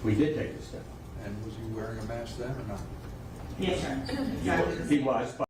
We did take the step. And was he wearing a mask then or not? Yes, sir. He was, but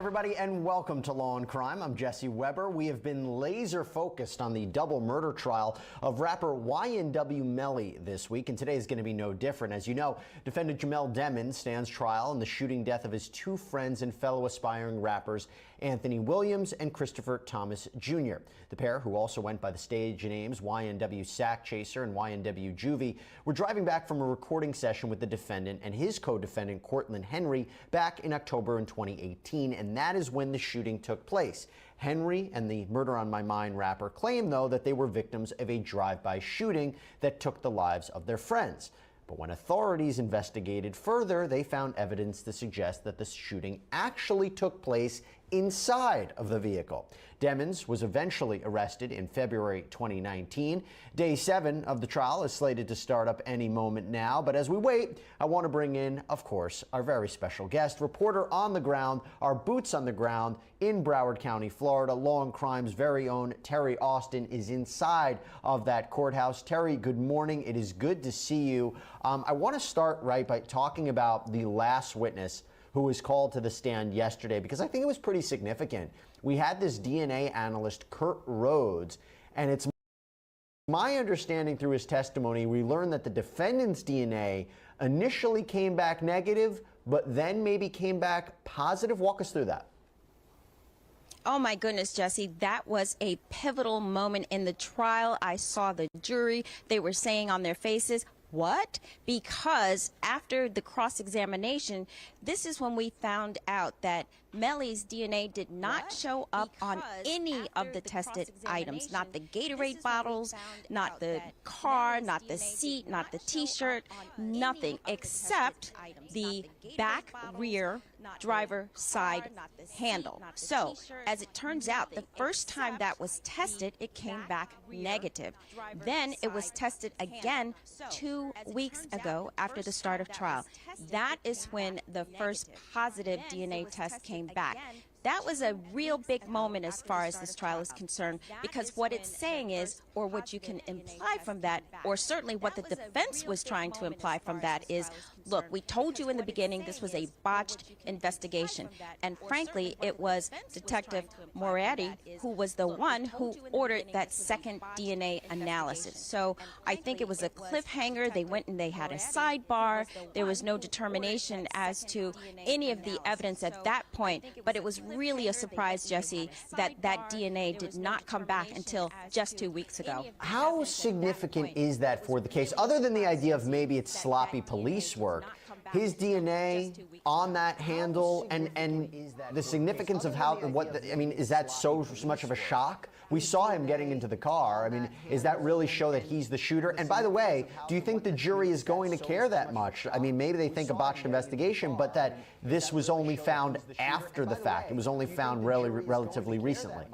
Everybody, and welcome to Law and Crime. I'm Jesse Weber. We have been laser focused on the double murder trial of rapper YNW Melly this week, and today is going to be no different. As you know, defendant Jamel Demons stands trial in the shooting death of his two friends and fellow aspiring rappers, Anthony Williams and Christopher Thomas Jr. The pair, who also went by the stage names YNW Sack Chaser and YNW Juvie, were driving back from a recording session with the defendant and his co-defendant Cortland Henry back in October in 2018, and that is when the shooting took place. Henry and the Murder on My Mind rapper claim, though, that they were victims of a drive-by shooting that took the lives of their friends. But when authorities investigated further, they found evidence to suggest that the shooting actually took place inside of the vehicle. Demons was eventually arrested in February 2019. Day 7 of the trial is slated to start up any moment now, but as we wait, I want to bring in, of course, our very special guest, reporter on the ground, our boots on the ground in Broward County, Florida. Law and Crime's very own Terry Austin is inside of that courthouse. Terry, good morning. It is good to see you. I want to start right by talking about the last witness who was called to the stand yesterday, because I think it was pretty significant. We had this DNA analyst, Kurt Rhodes, and it's my understanding through his testimony, we learned that the defendant's DNA initially came back negative, but then maybe came back positive. Walk us through that. Oh my goodness, Jesse, that was a pivotal moment in the trial. I saw the jury. They were saying on their faces, what? Because after the cross-examination, this is when we found out that Melly's DNA did not show up on any of the tested items, not the Gatorade bottles, not the car, not the seat, not the t-shirt, nothing except the back rear driver side handle. So, as it turns out, the first time that was tested, it came back negative. Then it was tested again 2 weeks ago after the start of trial. That is when the first positive DNA test came back. That was a real big moment as far as this trial is concerned, because what it's saying is, or what you can imply from that, or certainly what the defense was trying to imply from that is, look, we told you in the beginning this was a botched investigation. And frankly, it was Detective Moretti who was the one who ordered that second DNA analysis. So I think it was a cliffhanger. They went and they had a sidebar. There was no determination as to any of the evidence at that point, but it was really a surprise, Jesse, that that DNA did not come back until just 2 weeks ago. How significant is that for the case, other than the idea of maybe it's sloppy police work? His DNA on that handle, and the significance of how, I mean, is that so much of a shock? We saw him getting into the car. I mean, does that really show that he's the shooter? And by the way, do you think the jury is going to care that much? I mean, maybe they think a botched investigation, but that this was only found after the fact. It was only found relatively recently.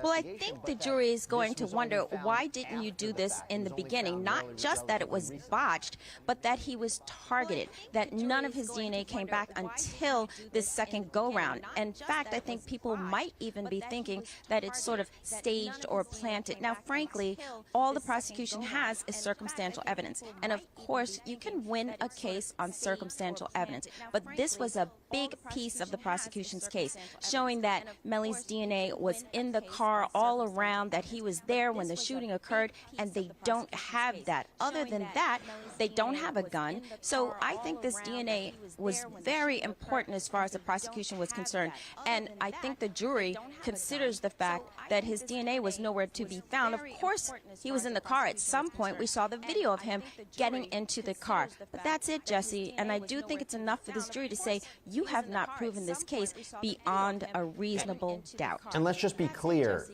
Well, I think the jury is going to wonder, why didn't you do this in the beginning? Not just that it was botched, but that he was targeted, that none of his DNA came back until this second go-round. In fact, I think people might even be thinking that it's sort of staged or planted. Now, frankly, all the prosecution has is circumstantial evidence. And of course, you can win a case on circumstantial evidence. But this was a big piece of the prosecution's case, showing that Melly's DNA was in the car all around, that he was there when the shooting occurred, and they don't have that. Other than that, they don't have a gun. So I think this DNA was very important as far as the prosecution was concerned. And I think the jury considers the fact that his DNA was nowhere to be found. Of course, he was in the car at some point. We saw the video of him getting into the car. But that's it, Jesse. And I do think it's enough for this jury to say, you have not proven this case beyond a reasonable doubt. And let's just be clear,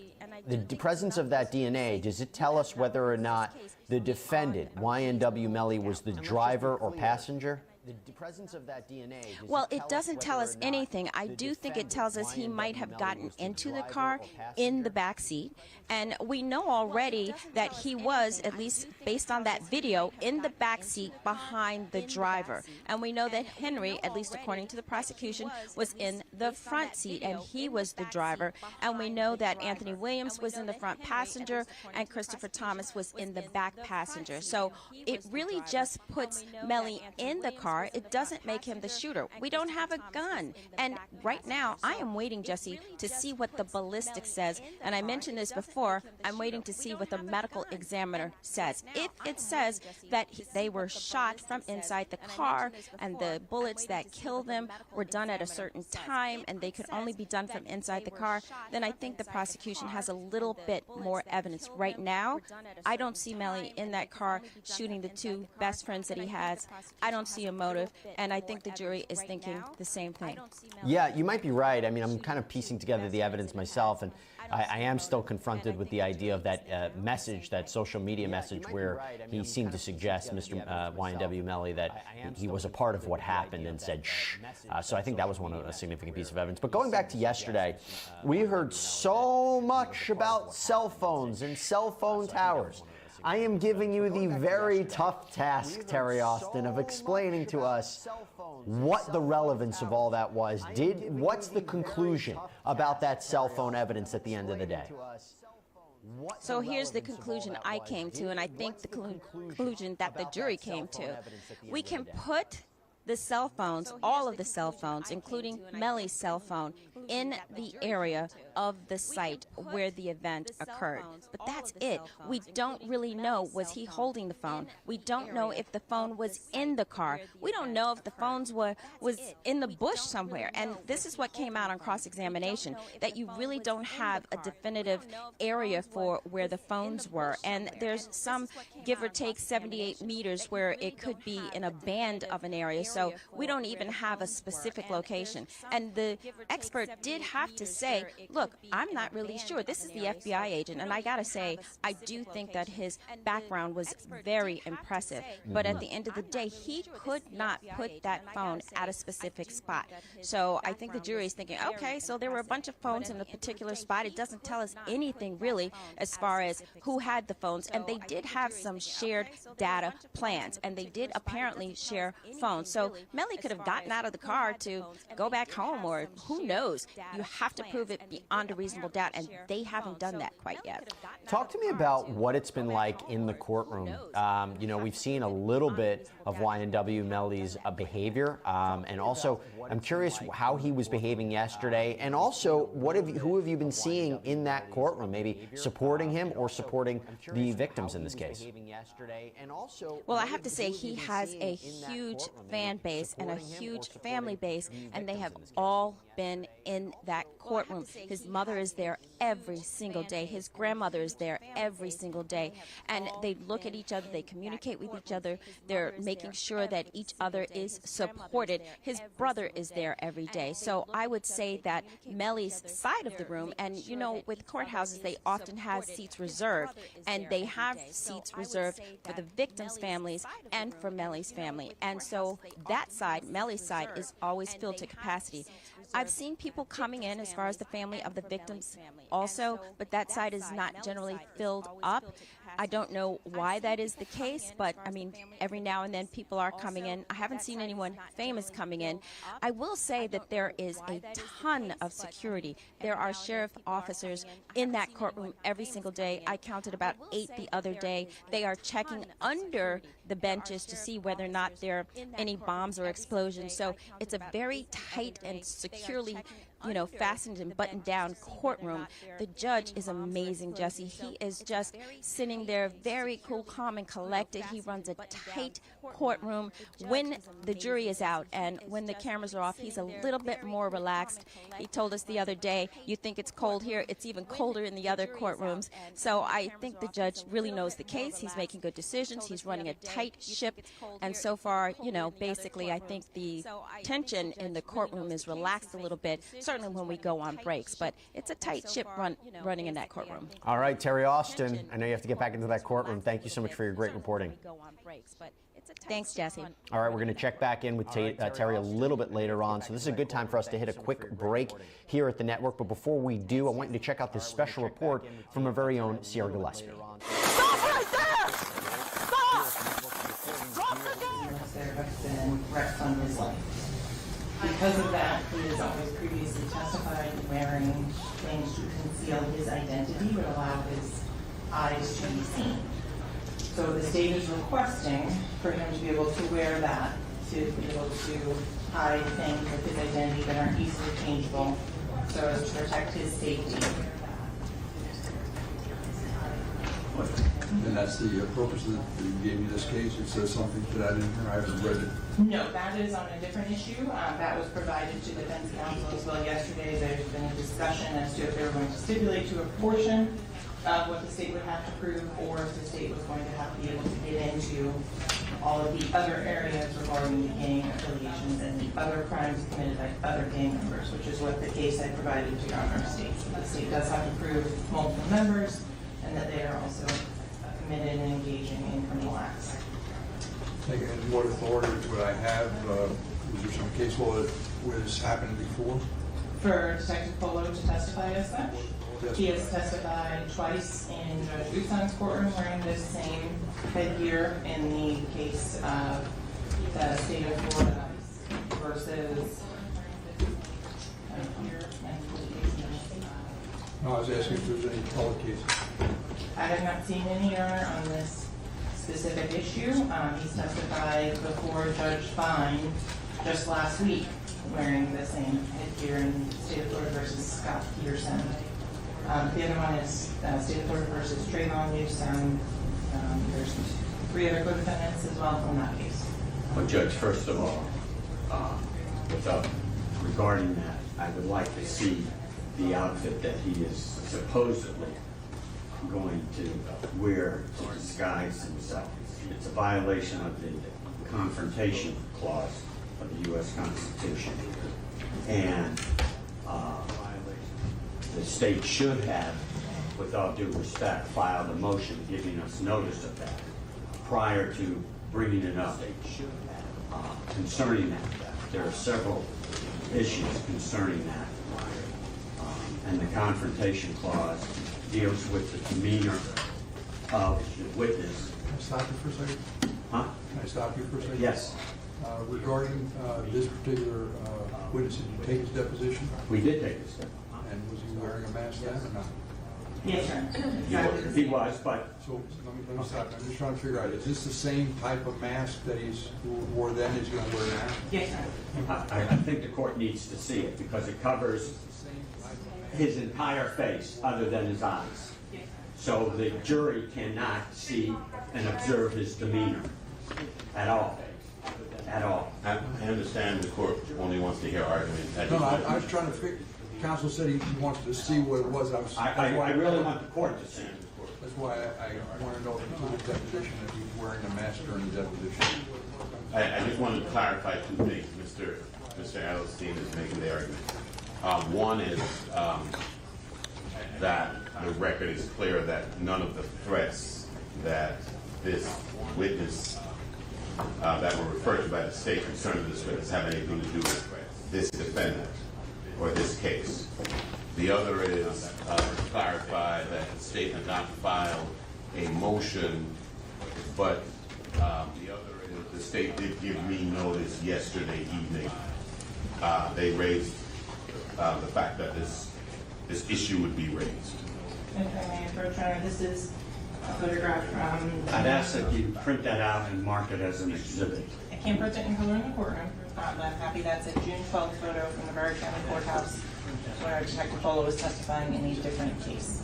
the presence of that DNA, does it tell us whether or not the defendant, YNW Melly, was the driver or passenger? the presence of that DNA. Well, it doesn't tell us anything. I do think it tells us he might have gotten into the car in the back seat. And we know already that he was, at least based on that video, in the back seat behind the driver. And we know that Henry, at least according to the prosecution, was in the front seat and he was the driver. And we know that Anthony Williams was in the front passenger and Christopher Thomas was in the back passenger. So it really just puts Melly in the car. It doesn't make him the shooter. We don't have a gun. And right now, I am waiting, Jesse, to see what the ballistics says. And I mentioned this before. I'm waiting to see what the medical examiner says. If it says that they were shot from inside the car and the bullets that killed them were done at a certain time and they could only be done from inside the car, then I think the prosecution has a little bit more evidence. Right now, I don't see Melly in that car shooting the two best friends that he has. I don't see a motive, and I think the jury is thinking the same thing. Yeah, you might be right. I mean, I'm kind of piecing together the evidence myself, and I am still confronted with the idea of that message, that social media message, where he seemed to suggest, Mr. YNW Melly, that he was a part of what happened and said, shh. So I think that was a significant piece of evidence. But going back to yesterday, we heard so much about cell phones and cell phone towers. I am giving you the very tough task, Terry Austin, of explaining to us what the relevance of all that was. What's the conclusion about that cell phone evidence at the end of the day? So here's the conclusion I came to, and I think the conclusion that the jury came to. We can put the cell phones, all of the cell phones, including Melly's cell phone, in the area of the site where the event occurred. But that's it. We don't really know, was he holding the phone? We don't know if the phone was in the car. We don't know if the phones was in the bush somewhere. And this is what came out on cross-examination, that you really don't have a definitive area for where the phones were. And there's some, give or take, 78 meters where it could be in a band of an area. So we don't even have a specific location. And the expert did have to say, look, I'm not really sure. This is the FBI agent, and I gotta say, I do think that his background was very impressive. But at the end of the day, he could not put that phone at a specific spot. So I think the jury is thinking, okay, so there were a bunch of phones in a particular spot. It doesn't tell us anything really as far as who had the phones. And they did have some shared data plans, and they did apparently share phones. So Melly could have gotten out of the car to go back home, or who knows. You have to prove it beyond a reasonable doubt, and they haven't done that quite yet. Talk to me about what it's been like in the courtroom. You know, we've seen a little bit of YNW Melly's behavior, and also I'm curious how he was behaving yesterday, and also who have you been seeing in that courtroom, maybe supporting him or supporting the victims in this case? Well, I have to say he has a huge fan base and a huge family base, and they have all been in that courtroom. His mother is there every single day. His grandmother is there every single day. And they look at each other, they communicate with each other, they're making sure that each other is supported. His brother is there every day. So I would say that Melly's side of the room, and you know, with courthouses, they often have seats reserved, and they have seats reserved for the victims' families and for Melly's family. And so that side, Melly's side, is always filled to capacity. I've seen people coming in as far as the family of the victims also, but that side is not generally filled up. I don't know why that is the case, but I mean, every now and then people are coming in. I haven't seen anyone famous coming in. I will say that there is a ton of security. There are sheriff officers in that courtroom every single day. I counted about 8 the other day. They are checking under the benches to see whether or not there are any bombs or explosions. So it's a very tight and securely, you know, fastened and buttoned down courtroom. The judge is amazing, Jesse. He is just sitting there very cool, calm, and collected. He runs a tight courtroom when the jury is out, and when the cameras are off, he's a little bit more relaxed. He told us the other day, you think it's cold here, it's even colder in the other courtrooms. So I think the judge really knows the case. He's making good decisions. He's running a tight ship, and so far, you know, basically I think the tension in the courtroom is relaxed a little bit, certainly when we go on breaks, but it's a tight ship running in that courtroom. All right, Terry Austin, I know you have to get back into that courtroom. Thank you so much for your great reporting. Thanks, Jesse. All right, we're going to check back in with Terry a little bit later on. So this is a good time for us to hit a quick break here at the network. But before we do, I want you to check out this special report from our very own Sierra Gillespie. Stop right there! Stop! Drop the gun! There have been threats on his life. Because of that, he has always previously testified wearing things to conceal his identity but allow his eyes to be seen. So the state is requesting for him to be able to wear that, to be able to hide things with his identity that aren't easily changeable, so as to protect his safety. And that's the purpose that you gave me this case. It says something to that in here. I haven't read it. No, that is on a different issue. That was provided to defense counsel as well yesterday. There's been a discussion as to if they were going to stipulate to a portion of what the state would have to prove, or if the state was going to have to be able to get into all of the other areas regarding the gang affiliations and the other crimes committed by other gang members, which is what the case I provided to Your Honor states. The state does have to prove multiple members and that they are also committed and engaging in criminal acts. And what authority would I have? Was there some case law that was happened before? For Detective Polo to testify as such. He has testified twice in Judge Busan's courtroom wearing this same headgear in the case of the state of Florida versus No, I was asking if there was any public cases. I have not seen any, Your Honor, on this specific issue. He's testified before Judge Fine just last week wearing the same headgear in state of Florida versus Scott Peterson. The other one is state of Florida versus Trayvon Newsom. There's 3 other co-defendants as well from that case. Well, Judge, first of all, regarding that, I would like to see the outfit that he is supposedly going to wear to disguise himself. It's a violation of the Confrontation Clause of the U.S. Constitution. And the state should have, with all due respect, filed a motion giving us notice of that prior to bringing it up. Concerning that, there are several issues concerning that. And the Confrontation Clause deals with the demeanor of the witness. Can I stop you for a second? Huh? Can I stop you for a second? Yes. Regarding this particular witness, did you take his deposition? We did take this step. And was he wearing a mask then or not? Yes, sir. He was, but So let me stop. I'm just trying to figure out, is this the same type of mask that he's wore then he's going to wear now? Yes, sir. I think the court needs to see it because it covers his entire face other than his eyes. So the jury cannot see and observe his demeanor at all. At all. I understand the court only wants to hear argument. No, I was trying to figure, counsel said he wants to see what it was. I really want the court to see it. That's why I want to know if he took his deposition, if he's wearing a mask during the deposition. I just wanted to clarify 2 things. Mr. Adelstein is making the argument. One is that the record is clear that none of the threats that this witness, that were referred to by the state concerning this witness, have anything to do with this defendant or this case. The other is to clarify that the state had not filed a motion, but the other is the state did give me notice yesterday evening. They raised the fact that this issue would be raised. If I may approach, Your Honor, this is a photograph from... I'd ask that you print that out and mark it as an exhibit. I can't print it in color in the courtroom. I'm happy that's a June 12th photo from the Broward County Courthouse where Detective Polo was testifying in a different case.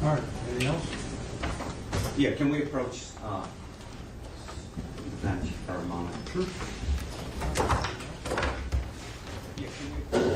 All right, anything else? Yeah, can we approach the bench for a moment? Sure. Yeah, can we...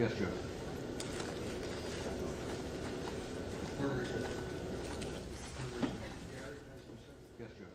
Yes, Joe. Yes, Joe. Yes, Joe.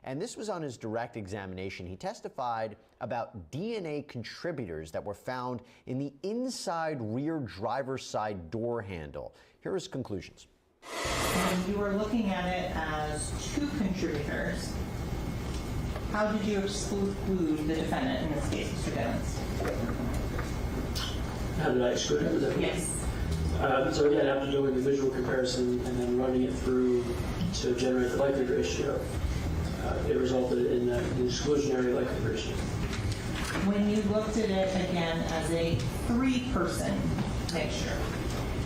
And this was on his direct examination. He testified about DNA contributors that were found in the inside rear driver's side door handle. Here are his conclusions. When you were looking at it as two contributors, how did you exclude the defendant in this case, Mr. Devins? How did I exclude him? Yes. So again, after doing the visual comparison and then running it through to generate the likelihood ratio, it resulted in an exclusionary likelihood ratio. When you looked at it again as a three-person mixture,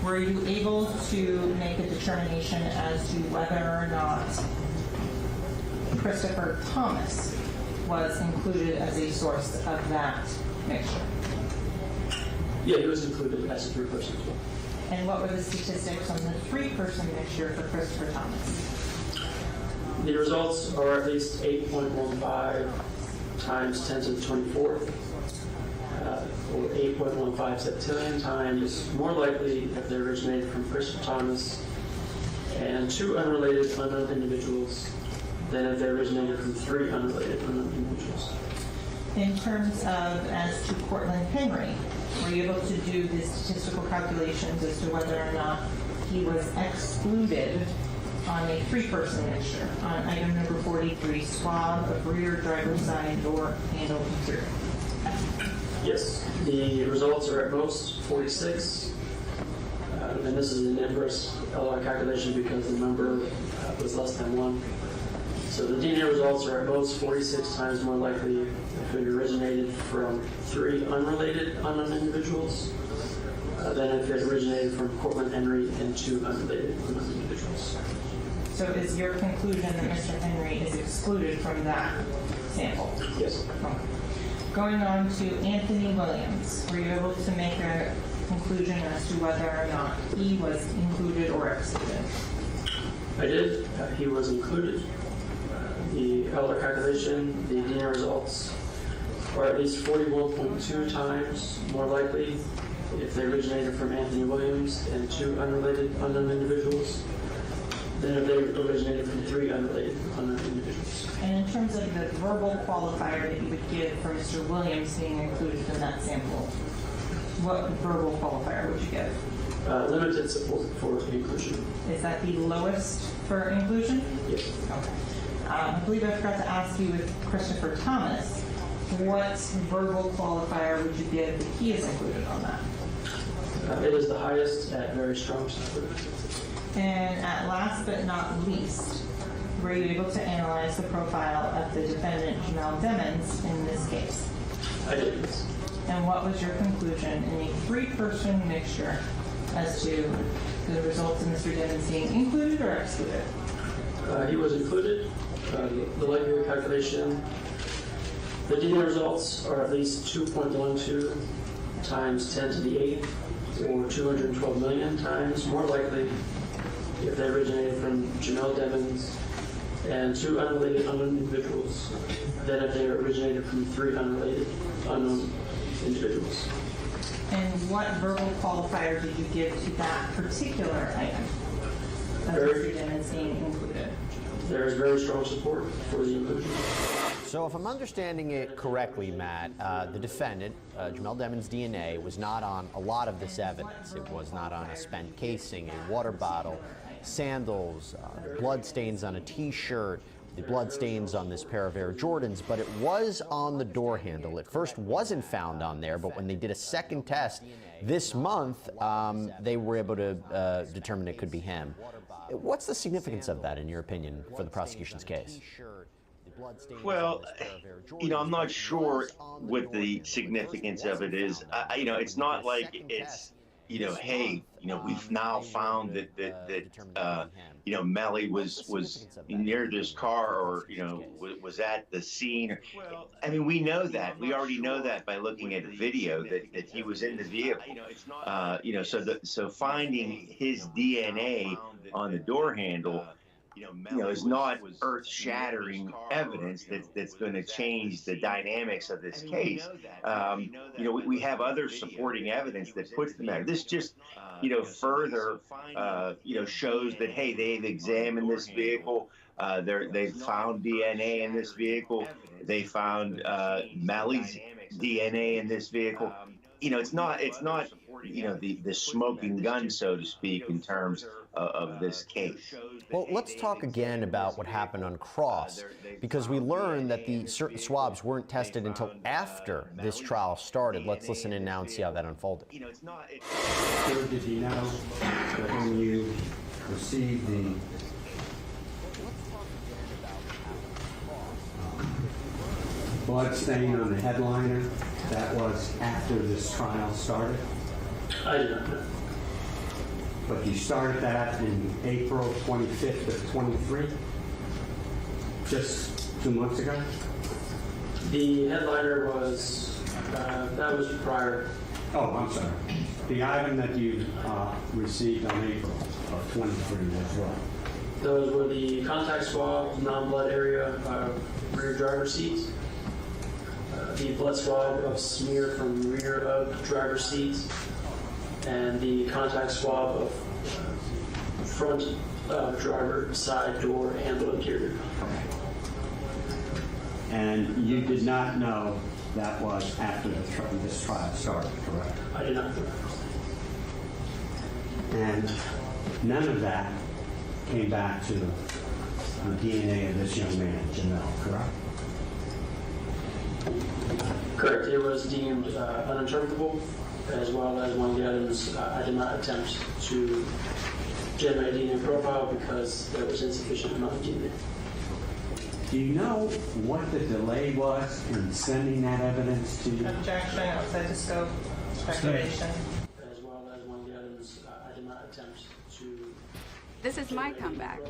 were you able to make a determination as to whether or not Christopher Thomas was included as a source of that mixture? Yeah, he was included as a three-person as well. And what were the statistics on the three-person mixture for Christopher Thomas? The results are at least 8.15 times 10 to the 24th, or 8.15 septillion times more likely if they originated from Christopher Thomas and two unrelated unknown individuals than if they originated from three unrelated unknown individuals. In terms of as to Cortland Henry, were you able to do the statistical calculations as to whether or not he was excluded on a three-person mixture on item number 43, swab of rear driver's side door handle material? Yes, the results are at most 46, and this is an inverse LR calculation because the number was less than 1. So the DNA results are at most 46 times more likely if it originated from three unrelated unknown individuals than if it originated from Cortland Henry and two unrelated unknown individuals. So is your conclusion that Mr. Henry is excluded from that sample? Yes. Okay. Going on to Anthony Williams, were you able to make a conclusion as to whether or not he was included or excluded? I did. He was included. The LR calculation, the DNA results are at least 41.2 times more likely if they originated from Anthony Williams and two unrelated unknown individuals than if they originated from three unrelated unknown individuals. And in terms of the verbal qualifier that you would give for Mr. Williams being included in that sample, what verbal qualifier would you give? Limited support for inclusion. Is that the lowest for inclusion? Yes. Okay. I believe I forgot to ask you with Christopher Thomas, what verbal qualifier would you give if he is included on that? It is the highest at very strong support. And at last but not least, were you able to analyze the profile of the defendant, Jamel Demons, in this case? I did, yes. And what was your conclusion in a three-person mixture as to the results of Mr. Demons being included or excluded? He was included. The likelihood calculation, the DNA results are at least 2.12 times 10 to the 8th, or 212 million times more likely if they originated from Jamel Demons and two unrelated unknown individuals than if they originated from three unrelated unknown individuals. And what verbal qualifier did you give to that particular item of Mr. Demons being included? There is very strong support for the inclusion. So if I'm understanding it correctly, Matt, the defendant, Jamel Demons' DNA, was not on a lot of this evidence. It was not on a spent casing, a water bottle, sandals, blood stains on a T-shirt, the blood stains on this pair of Air Jordans, but it was on the door handle. It first wasn't found on there, but when they did a second test this month, they were able to determine it could be him. What's the significance of that, in your opinion, for the prosecution's case? Well, I'm not sure what the significance of it is. It's not like it's, hey, we've now found that Melly was near this car or, was at the scene. I mean, we know that. We already know that by looking at the video that he was in the vehicle. So finding his DNA on the door handle, is not earth-shattering evidence that's going to change the dynamics of this case. We have other supporting evidence that puts them out. This just, further, shows that, hey, they've examined this vehicle. They found DNA in this vehicle. They found Melly's DNA in this vehicle. It's not the smoking gun, so to speak, in terms of this case. Well, let's talk again about what happened on Cross, because we learned that the certain swabs weren't tested until after this trial started. Let's listen in now and see how that unfolded. Sir, did you know that when you received the blood stain on the headliner, that was after this trial started? I did not know. But you started that in April 25th of 23, just 2 months ago? The headliner was, that was prior. Oh, I'm sorry. The item that you received on April of 23 as well. Those were the contact swab, non-blood area, rear driver's seat. The blood swab of smear from rear of driver's seat. And the contact swab of front driver side door handle interior. And you did not know that was after this trial started, correct? I did not know. And none of that came back to the DNA of this young man, Jamel, correct? Correct. It was deemed uninterpretable, as well as one of the items I did not attempt to generate a DNA profile because there was insufficient amount of DNA. Do you know what the delay was in sending that evidence to you? Objection, outside the scope, speculation. As well as one of the items I did not attempt to. This is my comeback.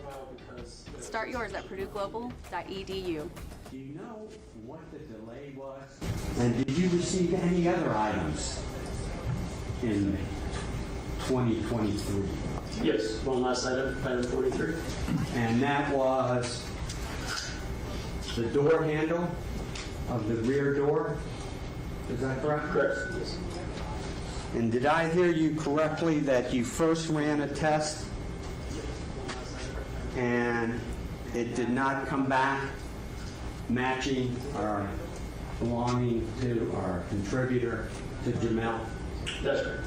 Start yours at purdueglobal.edu. Do you know what the delay was? And did you receive any other items in 2023? Yes, one last item, item 43. And that was the door handle of the rear door? Is that correct? Correct. Yes. And did I hear you correctly that you first ran a test and it did not come back matching or belonging to or contributor to Jamel? That's correct.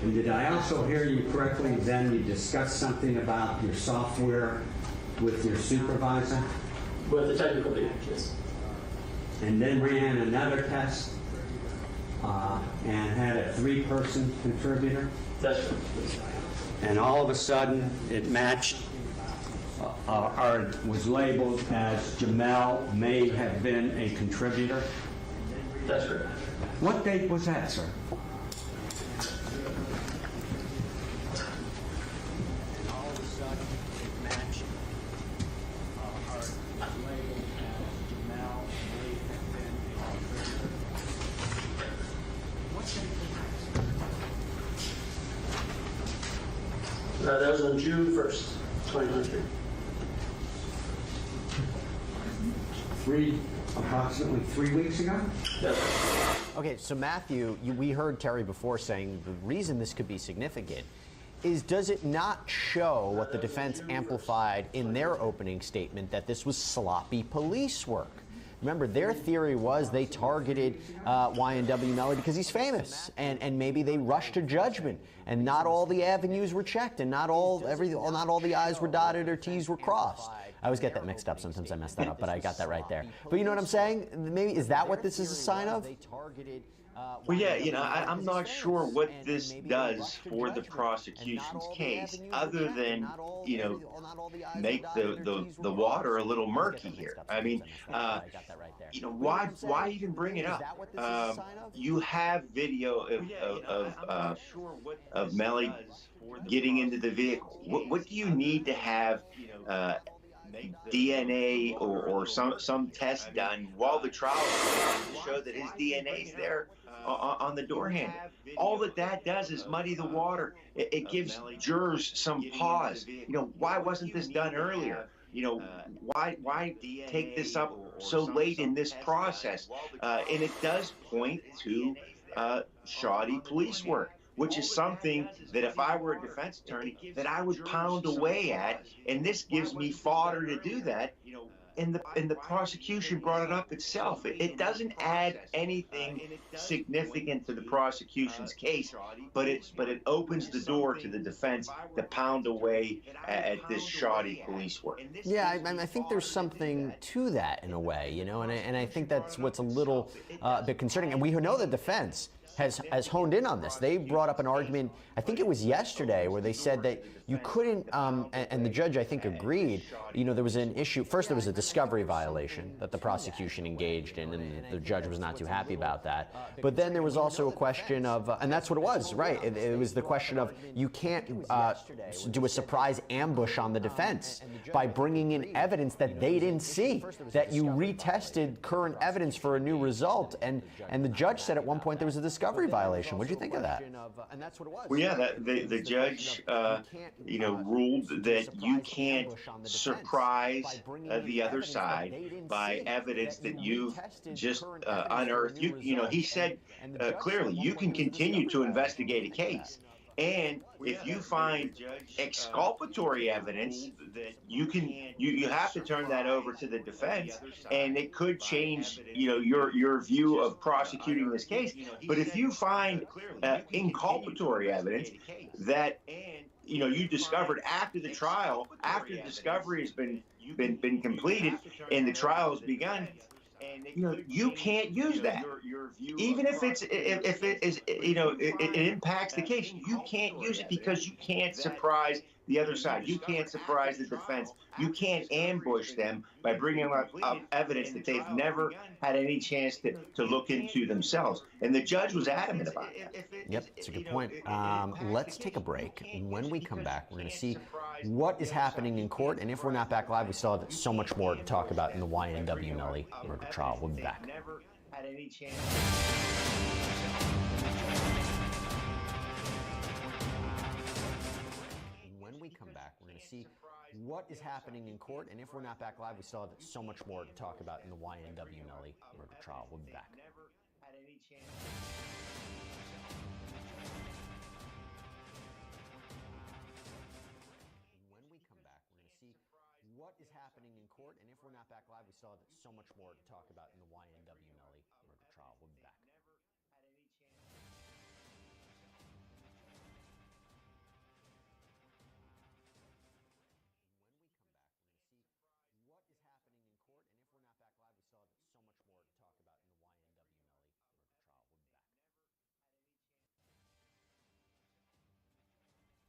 And did I also hear you correctly then you discussed something about your software with your supervisor? With the technical lead, yes. And then ran another test and had a 3-person contributor? That's correct. And all of a sudden it matched or was labeled as Jamel may have been a contributor? That's correct. What date was that, sir? That was on June 1st, 2023. Approximately 3 weeks ago? Yes. Okay, so Matthew, we heard Terry before saying the reason this could be significant is, does it not show what the defense amplified in their opening statement, that this was sloppy police work? Remember, their theory was they targeted YNW Melly because he's famous, and maybe they rushed to judgment, and not all the avenues were checked, and not all the I's were dotted or T's were crossed. I always get that mixed up. Sometimes I mess that up, but I got that right there. But you know what I'm saying? Maybe is that what this is a sign of? Well, yeah, I'm not sure what this does for the prosecution's case, other than, make the water a little murky here. I mean, why even bring it up? You have video of Melly getting into the vehicle. What do you need to have DNA or some test done while the trial is going to show that his DNA is there on the door handle? All that does is muddy the water. It gives jurors some pause. Why wasn't this done earlier? Why take this up so late in this process? And it does point to shoddy police work. which is something that if I were a defense attorney, that I would pound away at, and this gives me fodder to do that. And the prosecution brought it up itself. It doesn't add anything significant to the prosecution's case, but it opens the door to the defense to pound away at this shoddy police work. Yeah, I think there's something to that in a way, you know, and I think that's what's a little bit concerning. And we know the defense has honed in on this. They brought up an argument, I think it was yesterday, where they said that you couldn't, and the judge, I think, agreed, you know, there was an issue. First, there was a discovery violation that the prosecution engaged in, and the judge was not too happy about that. But then there was also a question of, and that's what it was, right? It was the question of you can't do a surprise ambush on the defense by bringing in evidence that they didn't see, that you retested current evidence for a new result. And the judge said at one point there was a discovery violation. What do you think of that? Well, yeah, the judge, you know, ruled that you can't surprise the other side by evidence that you've just unearthed. You know, he said clearly, you can continue to investigate a case. And if you find exculpatory evidence, you have to turn that over to the defense, and it could change, you know, your view of prosecuting this case. But if you find inculpatory evidence that, you know, you discovered after the trial, after the discovery has been completed and the trial has begun, you know, you can't use that. Even if it is, you know, it impacts the case, you can't use it because you can't surprise the other side. You can't surprise the defense. You can't ambush them by bringing up evidence that they've never had any chance to look into themselves. And the judge was adamant about that. Yep, it's a good point. Let's take a break. When we come back, we're going to see what is happening in court. And if we're not back live, we still have so much more to talk about in the YNW Melly murder trial. We'll be back. Never had any chance. When we come back, we're going to see what is happening in court. And if we're not back live, we still have so much more to talk about in the YNW Melly murder trial. We'll be back. Never had any chance. When we come back, we're going to see what is happening in court. And if we're not back live, we still have so much more to talk about in the YNW Melly murder trial. We'll be back. When we come back, we're going to see what is happening in court. And if we're not back live, we still have so much more to talk about in the YNW Melly murder trial. We'll be back.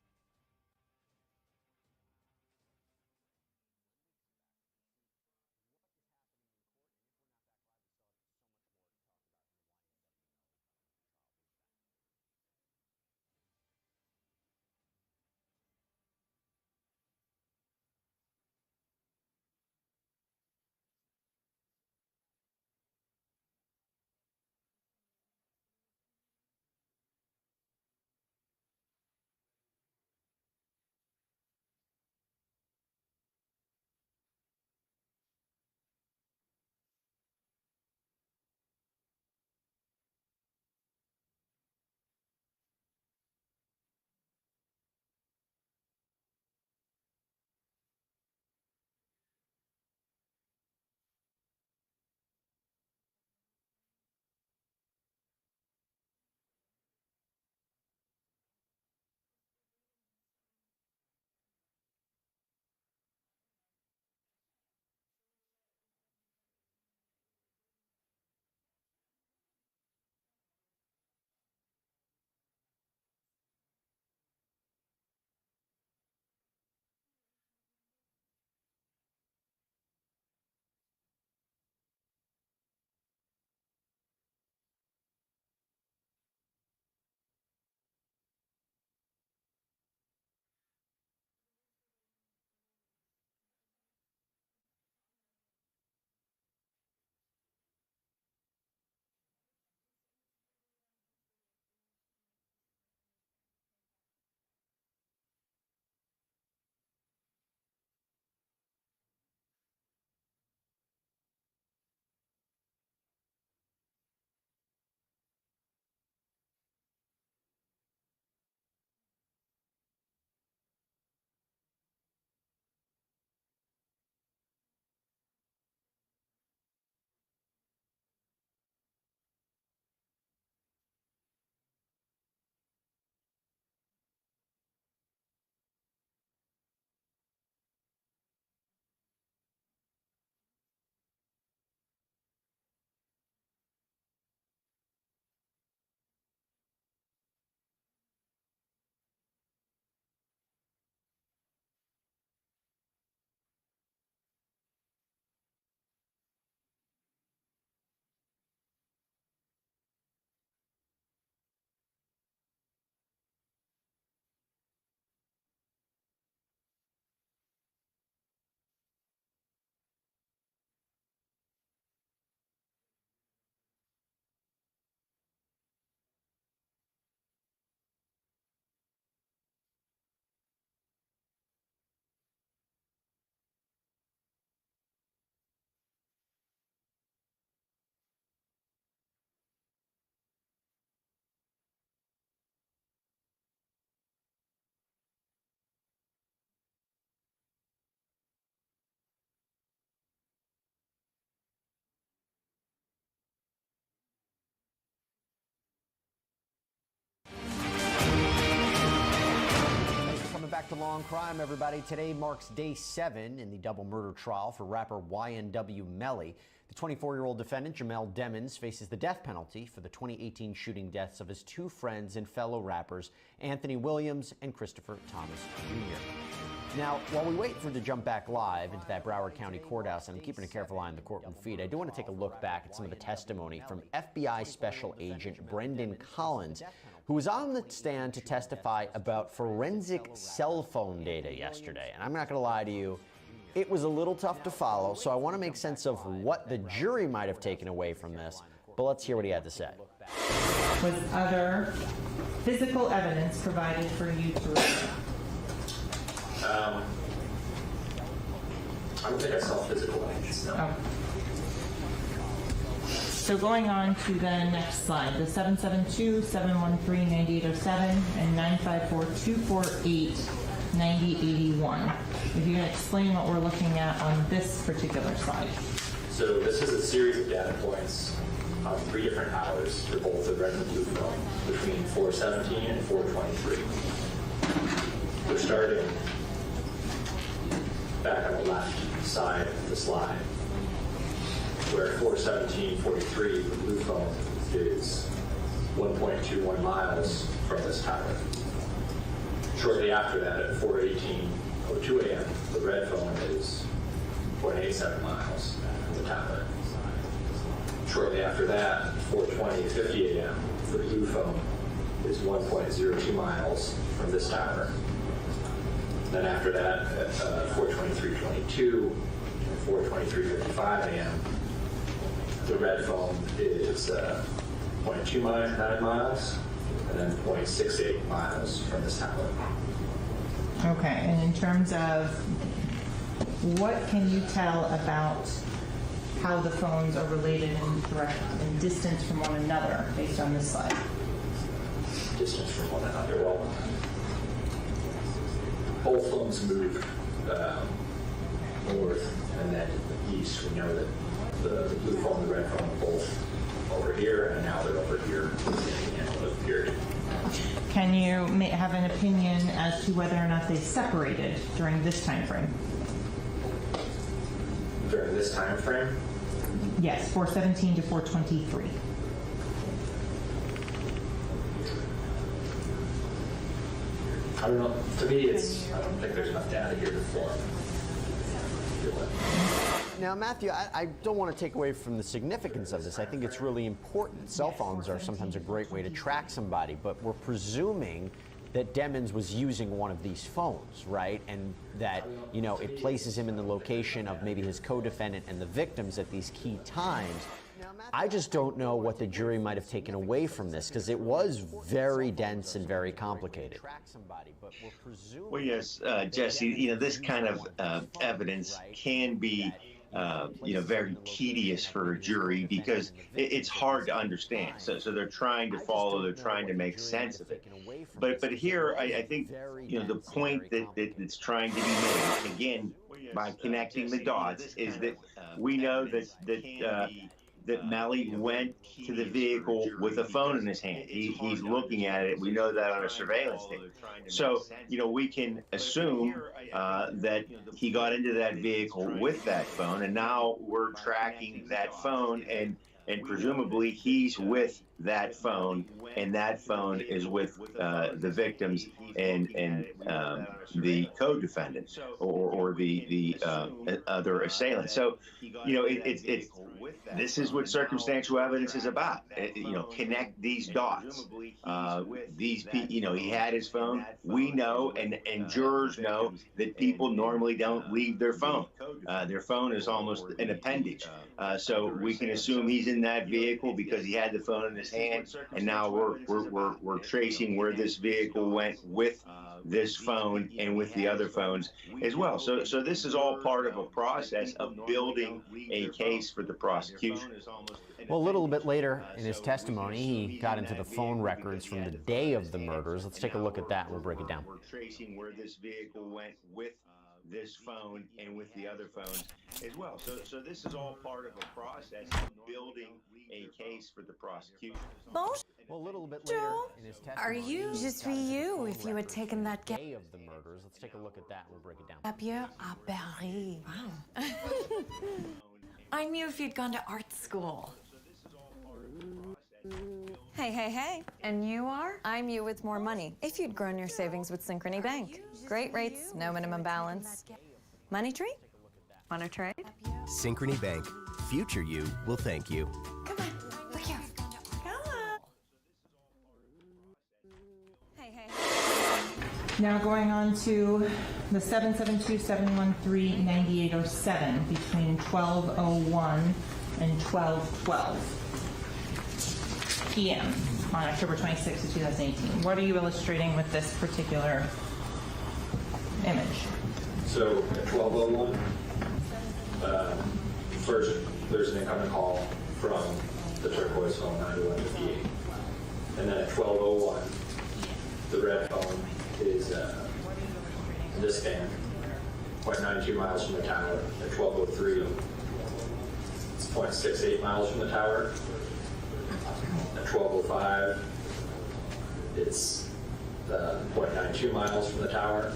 to Law and Crime, everybody. Today marks day 7 in the double murder trial for rapper YNW Melly. The 24-year-old defendant, Jamel Demons, faces the death penalty for the 2018 shooting deaths of his 2 friends and fellow rappers, Anthony Williams and Christopher Thomas Jr. Now, while we wait for him to jump back live into that Broward County courthouse, and I'm keeping a careful eye on the courtroom feed, I do want to take a look back at some of the testimony from FBI Special Agent Brendan Collins, who was on the stand to testify about forensic cell phone data yesterday. And I'm not going to lie to you, it was a little tough to follow, so I want to make sense of what the jury might have taken away from this, but let's hear what he had to say. Was other physical evidence provided for you to review? I don't think I saw physical evidence, no. Oh. So going on to the next slide, the 772-713-9807 and 954-248-9081. If you can explain what we're looking at on this particular slide. So this is a series of data points on 3 different hours for both the red and blue phone between 4:17 and 4:23. We're starting back on the left side of the slide, where 4:17:43, the blue phone is 1.21 miles from this tower. Shortly after that, at 4:18:02 a.m., the red phone is 0.87 miles from the tower. Shortly after that, 4:20:50 a.m., the blue phone is 1.02 miles from this tower. Then after that, at 4:23:22 and 4:23:55 a.m., the red phone is 0.29 miles and then 0.68 miles from this tower. Okay, and in terms of what can you tell about how the phones are related and direct and distance from one another based on this slide? Distance from one another. Well, both phones move north and then east. We know that the blue phone and the red phone are both over here, and now they're over here in the analytic period. Can you have an opinion as to whether or not they separated during this time frame? During this time frame? Yes, 4:17 to 4:23. I don't know. To me, I don't think there's enough data here to form. Now, Matthew, I don't want to take away from the significance of this. I think it's really important. Cell phones are sometimes a great way to track somebody, but we're presuming that Demons was using one of these phones, right? And that, you know, it places him in the location of maybe his co-defendant and the victims at these key times. I just don't know what the jury might have taken away from this, because it was very dense and very complicated. Well, yes, Jesse, you know, this kind of evidence can be very tedious for a jury because it's hard to understand. So they're trying to follow, they're trying to make sense of it. But here, I think, the point that's trying to be made, again, by connecting the dots, is that we know that Melly went to the vehicle with a phone in his hand. He's looking at it. We know that on a surveillance tape. So, we can assume that he got into that vehicle with that phone, and now we're tracking that phone, and presumably he's with that phone, and that phone is with the victims and the co-defendant or the other assailant. So, this is what circumstantial evidence is about. Connect these dots. These people, he had his phone. We know, and jurors know that people normally don't leave their phone. Their phone is almost an appendage. So we can assume he's in that vehicle because he had the phone in his hand, and now we're tracing where this vehicle went with this phone and with the other phones as well. So this is all part of a process of building a case for the prosecution. Well, a little bit later in his testimony, he got into the phone records from the day of the murders. Let's take a look at that and we'll break it down. We're tracing where this vehicle went with this phone and with the other phones as well. So this is all part of a process of building a case for the prosecution. Well, Well, a little bit later in his testimony, Are you? he Just got be into the you phone if you had records taken from that the day of the murders. Let's take a look at that and we'll break it down. Papier à Paris. Wow. I'm you if you'd gone to art school. Hey, hey, hey. And you are? I'm you with more money. If you'd grown your savings with Synchrony Bank. Great rates, no minimum balance. Money tree? Want to trade? Synchrony Bank. Future you will thank you. Come on, look here. Come on. Hey, hey. Now going on to the 772-713-9807 between 12:01 and 12:12 p.m. on October 26th of 2018. What are you illustrating with this particular image? So at 12:01, first there's an incoming call from the turquoise phone 9158, and then at 12:01, the red phone is in this band, 0.92 miles from the tower. At 12:03, it's 0.68 miles from the tower. At 12:05, it's 0.92 miles from the tower.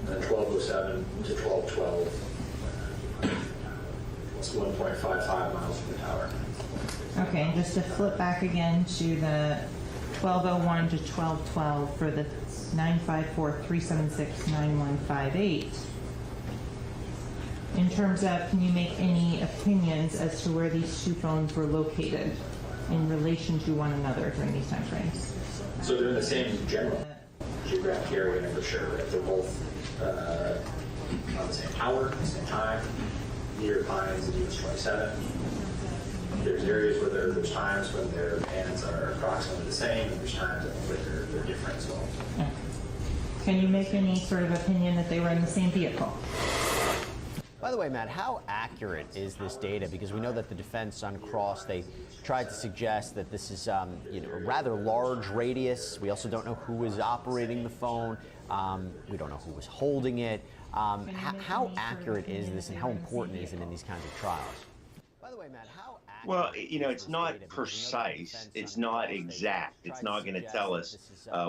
And then 12:07 to 12:12, it's 1.55 miles from the tower. Okay, and just to flip back again to the 12:01 to 12:12 for the 954-376-9158. In terms of, can you make any opinions as to where these two phones were located in relation to one another during these time frames? So they're in the same general geographic area for sure. Right? They're both on the same tower, same time, near Pines and US 27. There's areas where there's times when their bands are approximately the same, and there's times where they're different as well. Can you make any sort of opinion that they were in the same vehicle? By the way, Matt, how accurate is this data? Because we know that the defense on cross, they tried to suggest that this is a rather large radius. We also don't know who was operating the phone. We don't know who was holding it. How accurate is this, and how important is it in these kinds of trials? By the way, Matt, how accurate? Well, it's not precise. It's not exact. It's not going to tell us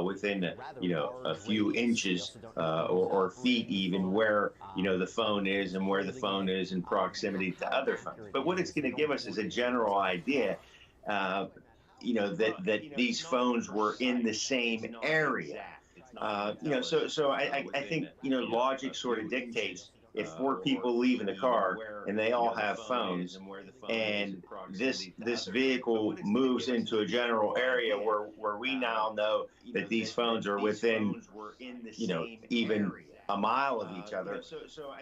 within a few inches or feet even where the phone is and where the phone is in proximity to other phones. But what it's going to give us is a general idea, that these phones were in the same area. So I think logic sort of dictates. If 4 people leave in the car and they all have phones, and this vehicle moves into a general area where we now know that these phones are within, even a mile of each other.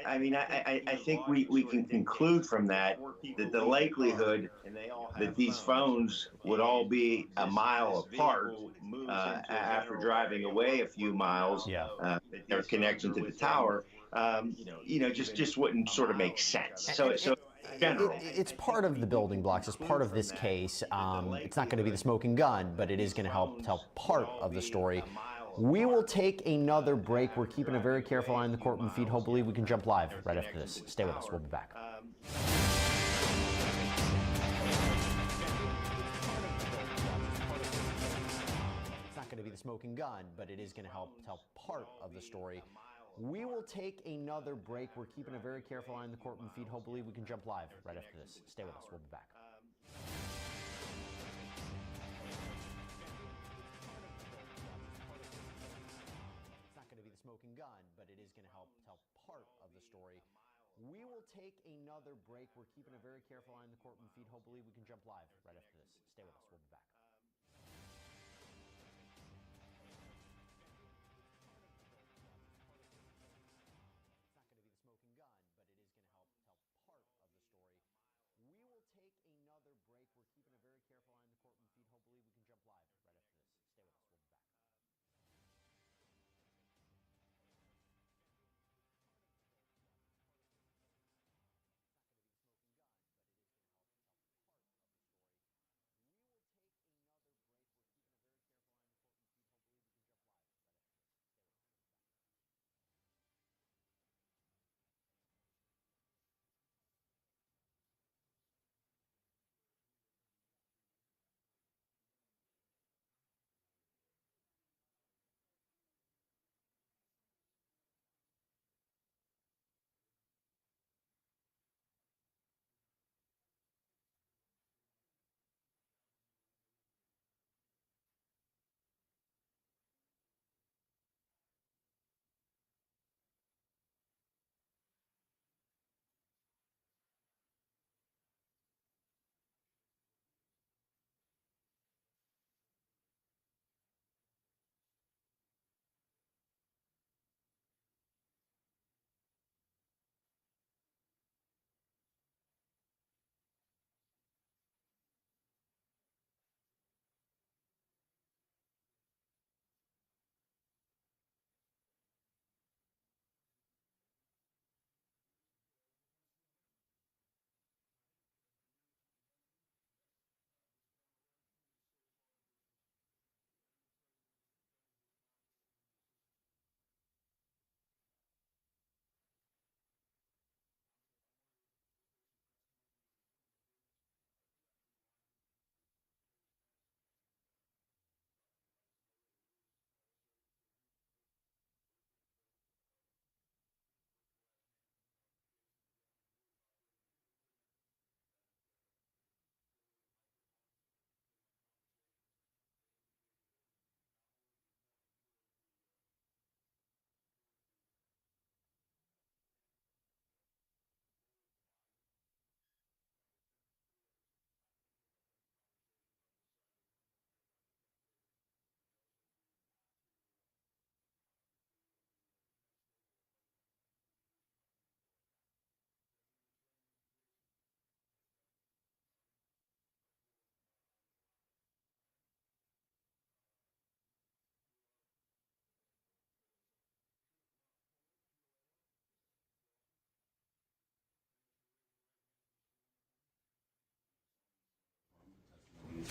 I mean, I think we can conclude from that the likelihood that these phones would all be a mile apart after driving away a few miles, their connection to the tower, just wouldn't sort of make sense. So general. It's part of the building blocks. It's part of this case. It's not going to be the smoking gun, but it is going to help tell part of the story. We will take another break. We're keeping a very careful eye on the courtroom feed. Hopefully we can jump live right after this. Stay with us. We'll be back. It's not going to be the smoking gun, but it is going to help tell part of the story. We will take another break. We're keeping a very careful eye on the courtroom feed. Hopefully we can jump live right after this. Stay with us. We'll be back. It's not going to be the smoking gun, but it is going to help tell part of the story. We will take another break. We're keeping a very careful eye on the courtroom feed. Hopefully we can jump live right after this. Stay with us. We'll be back.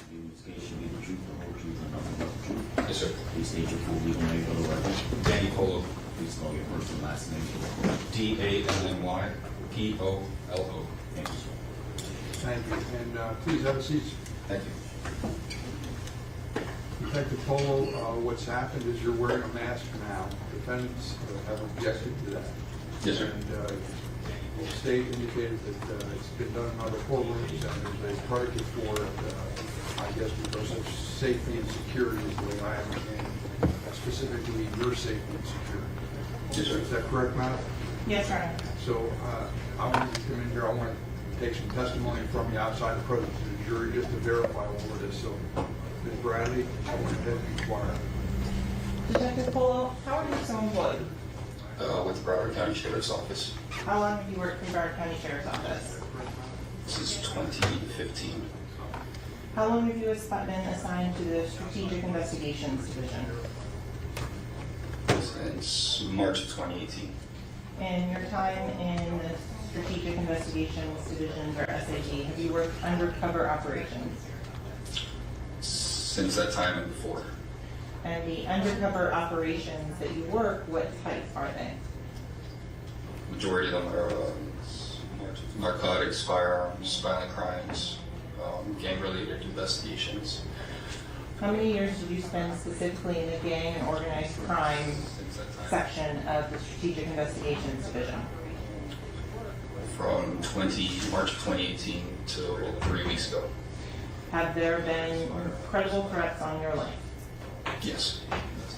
Should be the truth, the whole truth, and nothing but the truth. Yes, sir. Please state your full legal name for the record. Danny Polo. Please spell your first and last name for the record. DANNYPOLO. Thank you, sir. Thank you. And please have a seat. Thank you. Detective Polo, what's happened is you're wearing a mask now. Defendants have objected to that. Yes, sir. And the state indicated that it's been done in other courtrooms, and there's a predicate for it, I guess because of safety and security is the way I understand it, specifically your safety and security. Yes, sir. Is that correct, madam? Yes, Your Honor. So I want you to come in here, I want to take some testimony from you outside the presence of the jury just to verify all of this. So, Ms. Bradley, I want to have you inquire. Detective Polo, how are you so employed? With the Broward County Sheriff's Office. How long have you worked for Broward County Sheriff's Office? Since 2015. How long have you been assigned to the Strategic Investigations Division? Since March of 2018. In your time in the Strategic Investigations Division, or SAD, have you worked undercover operations? Since that time and before. And the undercover operations that you work, what type are they? Majority of them are narcotics, firearms, violent crimes, gang-related investigations. How many years did you spend specifically in the gang and organized crime section of the Strategic Investigations Division? From March of 2018 till 3 weeks ago. Have there been credible threats on your life? Yes.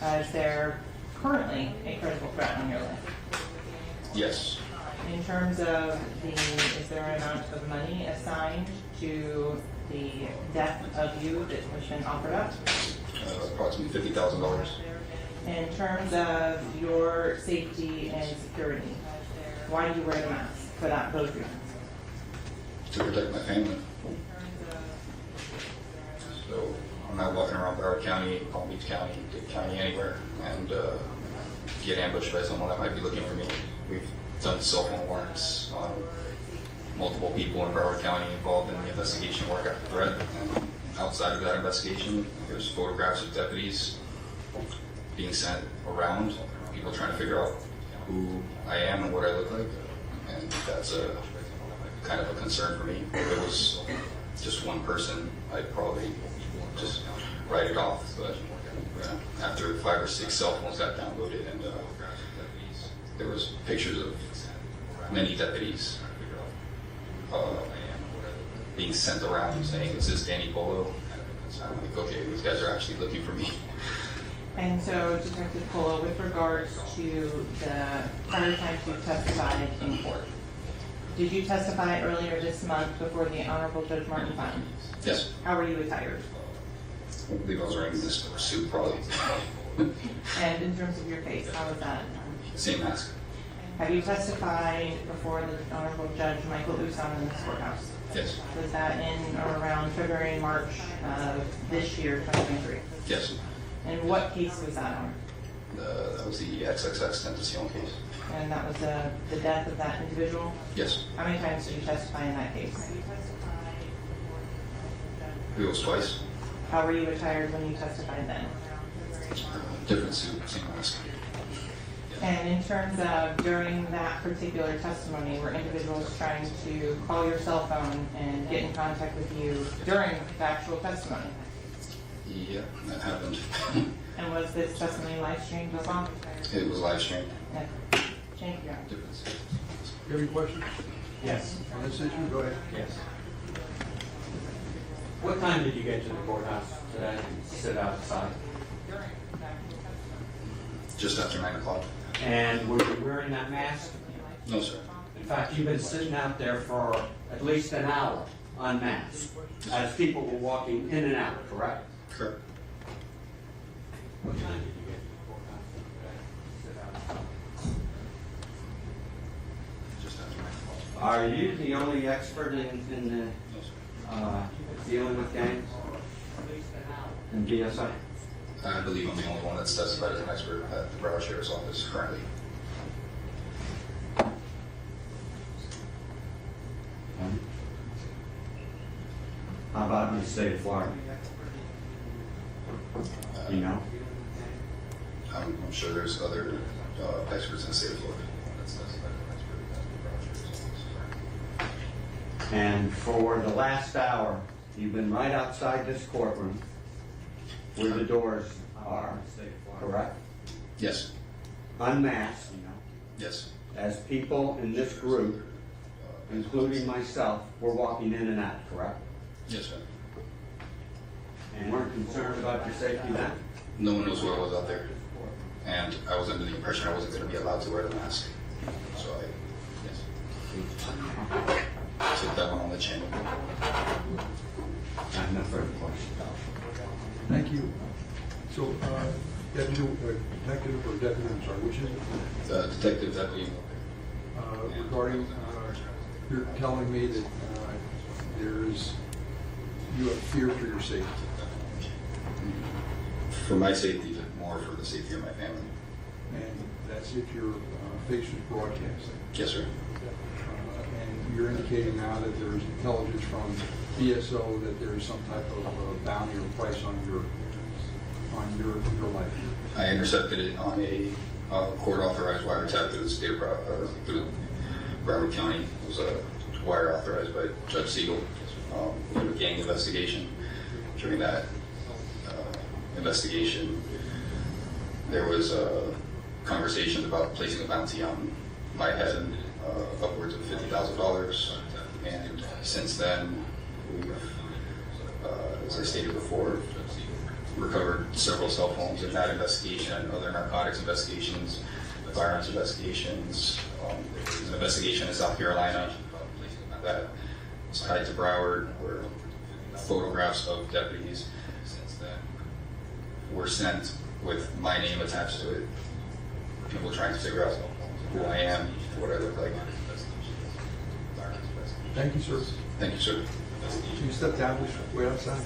Is there currently a credible threat on your life? Yes. In terms of is there an amount of money assigned to the death of you that has been offered up? Approximately $50,000. In terms of your safety and security, why do you wear the mask for those reasons? To protect my family. So I'm not walking around Broward County, Palm Beach County, Dick County, anywhere, and get ambushed by someone that might be looking for me. We've done cell phone warrants on multiple people in Broward County involved in the investigation work after the threat. And outside of that investigation, there's photographs of deputies being sent around, people trying to figure out who I am and what I look like. And that's a kind of a concern for me. If it was just one person, I'd probably just write it off. But after 5 or 6 cell phones got downloaded, and there was pictures of many deputies being sent around saying, "Is this Danny Polo?" I'm like, okay, these guys are actually looking for me. And so, Detective Polo, with regards to the prior times you testified in court, did you testify earlier this month before the Honorable Judge Martin found? Yes. How were you attired? I believe I was wearing this suit, probably. And in terms of your face, how was that? Same mask. Have you testified before the Honorable Judge Michael Usan in this courthouse? Yes. Was that in or around February and March of this year, 2023? Yes. And what case was that on? That was the XXX Tentacion case. And that was the death of that individual? Yes. How many times did you testify in that case? It was twice. How were you attired when you testified then? Different suit, same mask. And in terms of during that particular testimony, were individuals trying to call your cell phone and get in contact with you during the actual testimony? Yeah, that happened. And was this testimony live streamed as well? It was live streamed. Yeah. Thank you. Do you have any questions? Yes. On this issue, go ahead. Yes. What time did you get to the courthouse today and sit outside? Just after 9 o'clock. And were you wearing that mask? No, sir. In fact, you've been sitting out there for at least an hour unmasked as people were walking in and out, correct? Correct. What time did you get to the courthouse today and sit outside? Just after 9 o'clock. Are you the only expert in dealing with gangs in DSI? I believe I'm the only one that's testified as an expert at the Broward Sheriff's Office currently. How about Ms. state of Florida? You know? I'm sure there's other experts in the state of Florida. And for the last hour, you've been right outside this courtroom where the doors are, correct? Yes. Unmasked. Yes. As people in this group, including myself, were walking in and out, correct? Yes, sir. And weren't concerned about your safety then? No one knows who I was out there. And I was under the impression I wasn't going to be allowed to wear the mask. So I took that one on the chin. I have no further questions. Thank you. So, detective or deputy, I'm sorry, which is it? Detective, deputy. Regarding, you're telling me that you have fear for your safety. For my safety, but more for the safety of my family. And that's if your face was broadcasting. Yes, sir. And you're indicating now that there's intelligence from BSO that there is some type of bounty or price on your life. I intercepted it on a court-authorized wiretap through the state of through Broward County. It was a wire authorized by Judge Siegel for a gang investigation. During that investigation, there was conversations about placing a bounty on my head, upwards of $50,000. And since then, we've, as I stated before, recovered several cell phones in that investigation, other narcotics investigations, firearms investigations. There's an investigation in South Carolina that was tied to Broward, where photographs of deputies were sent with my name attached to it. People trying to figure out who I am, what I look like. Thank you, sir. Thank you, sir. Can you step down, please? Wait outside.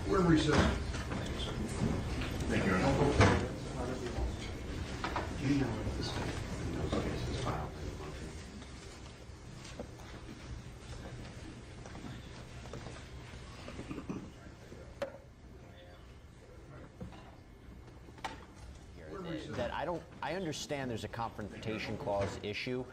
We're in recess. Thank you. Do you know if this case is filed? That I understand there's a confrontation clause issue,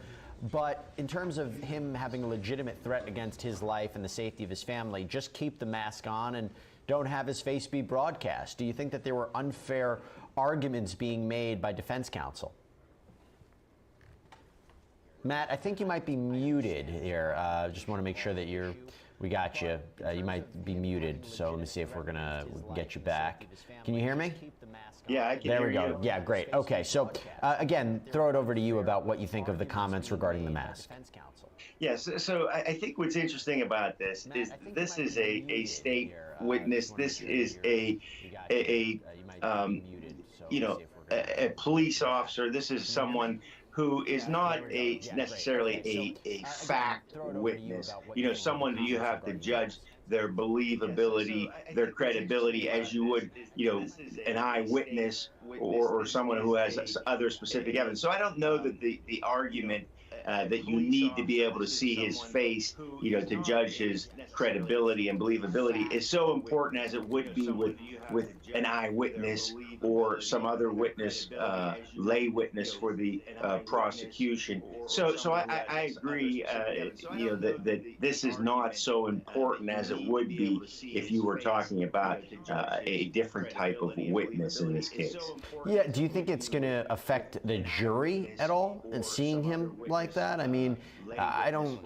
but in terms of him having a legitimate threat against his life and the safety of his family, just keep the mask on and don't have his face be broadcast. Do you think that there were unfair arguments being made by defense counsel? Matt, I think you might be muted here. Just want to make sure that we got you. You might be muted, so let me see if we can get you back. Can you hear me? Yeah, I can There hear we go. you. Yeah, great. Okay, so again, throw it over to you about what you think of the comments regarding the mask. Yes, so I think what's interesting about this is a state witness. This is a police officer. This is someone who is not necessarily a fact witness. Someone who you have to judge their believability, their credibility, as you would, an eyewitness or someone who has other specific evidence. So I don't know that the argument that you need to be able to see his face, to judge his credibility and believability is so important as it would be with an eyewitness or some other witness, lay witness for the prosecution. So I agree, that this is not so important as it would be if you were talking about a different type of witness in this case. Yeah, do you think it's going to affect the jury at all in seeing him like that? I mean,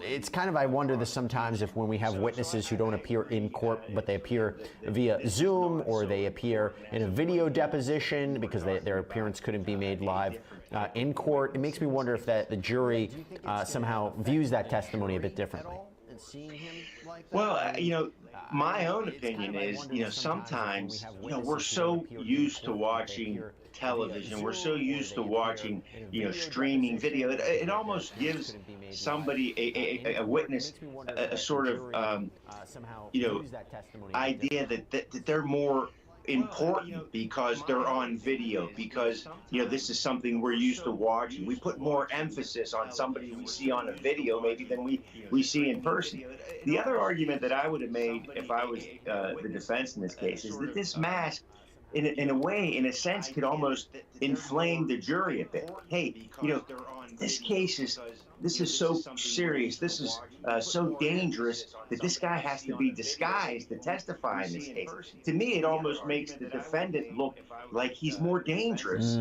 it's kind of, I wonder this sometimes if when we have witnesses who don't appear in court, but they appear via Zoom or they appear in a video deposition because their appearance couldn't be made live in court. It makes me wonder if the jury somehow views that testimony a bit differently. seeing him like that? Well, my own opinion is, sometimes, we're so used to watching television, we're so used to watching, streaming video. It almost gives somebody, a witness, a sort of, idea that they're more important because they're on video, because this is something we're used to watching. We put more emphasis on somebody we see on a video maybe than we see in person. The other argument that I would have made if I was the defense in this case is that this mask, in a way, in a sense, could almost inflame the jury a bit. Hey, this is so serious, this is so dangerous that this guy has to be disguised to testify in this case. To me, it almost makes the defendant look like he's more dangerous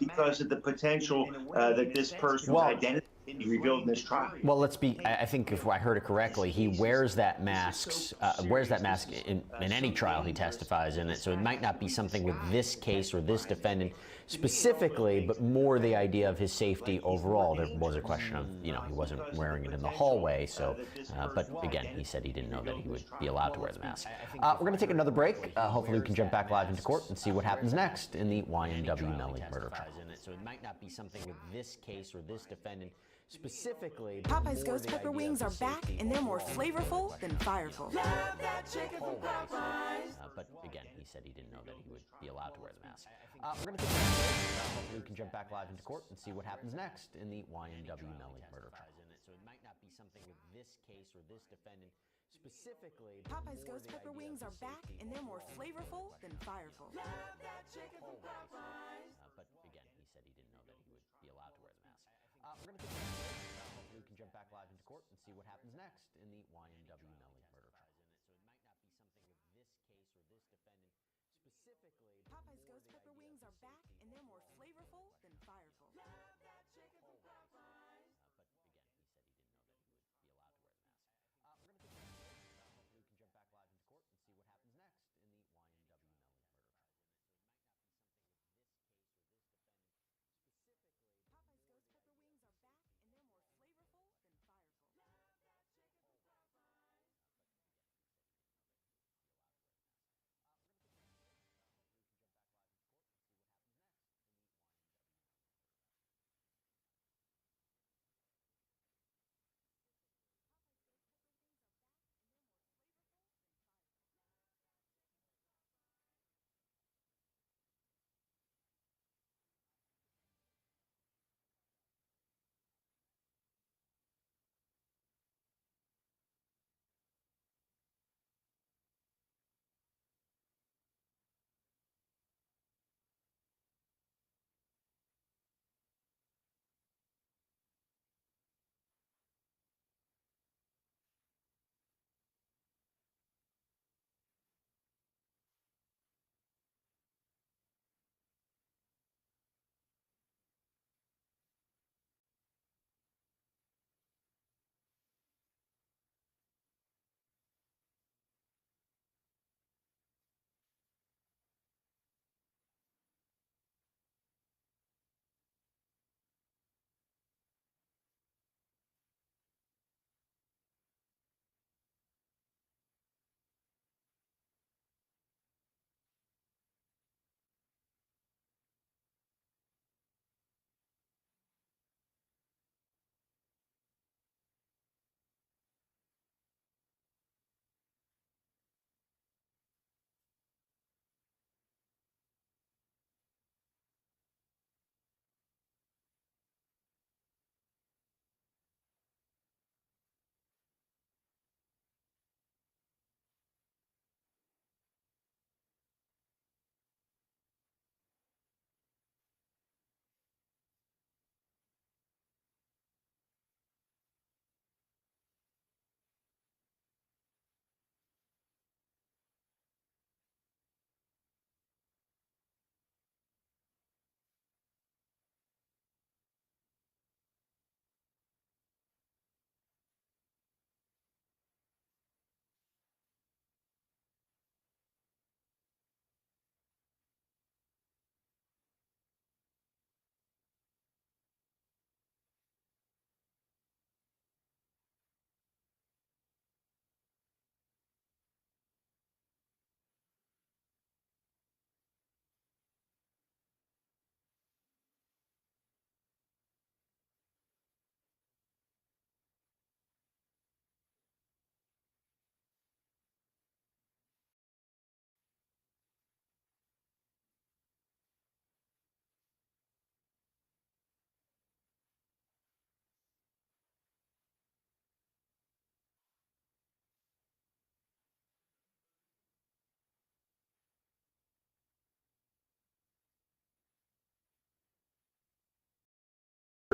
because of the potential that this person's identity be revealed in this trial. Well, I think if I heard it correctly, he wears that mask in any trial he testifies in it. So it might not be something with this case or this defendant specifically, but more the idea of his safety overall. There was a question of, he wasn't wearing it in the hallway. So, but again, he said he didn't know that he would be allowed to wear the mask. We're going to take another break. Hopefully we can jump back live into court and see what happens next in the YNW Melly murder trial. So it might not be something with this case or this defendant specifically. Popeye's Ghost Pepper Wings are back, and they're more flavorful than fireful. Love that chicken from Popeyes. But again, he said he didn't know that he would be allowed to wear the mask. We're going to take a break. Hopefully we can jump back live into court and see what happens next in the YNW Melly murder trial. So it might not be something with this case or this defendant specifically. Popeye's Ghost Pepper Wings are back, and they're more flavorful than fireful. Love that chicken from Popeyes. But again, he said he didn't know that he would be allowed to wear the mask. We're going to take a break. Hopefully we can jump back live into court and see what happens next in the YNW Melly murder trial. So it might not be something with this case or this defendant specifically. Popeye's Ghost Pepper Wings are back, and they're more flavorful than fireful. Love that chicken from Popeyes. But again, he said he didn't know that he would be allowed to wear the mask. We're going to take a break. Hopefully we can jump back live into court and see what happens next in the YNW Melly murder trial. Popeye's Ghost Pepper Wings are back, and they're more flavorful than fireful. Love that chicken from Popeyes.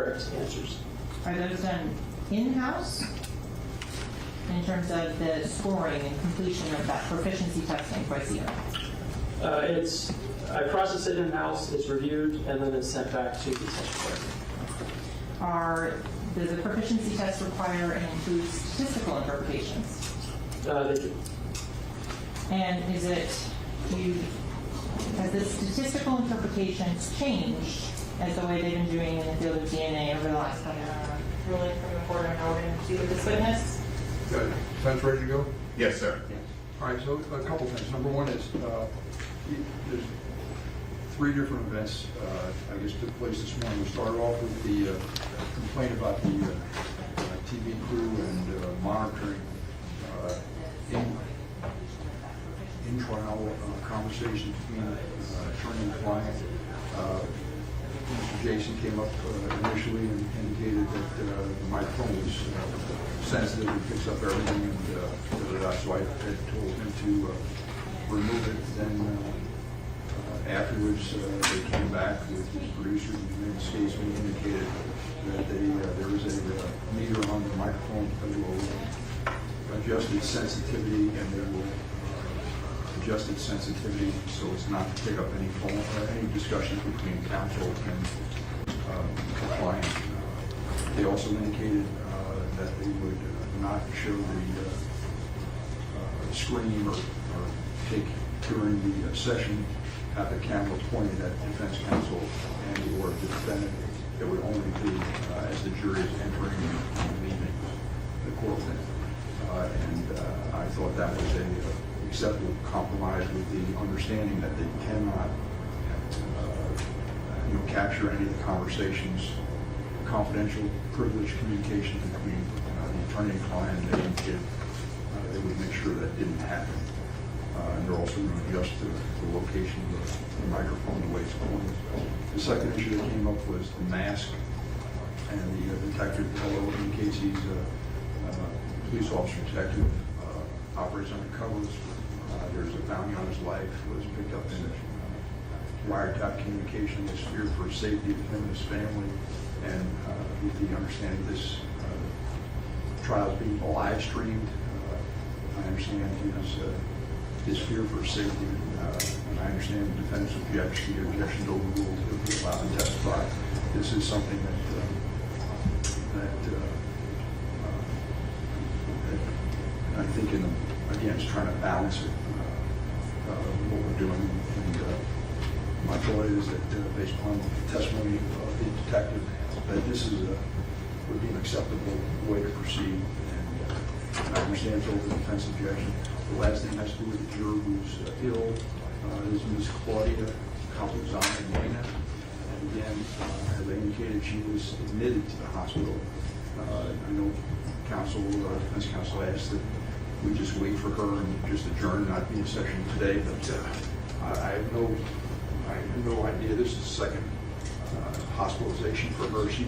correct answers. Are those done in-house in terms of the scoring and completion of that proficiency testing twice a year? I process it in-house, it's reviewed, and then it's sent back to the session clerk. Does the proficiency test require and include statistical interpretations? They do. And has the statistical interpretations changed as the way they've been doing in the field of DNA over the last couple of years? Ruling from the court on how we're going to do with this witness? Good. Defense ready to go? Yes, sir. All right, so a couple things. Number one is there's 3 different events, I guess, took place this morning. We started off with the complaint about the TV crew and monitoring in-trial conversations between attorney and client. Mr. Jason came up initially and indicated that the microphone was sensitive and picks up everything, and so I had told him to remove it. Then afterwards, they came back with the producers and the statesman indicated that there was a meter on the microphone that will adjust its sensitivity, and they will adjust its sensitivity so as not to pick up any discussions between counsel and client. They also indicated that they would not show the screen or take during the session have the camera pointed at defense counsel and or the defendant. It would only be as the jury is entering and leaving the courtroom. And I thought that was a acceptable compromise with the understanding that they cannot capture any of the conversations, confidential, privileged communication between the attorney and client. They would make sure that didn't happen. And they're also going to adjust the location of the microphone the way it's pointed. The second issue that came up was the mask, and the detective, although indicates he's a police officer detective, operates undercover. There's a bounty on his life, was picked up in wiretap communication, his fear for safety of him and his family, and with the understanding this trial is being live streamed. I understand his fear for safety, and I understand the defense objection to overrule to be allowed to testify. This is something that I think, again, is trying to balance it, what we're doing. And my thought is that based upon the testimony of the detective, that this would be an acceptable way to proceed. And I understand it's over the defense objection. The last thing has to do with the juror who's ill is Ms. Claudia Campuzano-Mena. And again, as I indicated, she was admitted to the hospital. I know defense counsel asked that we just wait for her and just adjourn, not be in session today, but I have no idea. This is the second hospitalization for her. She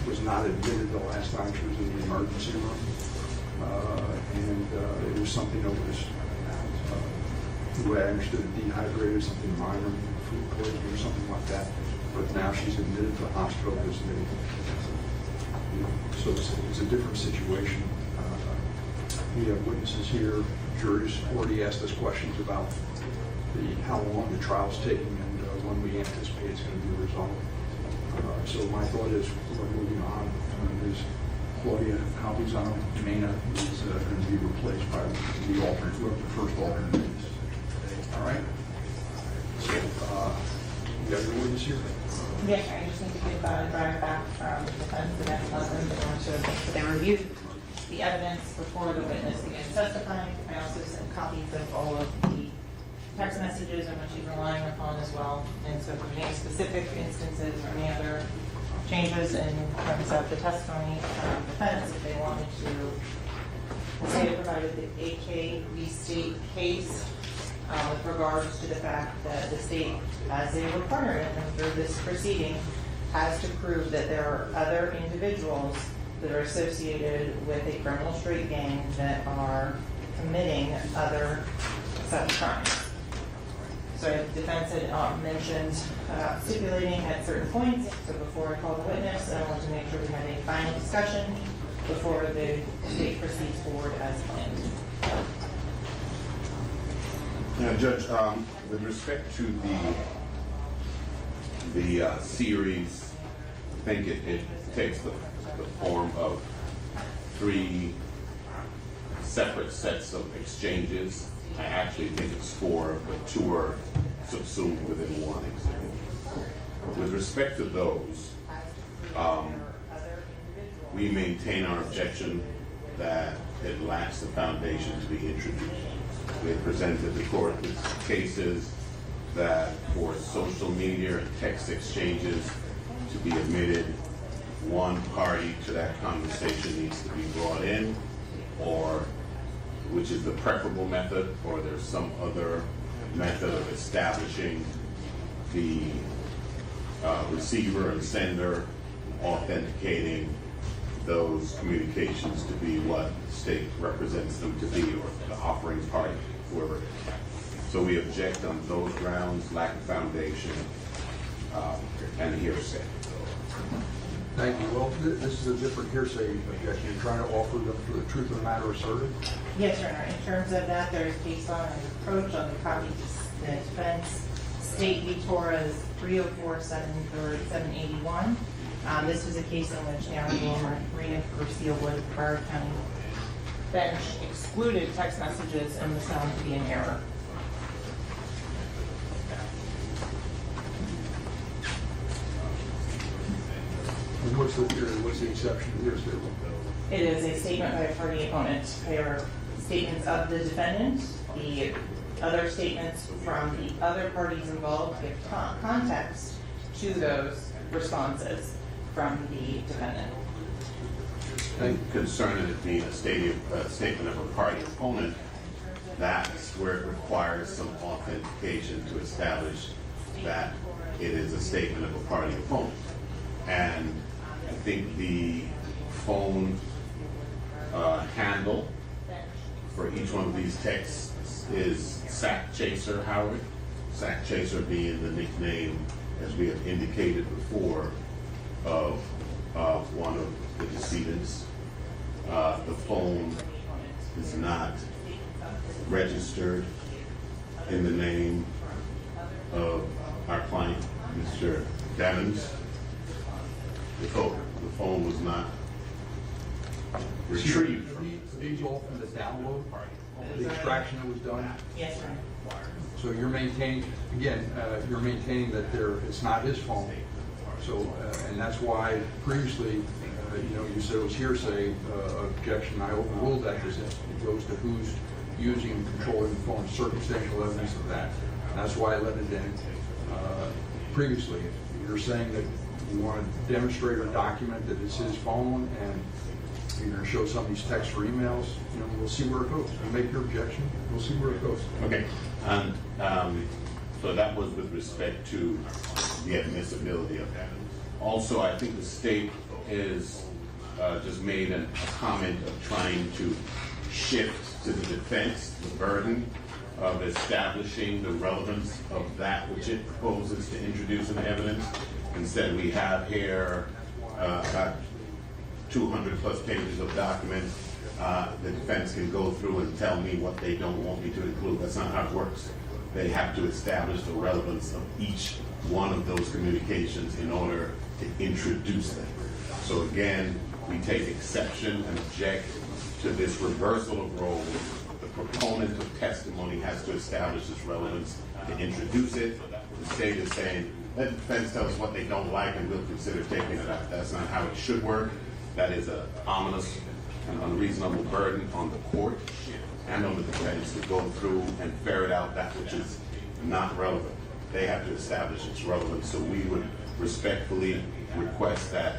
was not admitted the last time she was in the emergency room. And it was something that was, the way I understood it, dehydrated, something minor, food poisoning or something like that. But now she's admitted to the hospital because so it's a different situation. We have witnesses here. Juries already asked us questions about how long the trial's taking and when we anticipate it's going to be resolved. So my thought is we're moving on. Ms. Claudia Campuzano-Mena is going to be replaced by the alternate, whoever the first alternate is. All right? So you have your witness here? Yes, I just need to give a drive back from the defense the next lesson. So they reviewed the evidence before the witness began testifying. I also sent copies of all of the text messages and what she's relying upon as well. And so if there's any specific instances or any other changes in terms of the testimony from the defense, if they wanted to say it provided the AK v. State case with regards to the fact that the state, as they require it through this proceeding, has to prove that there are other individuals that are associated with a criminal street gang that are committing other such crimes. So the defense had mentioned stipulating at certain points. So before I called the witness, I wanted to make sure we had a final discussion before the state proceeds forward as planned. Now, Judge, with respect to the series, I think it takes the form of 3 separate sets of exchanges. I actually think it's 4, but 2 are subsumed within one exhibit. With respect to those, we maintain our objection that it lacks the foundation to be introduced. We have presented the court with cases that for social media and text exchanges to be admitted, one party to that conversation needs to be brought in, or which is the preferable method, or there's some other method of establishing the receiver and sender, authenticating those communications to be what the state represents them to be, or the offering party, whoever. So we object on those grounds: lack of foundation and hearsay. Thank you. Well, this is a different hearsay objection. You're trying to offer them for the truth of the matter asserted? Yes, Your Honor. In terms of that, there is case law and approach on the copy of the defense. State v. Torres 304 781. This was a case in which the Honorable Maria Garcia-Wood, Broward County bench, excluded text messages and was found to be an error. And what's the exception to hearsay? It is a statement by a party opponent. They are statements of the defendant. The other statements from the other parties involved give context to those responses from the defendant. And concerning it being a statement of a party opponent, that's where it requires some authentication to establish that it is a statement of a party opponent. And I think the phone handle for each one of these texts is Sack Chaser Howard. Sack Chaser being the nickname, as we have indicated before, of one of the decedents. The phone is not registered in the name of our client, Mr. Devins. The phone was not retrieved. Are these all from the download, the extraction that was done? Yes, sir. So you're maintaining, again, that it's not his phone. So, and that's why previously, you said it was hearsay objection. I overruled that because it goes to who's using and controlling the phone, circumstantial evidence of that. And that's why I let it in previously. You're saying that you want to demonstrate or document that it's his phone, and you're going to show some of these texts or emails. We'll see where it goes. You make your objection, we'll see where it goes. Okay, and so that was with respect to the admissibility of that. Also, I think the state is just made a comment of trying to shift to the defense the burden of establishing the relevance of that which it proposes to introduce in evidence. Instead, we have here about 200 plus pages of documents. The defense can go through and tell me what they don't want me to include. That's not how it works. They have to establish the relevance of each one of those communications in order to introduce them. So again, we take exception and object to this reversal of roles. The proponent of testimony has to establish its relevance to introduce it. The state is saying, let the defense tell us what they don't like and we'll consider taking it out. That's not how it should work. That is an ominous and unreasonable burden on the court and on the defense to go through and ferret out that which is not relevant. They have to establish its relevance. So we would respectfully request that.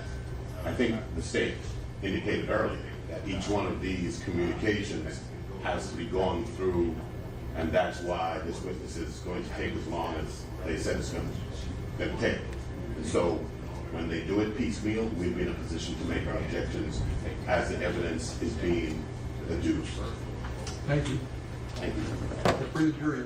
I think the state indicated earlier that each one of these communications has to be gone through, and that's why this witness is going to take as long as they said it's going to take. And so when they do it piecemeal, we'll be in a position to make our objections as the evidence is being adduced. Thank you. Thank you. Free the jury.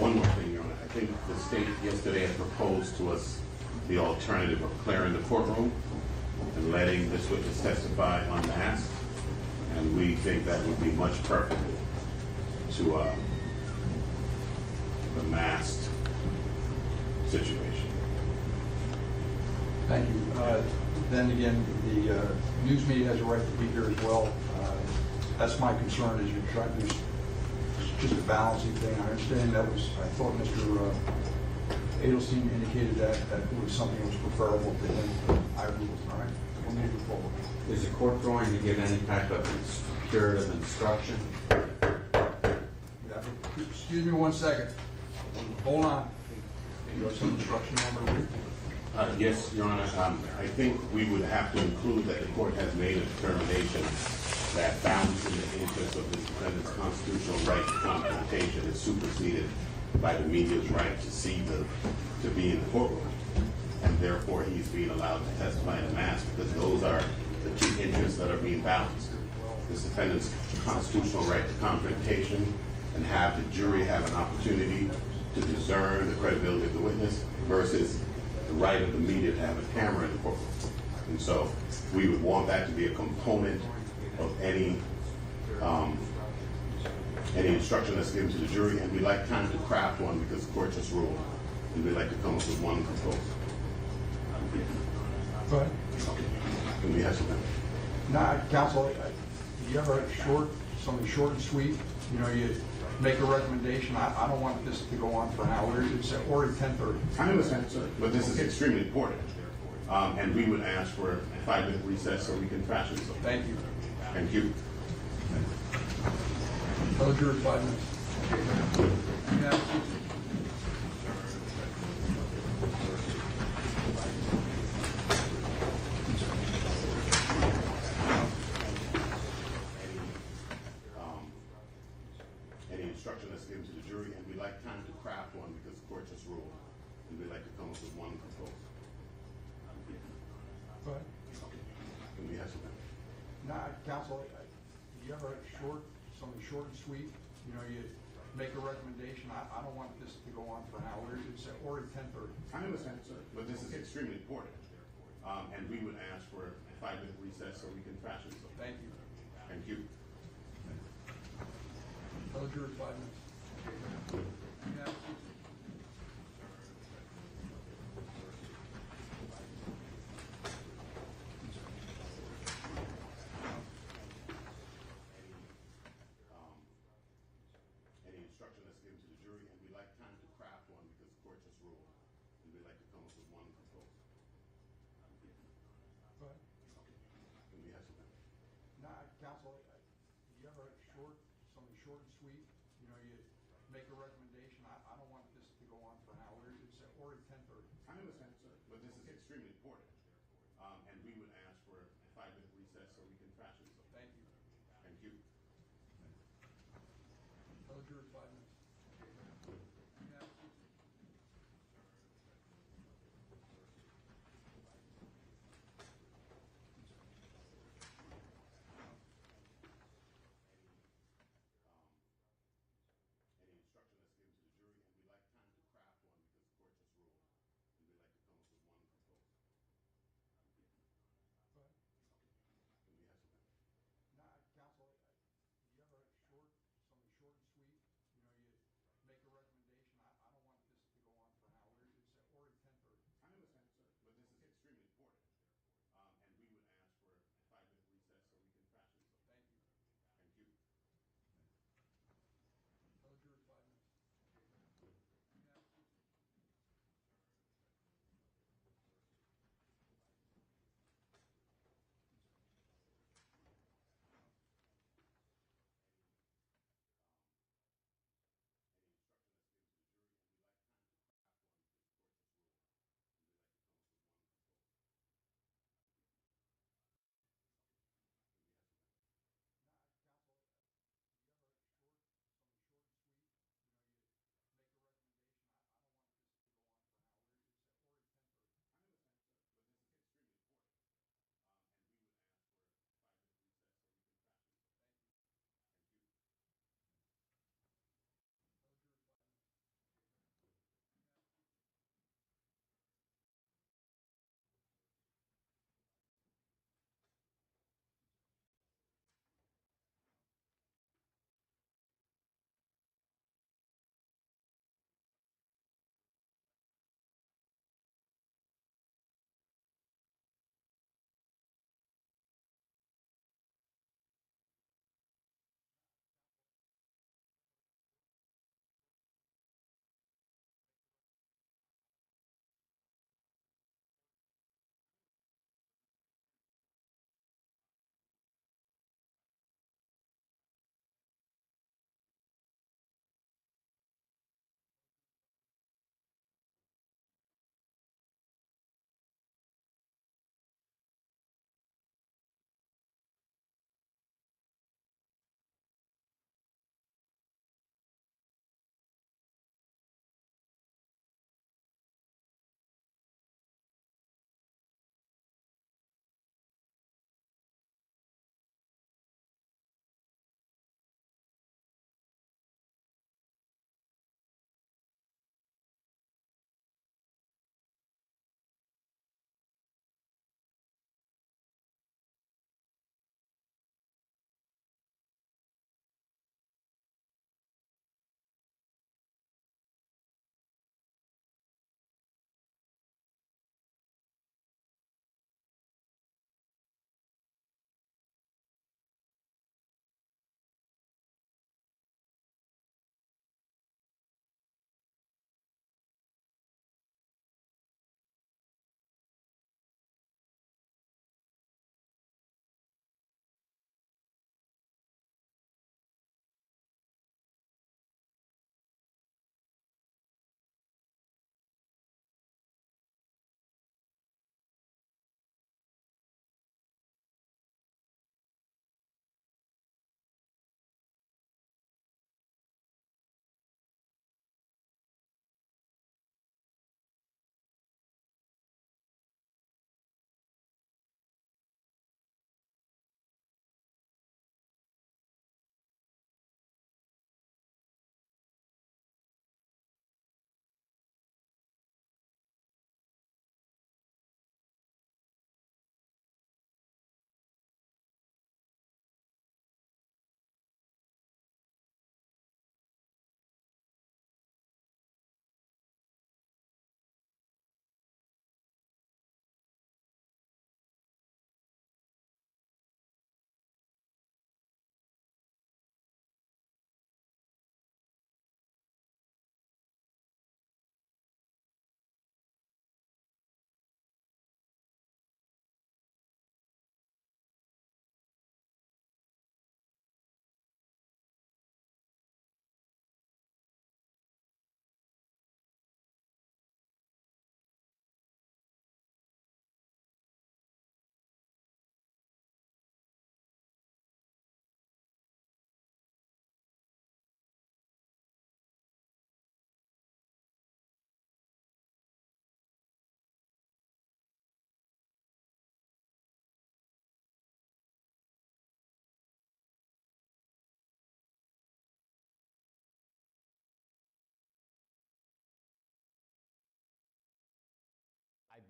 One more thing, Your Honor. I think the state yesterday had proposed to us the alternative of clearing the courtroom and letting this witness testify unmasked. And we think that would be much preferable to the masked situation. Thank you. Then again, the news media has a right to be here as well. That's my concern, is you're trying to, it's just a balancing thing. I understand that was, I thought Mr. Adelstein indicated that was something that was preferable to him. I ruled, all right? We'll move forward. Is the court going to give any type of curative instruction? Excuse me 1 second. Hold on. You have some instruction on the read? Yes, Your Honor. I think we would have to include that the court has made a determination that balancing the interest of the defendant's constitutional right to confrontation is superseded by the media's right to be in the courtroom, and therefore he's being allowed to testify in a mask, because those are the two interests that are being balanced. This defendant's constitutional right to confrontation and have the jury have an opportunity to discern the credibility of the witness versus the right of the media to have a camera in the courtroom. And so we would want that to be a component of any instruction that's given to the jury, and we'd like time to craft one because the court just ruled, and we'd like to come up with one proposal. Go ahead. Can we have something? Nah, counsel, you ever something short and sweet? You know, you make a recommendation. I don't want this to go on for an hour. It's already 10:30. I understand, sir, but this is extremely important. And we would ask for a 5-minute recess so we can fashion something. Thank you. Thank you. Other jurors, 5 minutes. Yeah. Any instruction that's given to the jury, and we'd like time to craft one because the court just ruled, and we'd like to come up with one proposal. Go ahead. Can we have something? Nah, counsel, you ever something short and sweet? You know, you make a recommendation. I don't want this to go on for an hour. It's already 10:30. I understand, sir, but this is extremely important. And we would ask for a 5-minute recess so we can fashion something. Thank you. Thank you. Other jurors, 5 minutes. Yeah. Any instruction that's given to the jury, and we'd like time to craft one because the court just ruled, and we'd like to come up with one proposal. Go ahead. Can we have something? Nah, counsel, you ever something short and sweet? You know, you make a recommendation. I don't want this to go on for an hour. It's already 10:30. I understand, sir, but this is extremely important. And we would ask for a 5-minute recess so we can fashion something. Thank you. Thank you. Other jurors, 5 minutes. Yeah. Any instruction that's given to the jury, and we'd like time to craft one because the court just ruled, and we'd like to come up with one proposal. Go ahead. Can we have something? Nah, counsel, you ever something short and sweet? You know, you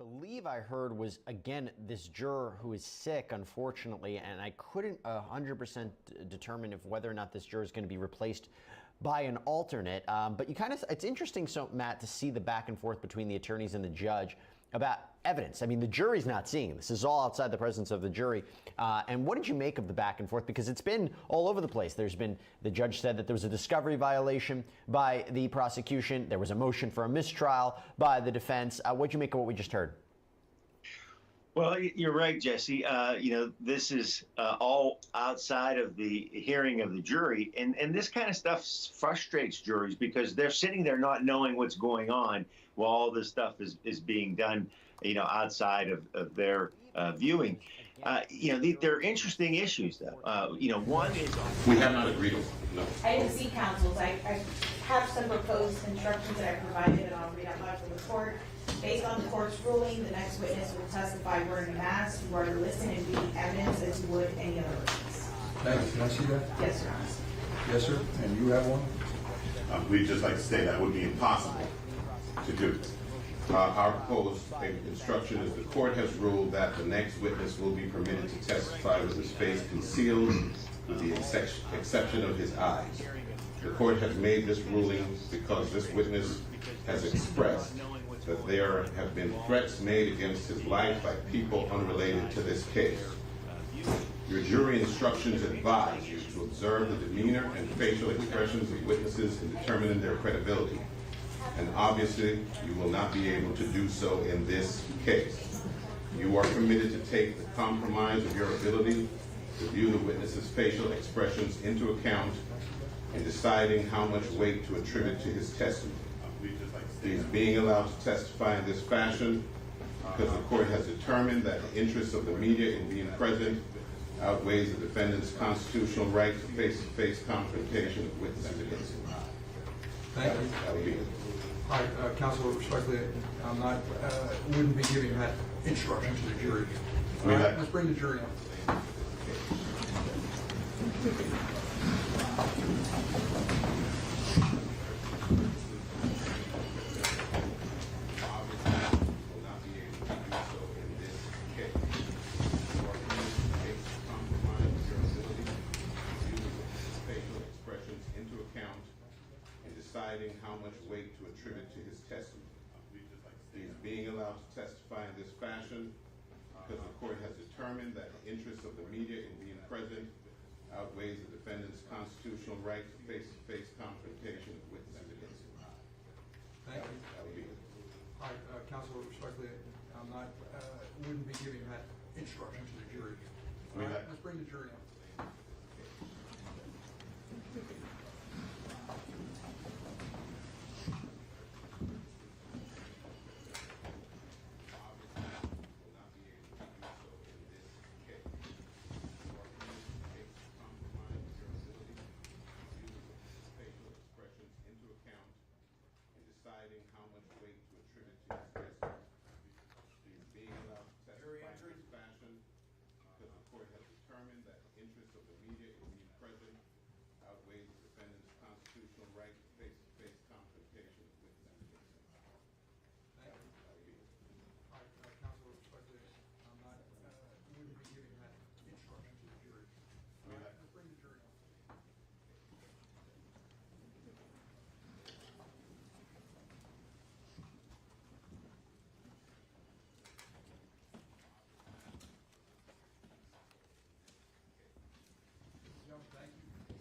believe I heard was, again, this juror who is sick, unfortunately, and I couldn't 100% determine if whether or not this juror is going to be replaced by an alternate. But you kind of, it's interesting, so Matt, to see the back and forth between the attorneys and the judge about evidence. I mean, the jury's not seeing this. This is all outside the presence of the jury. And what did you make of the back and forth? Because it's been all over the place. There's been, the judge said that there was a discovery violation by the prosecution. There was a motion for a mistrial by the defense. What did you make of what we just heard? Well, you're right, Jesse. This is all outside of the hearing of the jury. And this kind of stuff frustrates juries because they're sitting there not knowing what's going on while all this stuff is being done, outside of their viewing. They're interesting issues, though. One is... We have not agreed on no. I didn't see counsels. I have some proposed instructions that I provided, and I'll read out loud for the court. Based on the court's ruling, the next witness will testify wearing a mask. You are to listen and read evidence as you would any other witness. Thank you. Can I see that? Yes, Your Honor. Yes, sir. And you have one? We'd just like to say that would be impossible to do. Our proposed instruction is the court has ruled that the next witness will be permitted to testify with his face concealed with the exception of his eyes. The court has made this ruling because this witness has expressed that there have been threats made against his life by people unrelated to this case. Your jury instructions advise you to observe the demeanor and facial expressions of witnesses in determining their credibility. And obviously, you will not be able to do so in this case. You are permitted to take the compromise of your ability to view the witness's facial expressions into account in deciding how much weight to attribute to his testimony. He is being allowed to testify in this fashion because the court has determined that the interests of the media in being present outweighs the defendant's constitutional right to face-to-face confrontation with witnesses against him. Thank you. That would be it. All right, counsel, respectfully, I'm not, wouldn't be giving that instruction to the jury. All right, let's bring the jury up. Deciding how much weight to attribute to his testimony. He is being allowed to testify in this fashion because the court has determined that the interests of the media in being present outweighs the defendant's constitutional right to face-to-face confrontation with witnesses against him. Thank you. That would be it. All right, counsel, respectfully, I'm not, wouldn't be giving that instruction to the jury. All right, let's bring the jury up. Deciding how much weight to attribute to his testimony. He is being allowed to testify in this fashion because the court has determined that the interests of the media in being present outweighs the defendant's constitutional right to face-to-face confrontation with witnesses against him. Thank you. All right, counsel, respectfully, I'm not, wouldn't be giving that instruction to the jury. All right, let's bring the jury up. Thank you.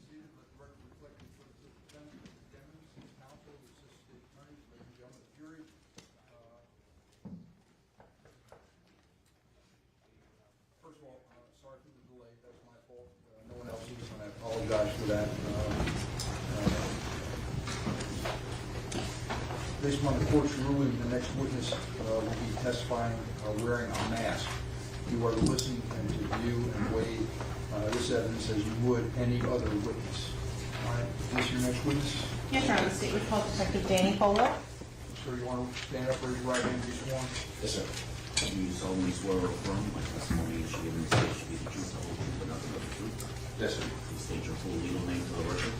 Seated, let the record reflect the defendant, defendants, counsel, assistant attorneys, ladies and gentlemen of the jury. First of all, sorry for the delay. That's my fault. No one else is, and I apologize for that. Based on the court's ruling, the next witness will be testifying wearing a mask. You are to listen and to view and weigh this evidence as you would any other witness. All right, is this your next witness? Yes, Your Honor. The state would call Detective Danny Polo. Sir, you want to stand up, raise your right hand, and be sworn? Yes, sir. Do you solemnly swear or affirm my testimony as given this case should be the truth, the whole truth, and nothing but the truth? Yes, sir. Please state your full legal name for the record.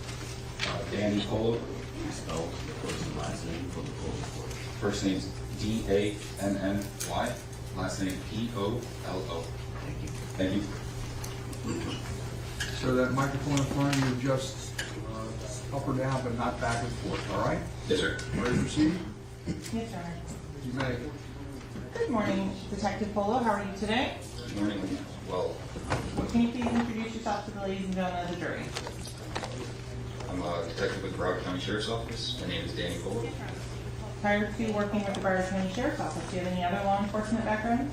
Danny Polo. Please spell the first and last name for the closing court. First name's D-A-N-N-Y, last name P-O-L-O. Thank you. So that microphone in front of you adjusts up or down, but not back and forth, all right? Yes, sir. Ready to proceed? Yes, sir. You may. Good morning, Detective Polo. How are you today? Good morning. Well, Can you please introduce yourself to the ladies and gentlemen of the jury? I'm a detective with the Broward County Sheriff's Office. My name is Danny Fuller. Prior to working with the Broward County Sheriff's Office, do you have any other law enforcement background?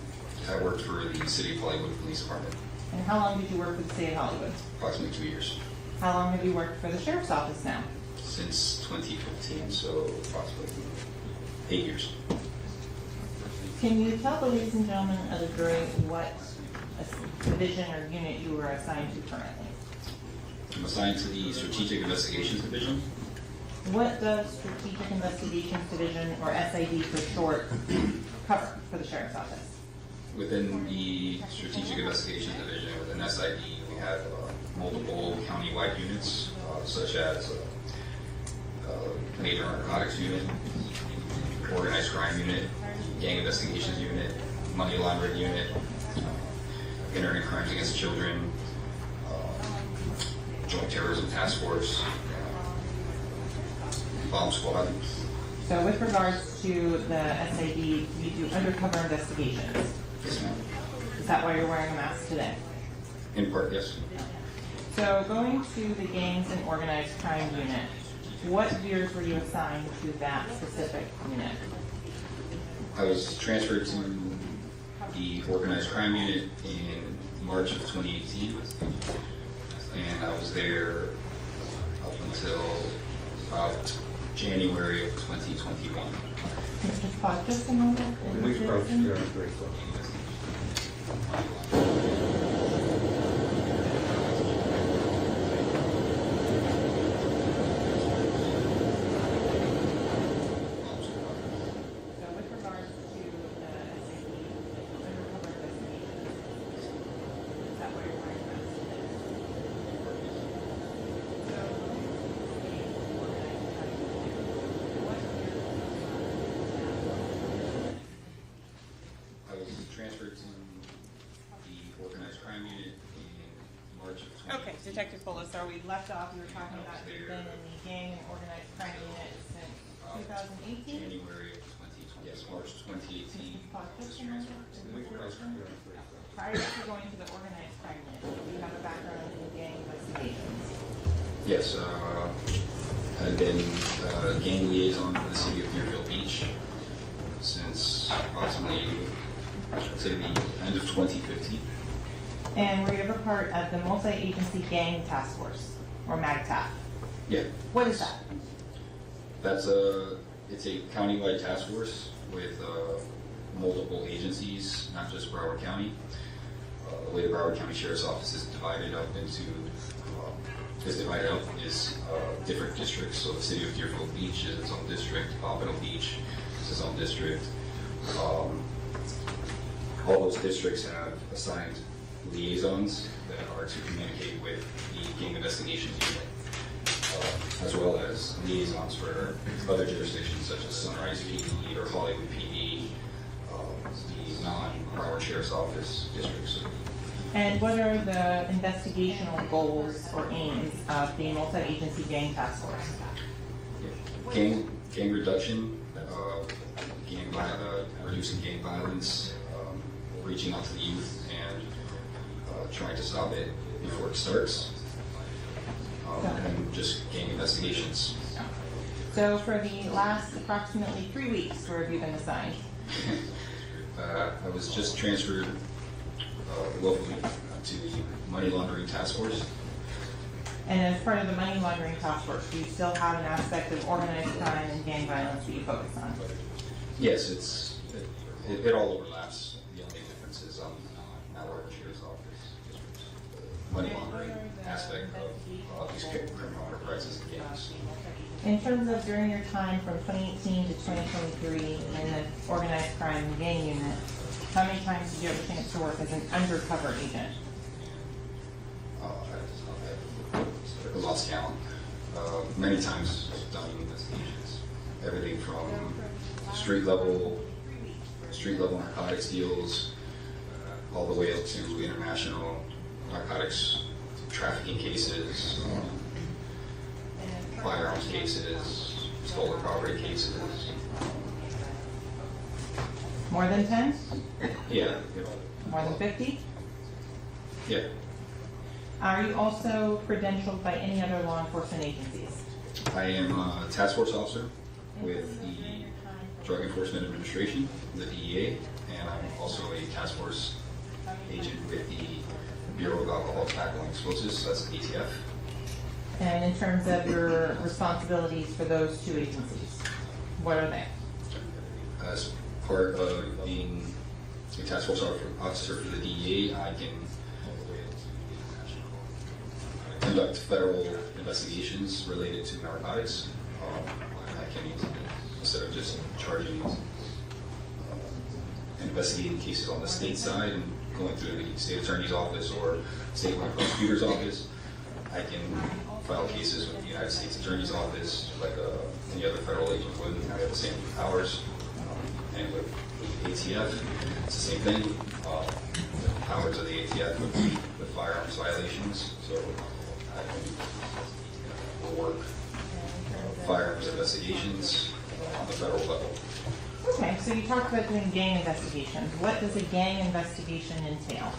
I worked for the City of Hollywood Police Department, And how long did you work for the City of Hollywood? approximately 2 years. How long have you worked for the Sheriff's Office now? Since 2015, so approximately 8 years. Can you tell the ladies and gentlemen of the jury what division or unit you were assigned to currently? I'm assigned to the Strategic Investigations Division. What does Strategic Investigations Division, or SID for short, cover for the Sheriff's Office? Within the Strategic Investigations Division, within SID, we have multiple county-wide units, such as Major Narcotics Unit, Organized Crime Unit, Gang Investigations Unit, Money Laundering Unit, Internet Crimes Against Children, Joint Terrorism Task Force, Bomb Squad. So with regards to the SID, you do undercover investigations. Yes, ma'am. Is that why you're wearing a mask today? In part, yes. So going to the Gangs and Organized Crime Unit, what years were you assigned to that specific unit? I was transferred to the Organized Crime Unit in March of 2018, and I was there up until about January of 2021. Mr. Pause just a moment. Please approach very close. Detective Fuller, so we left off, we were talking about you've been in the Gang and Organized Crime Unit since 2018? January of 2020. Yes, March 2018. Prior to going to the Organized Crime Unit, do you have a background in gang investigations? Yes, I've been gang liaison for the city of Deerfield Beach since approximately, I'd say, the end of 2015. And were you ever part of the Multi-Agency Gang Task Force, or MAGTAF? Yeah. What is that? It's a county-wide task force with multiple agencies, not just Broward County. The way the Broward County Sheriff's Office is divided up is different districts. So the city of Deerfield Beach is its own district, Pompano Beach is its own district. All those districts have assigned liaisons that are to communicate with the Gang Investigations Unit, as well as liaisons for other jurisdictions such as Sunrise PD or Hollywood PD, the non-Broward Sheriff's Office districts. And what are the investigational goals or aims of the Multi-Agency Gang Task Force? Gang reduction, reducing gang violence, reaching out to the youth, and trying to stop it before it starts, and just gang investigations. So for the last approximately 3 weeks, where have you been assigned? I was just transferred locally to the Money Laundering Task Force. And as part of the Money Laundering Task Force, do you still have an aspect of organized crime and gang violence that you focus on? Yes, it all overlaps. The only difference is I'm not working Sheriff's Office. Money laundering aspect of these criminal enterprises and gangs. In terms of during your time from 2018 to 2023 in the organized crime and gang unit, how many times did you have a chance to work as an undercover agent? I lost count. Many times I've done investigations. Everything from street level street level narcotics deals, all the way up to international narcotics trafficking cases, firearms cases, stolen property cases. More than 10? Yeah. More than 50? Yeah. Are you also credentialed by any other law enforcement agencies? I am a task force officer with the Drug Enforcement Administration, the DEA, and I'm also a task force agent with the Bureau of Alcohol, Tobacco, and Explosives, that's ATF. And in terms of your responsibilities for those two agencies, what are they? As part of being a task force officer for the DEA, I can conduct federal investigations related to narcotics. I can, instead of just charging and investigating cases on the state side and going through the state attorney's office or statewide prosecutor's office, I can file cases with the United States Attorney's Office like any other federal agent would. I have the same powers. And with ATF, it's the same thing. The powers of the ATF would be with firearms violations. So I can work firearms investigations on the federal level. Okay, so you talked about doing gang investigations. What does a gang investigation entail?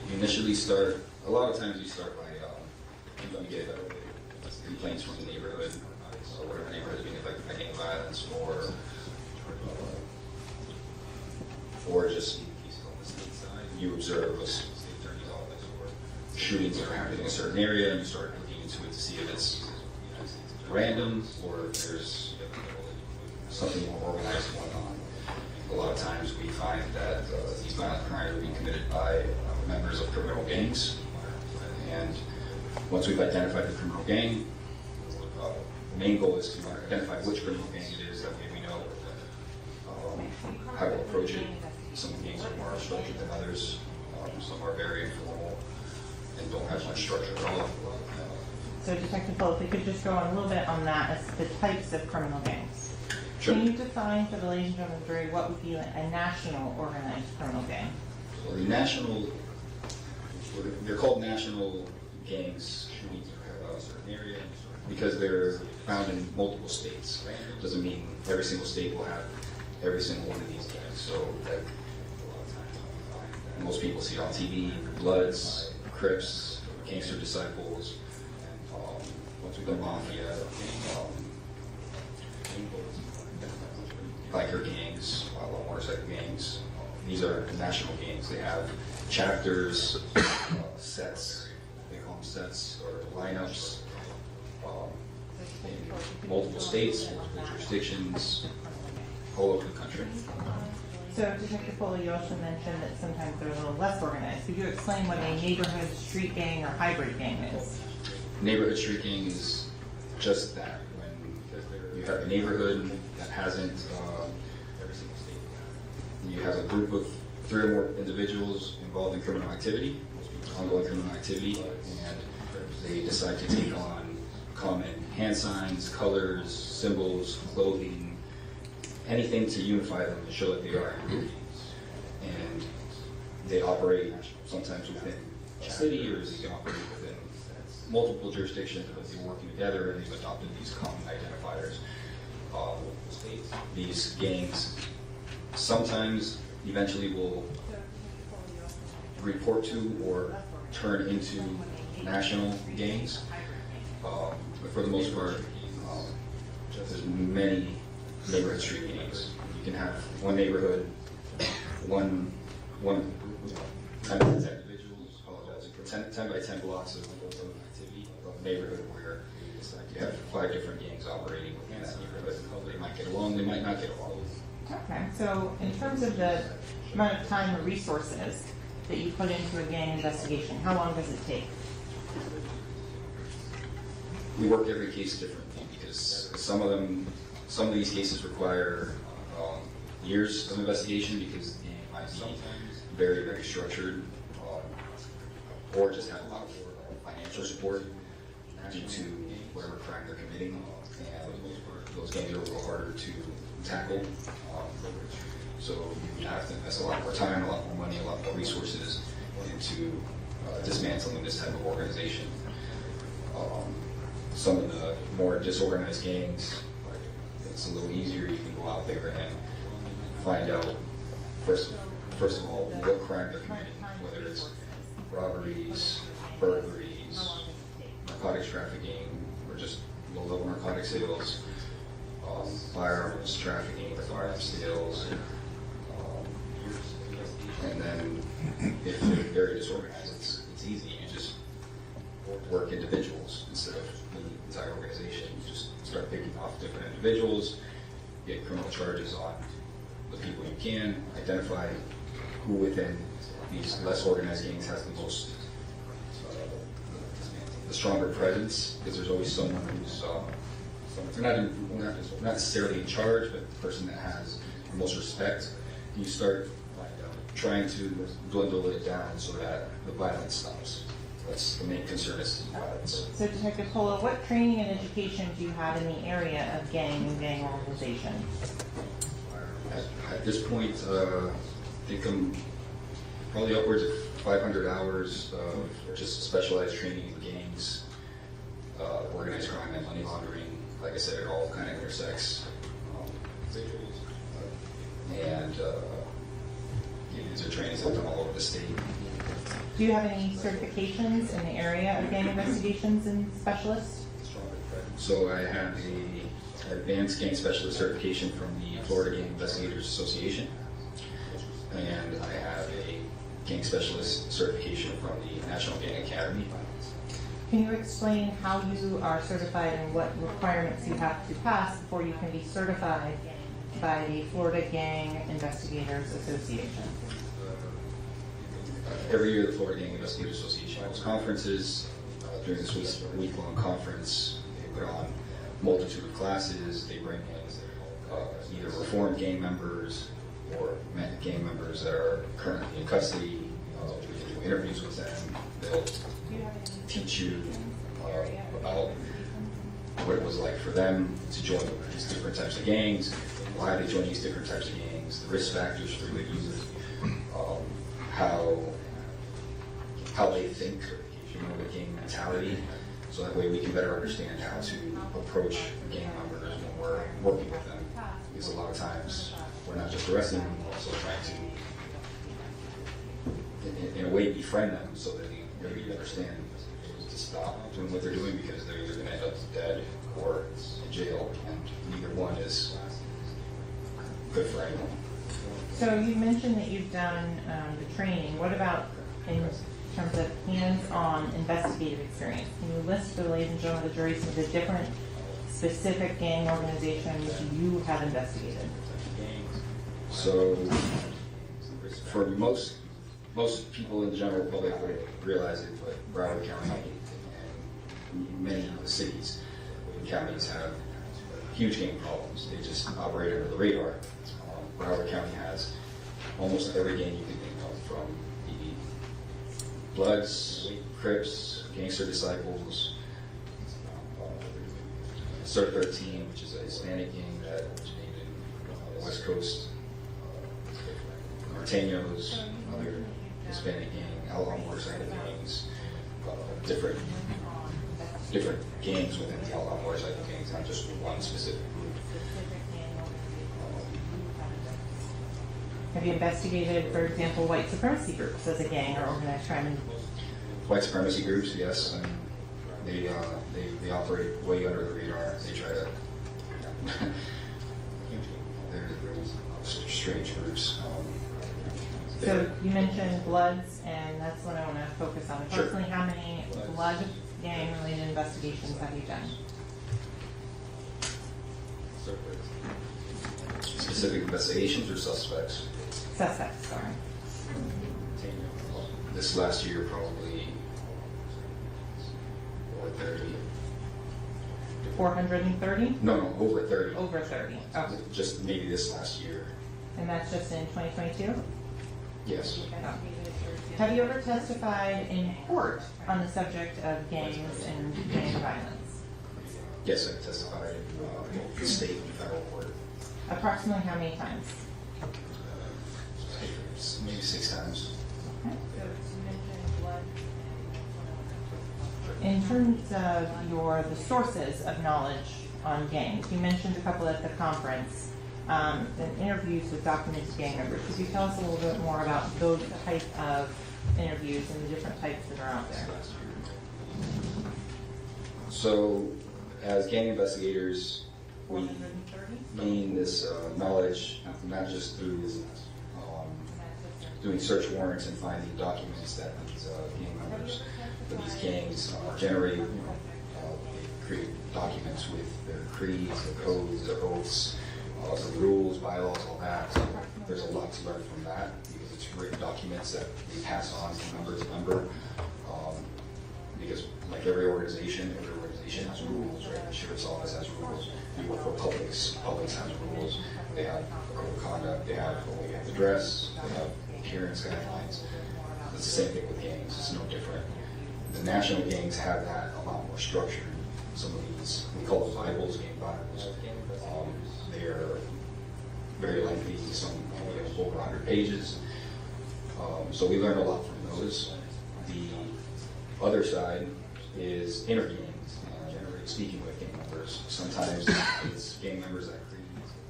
You initially start, a lot of times you start by, you get complaints from the neighborhood, so whatever neighborhood is being affected by gang violence, or just you observe a state attorney's office or shootings that are happening in a certain area, and you start looking into it to see if it's random or if there's something more organized going on. A lot of times we find that these violent crimes are being committed by members of criminal gangs, and once we've identified the criminal gang, the main goal is to identify which criminal gang it is. That way we know how to approach it. Some gangs are more structured than others. Some are very informal and don't have much structure at all. So Detective Phil, if we could just go on a little bit on that, as the types of criminal gangs. Sure. Can you define for the ladies and gentlemen of the jury what would be a national organized criminal gang? Well, the national, they're called national gangs in a certain area because they're found in multiple states. Doesn't mean every single state will have every single one of these gangs. So like, most people see it on TV, Bloods, Crips, Gangster Disciples, the Mafia, biker gangs, motorcycle gangs. These are national gangs. They have chapters, sets, they call them sets, or lineups, in multiple states, multiple jurisdictions, all over the country. So, Detective Foley, you also mentioned that sometimes they're a little less organized. Could you explain what a neighborhood street gang or hybrid gang is? Neighborhood street gang is just that. When you have a neighborhood that hasn't, you have a group of 3 or more individuals involved in criminal activity, ongoing criminal activity, and they decide to take on common hand signs, colors, symbols, clothing, anything to unify them and show that they are a group. And they operate sometimes within a city, or they can operate within multiple jurisdictions, but they're working together and they've adopted these common identifiers. These gangs sometimes eventually will report to or turn into national gangs, but for the most part, there's many neighborhood street gangs. You can have one neighborhood, one 10 by 10 individuals, 10 by 10 blocks of activity of a neighborhood where you have 5 different gangs operating within that neighborhood. They might get along, they might not get along. Okay, so in terms of the amount of time or resources that you put into a gang investigation, how long does it take? We work every case differently because some of these cases require years of investigation because the gang might be very, very structured, or just have a lot of financial support due to whatever crime they're committing. And those gangs are a little harder to tackle. So you have to invest a lot more time, a lot more money, a lot more resources into dismantling this type of organization. Some of the more disorganized gangs, it's a little easier. You can go out there and find out, first of all, what crime they're committing, whether it's robberies, burglaries, narcotics trafficking, or just low-level narcotic sales, firearms trafficking, firearms sales, and then if they're very disorganized, it's easy. You just work individuals instead of the entire organization. You just start picking off different individuals, get criminal charges on the people you can, identify who within these less organized gangs has the most, the stronger presence, because there's always someone who's not necessarily in charge, but the person that has the most respect. You start trying to dwindle it down so that the violence stops. That's the main concern, is violence. So Detective Polo, what training and education do you have in the area of gang and gang organization? At this point, I think I'm probably upwards of 500 hours of just specialized training in gangs, organized crime and money laundering. Like I said, it all kind of intersects. These are trainings I've done all over the state. Do you have any certifications in the area of gang investigations and specialists? So I have a advanced gang specialist certification from the Florida Gang Investigators Association, and I have a gang specialist certification from the National Gang Academy. Can you explain how you are certified and what requirements you have to pass before you can be certified by the Florida Gang Investigators Association? Every year, the Florida Gang Investigators Association holds conferences. During this week-long conference, they put on a multitude of classes. They bring in either reformed gang members or gang members that are currently in custody. We can do interviews with them. They'll teach you about what it was like for them to join these different types of gangs, why they join these different types of gangs, the risk factors for the youth, how they think, the gang mentality, so that way we can better understand how to approach gang members when we're working with them. Because a lot of times we're not just arresting them, we're also trying to, in a way, befriend them so that they maybe understand to stop doing what they're doing, because they're either going to end up dead or in jail, and neither one is good for anyone. So you mentioned that you've done the training. What about in terms of hands-on investigative experience? Can you list for the ladies and gentlemen of the jury some of the different specific gang organizations you have investigated? So, for most people in the general public would realize it, but Broward County and many of the cities and counties have huge gang problems. They just operate under the radar. Broward County has almost every gang you can think of, from the Bloods, Crips, Gangster Disciples, Cert 13, which is a Hispanic gang that originated in the West Coast, Norteños, another Hispanic gang, outlaw motorcycle gangs, different gangs within the outlaw motorcycle gangs, not just one specific group. Have you investigated, for example, white supremacy groups as a gang or organized crime? White supremacy groups, yes. I mean, they operate way under the radar. They try to. They're strange groups. So you mentioned Bloods, and that's what I want to focus on. Sure. Personally, how many Blood gang-related investigations have you done? Specific investigations or suspects? Suspects, sorry. This last year, probably over 30. 430? No, over 30. Over 30. Okay. Just maybe this last year. And that's just in 2022? Yes. Have you ever testified in court on the subject of gangs and gang violence? Yes, I testified in the state and federal court. Approximately how many times? Maybe 6 times. Okay. In terms of the sources of knowledge on gangs, you mentioned a couple at the conference, and interviews with documented gang members. Could you tell us a little bit more about those type of interviews and the different types that are out there? So, as gang investigators, we gain this knowledge not just through doing search warrants and finding documents that these gang members, that these gangs generate. They create documents with their creeds, their codes, their oaths, the rules, bylaws, all that. So there's a lot to learn from that because it's written documents that they pass on from member to member. Because like every organization has rules, right? The sheriff's office has rules. You work for Publix has rules. They have a code of conduct. They have the way you have to dress. They have appearance guidelines. It's the same thing with gangs. It's no different. The national gangs have that a lot more structured. Some of these, we call them Bibles, gang Bibles. They're very lengthy. Some have over 100 pages. So we learn a lot from those. The other side is interviewing, speaking with gang members. Sometimes it's gang members that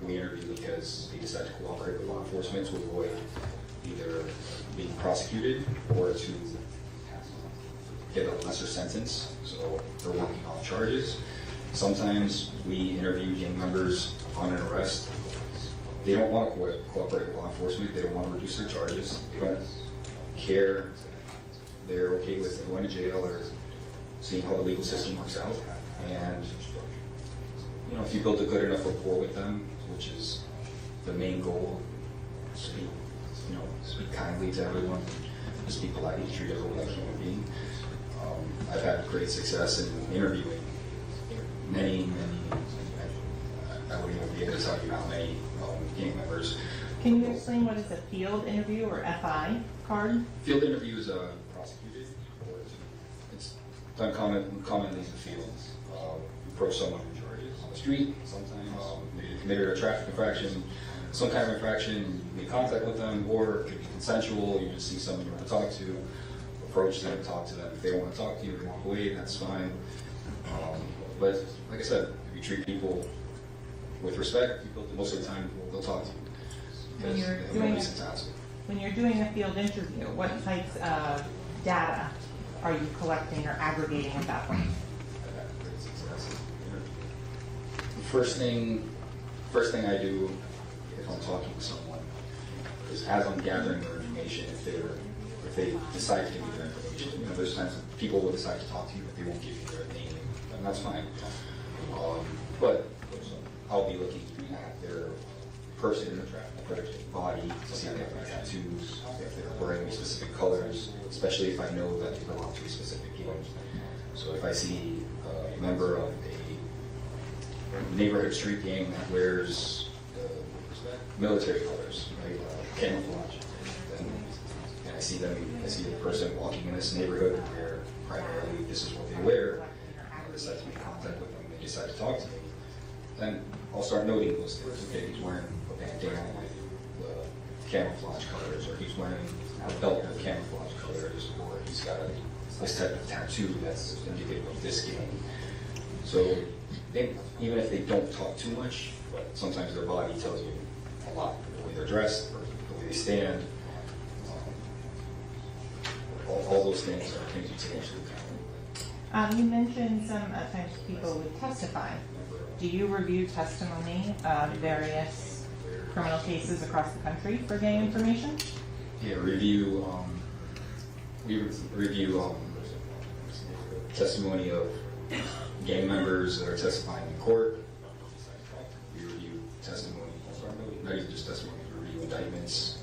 we interview because they decide to cooperate with law enforcement to avoid either being prosecuted or to get a lesser sentence. So they're working on charges. Sometimes we interview gang members on an arrest. They don't want to cooperate with law enforcement. They don't want to reduce their charges. They don't care. They're okay with going to jail or seeing how the legal system works out. And you know, if you build a good enough rapport with them, which is the main goal, speak kindly to everyone, just be polite, treat everyone like a human being. I've had great success in interviewing many, I wouldn't even be able to tell you how many gang members. Can you explain what is a field interview or FI card? Field interview is prosecuted, or it's done commonly in the field. You approach someone on the street, sometimes maybe committed a traffic infraction, some kind of infraction, you make contact with them, or it could be consensual, you just see someone you want to talk to, approach them, talk to them. If they want to talk to you, they walk away, that's fine. But like I said, if you treat people with respect, most of the time they'll talk to you. When you're doing a field interview, what types of data are you collecting or aggregating at that point? The first thing I do if I'm talking to someone is, as I'm gathering their information, if they decide to give me their information, you know, there's times people will decide to talk to you, but they won't give you their name, and that's fine. But I'll be looking at their person, their body, to see if they have any tattoos, if they're wearing specific colors, especially if I know that they belong to a specific gang. So if I see a member of a neighborhood street gang that wears military colors, right, camouflage, and I see the person walking in this neighborhood where primarily this is what they wear, I decide to make contact with them, they decide to talk to me, then I'll start noting those things. Okay, he's wearing a bandana with camouflage colors, or he's wearing a belt with camouflage colors, or he's got this type of tattoo that's indicative of this gang. So even if they don't talk too much, but sometimes their body tells you a lot. The way they're dressed, or the way they stand, all those things are things you take into account. You mentioned sometimes people would testify. Do you review testimony of various criminal cases across the country for gang information? Yeah, we review testimony of gang members that are testifying in court. We review testimony, not even just testimony, we review indictments,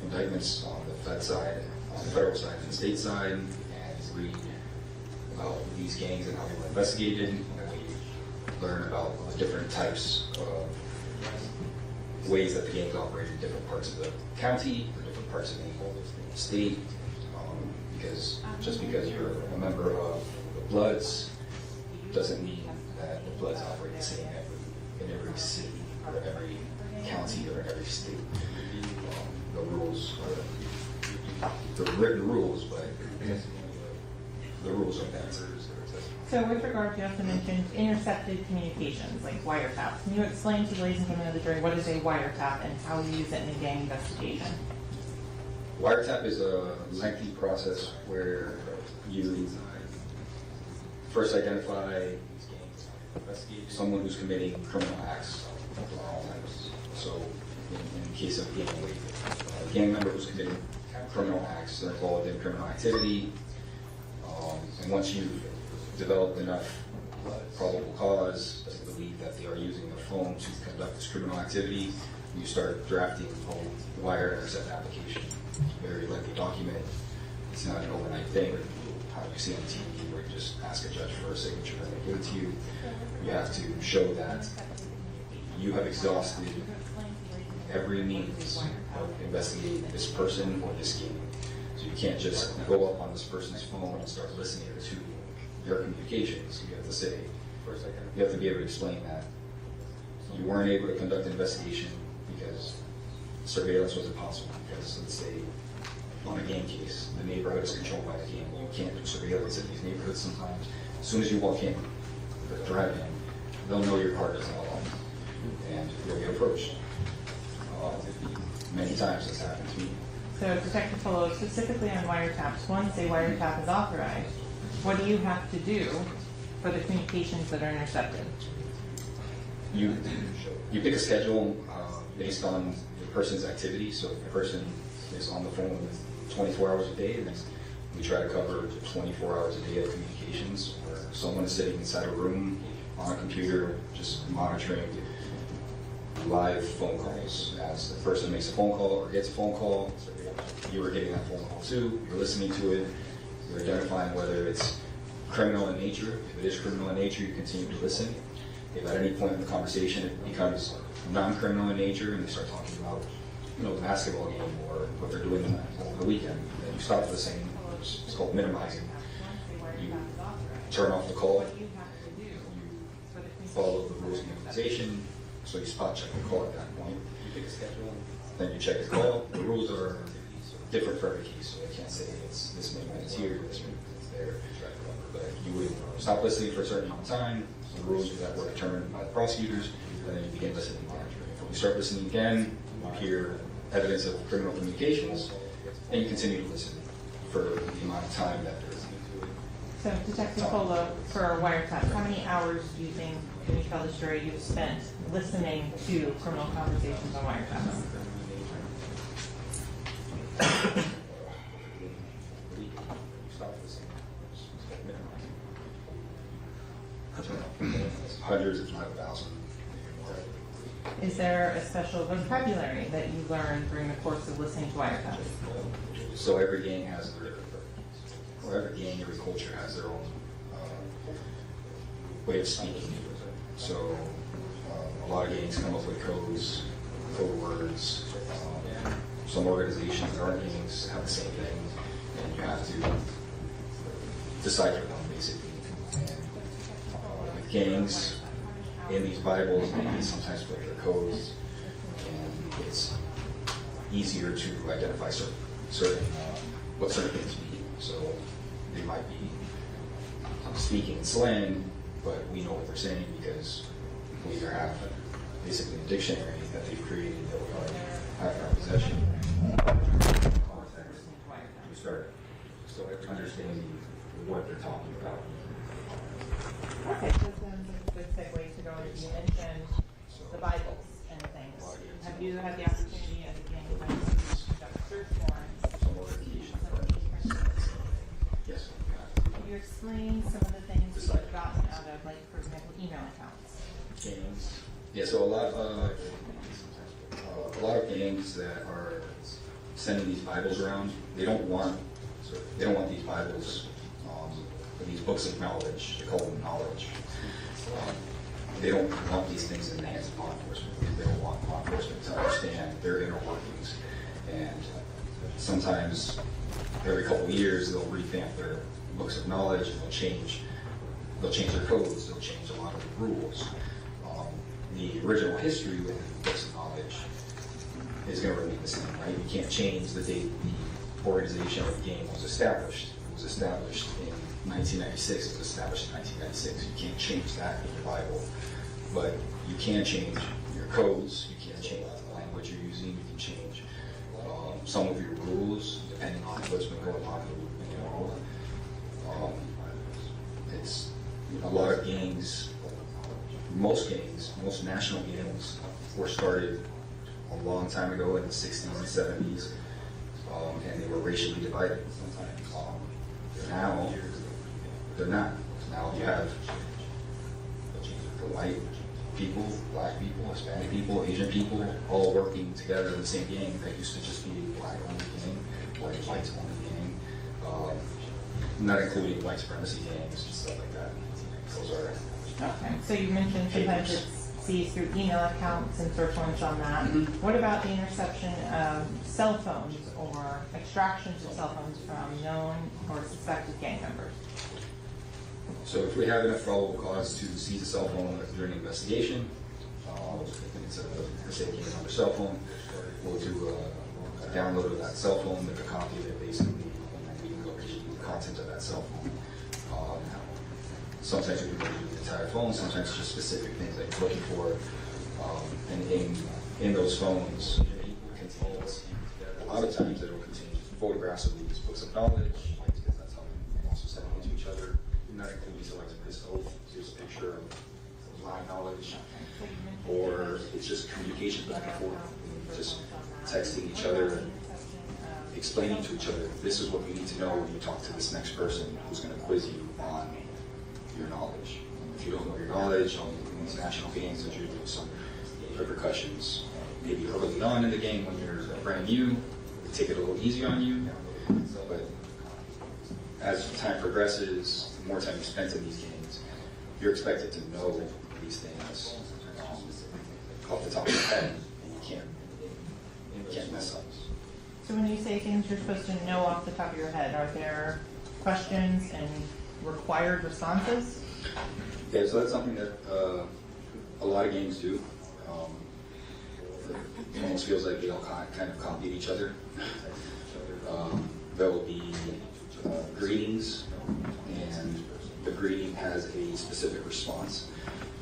indictments on the federal side and the state side, and read about these gangs and how they were investigated, and we learn about the different types of ways that the gangs operate in different parts of the county or different parts of the state. Because just because you're a member of the Bloods doesn't mean that every city or every county or every state. The rules are the written rules, but the rules are that. So with regard to, you also mentioned intercepted communications, like wiretaps. Can you explain to the ladies and gentlemen of the jury what is a wiretap and how you use it in a gang investigation? Wiretap is a lengthy process where you first identify someone who's committing criminal acts of all types. So in the case of a gang member who's committing criminal acts, they're involved in criminal activity. And once you've developed enough probable cause to believe that they are using their phone to conduct this criminal activity, you start drafting the whole wire intercept application. It's a very lengthy document. It's not an overnight thing, how you see on TV where you just ask a judge for a signature and they give it to you. You have to show that you have exhausted every means of investigating this person or this game. So you can't just go up on this person's phone and start listening to their communications. You have to say, you have to be able to explain that you weren't able to conduct an investigation because surveillance was impossible. Because let's say on a game case, the neighborhood is controlled by the game. You can't do surveillance in these neighborhoods sometimes. As soon as you walk in, or drive in, they'll know your car doesn't belong, and you'll get approached. Many times that's happened to me. So Detective Fuller, specifically on wiretaps, once a wiretap is authorized, what do you have to do for the communications that are intercepted? You pick a schedule based on the person's activity. So if the person is on the phone 24 hours a day, then we try to cover 24 hours a day of communications, where someone is sitting inside a room on a computer just monitoring live phone calls. As the person makes a phone call or gets a phone call, you are getting that phone call too, you're listening to it, you're identifying whether it's criminal in nature. If it is criminal in nature, you continue to listen. If at any point in the conversation it becomes non-criminal in nature and they start talking about, the basketball game or what they're doing over the weekend, then you stop listening. It's called minimizing. You turn off the call, you follow the rules of minimization, so you spot check the call at that point. You pick a schedule, then you check the call. The rules are different for every case, so I can't say it's this many minutes here, this many minutes there. But you would stop listening for a certain amount of time. The rules that were determined by the prosecutors, and then you begin listening again. If you start listening again, you hear evidence of criminal communications, and you continue to listen for the amount of time that there is. So, Detective Polo, for a wiretap, how many hours do you think, can you tell the jury, you've spent listening to criminal conversations on wiretaps? Hundreds, if not 1,000. Is there a special vocabulary that you learned during the course of listening to wiretaps? So every gang has their, or every gang, every culture has their own way of speaking. So a lot of gangs come up with codes, code words. Some organizations that aren't gangs have the same thing, and you have to decipher them basically. And with gangs, in these Bibles, they sometimes put their codes, and it's easier to identify certain what certain things mean. So they might be speaking in slang, but we know what they're saying because we have basically a dictionary that they've created that we already have in our possession. We start understanding what they're talking about. Okay, so then a good segue to go into, you mentioned the Bibles and things. Have you had the opportunity as a gang member to conduct search warrants? Yes. Can you explain some of the things that you've gotten out of, like, for example, email accounts? Gangs. Yeah, so a lot of gangs that are sending these Bibles around, they don't want these Bibles, these books of knowledge. They call them knowledge. They don't want these things in the hands of law enforcement. They don't want law enforcement to understand their inner workings. And sometimes every couple of years they'll revamp their books of knowledge and they'll change their codes. They'll change a lot of the rules. the original history with books of knowledge is going to remain the same, right? You can't change the date the organization or the game was established. It was established in 1996. It was established in 1996. You can't change that in your Bible, but you can change your codes. You can change the language you're using. You can change some of your rules depending on what's been going on in the world. It's a lot of games. Most national games were started a long time ago in the 60s and 70s, and they were racially divided. Now, they're not. Now you have the white people, black people, Hispanic people, Asian people, all working together in the same game. That used to just be a black-only game, white-only game, not including white supremacy games and stuff like that. Those are... Okay, so you mentioned sometimes it's seized through email accounts and search warrants on that. What about the interception of cell phones or extractions of cell phones from known or suspected gang members? So if we have enough probable cause to seize a cell phone during an investigation, if it's a say gang member cell phone, we'll do a download of that cell phone, make a copy of it basically, and then we can go retrieve the content of that cell phone. Sometimes we can retrieve the entire phone, sometimes just specific things that you're looking for. And in those phones, it contains, a lot of times it'll contain photographs of these books of knowledge, because that's how they also send it to each other. Not including something like this, oh, here's a picture of my knowledge, or it's just communication back and forth, just texting each other and explaining to each other, this is what you need to know when you talk to this next person who's going to quiz you on your knowledge. If you don't know your knowledge on these national games, there's usually some repercussions. Maybe early on in the game when you're brand new, they take it a little easier on you, but as time progresses, the more time you spend in these games, you're expected to know these things off the top of your head, and you can't mess up. So when you say things you're supposed to know off the top of your head, are there questions and required responses? Yeah, so that's something that a lot of games do. It almost feels like they all kind of copied each other. There will be greetings, and the greeting has a specific response.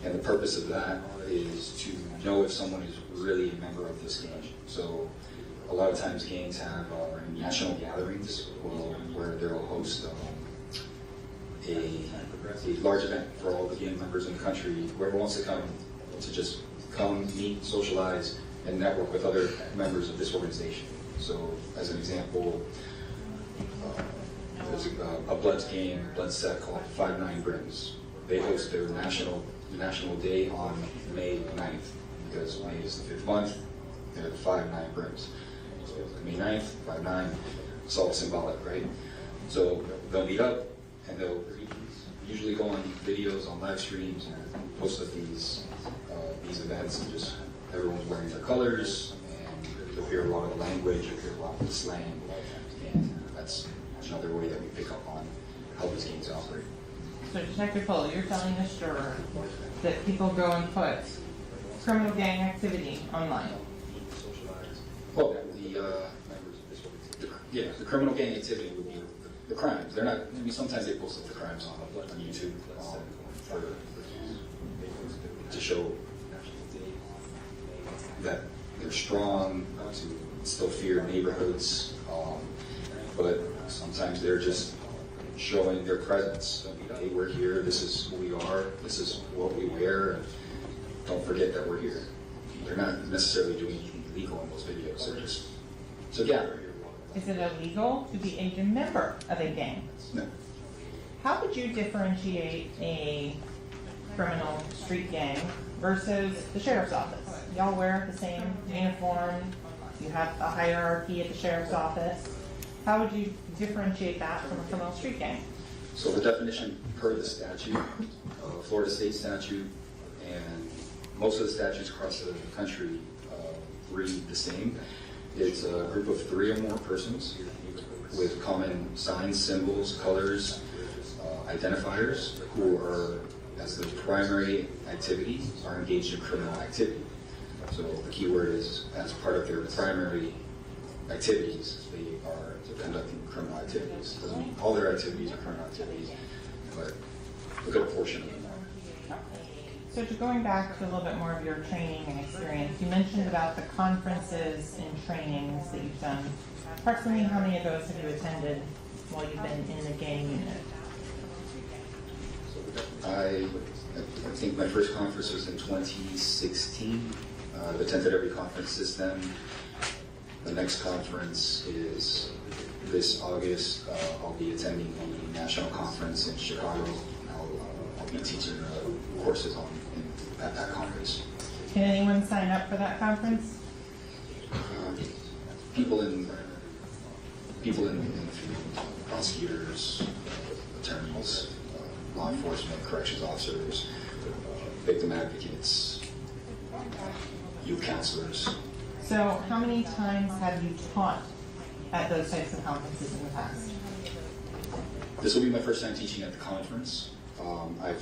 And the purpose of that is to know if someone is really a member of this game. So a lot of times games have national gatherings where they'll host a large event for all the gang members in the country. Whoever wants to come, to just come, meet, socialize, and network with other members of this organization. So as an example, there's a Bloods game, Bloods set called 5-9 Brims. They host their national day on May 9th, because May is the 5th month, they're the 5-9 Brims. So May 9th, 5-9, it's all symbolic, right? So they'll meet up, and they'll usually go on videos, on live streams, and post at these events, and just everyone's wearing their colors, and you'll hear a lot of language, you'll hear a lot of the slang, and that's another way that we pick up on how these games operate. So Detective Fuller, you're telling the juror that people go and put criminal gang activity online? Well, the criminal gang activity would be the crimes. They're not, I mean, sometimes they post up the crimes on YouTube to show that they're strong, to still fear neighborhoods, but sometimes they're just showing their presence. Hey, we're here, this is who we are, this is what we wear, and don't forget that we're here. They're not necessarily doing anything illegal in those videos, they're just together. Is it illegal to be a member of a gang? No. How would you differentiate a criminal street gang versus the sheriff's office? Y'all wear the same uniform, you have a hierarchy at the sheriff's office. How would you differentiate that from a criminal street gang? So the definition per the statute, Florida state statute, and most of the statutes across the country read the same. It's a group of 3 or more persons with common signs, symbols, colors, identifiers, who are as the primary activity, are engaged in criminal activity. So the key word is, as part of their primary activities, they are conducting criminal activities. Doesn't mean all their activities are criminal activities, but a good portion of them are. So going back to a little bit more of your training and experience, you mentioned about the conferences and trainings that you've done. Approximately how many of those have you attended while you've been in the gang unit? I think my first conference was in 2016. I've attended every conference since then. The next conference is this August. I'll be attending the national conference in Chicago. I'll be teaching courses at that conference. Can anyone sign up for that conference? People in the field, prosecutors, attorneys, law enforcement, corrections officers, victim advocates, youth counselors. So how many times have you taught at those types of conferences in the past? This will be my first time teaching at the conference. I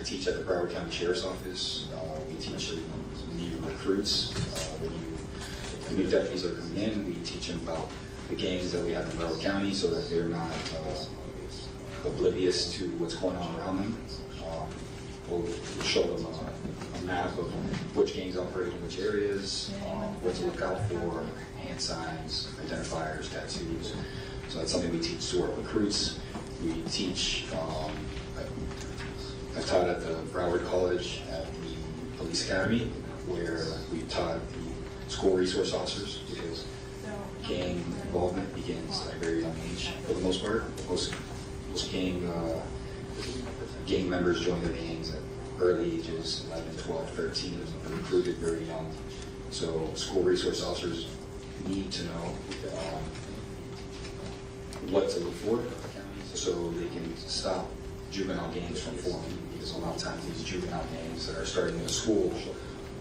teach at the Broward County Sheriff's Office. We teach new recruits. The new deputies are coming in. We teach them about the gangs that we have in Broward County so that they're not oblivious to what's going on around them. We'll show them a map of which gangs operate in which areas, what to look out for, hand signs, identifiers, tattoos. So that's something we teach to our recruits. We teach, I've taught at the Broward College at the Police Academy, where we taught the school resource officers, because gang involvement begins at a very young age for the most part. Most gang members join their gangs at early ages, 11, 12, 13, are recruited very young. So school resource officers need to know what to look for so they can stop juvenile gangs from forming, because a lot of times these juvenile gangs that are starting in a school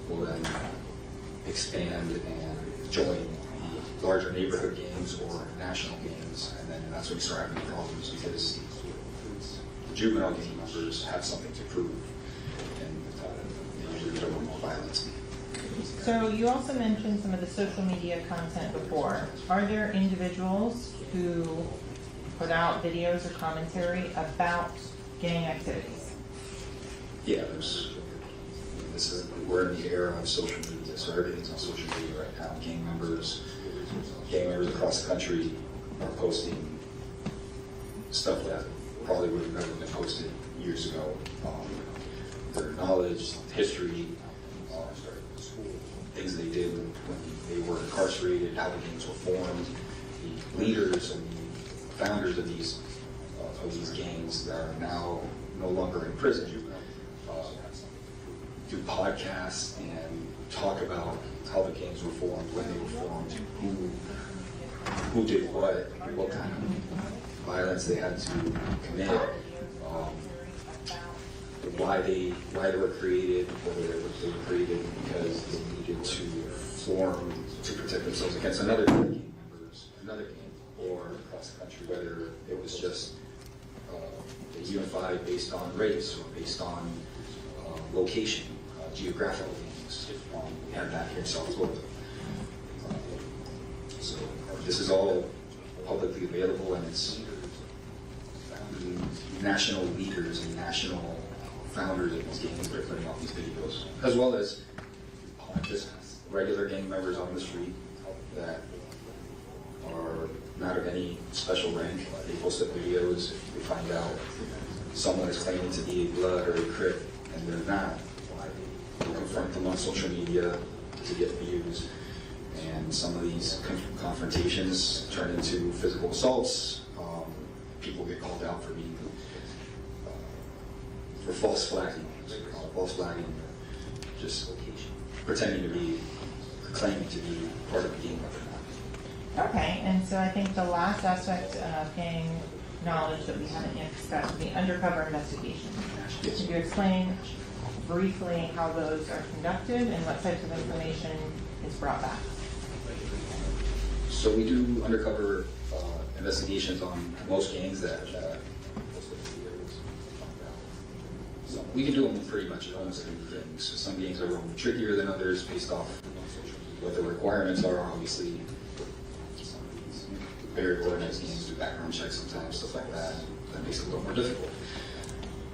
will then expand and join the larger neighborhood gangs or national gangs, and then that's when you start having problems, because the juvenile gang members have something to prove, and they usually don't want more violence. So you also mentioned some of the social media content before. Are there individuals who put out videos or commentary about gang activities? Yeah, we're in the era of social media, so everything's on social media right now. Gang members across the country are posting stuff that probably would have never been posted years ago. Their knowledge, history, things they did when they were incarcerated, how the gangs were formed, the leaders and the founders of these gangs that are now no longer in prison do podcasts and talk about how the gangs were formed, when they were formed, who did what kind of violence they had to commit, why they were created, whether they were created because they needed to form to protect themselves against another gang or across the country, whether it was just unified based on race or based on location, geographical things. We have that here in South Florida. So this is all publicly available, and it's national leaders and national founders of these gangs that are putting out these videos, as well as just regular gang members on the street that are not of any special rank. They post up videos. If they find out someone is claiming to be a blood or a crip and they're not, they'll confront them on social media to get views. And some of these confrontations turn into physical assaults. People get called out for being for false flagging, just pretending to be, claiming to be part of the gang. Okay, and so I think the last aspect of gang knowledge that we haven't yet discussed is the undercover investigation. Could you explain briefly how those are conducted and what types of information is brought back? So we do undercover investigations on most gangs that some we can do them pretty much in almost everything. So some games are a little trickier than others based off what the requirements are, obviously. Very organized games do background checks sometimes, stuff like that. That makes it a little more difficult.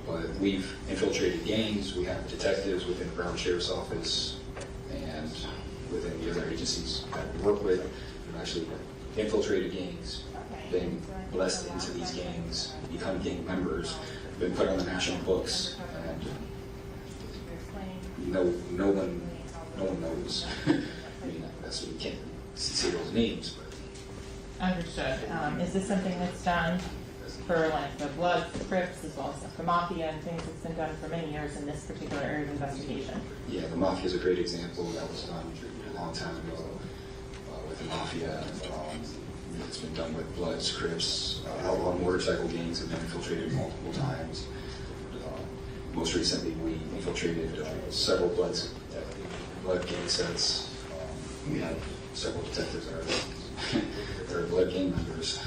But we've infiltrated gangs. We have detectives within the Brown Sheriff's Office and within the other agencies that we work with. We've actually infiltrated gangs, been blessed into these gangs, become gang members, been put on the national books, and no one knows. I mean, that's why we can't say those names. But. Understood. Is this something that's done for like the Bloods, the Crips, as well as like the Mafia and things that's been done for many years in this particular area of investigation? Yeah, the Mafia is a great example. That was done a long time ago with the Mafia. It's been done with Bloods, Crips, outlaw motorcycle gangs have been infiltrated multiple times. Most recently, we infiltrated several blood gang sets. We have several detectives that are blood gang members.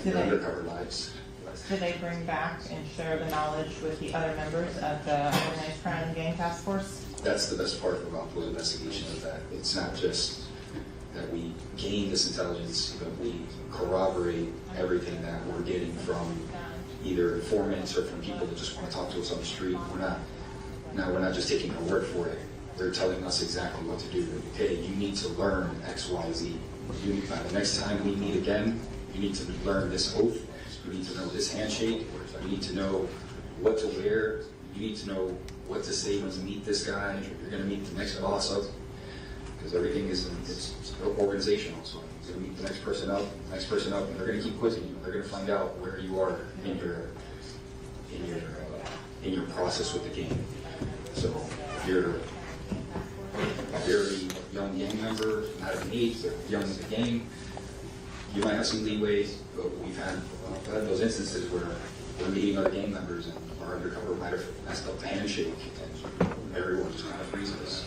Their undercover lives. Do they bring back and share the knowledge with the other members of the Organized Crime and Gang Task Force? That's the best part about blood investigation, is that it's not just that we gain this intelligence, but we corroborate everything that we're getting from either informants or from people that just want to talk to us on the street. We're not just taking our word for it. They're telling us exactly what to do. Hey, you need to learn X, Y, Z. The next time we meet again, you need to learn this oath. You need to know this handshake. You need to know what to wear. You need to know what to say when you meet this guy. You're going to meet the next boss up, because everything is it's organizational. So you're going to meet the next person up, and they're going to keep quizzing you. They're going to find out where you are in your process with the game. So if you're a very young gang member, not of age, but young in the game, you might have some leeway, but we've had those instances where we're meeting other gang members and our undercover might have messed up the handshake and everyone just kind of freezes.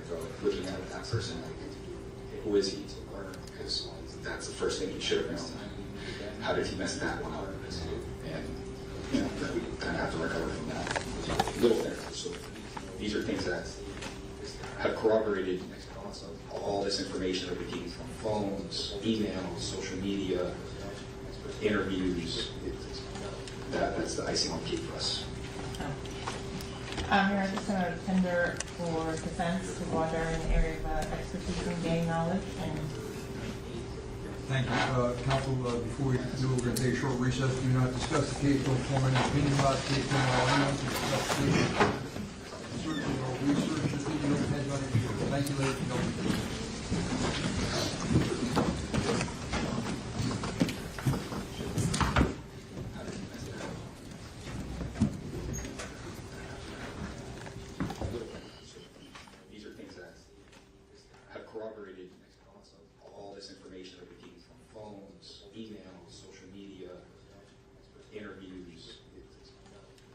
So looking at that person, like, who is he to learn? Because that's the first thing he should have known. How did he mess that one up? And we kind of have to recover from that. Little things. So these are things that have corroborated all this information that we gained from phones, emails, social media, interviews. That's the icing on the cake for us. You're just going to tender for defense to water in the area of expertise and gang knowledge. Thank you. Counsel, before we do, we're going to take a short recess. Do not discuss the case, don't form any opinion about the case, don't allow anyone to discuss the case. Search or research, just leave your heads on it. Thank you, ladies and gentlemen. These are things that have corroborated all this information that we gained from phones, emails, social media, interviews.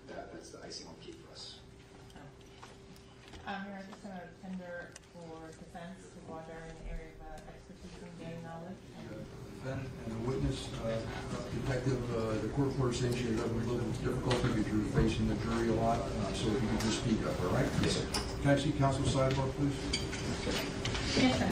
That's the icing on the cake for us. You're just going to tender for defense to water in the area of expertise and gang knowledge. Defendant and the witness, detective, the court reporter saying she was having a little difficulty because you're facing the jury a lot, so if you could just speak up, all right? Yes, sir. Can I see counsel sidebar, please? Yes, sir.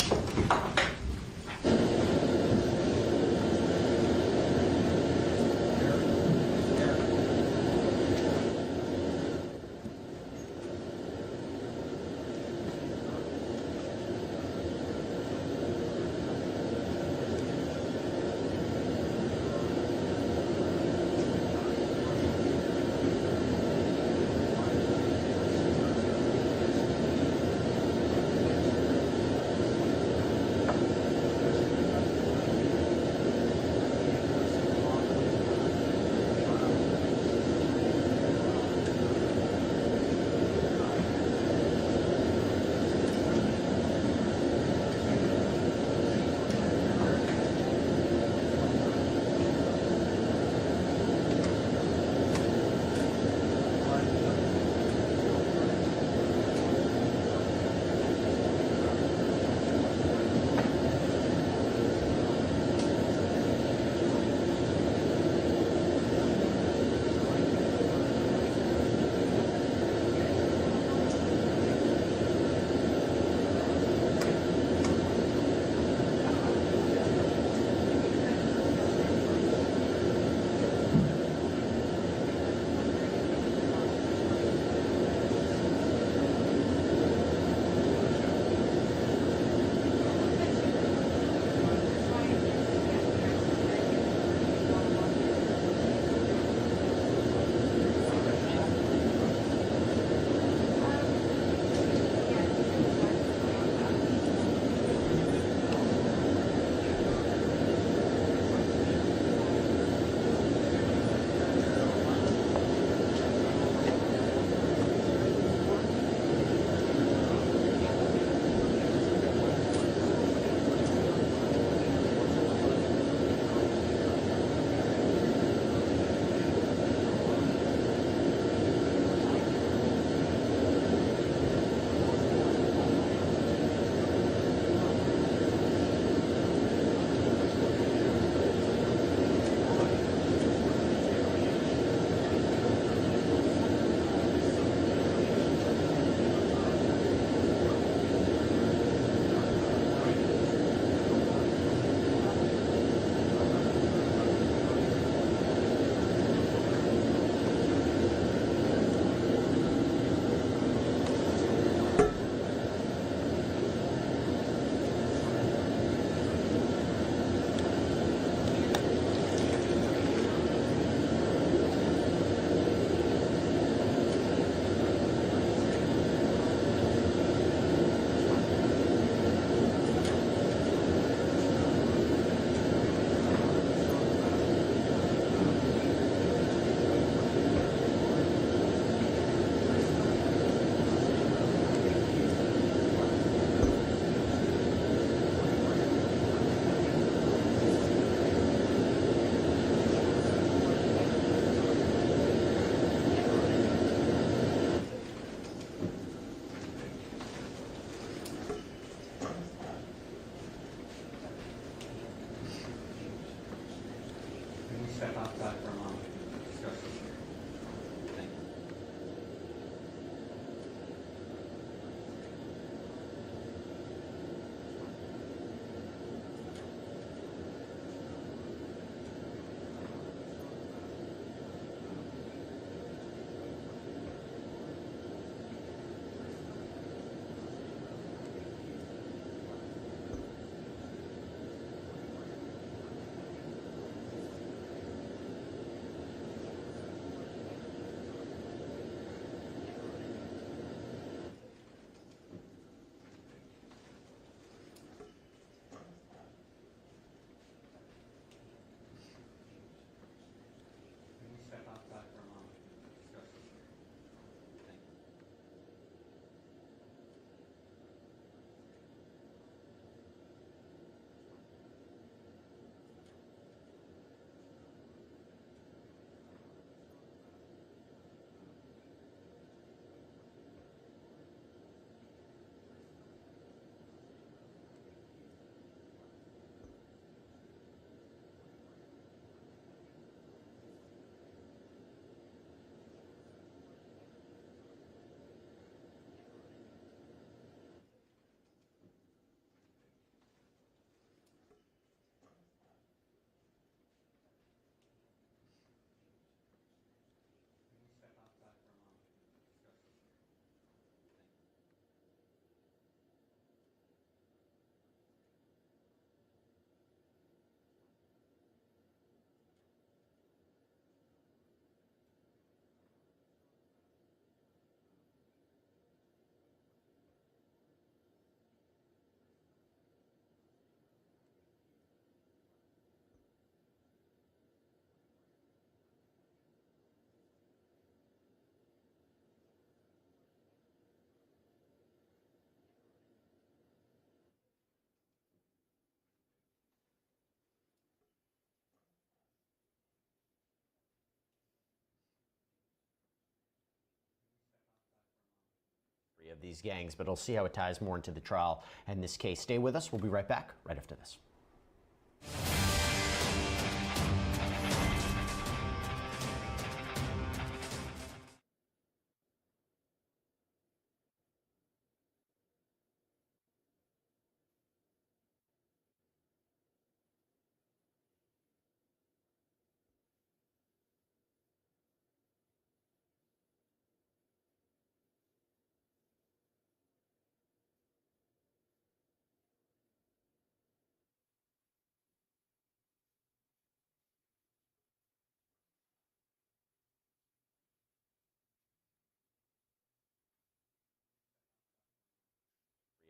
Of these gangs, but we'll see how it ties more into the trial and this case. Stay with us. We'll be right back right after this.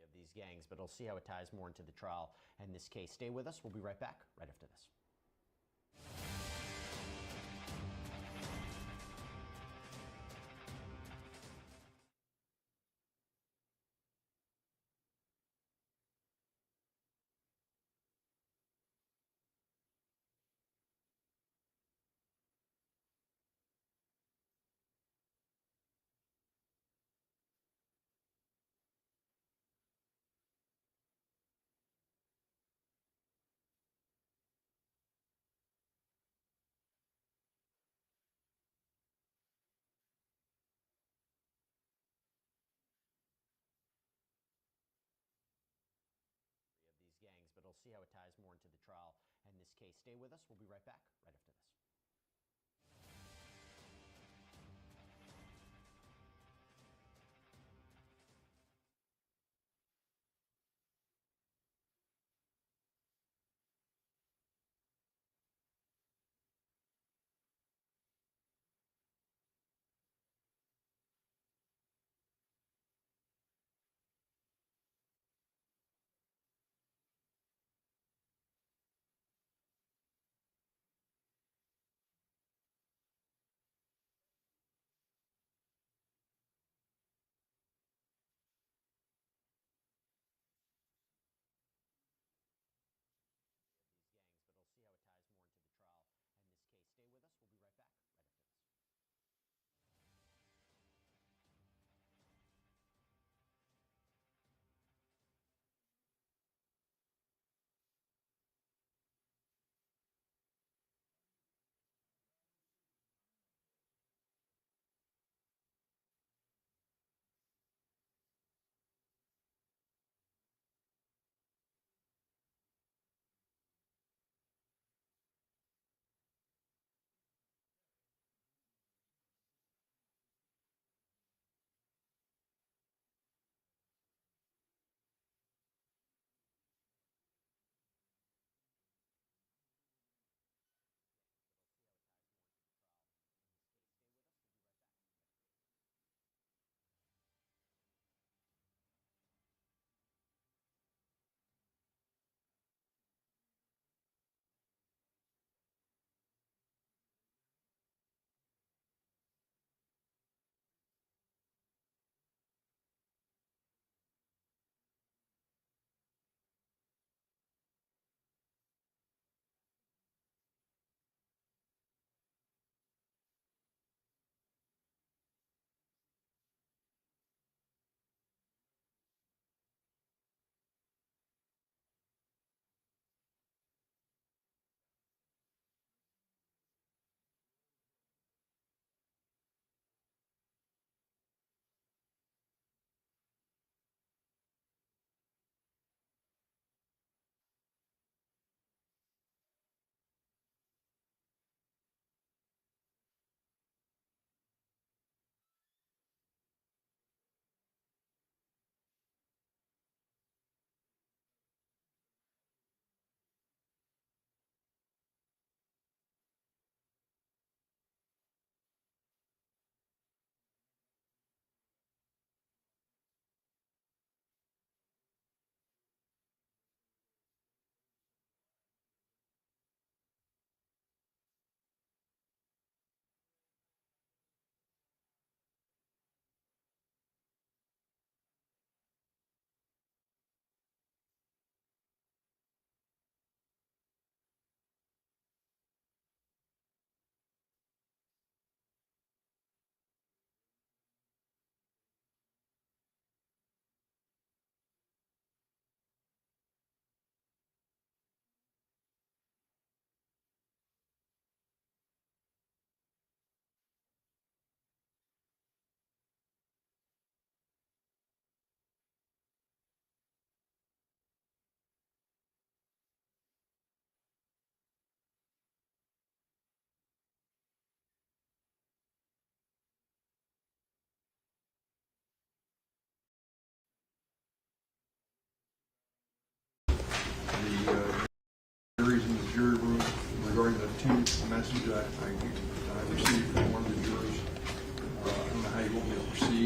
Of these gangs, but we'll see how it ties more into the trial and this case. Stay with us. We'll be right back right after this. Of these gangs, but we'll see how it ties more into the trial and this case. Stay with us. We'll be right back right after this.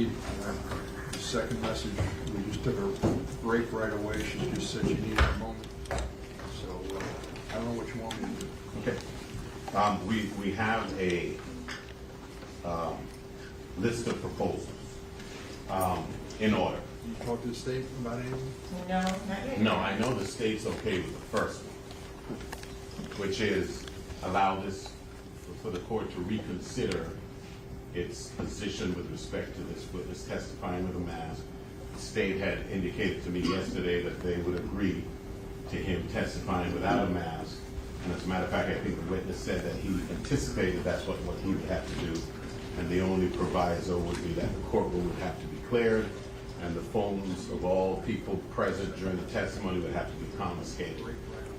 need, the second message, we just took a break right away. She just said she needed a moment. So I don't know what you want me to do. Okay. We have a list of proposals in order. You talk to the state about anything? No, not yet. No, I know the state's okay with the first one, which is allow this for the court to reconsider its position with respect to this witness testifying with a mask. The state had indicated to me yesterday that they would agree to him testifying without a mask. And as a matter of fact, I think the witness said that he anticipated that's what he would have to do. And the only proviso would be that the courtroom would have to be cleared and the phones of all people present during the testimony would have to be confiscated.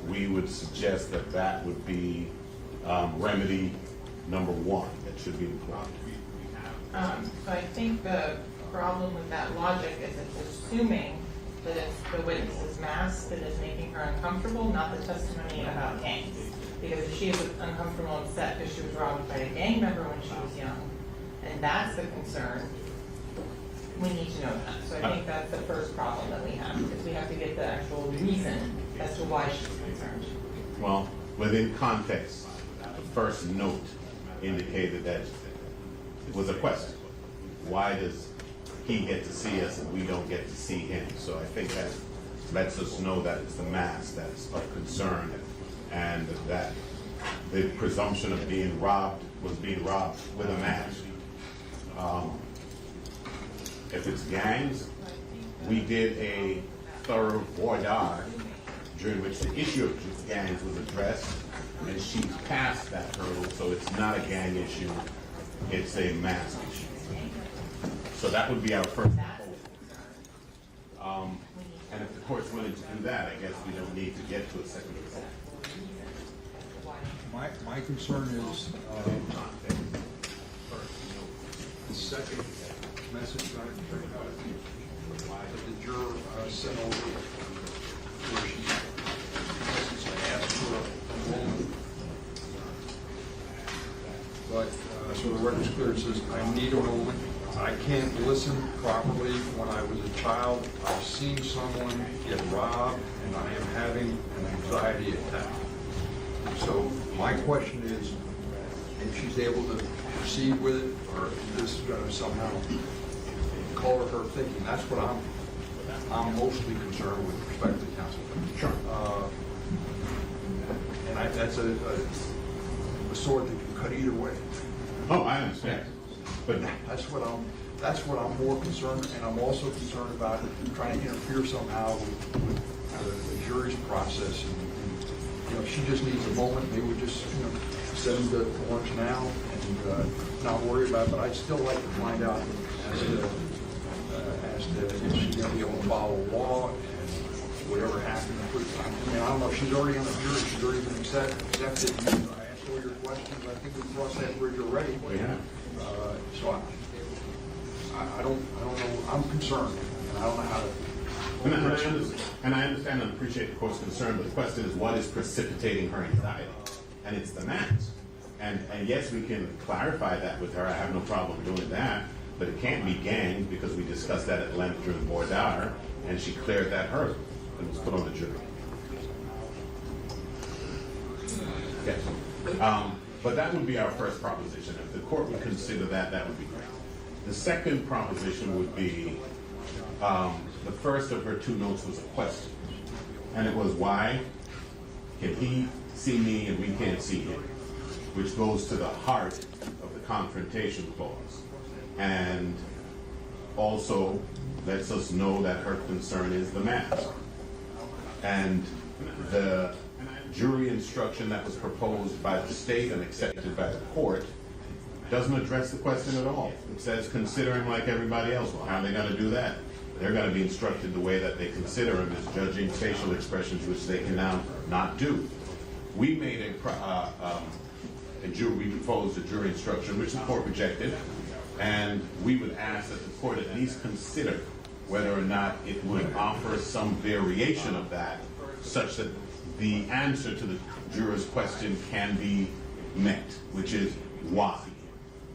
We would suggest that that would be remedy number one that should be employed. So I think the problem with that logic is it's assuming that it's the witness's mask that is making her uncomfortable, not the testimony about gangs. Because if she is uncomfortable and upset because she was robbed by a gang member when she was young, and that's the concern, we need to know that. So I think that's the first problem that we have, because we have to get the actual reason as to why she's concerned. Well, within context, the first note indicated that it was a question. Why does he get to see us and we don't get to see him? So I think that lets us know that it's the mask that's of concern, and that the presumption of being robbed was being robbed with a mask. If it's gangs, we did a thorough voir dire during which the issue of gangs was addressed, and she's passed that hurdle, so it's not a gang issue, it's a mask issue. So that would be our first proposal. And if the court's willing to do that, I guess we don't need to get to a second proposal. My concern is the second message that the juror sent over, where she asked for a moment. But so the record's clear. It says, I need a moment. I can't listen properly. When I was a child, I've seen someone get robbed, and I am having an anxiety attack. So my question is, if she's able to proceed with it, or if this is going to somehow color her thinking. That's what I'm mostly concerned with respect to counsel. Sure. And that's a sword that can cut either way. Oh, I understand. But that's what I'm more concerned, and I'm also concerned about trying to interfere somehow with the jury's process. And if she just needs a moment, maybe we just send them to lunch now and not worry about it. But I'd still like to find out as to if she's going to be able to follow law and whatever happened. I don't know. She's already on the jury. She's already been accepted. I asked all your questions. I think we crossed that bridge already. Yeah. So I don't know. I'm concerned, and I don't know how to. And I understand and appreciate the court's concern, but the question is, what is precipitating her anxiety? And it's the mask. And yes, we can clarify that with her. I have no problem doing that. But it can't be gangs, because we discussed that at length during voir dire, and she cleared that hurdle and was put on the jury. Yes. But that would be our first proposition. If the court would consider that, that would be great. The second proposition would be, the first of her two notes was a question. And it was, why can he see me and we can't see him? Which goes to the heart of the confrontation clause. And also lets us know that her concern is the mask. And the jury instruction that was proposed by the state and accepted by the court doesn't address the question at all. It says consider him like everybody else. Well, how are they going to do that? They're going to be instructed the way that they consider him as judging facial expressions, which they can now not do. We made we proposed a jury instruction, which the court rejected, and we would ask that the court at least consider whether or not it would offer some variation of that, such that the answer to the juror's question can be met, which is why.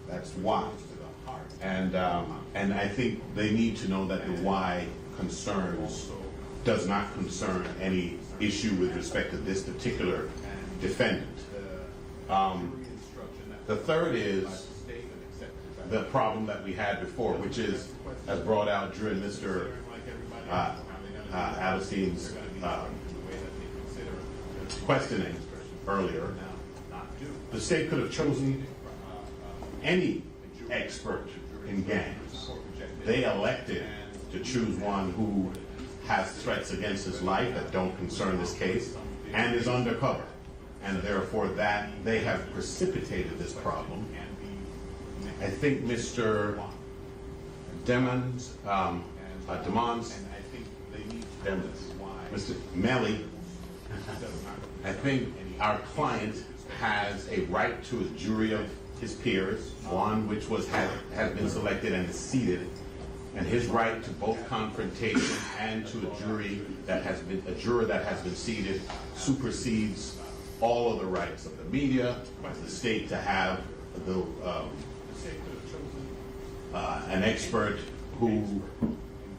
That's why, to the heart. And I think they need to know that the why concerns does not concern any issue with respect to this particular defendant. The third is the problem that we had before, which is, as brought out during Mr. Alistein's questioning earlier. The state could have chosen any expert in gangs. They elected to choose one who has threats against his life that don't concern this case and is undercover. And therefore that they have precipitated this problem. I think Mr. Mr. Melly, I think our client has a right to a jury of his peers, one which has been selected and is seated, and his right to both confrontation and to a juror that has been seated supersedes all of the rights of the media, of the state to have the an expert who,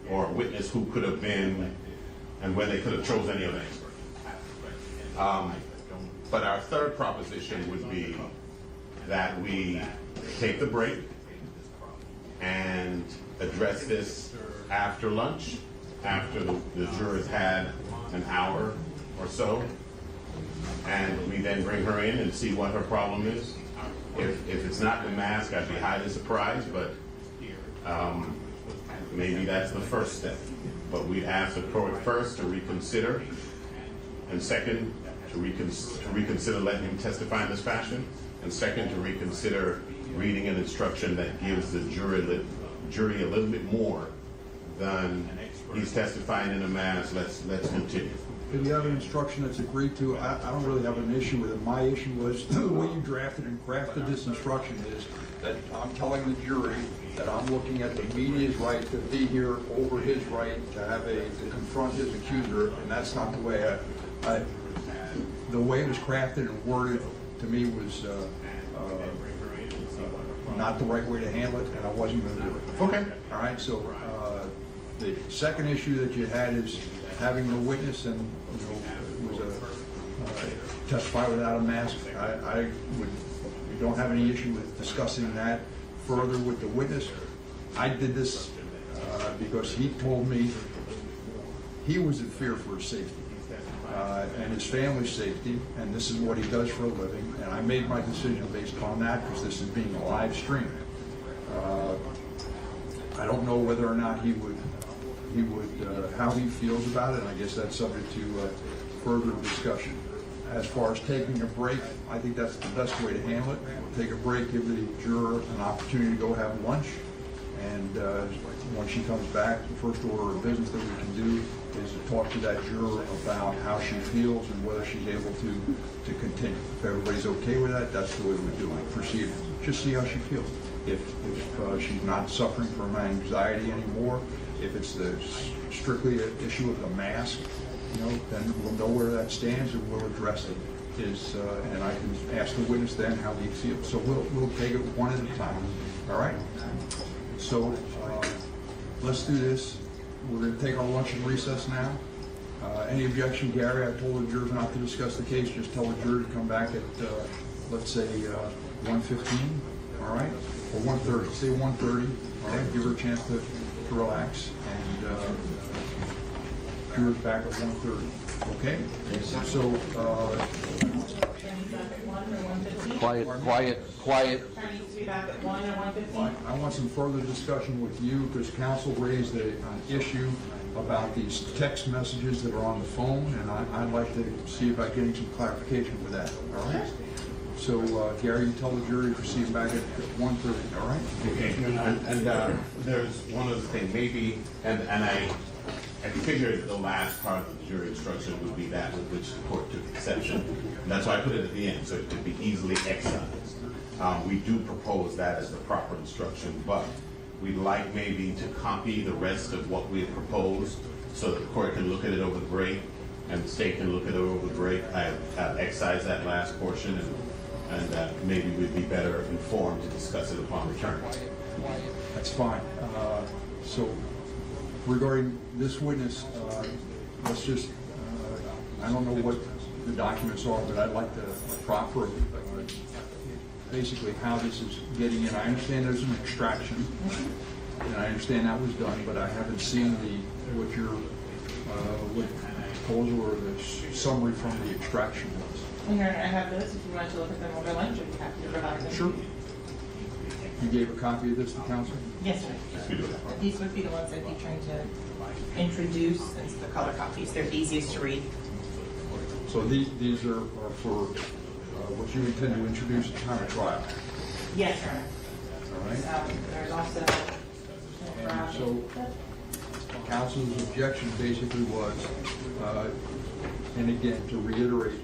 or a witness who could have been, and where they could have chosen any other expert. But our third proposition would be that we take the break and address this after lunch, after the jurors had an hour or so, and we then bring her in and see what her problem is. If it's not the mask, I'd be highly surprised, but maybe that's the first step. But we'd ask the court first to reconsider, and second, to reconsider letting him testify in this fashion, and second, to reconsider reading an instruction that gives the jury a little bit more than he's testifying in a mask. Let's continue. If you have an instruction that's agreed to, I don't really have an issue with it. My issue was the way you drafted and crafted this instruction is that I'm telling the jury that I'm looking at the media's right to be here over his right to confront his accuser, and that's not the way the way it was crafted and worded to me was not the right way to handle it, and I wasn't going to do it. Okay. All right. So the second issue that you had is having the witness and was a testify without a mask. We don't have any issue with discussing that further with the witness. I did this because he told me he was in fear for his safety and his family's safety, and this is what he does for a living. And I made my decision based upon that because this is being live streamed. I don't know whether or not he would how he feels about it, and I guess that's subject to further discussion. As far as taking a break, I think that's the best way to handle it. We'll take a break, give the juror an opportunity to go have lunch, and when she comes back, the first order of business that we can do is to talk to that juror about how she feels and whether she's able to continue. If everybody's okay with that, that's the way we do it. Proceed. Just see how she feels. If she's not suffering from anxiety anymore, if it's strictly an issue of the mask, then we'll know where that stands and we'll address it. And I can ask the witness then how he feels. So we'll take it one at a time. All right. So let's do this. We're going to take our lunch and recess now. Any objection, Gary? I told the jurors not to discuss the case. Just tell the juror to come back at let's say 1:15. All right, or 1:30. Say 1:30. All right. Give her a chance to relax, and jurors back at 1:30. Okay. So quiet. I want some further discussion with you because counsel raised an issue about these text messages that are on the phone, and I'd like to see about getting some clarification with that. All right. So, Gary, you tell the jury to proceed back at 1:30, all right? Okay, and there's one other thing, maybe, and I figured the last part of the jury instruction would be that with which the court took exception. And that's why I put it at the end, so it could be easily excised. We do propose that as the proper instruction, but we'd like maybe to copy the rest of what we have proposed so that the court can look at it over the break and the state can look at it over the break. I've excised that last portion, and maybe we'd be better informed to discuss it upon return. fine. So regarding this witness, let's just, I don't know what the documents are, but I'd like to proffer basically how this is getting in. I understand there's an extraction, and I understand that was done, but I haven't seen what your proposal or the summary from the extraction was. And here I have this. If you want to look at them over lunch, I'd be happy to provide them. Sure. You gave a copy of this to council? Yes, sir. These would be the ones I'd be trying to introduce as the color copies. They're easiest to read. So these are for what you intend to introduce at the time of trial? Yes, sir. All right. There's also... And so council's objection basically was, and again, to reiterate,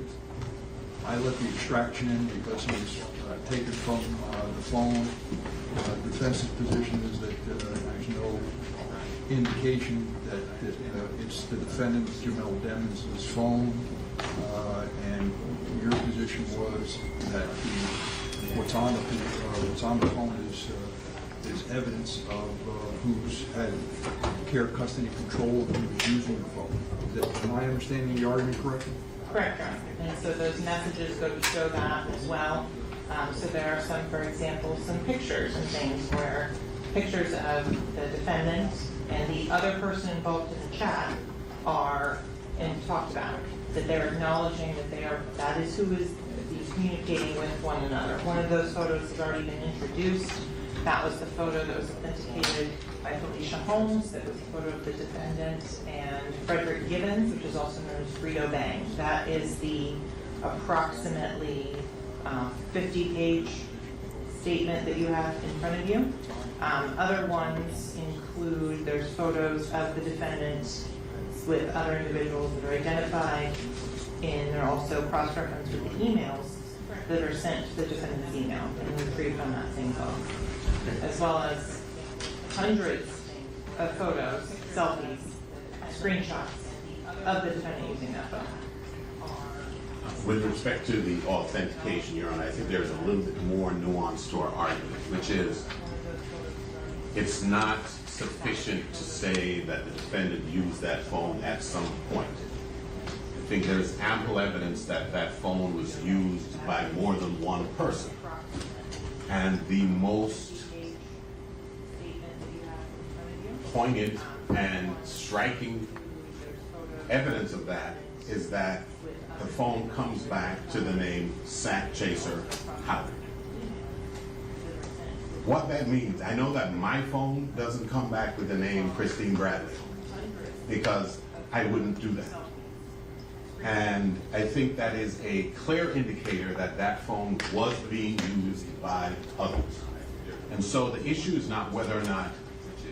I let the extraction in because it was taken from the phone. Defense's position is that there's no indication that it's the defendant, Jamel Demons' phone, and your position was that what's on the phone is evidence of who's had care, custody, control of who was using the phone. Am I understanding the argument correctly? Correct, Your Honor. And so those messages go to show that as well. So there are some, for example, some pictures and things where pictures of the defendant and the other person involved in the chat are and talked about. That they're acknowledging that that is who is communicating with one another. One of those photos has already been introduced. That was the photo that was authenticated by Felicia Holmes. That was the photo of the defendant and Frederick Gibbons, which is also known as Frito Bang. That is the approximately 50-page statement that you have in front of you. Other ones include, there's photos of the defendant with other individuals that are identified, and they're also cross-referenced with the emails that are sent to the defendant's email and retrieved on that same phone, as well as hundreds of photos, selfies, screenshots of the defendant using that phone. With respect to the authentication, Your Honor, I think there's a little bit more nuance to our argument, which is it's not sufficient to say that the defendant used that phone at some point. I think there's ample evidence that that phone was used by more than one person. And the most poignant and striking evidence of that is that the phone comes back to the name Sack Chaser Howard. What that means, I know that my phone doesn't come back with the name Christine Bradley because I wouldn't do that. And I think that is a clear indicator that that phone was being used by others. And so the issue is not whether or not,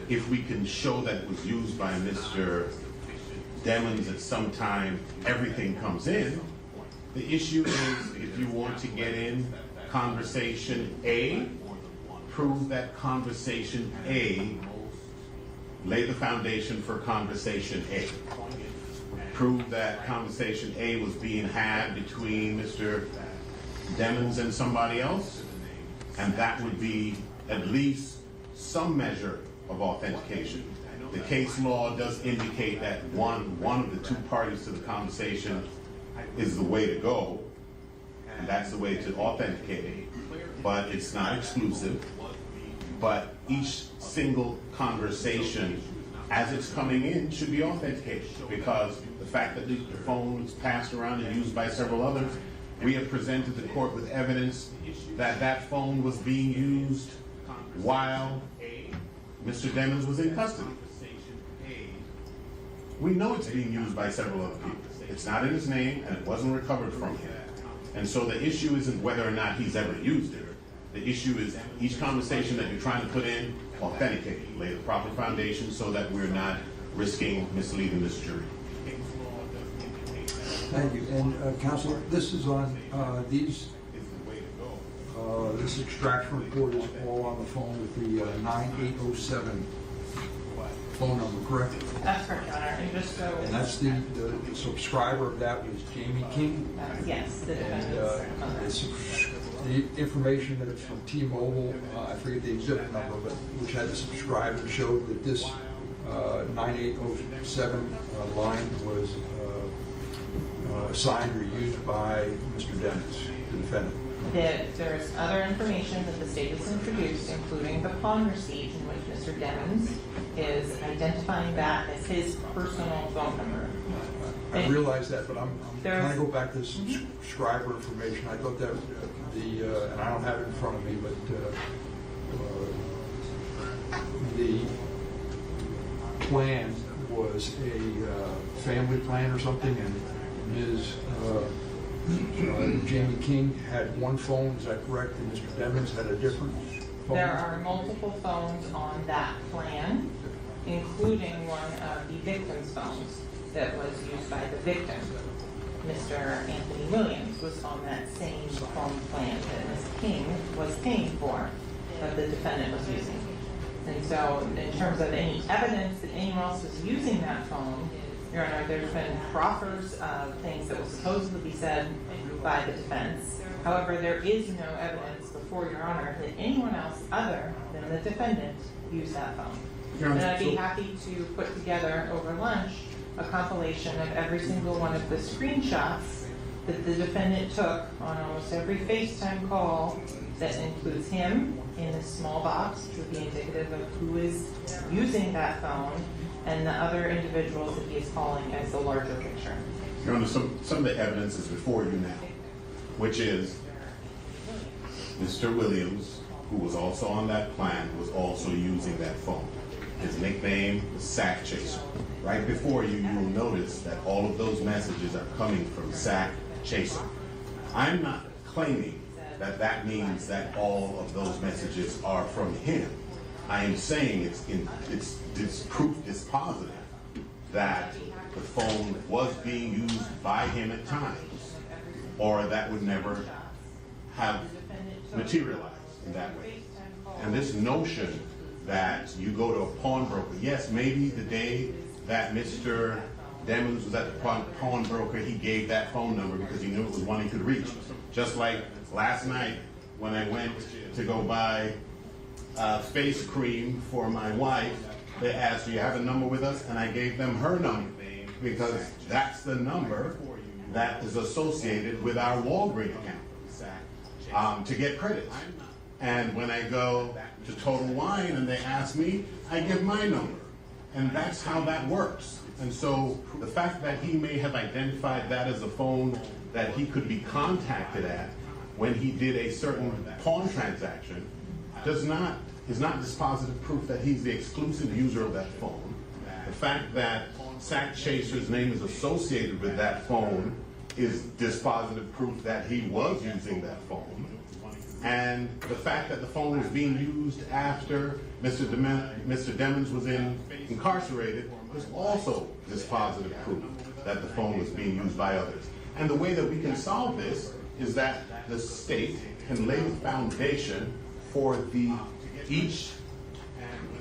if we can show that it was used by Mr. Demons at some time, everything comes in. The issue is if you want to get in conversation A, prove that conversation A, lay the foundation for conversation A. Prove that conversation A was being had between Mr. Demons and somebody else, and that would be at least some measure of authentication. The case law does indicate that one of the two parties to the conversation is the way to go, and that's the way to authenticate it, but it's not exclusive. But each single conversation as it's coming in should be authenticated, because the fact that the phone was passed around and used by several others, we have presented the court with evidence that that phone was being used while Mr. Demons was in custody. We know it's being used by several other people. It's not in his name, and it wasn't recovered from him. And so the issue isn't whether or not he's ever used it. The issue is each conversation that you're trying to put in, authenticate it, lay the proper foundation so that we're not risking misleading this jury. Thank you. And Counselor, this is on this extraction report is all on the phone with the 9807 phone number, correct? That's correct, Your Honor. And just so... And that's the subscriber of that was Jamie King? Yes, the defendant's the information that it's from T-Mobile, I forget the exhibit number, but which had the subscriber, showed that this 9807 line was assigned or used by Mr. Dennis, the defendant. There's other information that the state has introduced, including the pawn receipt in which Mr. Demons is identifying that as his personal phone number. I realize that, but I'm trying to go back to the subscriber information. I thought that and I don't have it in front of me, but the plan was a family plan or something, and Ms. Jamie King had one phone, is that correct? And Mr. Demons had a different phone? There are multiple phones on that plan, including one of the victim's phones that was used by the victim. Mr. Anthony Williams was on that same phone plan that Ms. King was paying for, that the defendant was using. And so, in terms of any evidence that anyone else was using that phone, Your Honor, there's been proffers of things that will supposedly be said by the defense. However, there is no evidence before Your Honor that anyone else other than the defendant used that phone. And I'd be happy to put together over lunch a compilation of every single one of the screenshots that the defendant took on almost every FaceTime call that includes him in this small box, which would be indicative of who is using that phone, and the other individuals that he is calling as the larger picture. Your Honor, some of the evidence is before you now, which is Mr. Williams, who was also on that plan, was also using that phone. His nickname was Sack Chaser. Right before you, you will notice that all of those messages are coming from Sack Chaser. I'm not claiming that that means that all of those messages are from him. I am saying it's proof dispositive that the phone was being used by him at times, or that would never have materialized in that way. And this notion that you go to a pawnbroker, yes, maybe the day that Mr. Demons was at the pawnbroker, he gave that phone number because he knew it was one he could reach. Just like last night when I went to go buy face cream for my wife, they asked, do you have a number with us? And I gave them her number because that's the number that is associated with our Walgreens account to get credit. And when I go to Total Wine and they ask me, I give my number. And that's how that works. And so the fact that he may have identified that as a phone that he could be contacted at when he did a certain pawn transaction is not dispositive proof that he's the exclusive user of that phone. The fact that Sack Chaser's name is associated with that phone is dispositive proof that he was using that phone. And the fact that the phone was being used after Mr. Demons was incarcerated was also dispositive proof that the phone was being used by others. And the way that we can solve this is that the state can lay the foundation for each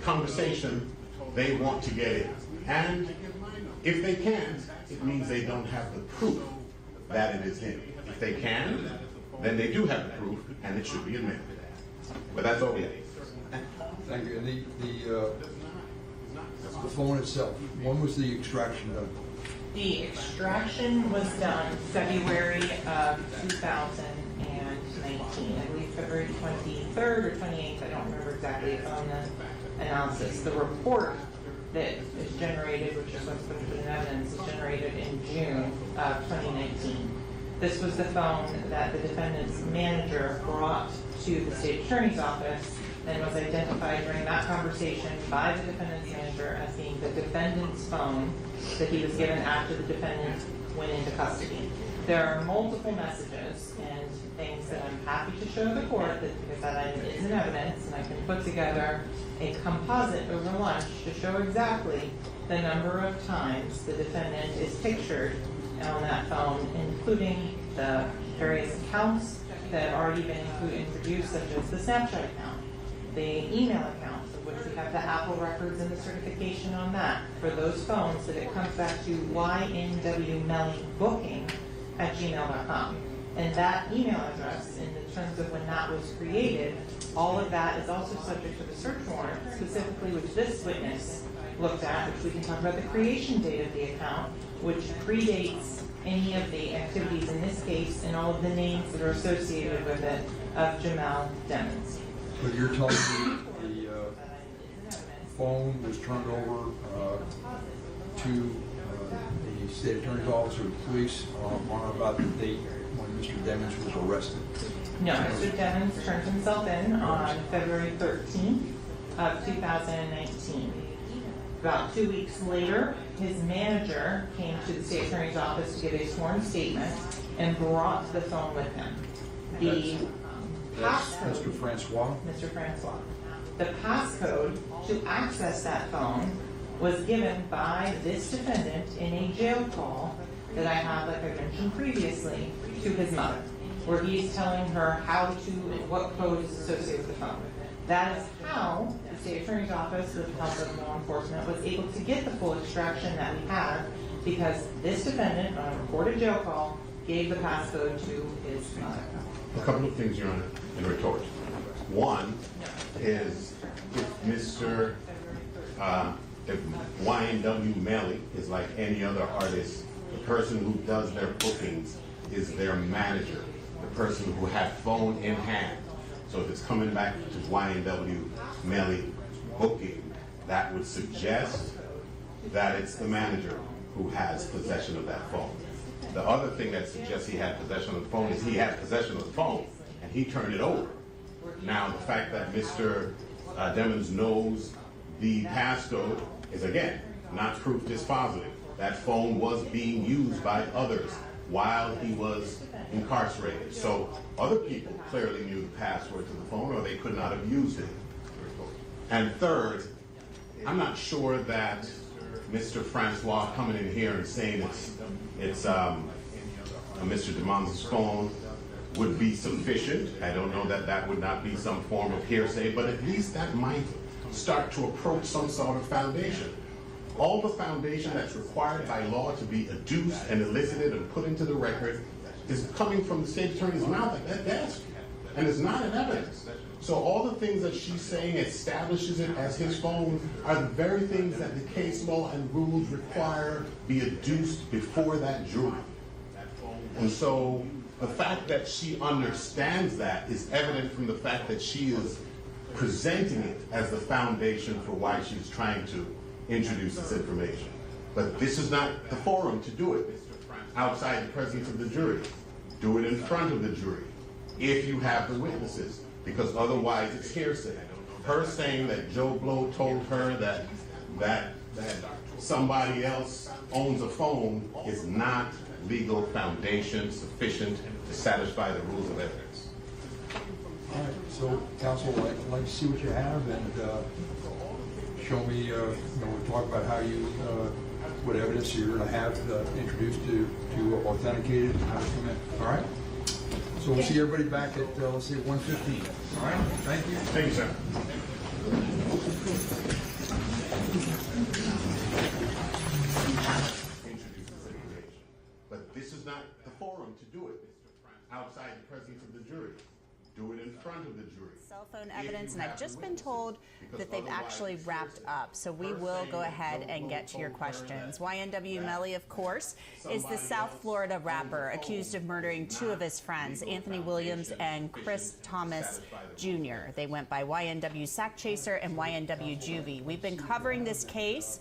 conversation they want to get in. And if they can't, it means they don't have the proof that it is him. If they can, then they do have the proof, and it should be admitted. But that's all we have. Thank you. And the phone itself, when was the extraction done? The extraction was done February of 2019. I believe February 23rd or 28th. I don't remember exactly on the analysis. The report that is generated, which is what's put in evidence, is generated in June of 2019. This was the phone that the defendant's manager brought to the state attorney's office and was identified during that conversation by the defendant's manager as being the defendant's phone that he was given after the defendant went into custody. There are multiple messages and things that I'm happy to show the court because that item is in evidence, and I can put together a composite over lunch to show exactly the number of times the defendant is pictured on that phone, including the various accounts that have already been introduced, such as the Snapchat account, the email account, of which we have the Apple records and the certification on that. For those phones, that it comes back to ynwmellybooking@gmail.com. And that email address, in the terms of when that was created, all of that is also subject to the search warrant, specifically which this witness looked at, which we can talk about the creation date of the account, which predates any of the activities in this case and all of the names that are associated with it of Jamel Demons. But you're telling me the phone was turned over to the state attorney's office or the police on about the date when Mr. Demons was arrested? No, Mr. Demons turned himself in on February 13th of 2019. About 2 weeks later, his manager came to the state attorney's office to give a sworn statement and brought the phone with him. That's Mr. Francois? Mr. Francois. The passcode to access that phone was given by this defendant in a jail call that I have, like I mentioned previously, to his mother, where he's telling her how to and what code is associated with the phone. That is how the state attorney's office, with the help of law enforcement, was able to get the full extraction that we have, because this defendant, on a recorded jail call, gave the passcode to his mother. A couple of things, Your Honor, in retort. One is if YNW Melly is like any other artist, the person who does their bookings is their manager, the person who had phone in hand. So if it's coming back to YNW Melly booking, that would suggest that it's the manager who has possession of that phone. The other thing that suggests he had possession of the phone is he had possession of the phone and he turned it over. Now, the fact that Mr. Demons knows the passcode is, again, not proof dispositive. That phone was being used by others while he was incarcerated. So other people clearly knew the password to the phone, or they could not have used it. And third, I'm not sure that Mr. Francois coming in here and saying it's Mr. DeMond's phone would be sufficient. I don't know that that would not be some form of hearsay, but at least that might start to approach some sort of foundation. All the foundation that's required by law to be adduced and elicited and put into the record is coming from the state attorney's mouth at that desk, and it's not in evidence. So all the things that she's saying establishes it as his phone are the very things that the case law and rules require be adduced before that jury. And so the fact that she understands that is evident from the fact that she is presenting it as the foundation for why she's trying to introduce this information. But this is not the forum to do it outside the presence of the jury. Do it in front of the jury if you have the witnesses, because otherwise it's hearsay. Her saying that Joe Blow told her that somebody else owns a phone is not legal foundation sufficient to satisfy the rules of evidence. All right, so counsel, I'd like to see what you have and show me, we'll talk about how you, what evidence you're going to have introduced to authenticate it and how to come in. All right? So we'll see everybody back at, let's say, 1:15. All right? Thank you. Thank you, sir. But this is not the forum to do it outside the presence of the jury. Do it in front of the jury. Cell phone evidence, and I've just been told that they've actually wrapped up, so we will go ahead and get to your questions. YNW Melly, of course, is the South Florida rapper accused of murdering two of his friends, Anthony Williams and Chris Thomas Jr. They went by YNW Sack Chaser and YNW Juvie. We've been covering this case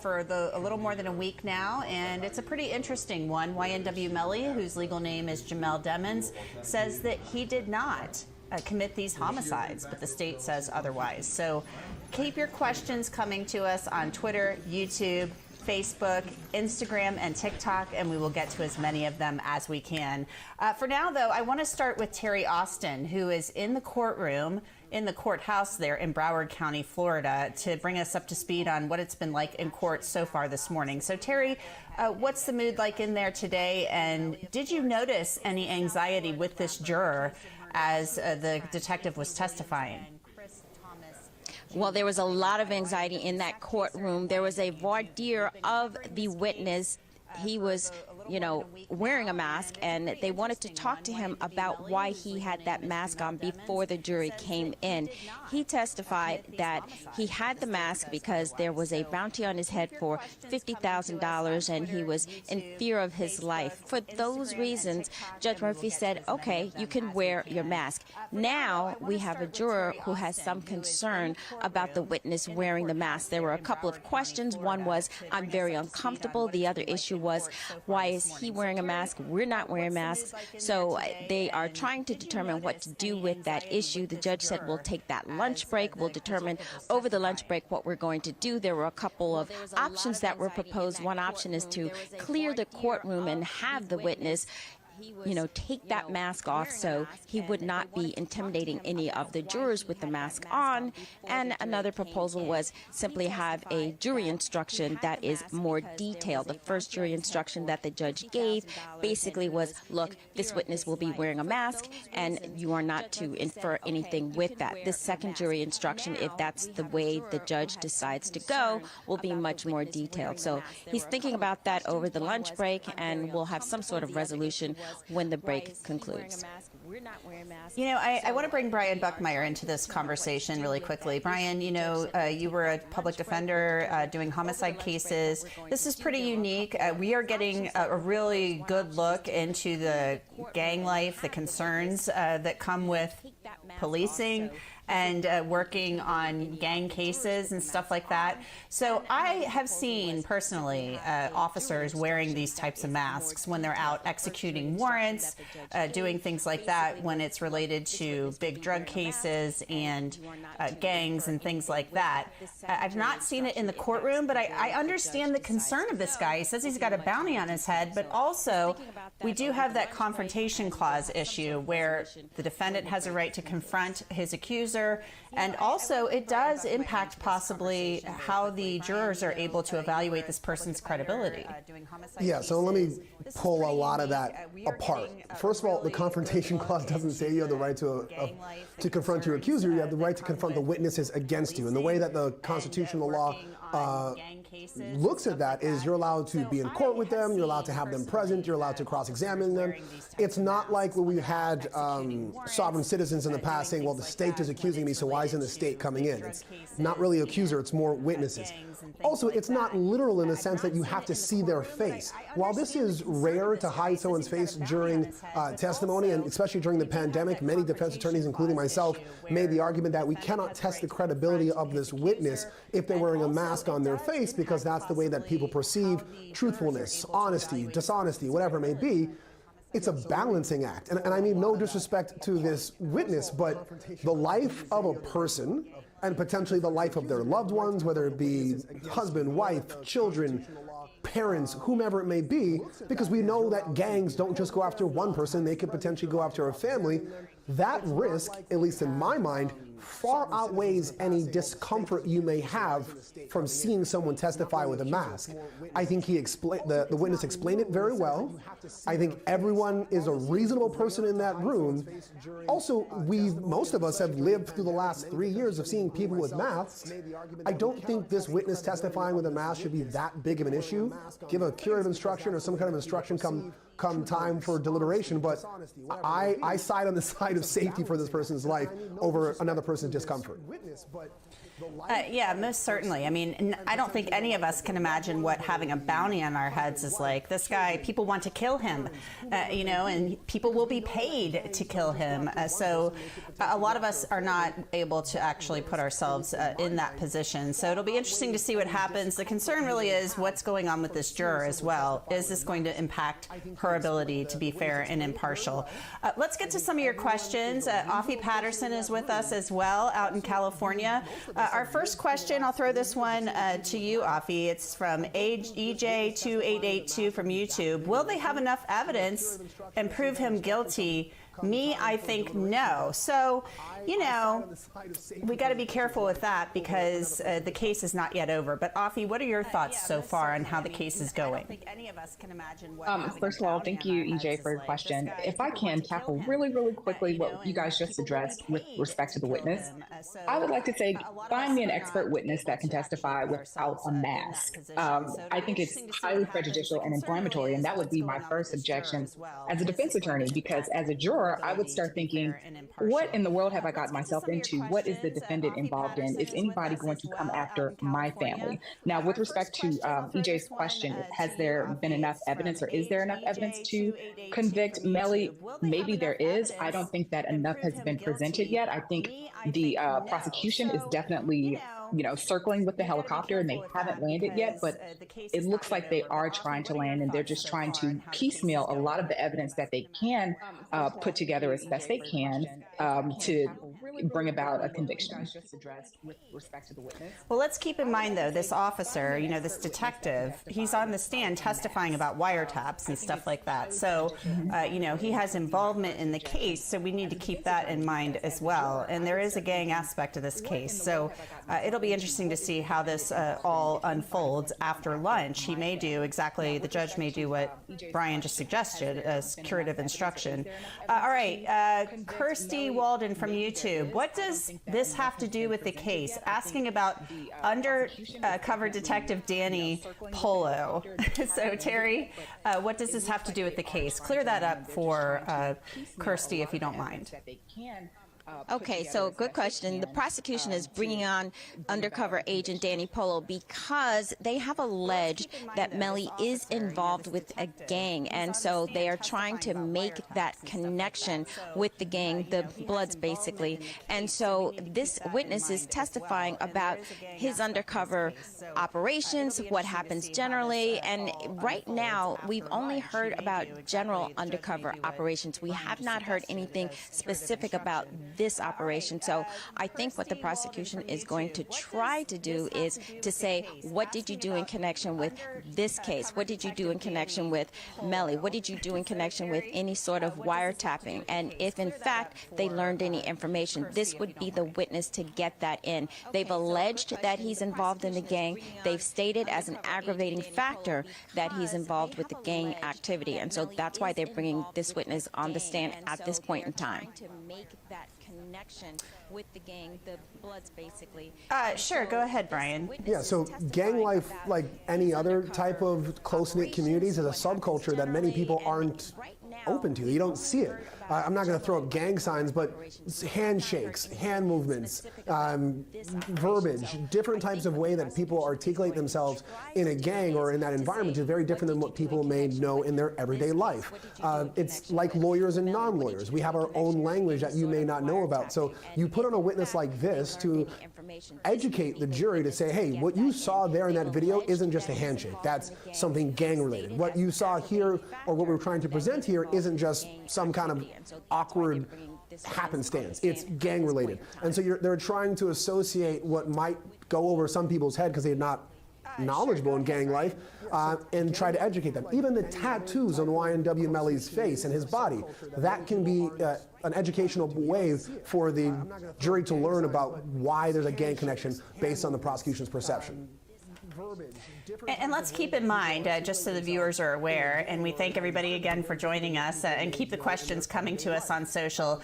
for a little more than a week now, and it's a pretty interesting one. YNW Melly, whose legal name is Jamel Demons, says that he did not commit these homicides, but the state says otherwise. So keep your questions coming to us on Twitter, YouTube, Facebook, Instagram, and TikTok, and we will get to as many of them as we can. For now, though, I want to start with Terry Austin, who is in the courtroom, in the courthouse there in Broward County, Florida, to bring us up to speed on what it's been like in court so far this morning. So, Terry, what's the mood like in there today, and did you notice any anxiety with this juror as the detective was testifying? Well, there was a lot of anxiety in that courtroom. There was a voir dire of the witness. He was wearing a mask, and they wanted to talk to him about why he had that mask on before the jury came in. He testified that he had the mask because there was a bounty on his head for $50,000 and he was in fear of his life. For those reasons, Judge Murphy said, okay, you can wear your mask. Now we have a juror who has some concern about the witness wearing the mask. There were a couple of questions. One was, I'm very uncomfortable. The other issue was, why is he wearing a mask? We're not wearing masks. So they are trying to determine what to do with that issue. The judge said, we'll take that lunch break. We'll determine over the lunch break what we're going to do. There were a couple of options that were proposed. One option is to clear the courtroom and have the witness take that mask off so he would not be intimidating any of the jurors with the mask on. And another proposal was simply have a jury instruction that is more detailed. The first jury instruction that the judge gave basically was, look, this witness will be wearing a mask and you are not to infer anything with that. The second jury instruction, if that's the way the judge decides to go, will be much more detailed. So he's thinking about that over the lunch break, and we'll have some sort of resolution when the break concludes. I want to bring Brian Buckmeyer into this conversation really quickly. Brian, you were a public defender doing homicide cases. This is pretty unique. We are getting a really good look into the gang life, the concerns that come with policing and working on gang cases and stuff like that. So I have seen personally officers wearing these types of masks when they're out executing warrants, doing things like that when it's related to big drug cases and gangs and things like that. I've not seen it in the courtroom, but I understand the concern of this guy. He says he's got a bounty on his head, but also we do have that confrontation clause issue where the defendant has a right to confront his accuser. And also, it does impact possibly how the jurors are able to evaluate this person's credibility. Yeah, so let me pull a lot of that apart. First of all, the confrontation clause doesn't say you have the right to confront your accuser. You have the right to confront the witnesses against you. And the way that the constitutional law looks at that is you're allowed to be in court with them, you're allowed to have them present, you're allowed to cross-examine them. It's not like when we had sovereign citizens in the past saying, well, the state is accusing me, so why isn't the state coming in? It's not really accuser, it's more witnesses. Also, it's not literal in the sense that you have to see their face. While this is rare to hide someone's face during testimony, and especially during the pandemic, many defense attorneys, including myself, made the argument that we cannot test the credibility of this witness if they're wearing a mask on their face, because that's the way that people perceive truthfulness, honesty, dishonesty, whatever it may be. It's a balancing act. And I mean no disrespect to this witness, but the life of a person and potentially the life of their loved ones, whether it be husband, wife, children, parents, whomever it may be, because we know that gangs don't just go after one person, they could potentially go after a family. That risk, at least in my mind, far outweighs any discomfort you may have from seeing someone testify with a mask. I think the witness explained it very well. I think everyone is a reasonable person in that room. Also, most of us have lived through the last 3 years of seeing people with masks. I don't think this witness testifying with a mask should be that big of an issue. Give a curative instruction or some kind of instruction come time for deliberation, but I side on the side of safety for this person's life over another person's discomfort. Yeah, most certainly. I mean, I don't think any of us can imagine what having a bounty on our heads is like. This guy, people want to kill him, and people will be paid to kill him. So a lot of us are not able to actually put ourselves in that position. So it'll be interesting to see what happens. The concern really is what's going on with this juror as well. Is this going to impact her ability to be fair and impartial? Let's get to some of your questions. Offie Patterson is with us as well out in California. Our first question, I'll throw this one to you, Offie. It's from EJ2882 from YouTube. Will they have enough evidence and prove him guilty? Me, I think no. So you know, we got to be careful with that because the case is not yet over. But Afi, what are your thoughts so far on how the case is going? I don't think any of us can imagine what First of all, thank you, EJ, for your question. If I can tackle really, really quickly what you guys just addressed with respect to the witness, I would like to say, find me an expert witness that can testify without a mask. I think it's highly prejudicial and inflammatory, and that would be my first objection as a defense attorney, because as a juror, I would start thinking, what in the world have I gotten myself into? What is the defendant involved in? Is anybody going to come after my family? Now, with respect to EJ's question, has there been enough evidence, or is there enough evidence to convict Melly? Maybe there is. I don't think that enough has been presented yet. I think the prosecution is definitely, you know, circling with the helicopter, and they haven't landed yet, but it looks like they are trying to land, and they're just trying to piecemeal a lot of the evidence that they can put together as best they can to bring about a conviction. Well, let's keep in mind, though, this officer, you know, this detective, he's on the stand testifying about wiretaps and stuff like that. So, you know, he has involvement in the case, so we need to keep that in mind as well. And there is a gang aspect of this case. So it'll be interesting to see how this all unfolds after lunch. He may do exactly, the judge may do what Brian just suggested, as curative instruction. All right, Kirsty Walden from YouTube. What does this have to do with the case? Asking about undercover detective Danny Polo. So Terry, what does this have to do with the case? Clear that up for Kirsty, if you don't mind. Okay, so good question. The prosecution is bringing on undercover agent Danny Polo because they have alleged that Melly is involved with a gang, and so they are trying to make that connection with the gang, the Bloods basically. And so this witness is testifying about his undercover operations, what happens generally, and right now we've only heard about general undercover operations. We have not heard anything specific about this operation. So I think what the prosecution is going to try to do is to say, what did you do in connection with this case? What did you do in connection with Melly? What did you do in connection with any sort of wiretapping? And if in fact they learned any information, this would be the witness to get that in. They've alleged that he's involved in the gang. They've stated as an aggravating factor that he's involved with the gang activity. And so that's why they're bringing this witness on the stand at this point in time. To make that connection with the gang, the Bloods basically. Sure, go ahead, Brian. Yeah, so gang life, like any other type of close-knit communities, is a subculture that many people aren't open to. You don't see it. I'm not going to throw up gang signs, but handshakes, hand movements, verbiage, different types of way that people articulate themselves in a gang or in that environment is very different than what people may know in their everyday life. It's like lawyers and non-lawyers. We have our own language that you may not know about. So you put on a witness like this to educate the jury to say, hey, what you saw there in that video isn't just a handshake. That's something gang-related. What you saw here, or what we're trying to present here, isn't just some kind of awkward happenstance. It's gang-related. And so they're trying to associate what might go over some people's head because they're not knowledgeable in gang life, and try to educate them. Even the tattoos on YNW Melly's face and his body, that can be an educational way for the jury to learn about why there's a gang connection based on the prosecution's perception. And let's keep in mind, just so the viewers are aware, and we thank everybody again for joining us, and keep the questions coming to us on social.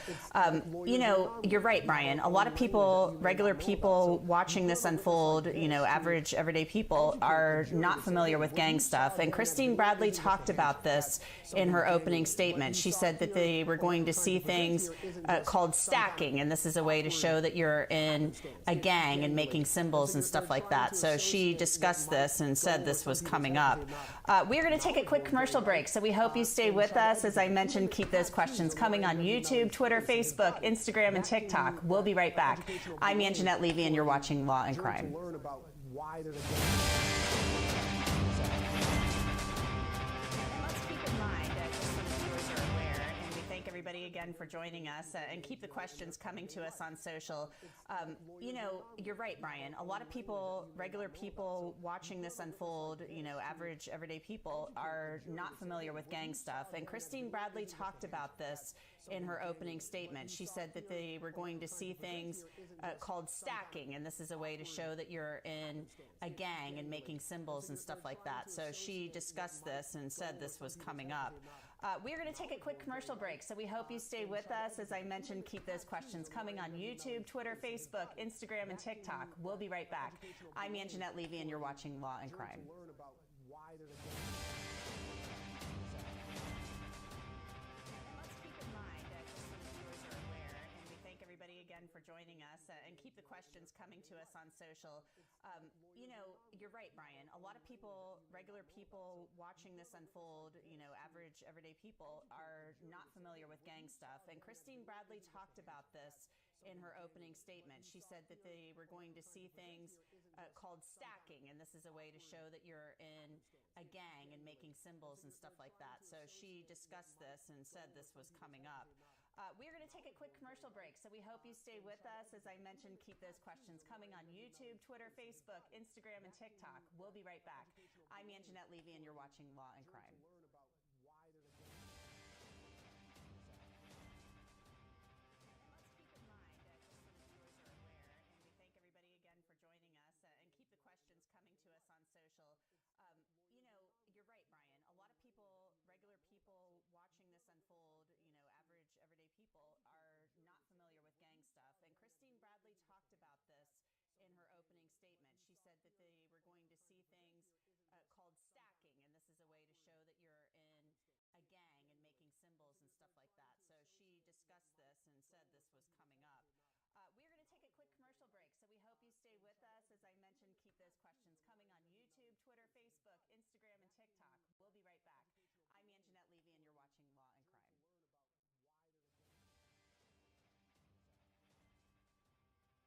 You know, you're right, Brian. A lot of people, regular people watching this unfold, you know, average, everyday people, are not familiar with gang stuff. And Christine Bradley talked about this in her opening statement. She said that they were going to see things called stacking, and this is a way to show that you're in a gang and making symbols and stuff like that. So she discussed this and said this was coming up. We're going to take a quick commercial break, so we hope you stay with us. As I mentioned, keep those questions coming on YouTube, Twitter, Facebook, Instagram, and TikTok. We'll be right back. I'm Anjanette Levy, and you're watching Law and Crime. everybody again for joining us and keep the questions coming to us on social. You know, you're right, Brian. A lot of people, regular people watching this unfold, you know, average, everyday people are not familiar with gang stuff. And Christine Bradley talked about this in her opening statement. She said that they were going to see things called stacking, and this is a way to show that you're in a gang and making symbols and stuff like that. So she discussed this and said this was coming up. We're going to take a quick commercial break, so we hope you stay with us. As I mentioned, keep those questions coming on YouTube, Twitter, Facebook, Instagram, and TikTok. We'll be right back. I'm Anjanette Levy, and you're watching Law and Crime. Everybody again for joining us and keep the questions coming to us on social. You know, you're right, Brian. A lot of people, regular people watching this unfold, you know, average, everyday people are not familiar with gang stuff. And Christine Bradley talked about this in her opening statement. She said that they were going to see things called stacking, and this is a way to show that you're in a gang and making symbols and stuff like that. So she discussed this and said this was coming up. We're going to take a quick commercial break, so we hope you stay with us. As I mentioned, keep those questions coming on YouTube, Twitter, Facebook, Instagram, and TikTok. We'll be right back. I'm Anjanette Levy, and you're watching Law and Crime. For joining us and keep the questions coming to us on social. You know, you're right, Brian. A lot of people, regular people watching this unfold, you know, average, everyday people are not familiar with gang stuff. And Christine Bradley talked about this in her opening statement. She said that they were going to see things called stacking, and this is a way to show that you're in a gang and making symbols and stuff like that. So she discussed this and said this was coming up. We're going to take a quick commercial break, so we hope you stay with us. As I mentioned, keep those questions coming on YouTube, Twitter, Facebook, Instagram, and TikTok. We'll be right back. I'm Anjanette Levy, and you're watching Law and Crime.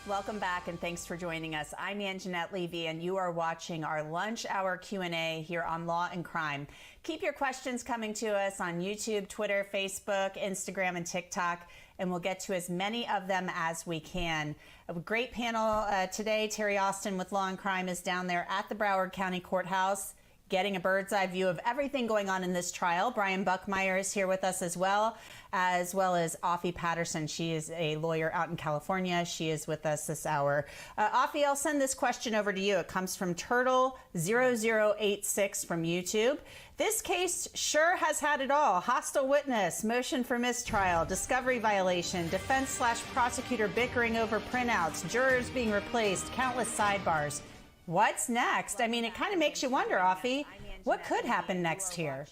Welcome back, and thanks for joining us. I'm Anjanette Levy, and you are watching our lunch hour Q&A here on Law and Crime. Keep your questions coming to us on YouTube, Twitter, Facebook, Instagram, and TikTok, and we'll get to as many of them as we can. A great panel today. Terry Austin with Law and Crime is down there at the Broward County Courthouse, getting a bird's eye view of everything going on in this trial. Brian Buckmeyer is here with us as well as Offie Patterson. She is a lawyer out in California. She is with us this hour. Offie, I'll send this question over to you. It comes from Turtle0086 from YouTube. This case sure has had it all. Hostile witness, motion for mistrial, discovery violation, defense/prosecutor bickering over printouts, jurors being replaced, countless sidebars. What's next? I mean, it kind of makes you wonder, Offie. What could happen next here?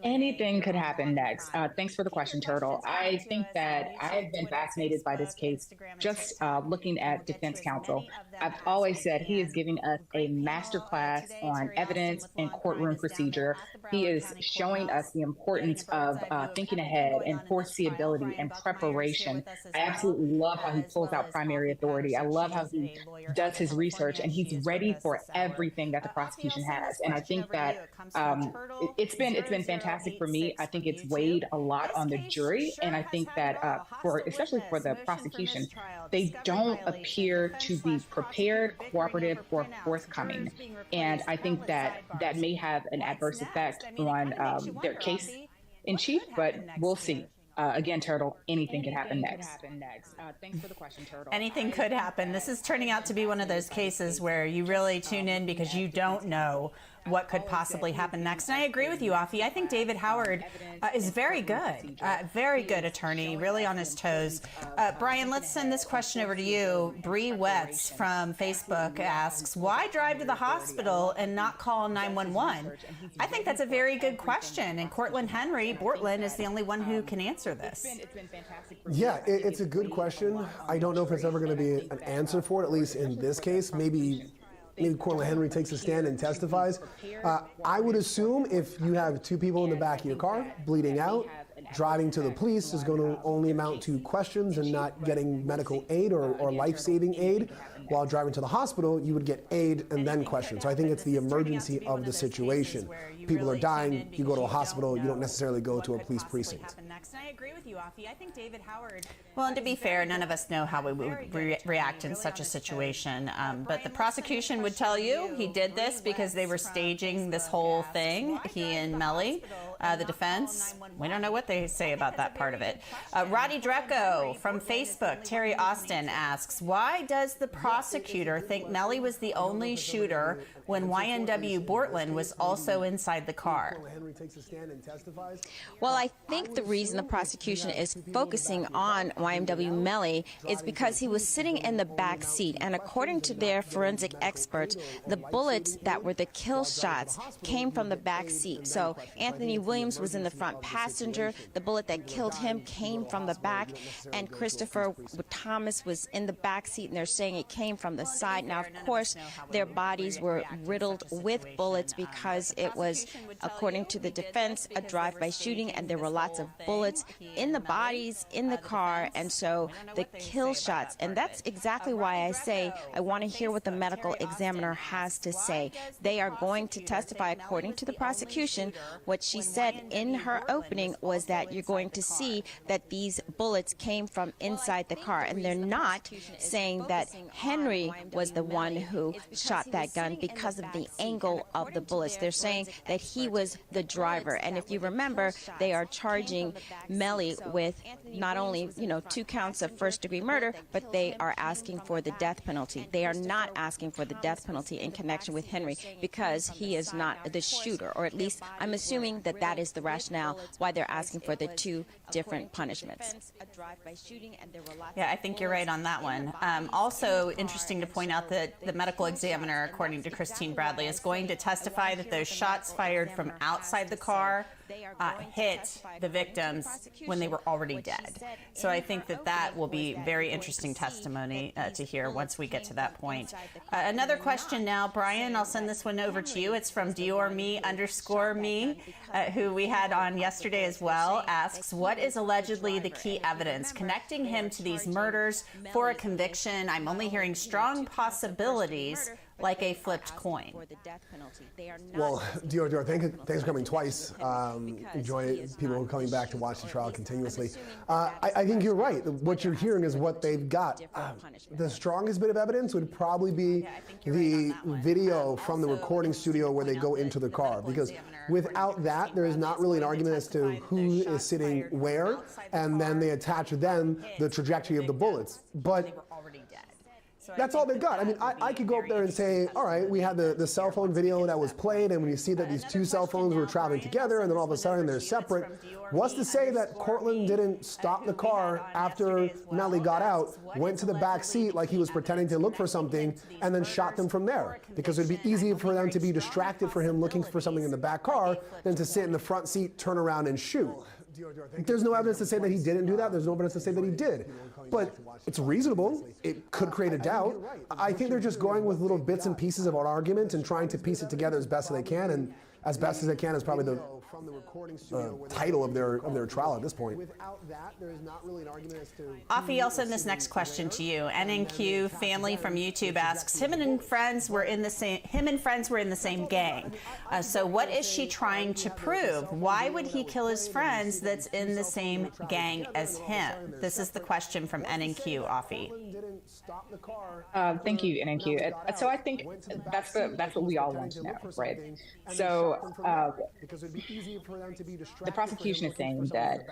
Anything could happen next. Thanks for the question, Turtle. I think that I have been fascinated by this case, just looking at defense counsel. I've always said he is giving us a masterclass on evidence and courtroom procedure. He is showing us the importance of thinking ahead and foreseeability and preparation. I absolutely love how he pulls out primary authority. I love how he does his research, and he's ready for everything that the prosecution has. And I think that it's been fantastic for me. I think it's weighed a lot on the jury, and I think that especially for the prosecution, they don't appear to be prepared, cooperative, or forthcoming. And I think that may have an adverse effect on their case in chief, but we'll see. Again, Turtle, anything could happen next. Thanks for the question, Turtle. Anything could happen. This is turning out to be one of those cases where you really tune in because you don't know what could possibly happen next. And I agree with you, Offie. I think David Howard is very good attorney, really on his toes. Brian, let's send this question over to you. Bree Wetz from Facebook asks, why drive to the hospital and not call 911? I think that's a very good question. And Cortland Henry, Bortland, is the only one who can answer this. Yeah, it's a good question. I don't know if it's ever going to be an answer for it, at least in this case. Maybe Cortland Henry takes a stand and testifies. I would assume if you have two people in the back of your car bleeding out, driving to the police is going to only amount to questions and not getting medical aid or life-saving aid. While driving to the hospital, you would get aid and then questions. So I think it's the emergency of the situation. People are dying, you go to a hospital, you don't necessarily go to a police precinct. I agree with you, Offie. I think David Howard. Well, and to be fair, none of us know how we would react in such a situation. But the prosecution would tell you he did this because they were staging this whole thing, he and Melly. The defense, we don't know what they say about that part of it. Roddy Dreco from Facebook, Terry Austin asks, why does the prosecutor think Melly was the only shooter when YNW Bortland was also inside the car? Well, I think the reason the prosecution is focusing on YNW Melly is because he was sitting in the back seat, and according to their forensic experts, the bullets that were the kill shots came from the back seat. So Anthony Williams was in the front passenger. The bullet that killed him came from the back, and Christopher Thomas was in the back seat, and they're saying it came from the side. Now, of course, their bodies were riddled with bullets because it was, according to the defense, a drive-by shooting, and there were lots of bullets in the bodies, in the car, and so the kill shots. And that's exactly why I say I want to hear what the medical examiner has to say. They are going to testify according to the prosecution. What she said in her opening was that you're going to see that these bullets came from inside the car, and they're not saying that Henry was the one who shot that gun because of the angle of the bullets. They're saying that he was the driver. And if you remember, they are charging Melly with not only, 2 counts of first-degree murder, but they are asking for the death penalty. They are not asking for the death penalty in connection with Henry because he is not the shooter, or at least I'm assuming that that is the rationale why they're asking for the 2 different punishments. Yeah, I think you're right on that one. Also interesting to point out that the medical examiner, according to Christine Bradley, is going to testify that those shots fired from outside the car hit the victims when they were already dead. So I think that will be very interesting testimony to hear once we get to that point. Another question now, Brian, I'll send this one over to you. It's from DiorMe_me, who we had on yesterday as well, asks, what is allegedly the key evidence connecting him to these murders for a conviction? I'm only hearing strong possibilities, like a flipped coin. Well, Dior, thanks for coming twice. Enjoy people coming back to watch the trial continuously. I think you're right. What you're hearing is what they've got. The strongest bit of evidence would probably be the video from the recording studio where they go into the car, because without that, there is not really an argument as to who is sitting where, and then they attach then the trajectory of the bullets. But That's all they've got. I mean, I could go up there and say, all right, we had the cell phone video that was played, and when you see that these two cell phones were traveling together, and then all of a sudden they're separate, what's to say that Cortland didn't stop the car after Melly got out, went to the back seat like he was pretending to look for something, and then shot them from there? Because it'd be easier for them to be distracted for him looking for something in the back car than to sit in the front seat, turn around, and shoot. There's no evidence to say that he didn't do that. There's no evidence to say that he did. But it's reasonable. It could create a doubt. I think they're just going with little bits and pieces of our argument and trying to piece it together as best as they can. And as best as they can is probably the title of their trial at this point. Without that, there is not really an argument as to. Afi, I'll send this next question to you. NNQ family from YouTube asks, him and friends were in the same gang. So what is she trying to prove? Why would he kill his friends that's in the same gang as him? This is the question from NNQ, Afi. Thank you, NNQ. So I think that's what we all want to know, right? So the prosecution is saying that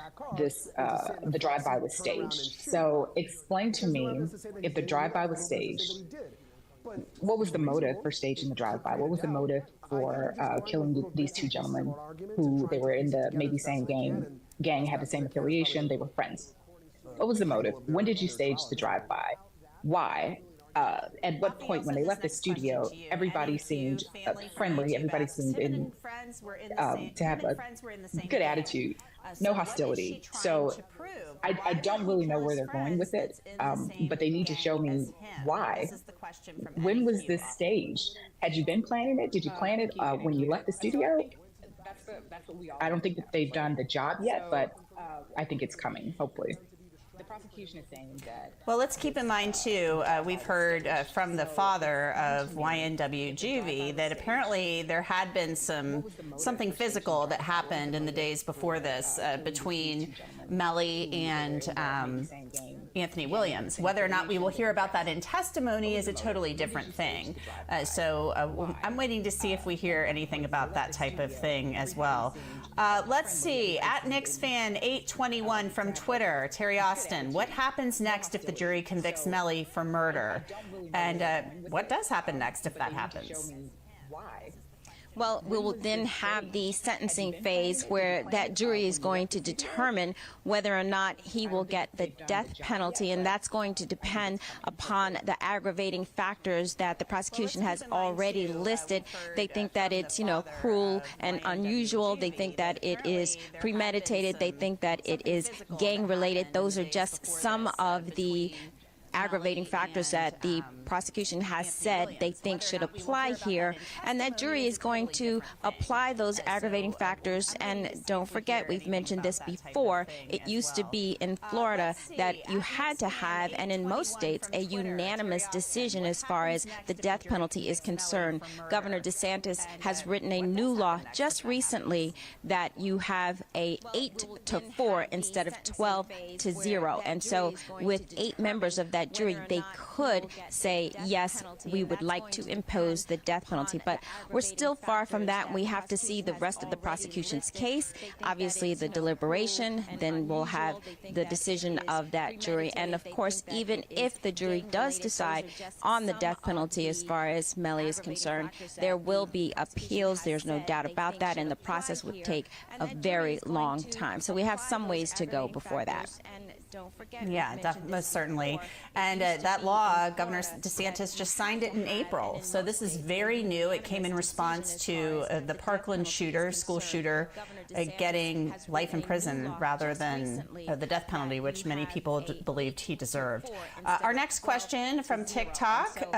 the drive-by was staged. So explain to me, if the drive-by was staged, what was the motive for staging the drive-by? What was the motive for killing these two gentlemen who they were in the maybe same gang, had the same affiliation, they were friends? What was the motive? When did you stage the drive-by? Why? At what point, when they left the studio, everybody seemed friendly, everybody seemed to have a good attitude, no hostility. So I don't really know where they're going with it, but they need to show me why. When was this staged? Had you been planning it? Did you plan it when you left the studio? I don't think that they've done the job yet, but I think it's coming, hopefully. The prosecution is saying that. Well, let's keep in mind, too, we've heard from the father of YNW Juvie that apparently there had been something physical that happened in the days before this between Melly and Anthony Williams. Whether or not we will hear about that in testimony is a totally different thing. So I'm waiting to see if we hear anything about that type of thing as well. Let's see. At KnicksFan821 from Twitter, Terry Austin, what happens next if the jury convicts Melly for murder? And what does happen next if that happens? Why? Well, we will then have the sentencing phase where that jury is going to determine whether or not he will get the death penalty, and that's going to depend upon the aggravating factors that the prosecution has already listed. They think that it's, cruel and unusual. They think that it is premeditated. They think that it is gang-related. Those are just some of the aggravating factors that the prosecution has said they think should apply here, and that jury is going to apply those aggravating factors. And don't forget, we've mentioned this before, it used to be in Florida that you had to have, and in most states, a unanimous decision as far as the death penalty is concerned. Governor DeSantis has written a new law just recently that you have a 8-4 instead of 12-0, and so with 8 members of that jury, they could say, yes, we would like to impose the death penalty. But we're still far from that. We have to see the rest of the prosecution's case, obviously the deliberation, then we'll have the decision of that jury. And of course, even if the jury does decide on the death penalty as far as Melly is concerned, there will be appeals. There's no doubt about that, and the process would take a very long time. So we have some ways to go before that. Yeah, most certainly. And that law, Governor DeSantis just signed it in April. So this is very new. It came in response to the Parkland shooter, school shooter, getting life in prison rather than the death penalty, which many people believed he deserved. Our next question from TikTok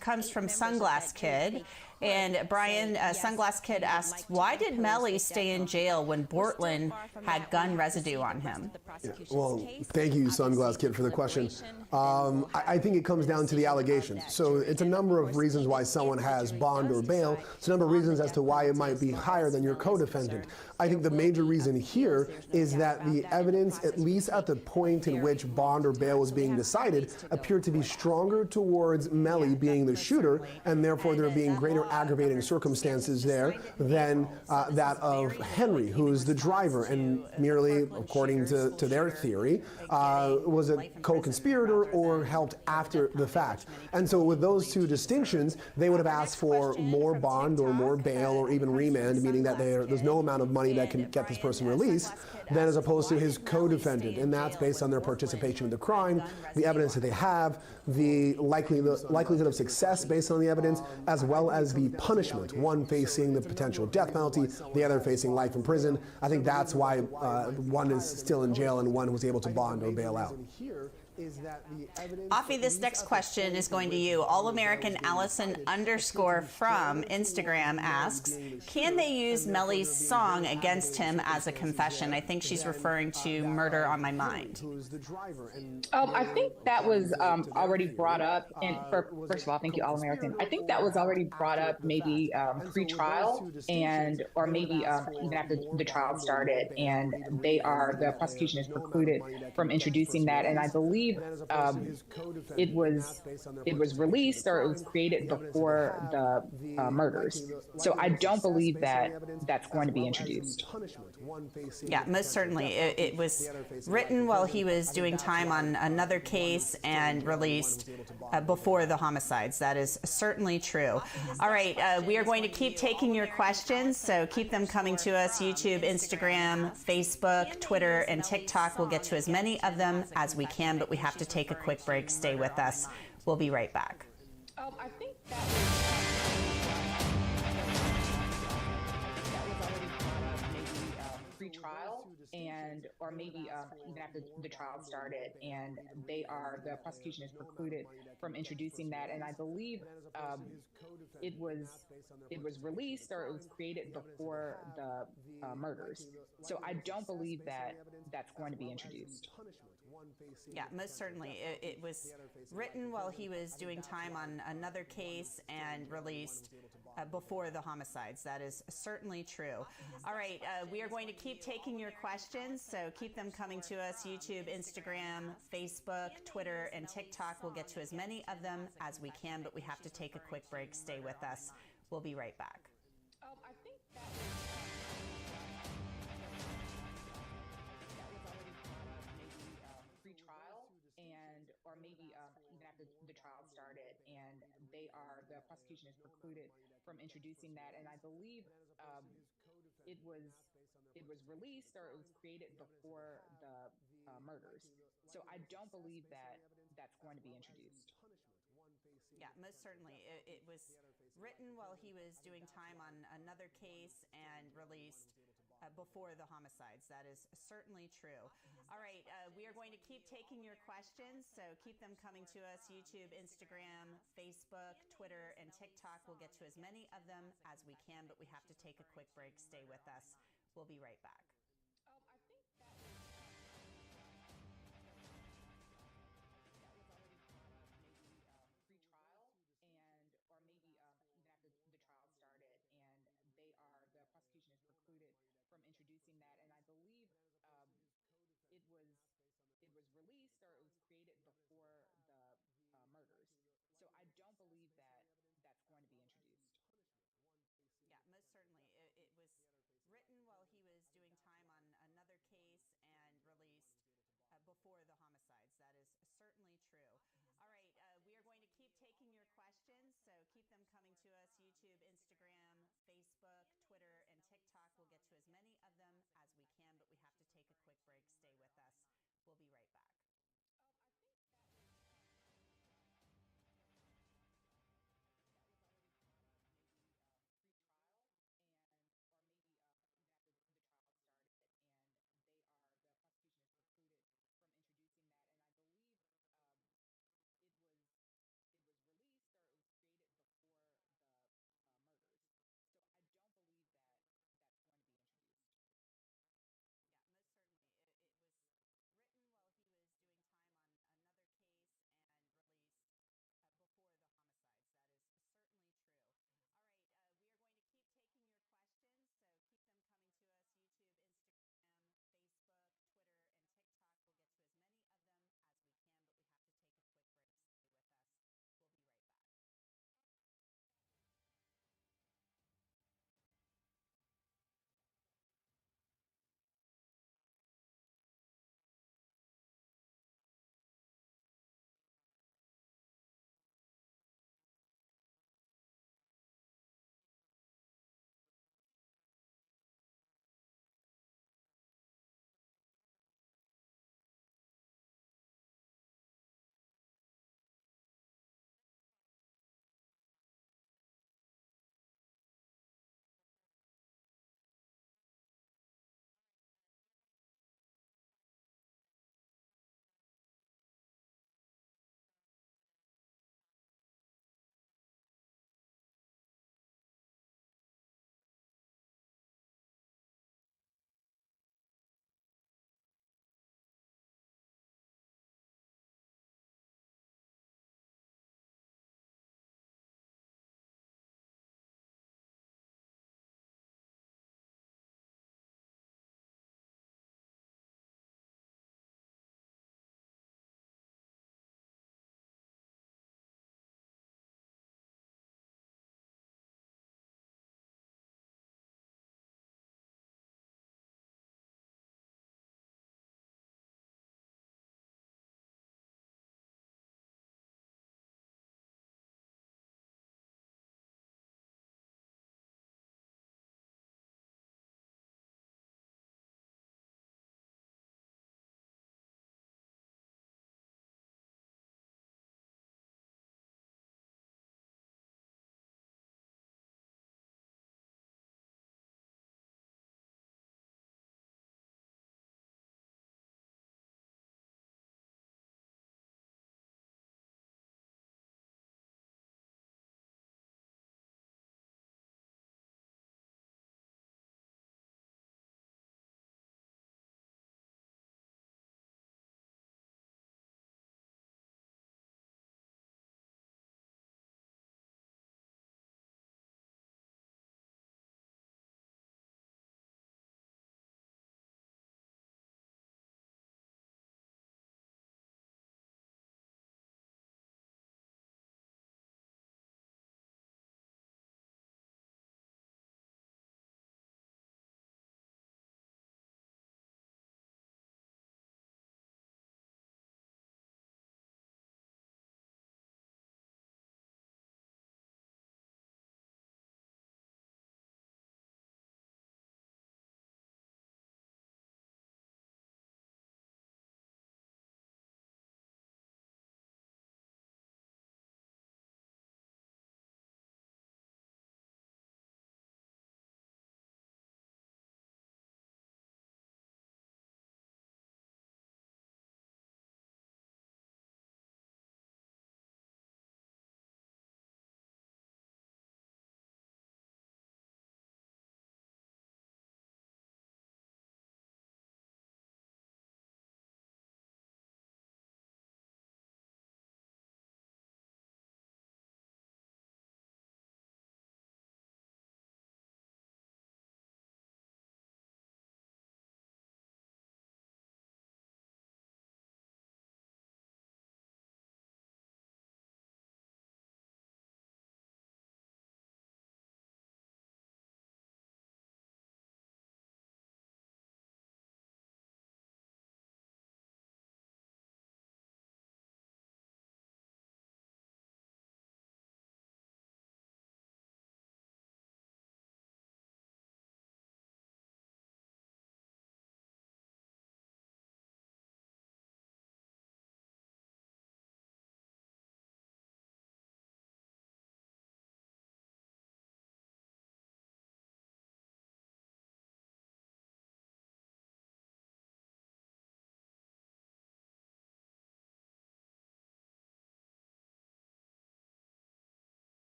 comes from Sunglass Kid. And Brian, Sunglass Kid asks, why did Melly stay in jail when Bortland had gun residue on him? Yeah, well, thank you, Sunglass Kid, for the question. I think it comes down to the allegations. So it's a number of reasons why someone has bond or bail. It's a number of reasons as to why it might be higher than your co-defendant. I think the major reason here is that the evidence, at least at the point in which bond or bail was being decided, appeared to be stronger towards Melly being the shooter, and therefore there being greater more aggravating circumstances there than that of Henry, who is the driver and merely, according to their theory, was a co-conspirator or helped after the fact. And so with those two distinctions, they would have asked for more bond or more bail or even remand, meaning that there's no amount of money that can get this person released, than as opposed to his co-defendant. And that's based on their participation in the crime, the evidence that they have, the likelihood of success based on the evidence, as well as the punishment, one facing the potential death penalty, the other facing life in prison. I think that's why one is still in jail and one was able to bond or bail out. Afi, this next question is going to you. All-American Allison _ from Instagram asks, can they use Melly's song against him as a confession? I think she's referring to Murder on My Mind. I think that was already brought up. And first of all, thank you, All-American. I think that was already brought up maybe pre-trial or maybe even after the trial started. And the prosecution is precluded from introducing that. And I believe it was released or it was created before the murders. So I don't believe that that's going to be introduced. Yeah, most certainly. It was written while he was doing time on another case and released before the homicides. That is certainly true. All right, we are going to keep taking your questions, so keep them coming to us. YouTube, Instagram, Facebook, Twitter, and TikTok. We'll get to as many of them as we can, but we have to take a quick break. Stay with us. We'll be right back. I think that was already pre-trial or maybe even after the trial started, and the prosecution is precluded from introducing that. And I believe it was released or it was created before the murders. So I don't believe that that's going to be introduced. Yeah, most certainly. It was written while he was doing time on another case and released before the homicides. That is certainly true. All right, we are going to keep taking your questions, so keep them coming to us. YouTube, Instagram, Facebook, Twitter, and TikTok. We'll get to as many of them as we can, but we have to take a quick break. Stay with us. We'll be right back. I think that was pre-trial or maybe even after the trial started, and the prosecution is precluded from introducing that. And I believe it was released or it was created before the murders. So I don't believe that that's going to be introduced. Yeah, most certainly. It was written while he was doing time on another case and released before the homicides. That is certainly true. All right, we are going to keep taking your questions, so keep them coming to us. YouTube, Instagram, Facebook, Twitter, and TikTok. We'll get to as many of them as we can, but we have to take a quick break. Stay with us. We'll be right back. I think that was pre-trial or maybe even after the trial started, and the prosecution is precluded from introducing that. And I believe it was released or it was created before the murders. So I don't believe that that's going to be introduced. Yeah, most certainly. It was written while he was doing time on another case and released before the homicides. That is certainly true. All right, we are going to keep taking your questions, so keep them coming to us. YouTube, Instagram, Facebook, Twitter, and TikTok. We'll get to as many of them as we can, but we have to take a quick break. Stay with us. We'll be right back.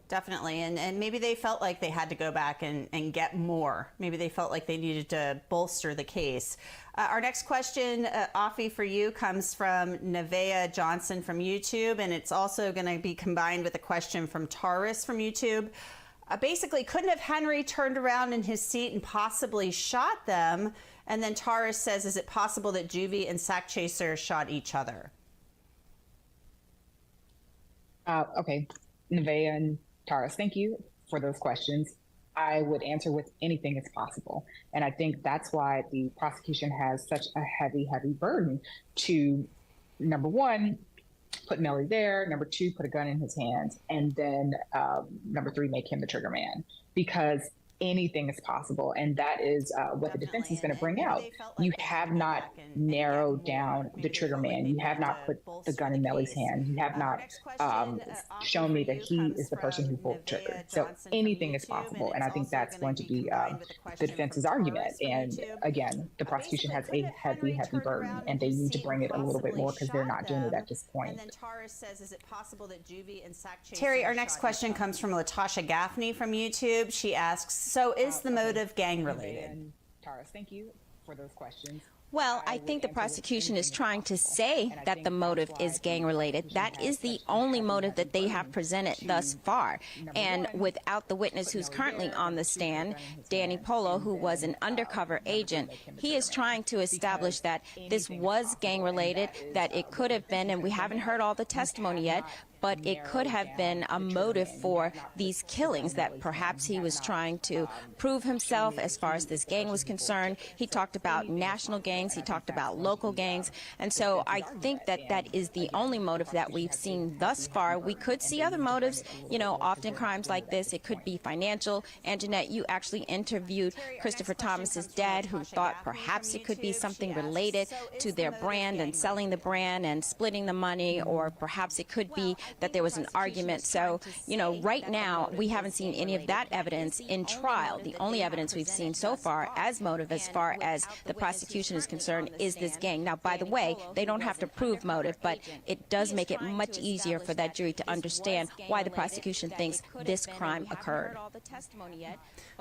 Definitely, and maybe they felt like they had to go back and get more. Maybe they felt like they needed to bolster the case. Our next question, Afi, for you comes from Nevaeh Johnson from YouTube, and it's also going to be combined with a question from Taurus from YouTube. Basically, couldn't have Henry turned around in his seat and possibly shot them? And then Taurus says, is it possible that Juvie and Sack Chaser shot each other? Okay, Nevaeh and Taurus, thank you for those questions. I would answer with anything is possible. And I think that's why the prosecution has such a heavy, heavy burden to, number one, put Melly there, number two, put a gun in his hands, and then number three, make him the trigger man. Because anything is possible, and that is what the defense is going to bring out. You have not narrowed down the trigger man. You have not put the gun in Melly's hand. You have not shown me that he is the person who pulled the trigger. So anything is possible, and I think that's going to be the defense's argument. And again, the prosecution has a heavy, heavy burden, and they need to bring it a little bit more because they're not doing it at this point. And then Taurus says, is it possible that Juvie and Sack Chaser Terry, our next question comes from Latasha Gaffney from YouTube. She asks, so is the motive gang-related? Taurus, thank you for those questions. Well, I think the prosecution is trying to say that the motive is gang-related. That is the only motive that they have presented thus far. And without the witness who's currently on the stand, Danny Polo, who was an undercover agent, he is trying to establish that this was gang-related, that it could have been, and we haven't heard all the testimony yet, but it could have been a motive for these killings, that perhaps he was trying to prove himself as far as this gang was concerned. He talked about national gangs, he talked about local gangs, and so I think that that is the only motive that we've seen thus far. We could see other motives, you know, often crimes like this, it could be financial. And Jeanette, you actually interviewed Christopher Thomas's dad, who thought perhaps it could be something related to their brand and selling the brand and splitting the money, or perhaps it could be that there was an argument. So, you know, right now, we haven't seen any of that evidence in trial. The only evidence we've seen so far as motive, as far as the prosecution is concerned, is this gang. Now, by the way, they don't have to prove motive, but it does make it much easier for that jury to understand why the prosecution thinks this crime occurred.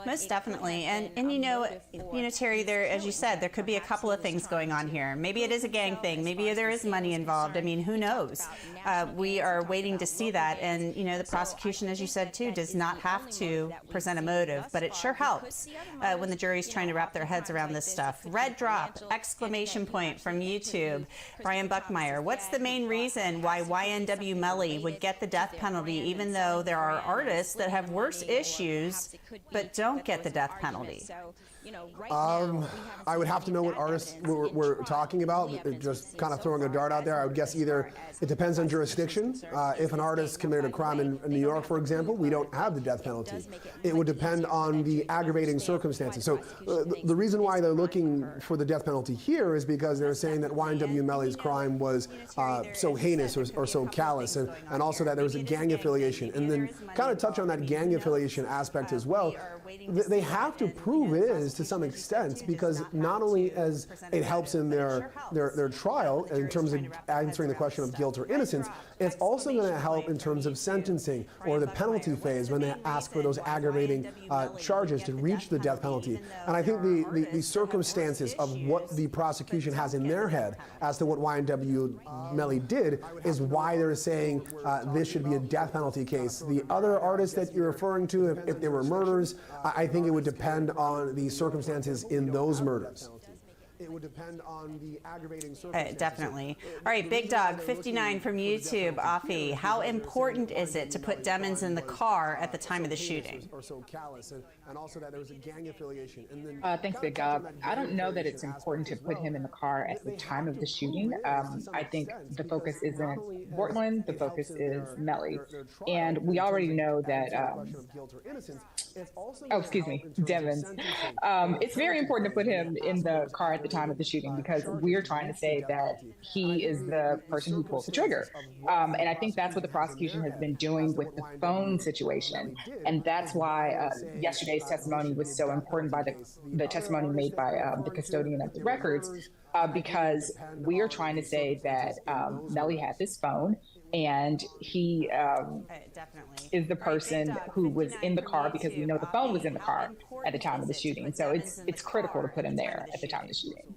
Most definitely. And you know, Terry, there, as you said, there could be a couple of things going on here. Maybe it is a gang thing. Maybe there is money involved. I mean, who knows? We are waiting to see that. And, you know, the prosecution, as you said, too, does not have to present a motive, but it sure helps when the jury's trying to wrap their heads around this stuff. Red drop, exclamation point from YouTube. Brian Buckmeyer, what's the main reason why YNW Melly would get the death penalty, even though there are artists that have worse issues but don't get the death penalty? I would have to know what artists we're talking about. Just kind of throwing a dart out there, I would guess either it depends on jurisdiction. If an artist committed a crime in New York, for example, we don't have the death penalty. It would depend on the aggravating circumstances. So the reason why they're looking for the death penalty here is because they're saying that YNW Melly's crime was so heinous or so callous, and also that there was a gang affiliation. And then kind of touch on that gang affiliation aspect as well. They have to prove it is to some extent, because not only as it helps in their trial in terms of answering the question of guilt or innocence, it's also going to help in terms of sentencing or the penalty phase when they ask for those aggravating charges to reach the death penalty. And I think the circumstances of what the prosecution has in their head as to what YNW Melly did is why they're saying this should be a death penalty case. The other artists that you're referring to, if they were murders, I think it would depend on the circumstances in those murders. It would depend on the aggravating circumstances. Definitely. All right, Big Dog 59 from YouTube. Afi, how important is it to put Demons in the car at the time of the shooting? Or so callous, and also that there was a gang affiliation. And then thanks, Big Dog. I don't know that it's important to put him in the car at the time of the shooting. I think the focus isn't Portland, the focus is Melly. And we already know that, Devins. It's very important to put him in the car at the time of the shooting because we're trying to say that he is the person who pulls the trigger. And I think that's what the prosecution has been doing with the phone situation. And that's why yesterday's testimony was so important, by the testimony made by the custodian of the records, because we are trying to say that Melly had this phone. and he Definitely is the person who was in the car because we know the phone was in the car at the time of the shooting. So it's critical to put him there at the time of the shooting.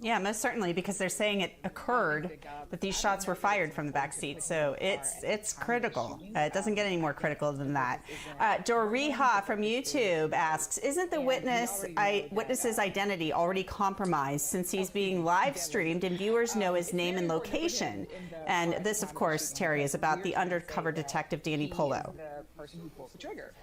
Yeah, most certainly, because they're saying it occurred, that these shots were fired from the back seat. So it's critical. It doesn't get any more critical than that. Doriha from YouTube asks, isn't the witness's identity already compromised since he's being live streamed and viewers know his name and location? And this, of course, Terry, is about the undercover detective Danny Polo. The person who pulled the trigger.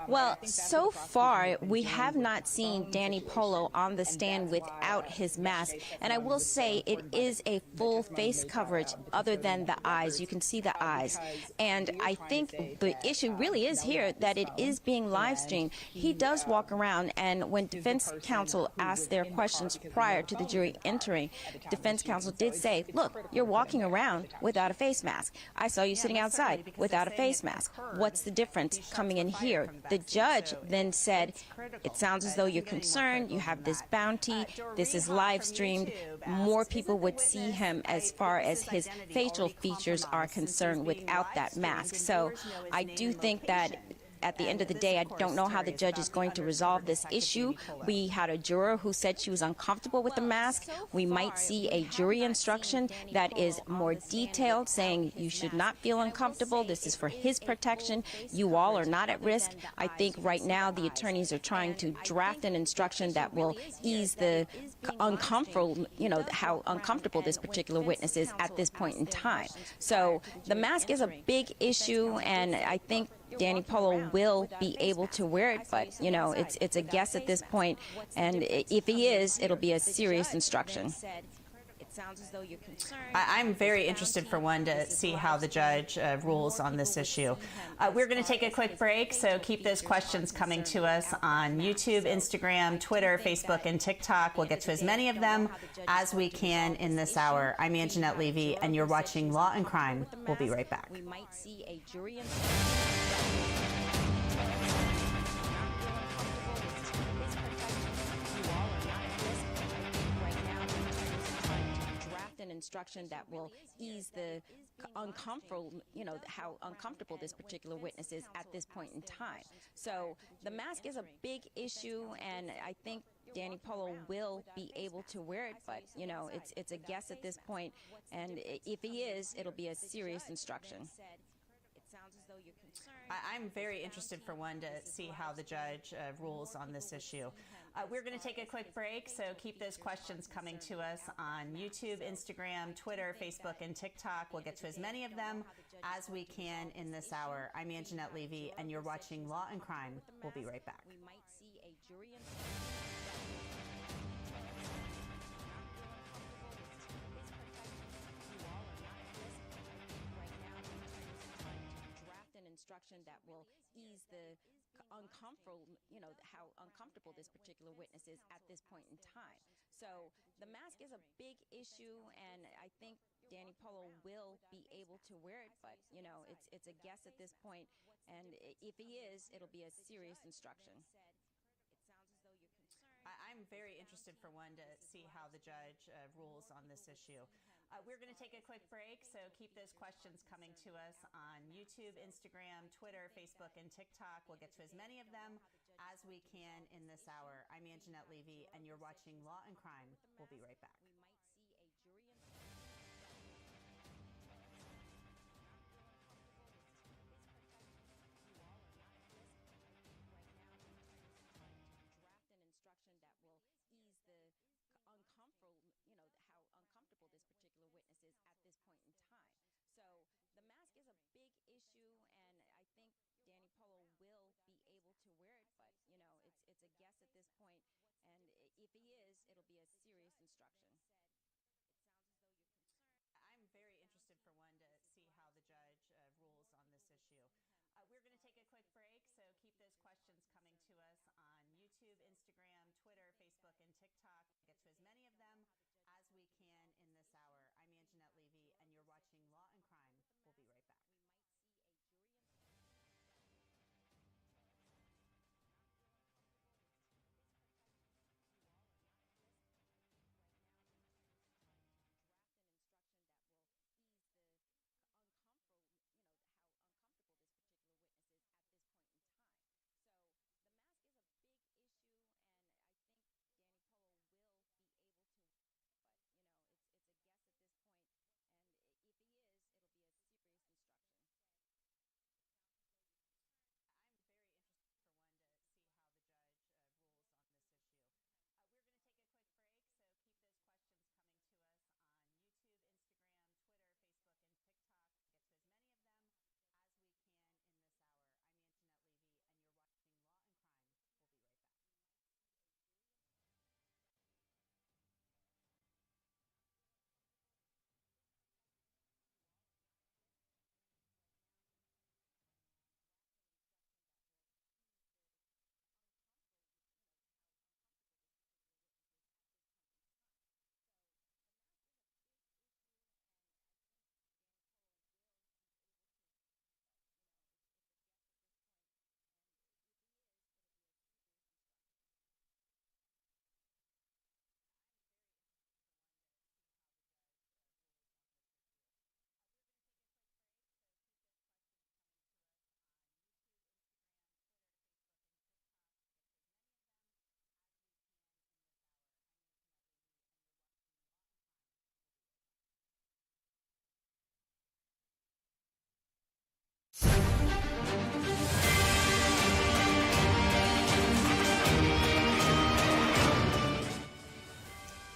Well, so far, we have not seen Danny Polo on the stand without his mask. And I will say it is a full face coverage other than the eyes. You can see the eyes. And I think the issue really is here that it is being live streamed. He does walk around, and when defense counsel asked their questions prior to the jury entering, defense counsel did say, look, you're walking around without a face mask. I saw you sitting outside without a face mask. What's the difference coming in here? The judge then said, it sounds as though you're concerned, you have this bounty, this is live streamed, more people would see him as far as his facial features are concerned without that mask. So I do think that at the end of the day, I don't know how the judge is going to resolve this issue. We had a juror who said she was uncomfortable with the mask. We might see a jury instruction that is more detailed, saying you should not feel uncomfortable. This is for his protection. You all are not at risk. I think right now the attorneys are trying to draft an instruction that will ease the uncomfortable, how uncomfortable this particular witness is at this point in time. So the mask is a big issue, and I think Danny Polo will be able to wear it, but it's a guess at this point, and if he is, it'll be a serious instruction. I'm very interested, for one, to see how the judge rules on this issue. We're going to take a quick break, so keep those questions coming to us on YouTube, Instagram, Twitter, Facebook, and TikTok. We'll get to as many of them as we can in this hour. I'm Anjanette Levy, and you're watching Law and Crime. We'll be right back. We might see a jury instruction that will ease the uncomfortable, how uncomfortable this particular witness is at this point in time. So the mask is a big issue, and I think Danny Polo will be able to wear it, but it's a guess at this point, and if he is, it'll be a serious instruction. I'm very interested, for one, to see how the judge rules on this issue. We're going to take a quick break, so keep those questions coming to us on YouTube, Instagram, Twitter, Facebook, and TikTok. We'll get to as many of them as we can in this hour. I'm Anjanette Levy, and you're watching Law and Crime. We'll be right back. We might see a jury instruction that will ease the uncomfortable, how uncomfortable this particular witness is at this point in time. So the mask is a big issue, and I think Danny Polo will be able to wear it, but it's a guess at this point, and if he is, it'll be a serious instruction. I'm very interested, for one, to see how the judge rules on this issue. We're going to take a quick break, so keep those questions coming to us on YouTube, Instagram, Twitter, Facebook, and TikTok. We'll get to as many of them as we can in this hour. I'm Anjanette Levy, and you're watching Law and Crime. We'll be right back.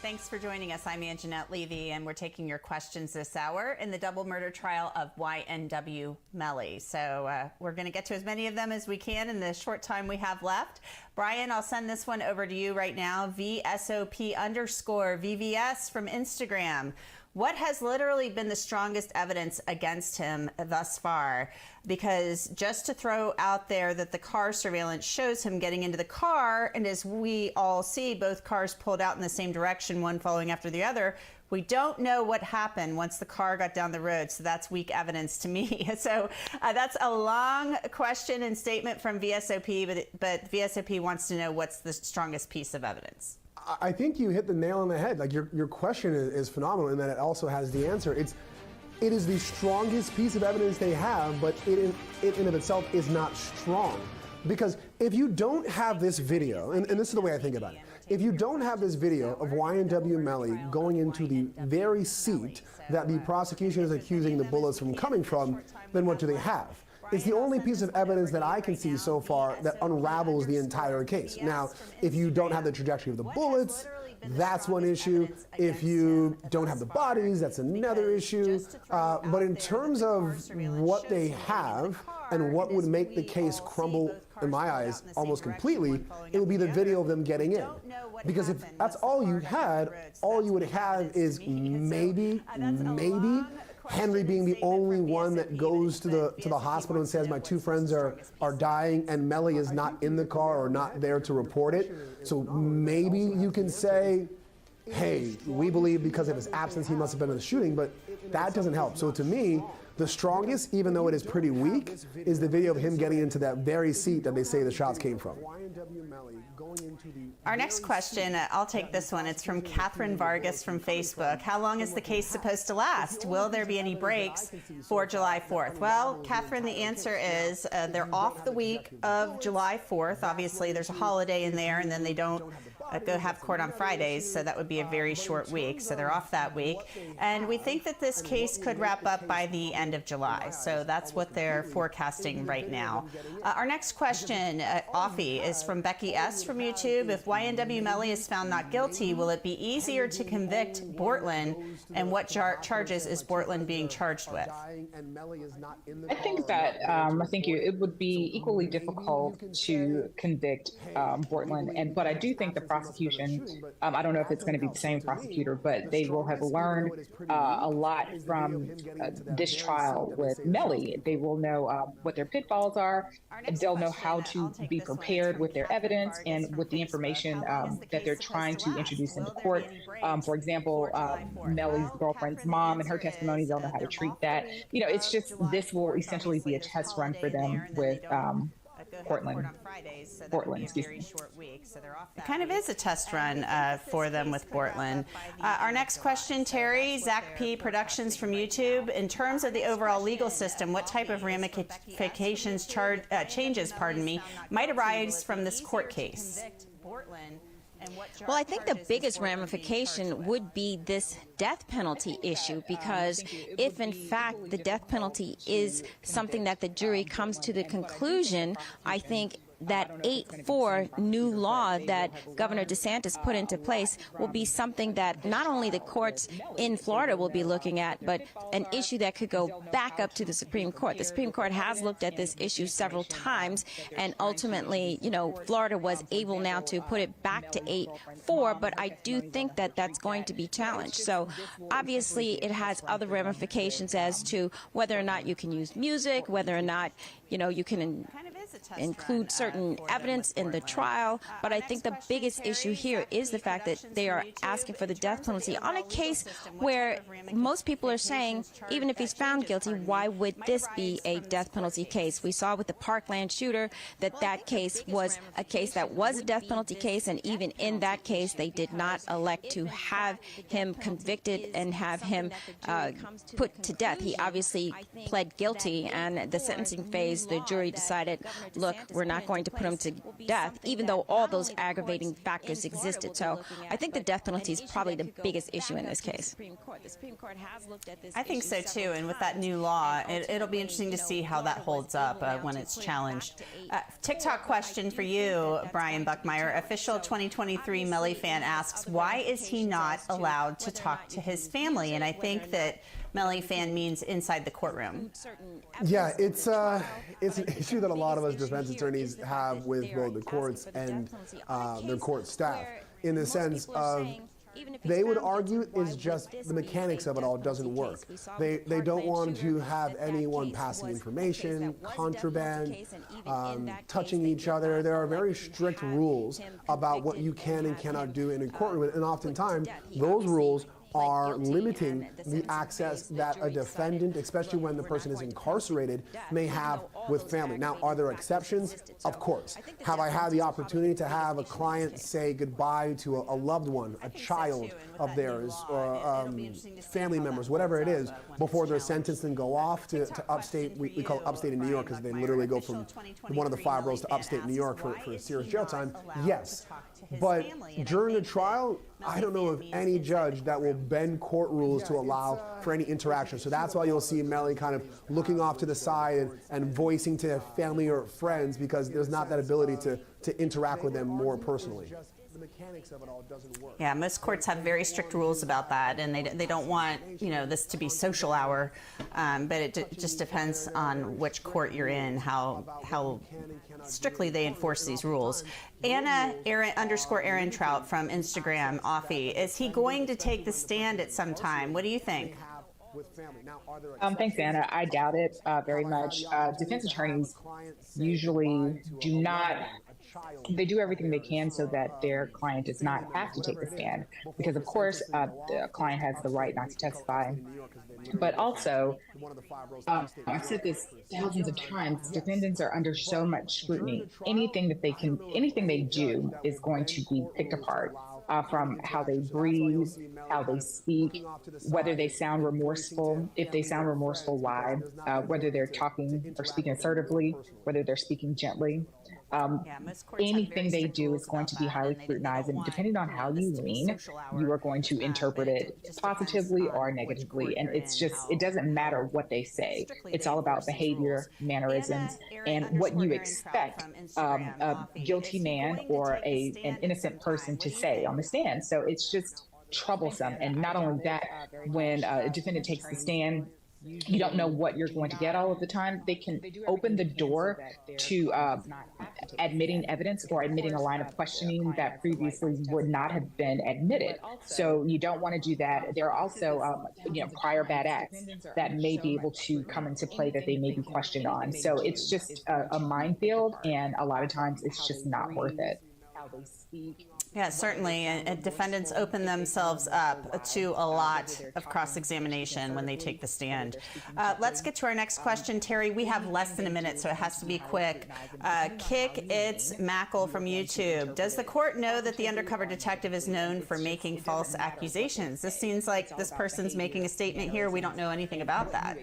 Thanks for joining us. I'm Anjanette Levy, and we're taking your questions this hour in the double murder trial of YNW Melly. So we're going to get to as many of them as we can in the short time we have left. Brian, I'll send this one over to you right now. VSOP_VVS from Instagram. What has literally been the strongest evidence against him thus far? Because just to throw out there that the car surveillance shows him getting into the car, and as we all see, both cars pulled out in the same direction, one following after the other. We don't know what happened once the car got down the road, so that's weak evidence to me. So that's a long question and statement from VSOP, but VSOP wants to know what's the strongest piece of evidence. I think you hit the nail on the head. Like your question is phenomenal in that it also has the answer. It is the strongest piece of evidence they have, but it in of itself is not strong. Because if you don't have this video, and this is the way I think about it, if you don't have this video of YNW Melly going into the very seat that the prosecution is accusing the bullets from coming from, then what do they have? It's the only piece of evidence that I can see so far that unravels the entire case. Now, if you don't have the trajectory of the bullets, that's one issue. If you don't have the bodies, that's another issue. But in terms of what they have and what would make the case crumble, in my eyes, almost completely, it would be the video of them getting in. Because if that's all you had, all you would have is maybe Henry being the only one that goes to the hospital and says, my two friends are dying, and Melly is not in the car or not there to report it. So maybe you can say, hey, we believe because of his absence he must have been in the shooting, but that doesn't help. So to me, the strongest, even though it is pretty weak, is the video of him getting into that very seat that they say the shots came from. Our next question, I'll take this one. It's from Catherine Vargas from Facebook. How long is the case supposed to last? Will there be any breaks for July 4th? Well, Catherine, the answer is they're off the week of July 4th. Obviously, there's a holiday in there, and then they don't go have court on Fridays, so that would be a very short week. So they're off that week. And we think that this case could wrap up by the end of July. So that's what they're forecasting right now. Our next question, Offie, is from Becky S. from YouTube. If YNW Melly is found not guilty, will it be easier to convict Bortland? And what charges is Bortland being charged with? I think that it would be equally difficult to convict Bortland, but I do think the prosecution, I don't know if it's going to be the same prosecutor, but they will have learned a lot from this trial with Melly. They will know what their pitfalls are. They'll know how to be prepared with their evidence and with the information that they're trying to introduce into court. For example, Melly's girlfriend's mom and her testimony, they'll know how to treat that. You know, it's just, this will essentially be a test run for them with Bortland, excuse me. It kind of is a test run for them with Bortland. Our next question, Terry, Zach P. Productions from YouTube. In terms of the overall legal system, what type of ramifications, changes, might arise from this court case? Well, I think the biggest ramification would be this death penalty issue, because if in fact the death penalty is something that the jury comes to the conclusion, I think that 8-4 new law that Governor DeSantis put into place will be something that not only the courts in Florida will be looking at, but an issue that could go back up to the Supreme Court. The Supreme Court has looked at this issue several times, and ultimately, you know, Florida was able now to put it back to 8-4, but I do think that that's going to be challenged. So obviously it has other ramifications as to whether or not you can use music, whether or not, you know, you can include certain evidence in the trial, but I think the biggest issue here is the fact that they are asking for the death penalty on a case where most people are saying, even if he's found guilty, why would this be a death penalty case? We saw with the Parkland shooter that case was a case that was a death penalty case, and even in that case, they did not elect to have him convicted and have him put to death. He obviously pled guilty, and the sentencing phase, the jury decided, look, we're not going to put him to death, even though all those aggravating factors existed. So I think the death penalty is probably the biggest issue in this case. I think so too, and with that new law, it'll be interesting to see how that holds up when it's challenged. TikTok question for you, Brian Buckmeyer. Official 2023 Melly fan asks, why is he not allowed to talk to his family? And I think that Melly fan means inside the courtroom. Yeah, it's an issue that a lot of us defense attorneys have with both the courts and their court staff, in the sense of they would argue is just the mechanics of it all doesn't work. They don't want to have anyone passing information, contraband, touching each other. There are very strict rules about what you can and cannot do in a courtroom, and oftentimes those rules are limiting the access that a defendant, especially when the person is incarcerated, may have with family. Now, are there exceptions? Of course. Have I had the opportunity to have a client say goodbye to a loved one, a child of theirs, or family members, whatever it is, before they're sentenced and go off to upstate? We call it upstate in New York because they literally go from one of the 5 boroughs to upstate New York for serious jail time. Yes. But during a trial, I don't know of any judge that will bend court rules to allow for any interaction. So that's why you'll see Melly kind of looking off to the side and voicing to family or friends, because there's not that ability to interact with them more personally. The mechanics of it all doesn't work. Yeah, most courts have very strict rules about that, and they don't want this to be social hour. But it just depends on which court you're in, how strictly they enforce these rules. Anna _Aaron Trout from Instagram, Offie, is he going to take the stand at some time? What do you think? Thanks, Anna. I doubt it very much. Defense attorneys usually do not. They do everything they can so that their client does not have to take the stand, because of course the client has the right not to testify. But also, I've said this thousands of times, defendants are under so much scrutiny. Anything they do is going to be picked apart. From how they breathe, how they speak, whether they sound remorseful, if they sound remorseful, why, whether they're talking or speaking assertively, whether they're speaking gently. Anything they do is going to be highly scrutinized, and depending on how you lean, you are going to interpret it positively or negatively. And it doesn't matter what they say. It's all about behavior, mannerisms, and what you expect a guilty man or an innocent person to say on the stand. So it's just troublesome. And not only that, when a defendant takes the stand, you don't know what you're going to get all of the time. They can open the door to admitting evidence or admitting a line of questioning that previously would not have been admitted. So you don't want to do that. There are also prior bad acts that may be able to come into play that they may be questioned on. So it's just a minefield, and a lot of times it's just not worth it. How they speak. Yeah, certainly. And defendants open themselves up to a lot of cross-examination when they take the stand. Let's get to our next question. Terry, we have less than a minute, so it has to be quick. Kick It's Mackle from YouTube. Does the court know that the undercover detective is known for making false accusations? This seems like this person's making a statement here. We don't know anything about that.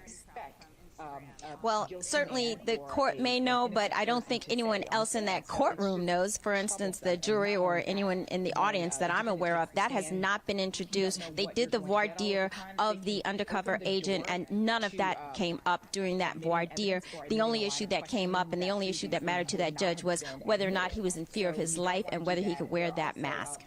Well, certainly the court may know, but I don't think anyone else in that courtroom knows. For instance, the jury or anyone in the audience that I'm aware of, that has not been introduced. They did the voir dire of the undercover agent, and none of that came up during that voir dire. The only issue that came up and the only issue that mattered to that judge was whether or not he was in fear of his life and whether he could wear that mask.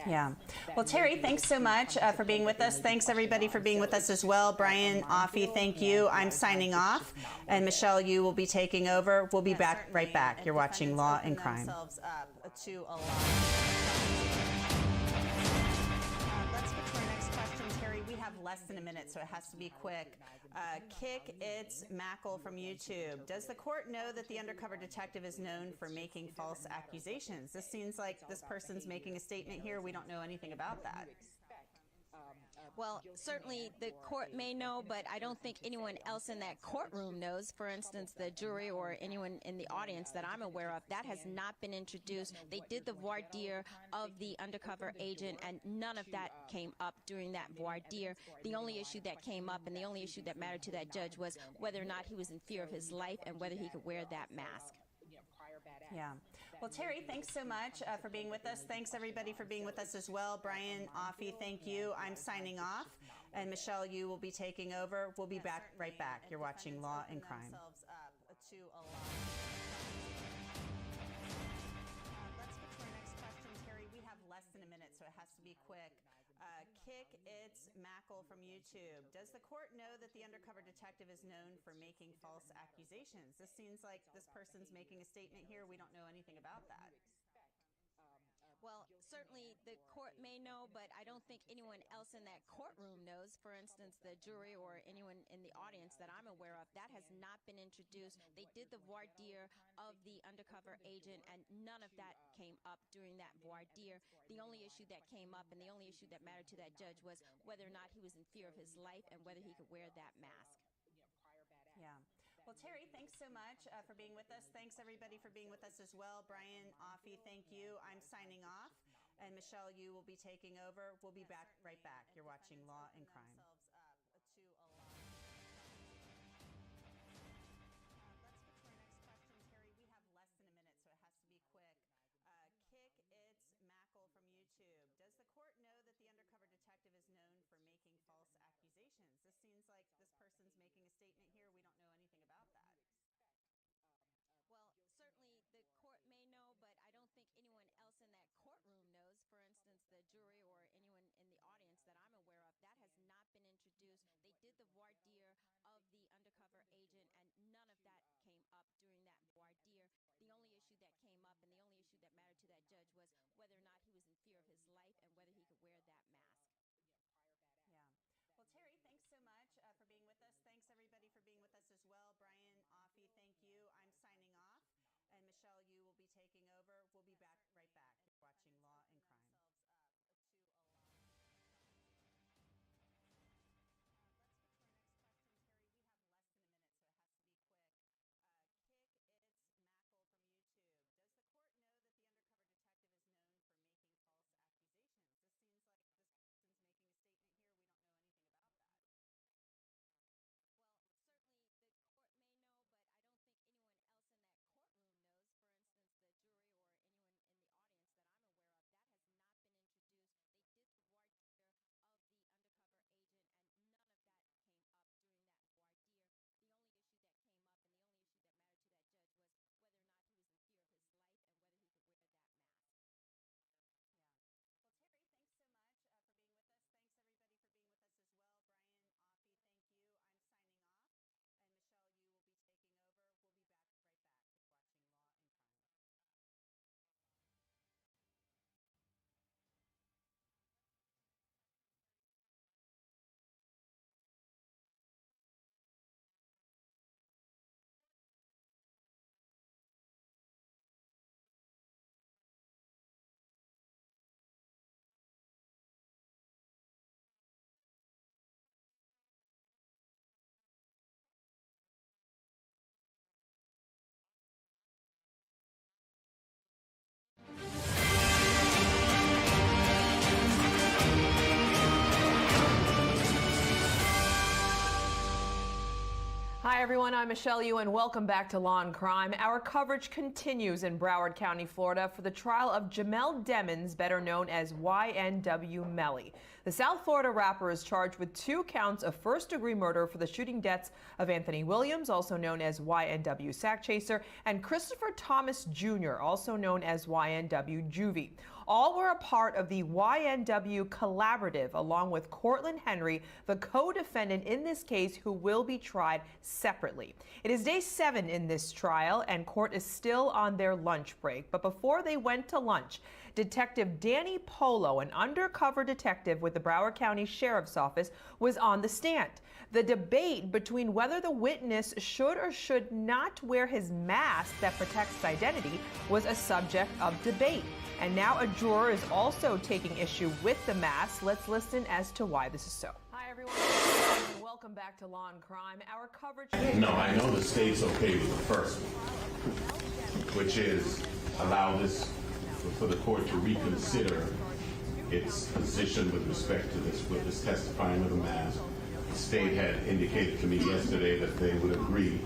Yeah. Well, Terry, thanks so much for being with us. Thanks, everybody, for being with us as well. Brian, Offie, thank you. I'm signing off. And Michelle, you will be taking over. We'll be back right back. You're watching Law and Crime. Let's get to our next question, Terry. We have less than a minute, so it has to be quick. Kick It's Mackle from YouTube. Does the court know that the undercover detective is known for making false accusations? This seems like this person's making a statement here. We don't know anything about that. Well, certainly the court may know, but I don't think anyone else in that courtroom knows. For instance, the jury or anyone in the audience that I'm aware of, that has not been introduced. They did the voir dire of the undercover agent, and none of that came up during that voir dire. The only issue that came up and the only issue that mattered to that judge was whether or not he was in fear of his life and whether he could wear that mask. Yeah. Well, Terry, thanks so much for being with us. Thanks, everybody, for being with us as well. Brian, Offie, thank you. I'm signing off. And Michelle, you will be taking over. We'll be right back. You're watching Law and Crime. Let's get to our next question, Terry. We have less than a minute, so it has to be quick. Kick It's Mackle from YouTube. Does the court know that the undercover detective is known for making false accusations? This seems like this person's making a statement here. We don't know anything about that. Well, certainly the court may know, but I don't think anyone else in that courtroom knows. For instance, the jury or anyone in the audience that I'm aware of, that has not been introduced. They did the voir dire of the undercover agent, and none of that came up during that voir dire. The only issue that came up and the only issue that mattered to that judge was whether or not he was in fear of his life and whether he could wear that mask. Yeah. Well, Terry, thanks so much for being with us. Thanks, everybody, for being with us as well. Brian, Offie, thank you. I'm signing off. And Michelle, you will be taking over. We'll be right back. You're watching Law and Crime. Let's get to our next question, Terry. We have less than a minute, so it has to be quick. Kick It's Mackle from YouTube. Does the court know that the undercover detective is known for making false accusations? This seems like this person's making a statement here. We don't know anything about that. Well, certainly the court may know, but I don't think anyone else in that courtroom knows. For instance, the jury or anyone in the audience that I'm aware of, that has not been introduced. They did the voir dire of the undercover agent, and none of that came up during that voir dire. The only issue that came up and the only issue that mattered to that judge was whether or not he was in fear of his life and whether he could wear that mask. Yeah. Well, Terry, thanks so much for being with us. Thanks, everybody, for being with us as well. Brian, Offie, thank you. I'm signing off. And Michelle, you will be taking over. We'll be right back. You're watching Law and Crime. Hi everyone, I'm Michelle Yu and welcome back to Law and Crime. Our coverage continues in Broward County, Florida for the trial of Jamel Demons, better known as YNW Melly. The South Florida rapper is charged with 2 counts of first-degree murder for the shooting deaths of Anthony Williams, also known as YNW Sack Chaser, and Christopher Thomas Jr., also known as YNW Juvie. All were a part of the YNW Collaborative, along with Cortland Henry, the co-defendant in this case, who will be tried separately. It is day 7 in this trial, and court is still on their lunch break. But before they went to lunch, Detective Danny Polo, an undercover detective with the Broward County Sheriff's Office, was on the stand. The debate between whether the witness should or should not wear his mask that protects his identity was a subject of debate. And now a juror is also taking issue with the mask. Let's listen as to why this is so. Hi, everyone. Welcome back to Law and Crime. Our coverage... No, I know the state's okay with the first one, which is allow this for the court to reconsider its position with respect to this witness testifying with a mask. The state had indicated to me yesterday that they would agree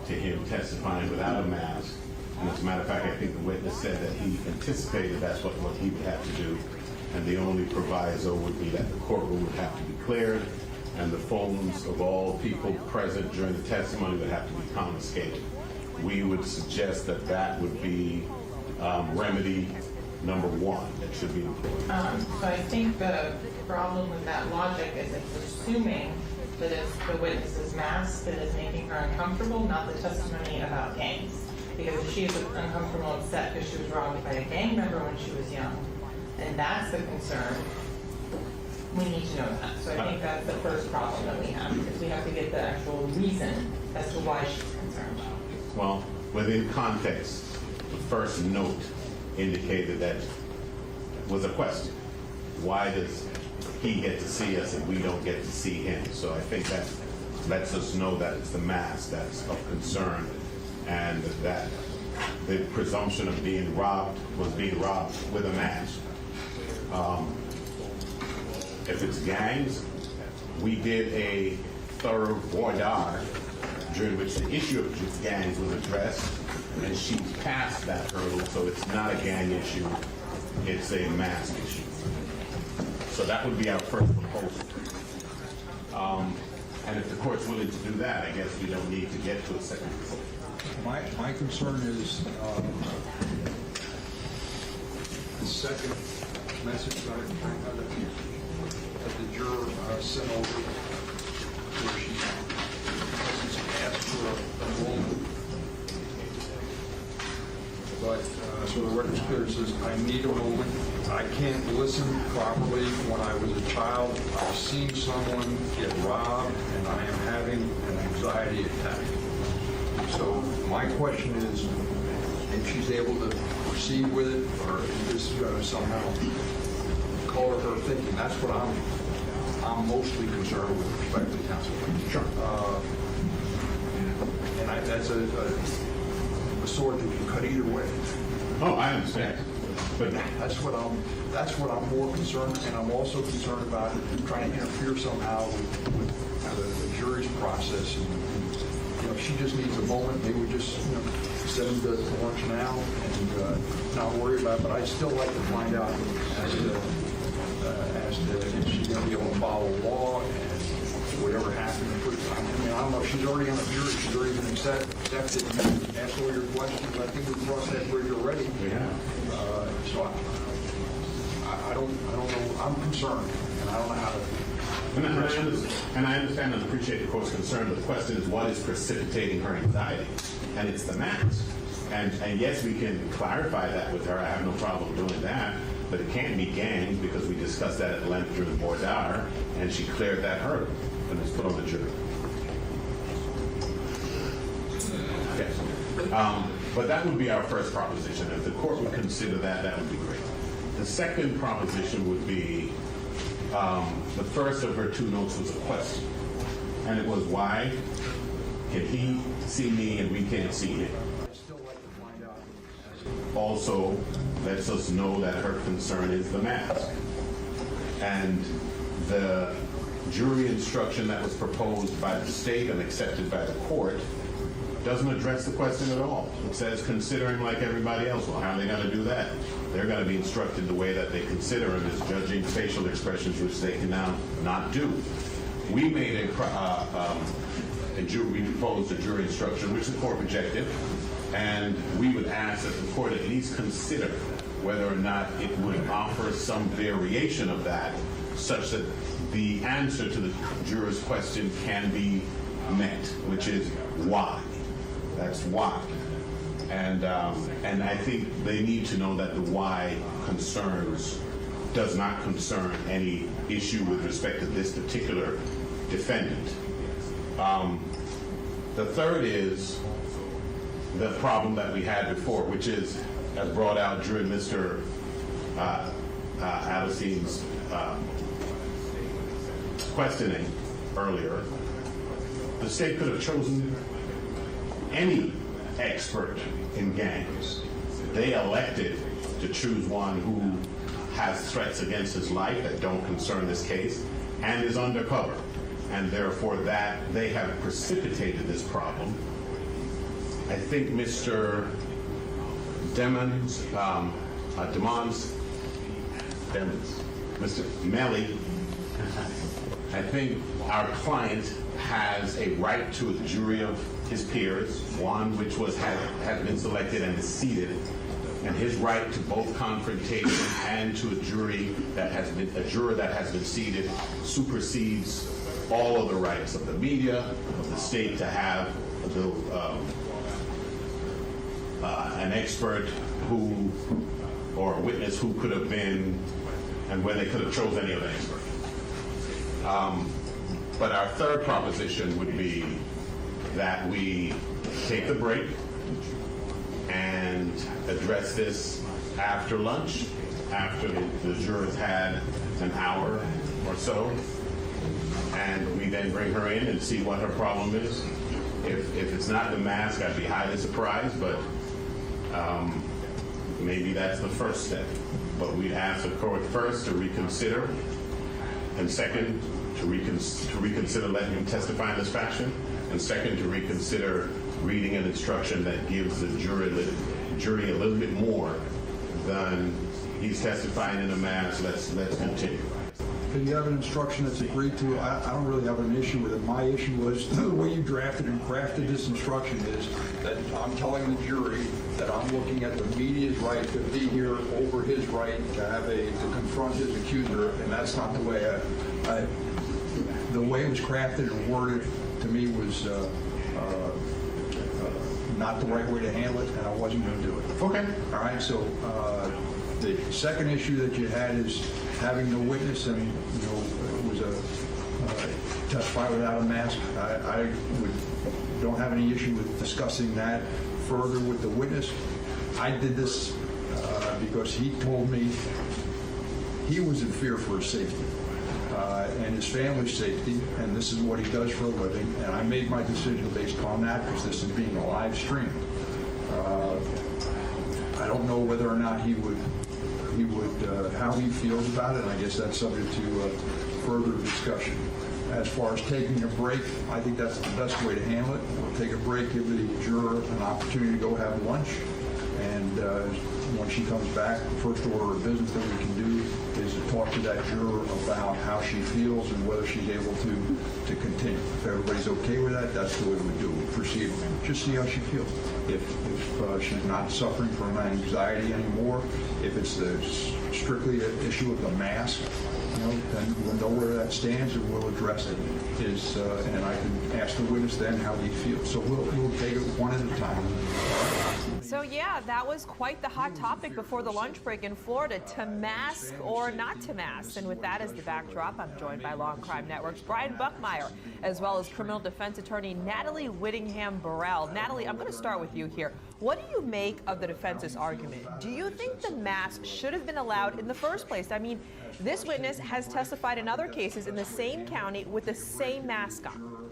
to him testifying without a mask. And as a matter of fact, I think the witness said that he anticipated that's what he would have to do. And the only proviso would be that the courtroom would have to be cleared and the phones of all people present during the testimony would have to be confiscated. We would suggest that that would be remedy number one that should be employed. So I think the problem with that logic is it's assuming that it's the witness's mask that is making her uncomfortable, not the testimony about gangs. Because if she is uncomfortable and upset because she was robbed by a gang member when she was young, and that's the concern, we need to know that. So I think that's the first problem that we have, because we have to get the actual reason as to why she's concerned. Well, within context, the first note indicated that was a question. Why does he get to see us and we don't get to see him? So I think that lets us know that it's the mask that's of concern, and that the presumption of being robbed was being robbed with a mask. If it's gangs, we did a thorough voir dire during which the issue of gangs was addressed, and she's passed that hurdle, so it's not a gang issue, it's a mask issue. So that would be our first proposal. And if the court's willing to do that, I guess we don't need to get to a second proposal. My concern is the second message that the juror sent over, where she asked for a moment. But so the record's clear, it says, I need a moment. I can't listen properly. When I was a child, I've seen someone get robbed, and I am having an anxiety attack. So my question is, if she's able to proceed with it, or is this going to somehow color her thinking? That's what I'm mostly concerned with respect to counsel. Sure. And that's a sword that can cut either way. Oh, I understand. But that's what I'm more concerned, and I'm also concerned about trying to interfere somehow with the jury's process. And, if she just needs a moment, maybe we just send them to lunch now and not worry about it. But I'd still like to find out as to if she's going to be able to follow law and whatever happened. I mean, I don't know if she's already on the jury. She's already been accepted and asked all your questions. I think we've crossed that bridge already. Yeah. So I don't know. I'm concerned, and I don't know how to. And I understand and appreciate the court's concern, but the question is, what is precipitating her anxiety? And it's the mask. And yes, we can clarify that with her. I have no problem doing that. But it can't be gangs, because we discussed that at length during the voir dire, and she cleared that hurdle and it's put on the jury. Okay. But that would be our first proposition. If the court would consider that, that would be great. The second proposition would be, the first of her two notes was a question. And it was, why can he see me and we can't see him? Also lets us know that her concern is the mask. And the jury instruction that was proposed by the state and accepted by the court doesn't address the question at all. It says, consider him like everybody else. Well, how are they going to do that? They're going to be instructed the way that they consider him as judging facial expressions, which they can now not do. We made we proposed a jury instruction, which the court rejected, and we would ask that the court at least consider whether or not it would offer some variation of that, such that the answer to the juror's question can be met, which is why. That's why. And I think they need to know that the why concerns does not concern any issue with respect to this particular defendant. The third is the problem that we had before, which is, as brought out during Mr. Alistein's questioning earlier, the state could have chosen any expert in gangs. They elected to choose one who has threats against his life that don't concern this case and is undercover. And therefore that they have precipitated this problem. I think Mr. Mr. Melly, I think our client has a right to a jury of his peers, one which has been selected and is seated, and his right to both confrontation and to a jury that has been seated supersedes all of the rights of the media, of the state to have an expert who, or a witness who could have been, and where they could have chosen any other expert. But our third proposition would be that we take the break and address this after lunch, after the jurors had an hour or so, and we then bring her in and see what her problem is. If it's not the mask, I'd be highly surprised, but maybe that's the first step. But we'd ask the court first to reconsider, and second, to reconsider letting him testify in this fashion, and second, to reconsider reading an instruction that gives the jury a little bit more than he's testifying in a mask. Let's continue. Can you have an instruction that's agreed to? I don't really have an issue with it. My issue was the way you drafted and crafted this instruction is that I'm telling the jury that I'm looking at the media's right to be here over his right to confront his accuser, and that's not the way the way it was crafted and worded to me was not the right way to handle it, and I wasn't going to do it. Okay. All right. So the second issue that you had is having the witness, and it was a testify without a mask. I don't have any issue with discussing that further with the witness. I did this because he told me he was in fear for his safety and his family's safety, and this is what he does for a living. And I made my decision based upon that because this is being a live stream. I don't know whether or not he would how he feels about it, and I guess that's subject to further discussion. As far as taking a break, I think that's the best way to handle it. We'll take a break, give the juror an opportunity to go have lunch, and when she comes back, the first order of business that we can do is to talk to that juror about how she feels and whether she's able to continue. If everybody's okay with that, that's the way we do it. We proceed, just see how she feels. If she's not suffering from anxiety anymore, if it's strictly an issue of the mask, then we'll know where that stands and we'll address it. And I can ask the witness then how he feels. So we'll take it one at a time. So yeah, that was quite the hot topic before the lunch break in Florida, to mask or not to mask. And with that as the backdrop, I'm joined by Law and Crime Network's Brian Buckmeyer, as well as criminal defense attorney Natalie Whittingham-Burrell. Natalie, I'm going to start with you here. What do you make of the defense's argument? Do you think the mask should have been allowed in the first place? I mean, this witness has testified in other cases in the same county with the same mask on.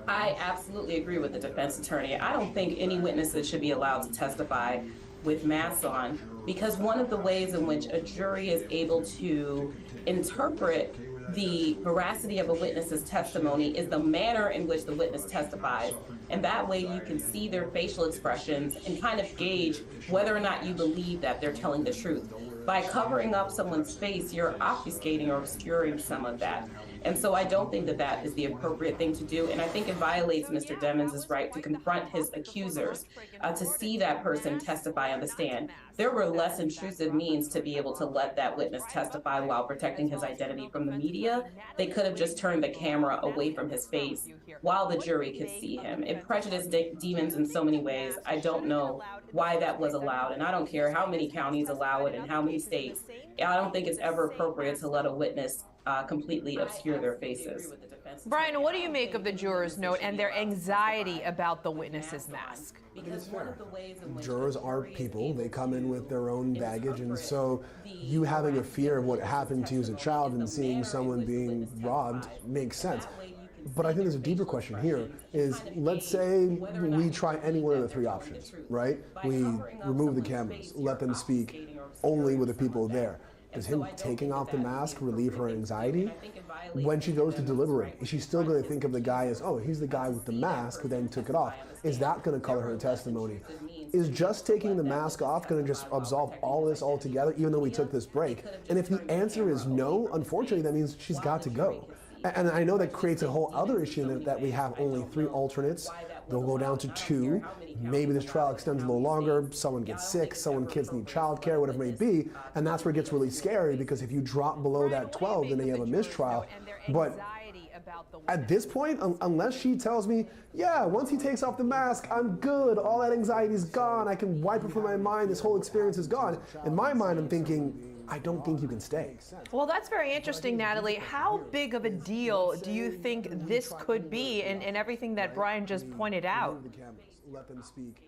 I absolutely agree with the defense attorney. I don't think any witnesses should be allowed to testify with masks on, because one of the ways in which a jury is able to interpret the veracity of a witness's testimony is the manner in which the witness testifies. And that way you can see their facial expressions and kind of gauge whether or not you believe that they're telling the truth. By covering up someone's face, you're obfuscating or obscuring some of that. And so I don't think that that is the appropriate thing to do. And I think it violates Mr. Demmons' right to confront his accusers, to see that person testify on the stand. There were less intrusive means to be able to let that witness testify while protecting his identity from the media. They could have just turned the camera away from his face while the jury could see him. It prejudiced demons in so many ways. I don't know why that was allowed, and I don't care how many counties allow it and how many states. I don't think it's ever appropriate to let a witness completely obscure their faces. Brian, what do you make of the jurors' note and their anxiety about the witness's mask? It's fair. Jurors are people. They come in with their own baggage, and so you having a fear of what happened to you as a child and seeing someone being robbed makes sense. But I think there's a deeper question here is, let's say we try any one of the three options, right? We remove the cameras, let them speak only with the people there. Does him taking off the mask relieve her anxiety? When she goes to deliberate, is she still going to think of the guy as, oh, he's the guy with the mask who then took it off? Is that going to color her testimony? Is just taking the mask off going to just absolve all this altogether, even though we took this break? And if the answer is no, unfortunately, that means she's got to go. And I know that creates a whole other issue that we have only 3 alternates. They'll go down to 2. Maybe this trial extends a little longer. Someone gets sick. Kids need childcare, whatever it may be. And that's where it gets really scary, because if you drop below that 12, then you have a mistrial. But at this point, unless she tells me, yeah, once he takes off the mask, I'm good. All that anxiety's gone. I can wipe it from my mind. This whole experience is gone. In my mind, I'm thinking, I don't think you can stay. Well, that's very interesting, Natalie. How big of a deal do you think this could be in everything that Brian just pointed out?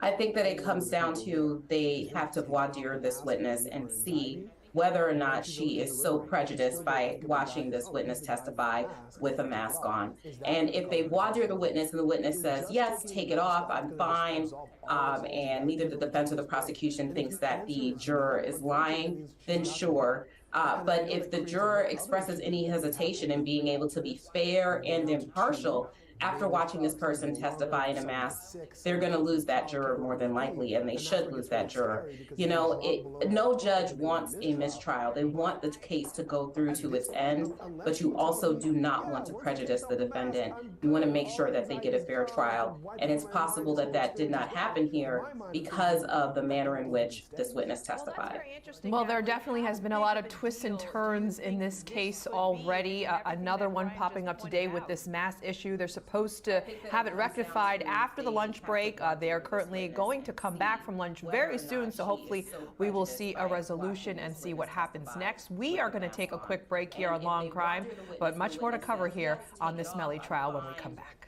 I think that it comes down to they have to voir dire this witness and see whether or not she is so prejudiced by watching this witness testify with a mask on. And if they voir dire the witness and the witness says, yes, take it off, I'm fine, and neither the defense or the prosecution thinks that the juror is lying, then sure. But if the juror expresses any hesitation in being able to be fair and impartial after watching this person testify in a mask, they're going to lose that juror more than likely, and they should lose that juror. You know, no judge wants a mistrial. They want the case to go through to its end, but you also do not want to prejudice the defendant. You want to make sure that they get a fair trial, and it's possible that that did not happen here because of the manner in which this witness testified. Well, there definitely has been a lot of twists and turns in this case already. Another one popping up today with this mask issue. They're supposed to have it rectified after the lunch break. They are currently going to come back from lunch very soon, so hopefully we will see a resolution and see what happens next. We are going to take a quick break here on Law and Crime, but much more to cover here on this Melly trial when we come back.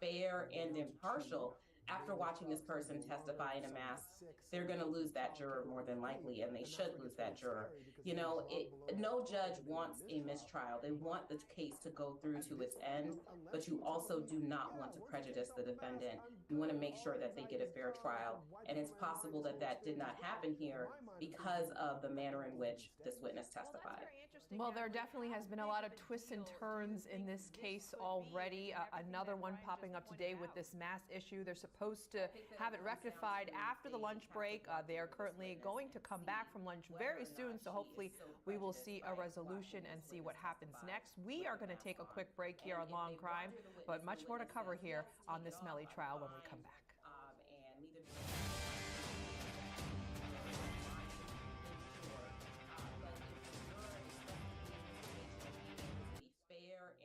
Fair and impartial after watching this person testify in a mask, they're going to lose that juror more than likely, and they should lose that juror. You know, no judge wants a mistrial. They want the case to go through to its end, but you also do not want to prejudice the defendant. You want to make sure that they get a fair trial, and it's possible that that did not happen here because of the manner in which this witness testified. Well, there definitely has been a lot of twists and turns in this case already. Another one popping up today with this mask issue. They're supposed to have it rectified after the lunch break. They are currently going to come back from lunch very soon, so hopefully we will see a resolution and see what happens next. We are going to take a quick break here on Law and Crime, but much more to cover here on this Melly trial when we come back.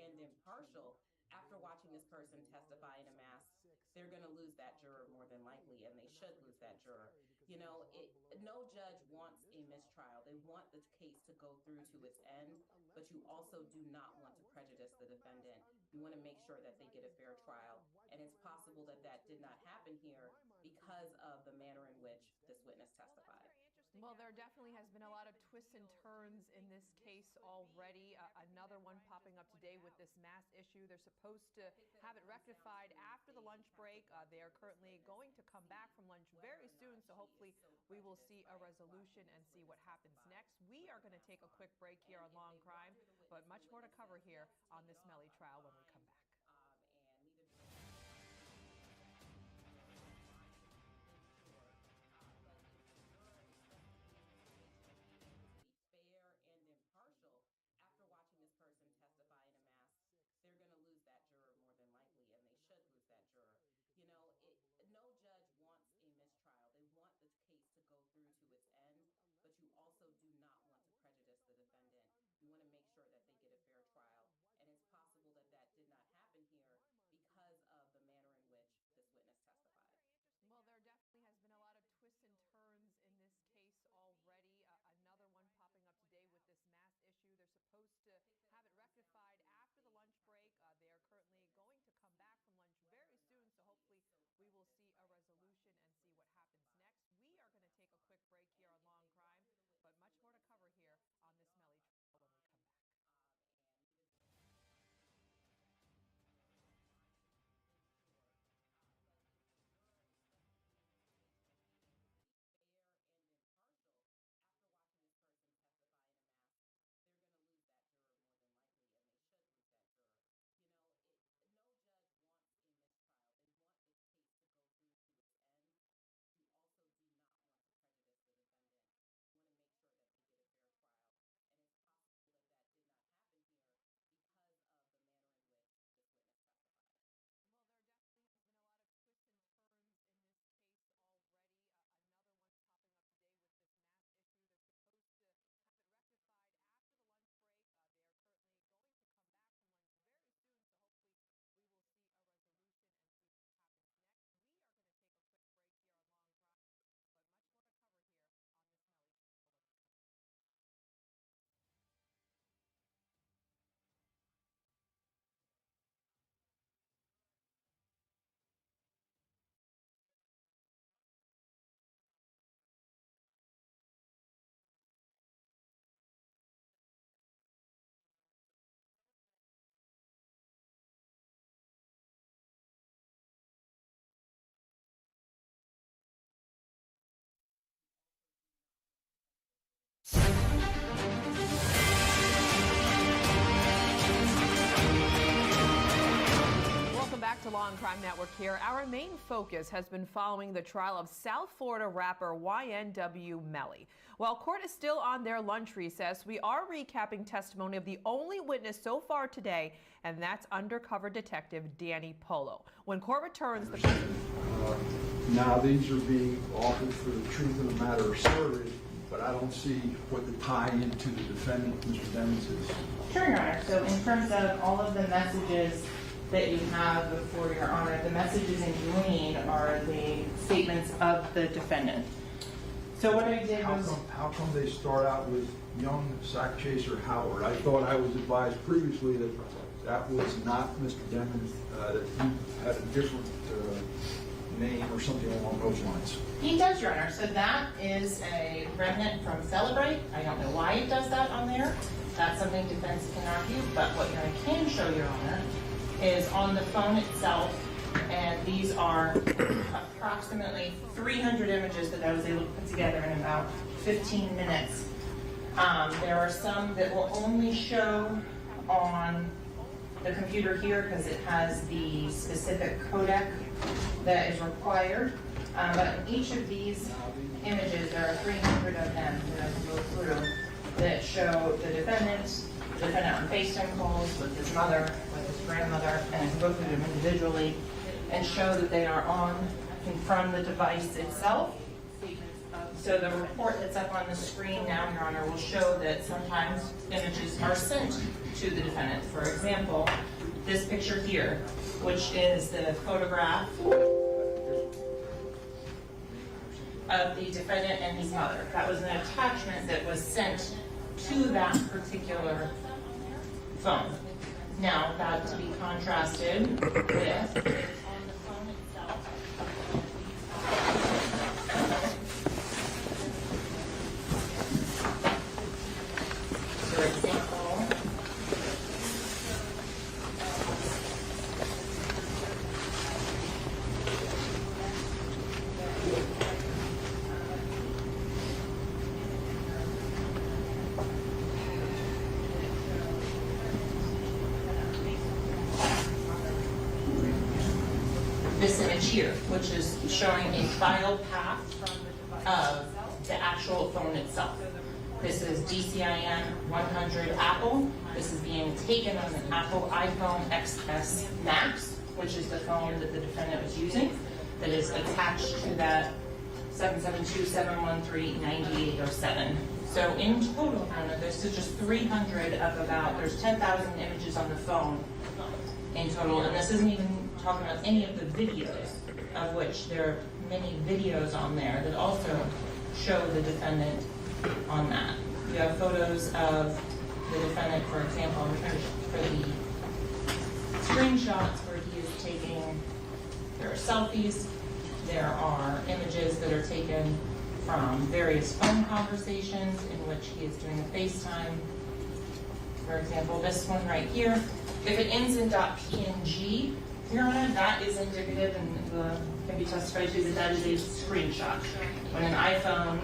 And impartial after watching this person testify in a mask, they're going to lose that juror more than likely, and they should lose that juror. You know, no judge wants a mistrial. They want the case to go through to its end, but you also do not want to prejudice the defendant. You want to make sure that they get a fair trial, and it's possible that that did not happen here because of the manner in which this witness testified. Well, there definitely has been a lot of twists and turns in this case already. Another one popping up today with this mask issue. They're supposed to have it rectified after the lunch break. They are currently going to come back from lunch very soon, so hopefully we will see a resolution and see what happens next. We are going to take a quick break here on Law and Crime, but much more to cover here on this Melly trial when we come back. Law and Crime Network here. Our main focus has been following the trial of South Florida rapper YNW Melly. While court is still on their lunch recess, we are recapping testimony of the only witness so far today, and that's undercover detective Danny Polo. When court returns, now these are being offered for the truth of the matter asserted, but I don't see what the tie into the defendant, Mr. Demmons, is. Sure, Your Honor. So in terms of all of the messages that you have before Your Honor, the messages in green are the statements of the defendant. So what I did was... How come they start out with young sack chaser Howard? I thought I was advised previously that that was not Mr. Demmons, that he had a different name or something along those lines. He does, Your Honor. So that is a remnant from Celebrate. I don't know why it does that on there. That's something defense can argue, but what I can show, Your Honor, is on the phone itself, and these are approximately 300 images that I was able to put together in about 15 minutes. There are some that will only show on the computer here because it has the specific codec that is required. But in each of these images, there are 300 of them that I can go through that show the defendant on FaceTime calls with his mother, with his grandmother, and I can go through them individually and show that they are on and from the device itself. So the report that's up on the screen now, Your Honor, will show that sometimes images are sent to the defendant. For example, this picture here, which is the photograph of the defendant and his mother. That was an attachment that was sent to that particular phone. Now, that to be contrasted with on the phone itself. For example, this image here, which is showing a file path of the actual phone itself. This is DCIN 100 Apple. This is being taken on an Apple iPhone XS Max, which is the phone that the defendant was using, that is attached to that 772-713-9807. So in total, Hannah, this is just 300 of about, there's 10,000 images on the phone in total, and this isn't even talking about any of the videos, of which there are many videos on there that also show the defendant on that. You have photos of the defendant, for example, for the screenshots where he is taking, there are selfies, there are images that are taken from various phone conversations in which he is doing a FaceTime. For example, this one right here, if it ends in .png, Your Honor, that is indicative and can be testified to that that is a screenshot. When an iPhone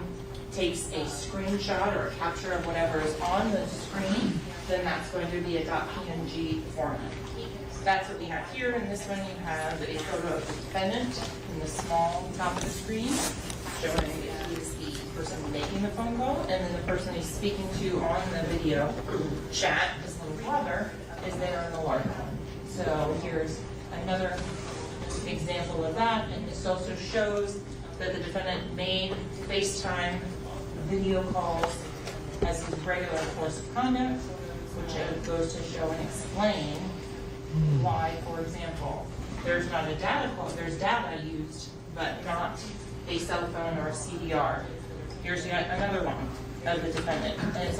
takes a screenshot or a capture of whatever is on the screen, then that's going to be a .png format. That's what we have here. In this one, you have a photo of the defendant in the small top of the screen, showing that he is the person making the phone call, and then the person he's speaking to on the video chat, his little brother, is there in the large one. So here's another example of that, and this also shows that the defendant made FaceTime video calls as his regular course of conduct, which goes to show and explain why, for example, there's not a data call, there's data used, but not a cell phone or a CDR. Here's another one of the defendant, and this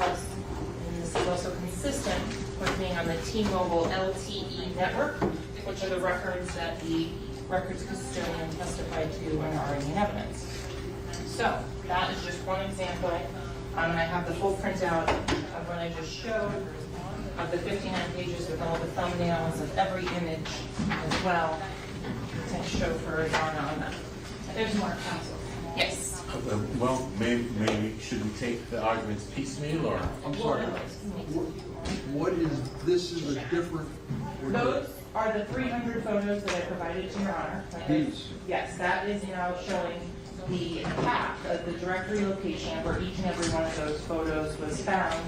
is also consistent with being on the T-Mobile LTE network, which are the records that the records custodian testified to and are in evidence. So that is just one example, and I have the full printout of what I just showed, of the 59 pages with all the thumbnails of every image as well, to show for Donna on that. There's more counsel. Yes. Well, maybe should we take the arguments piecemeal, or? I'm sorry. What is, this is a different... Those are the 300 photos that I provided to Your Honor. These? Yes, that is now showing the path of the directory location of where each and every one of those photos was found,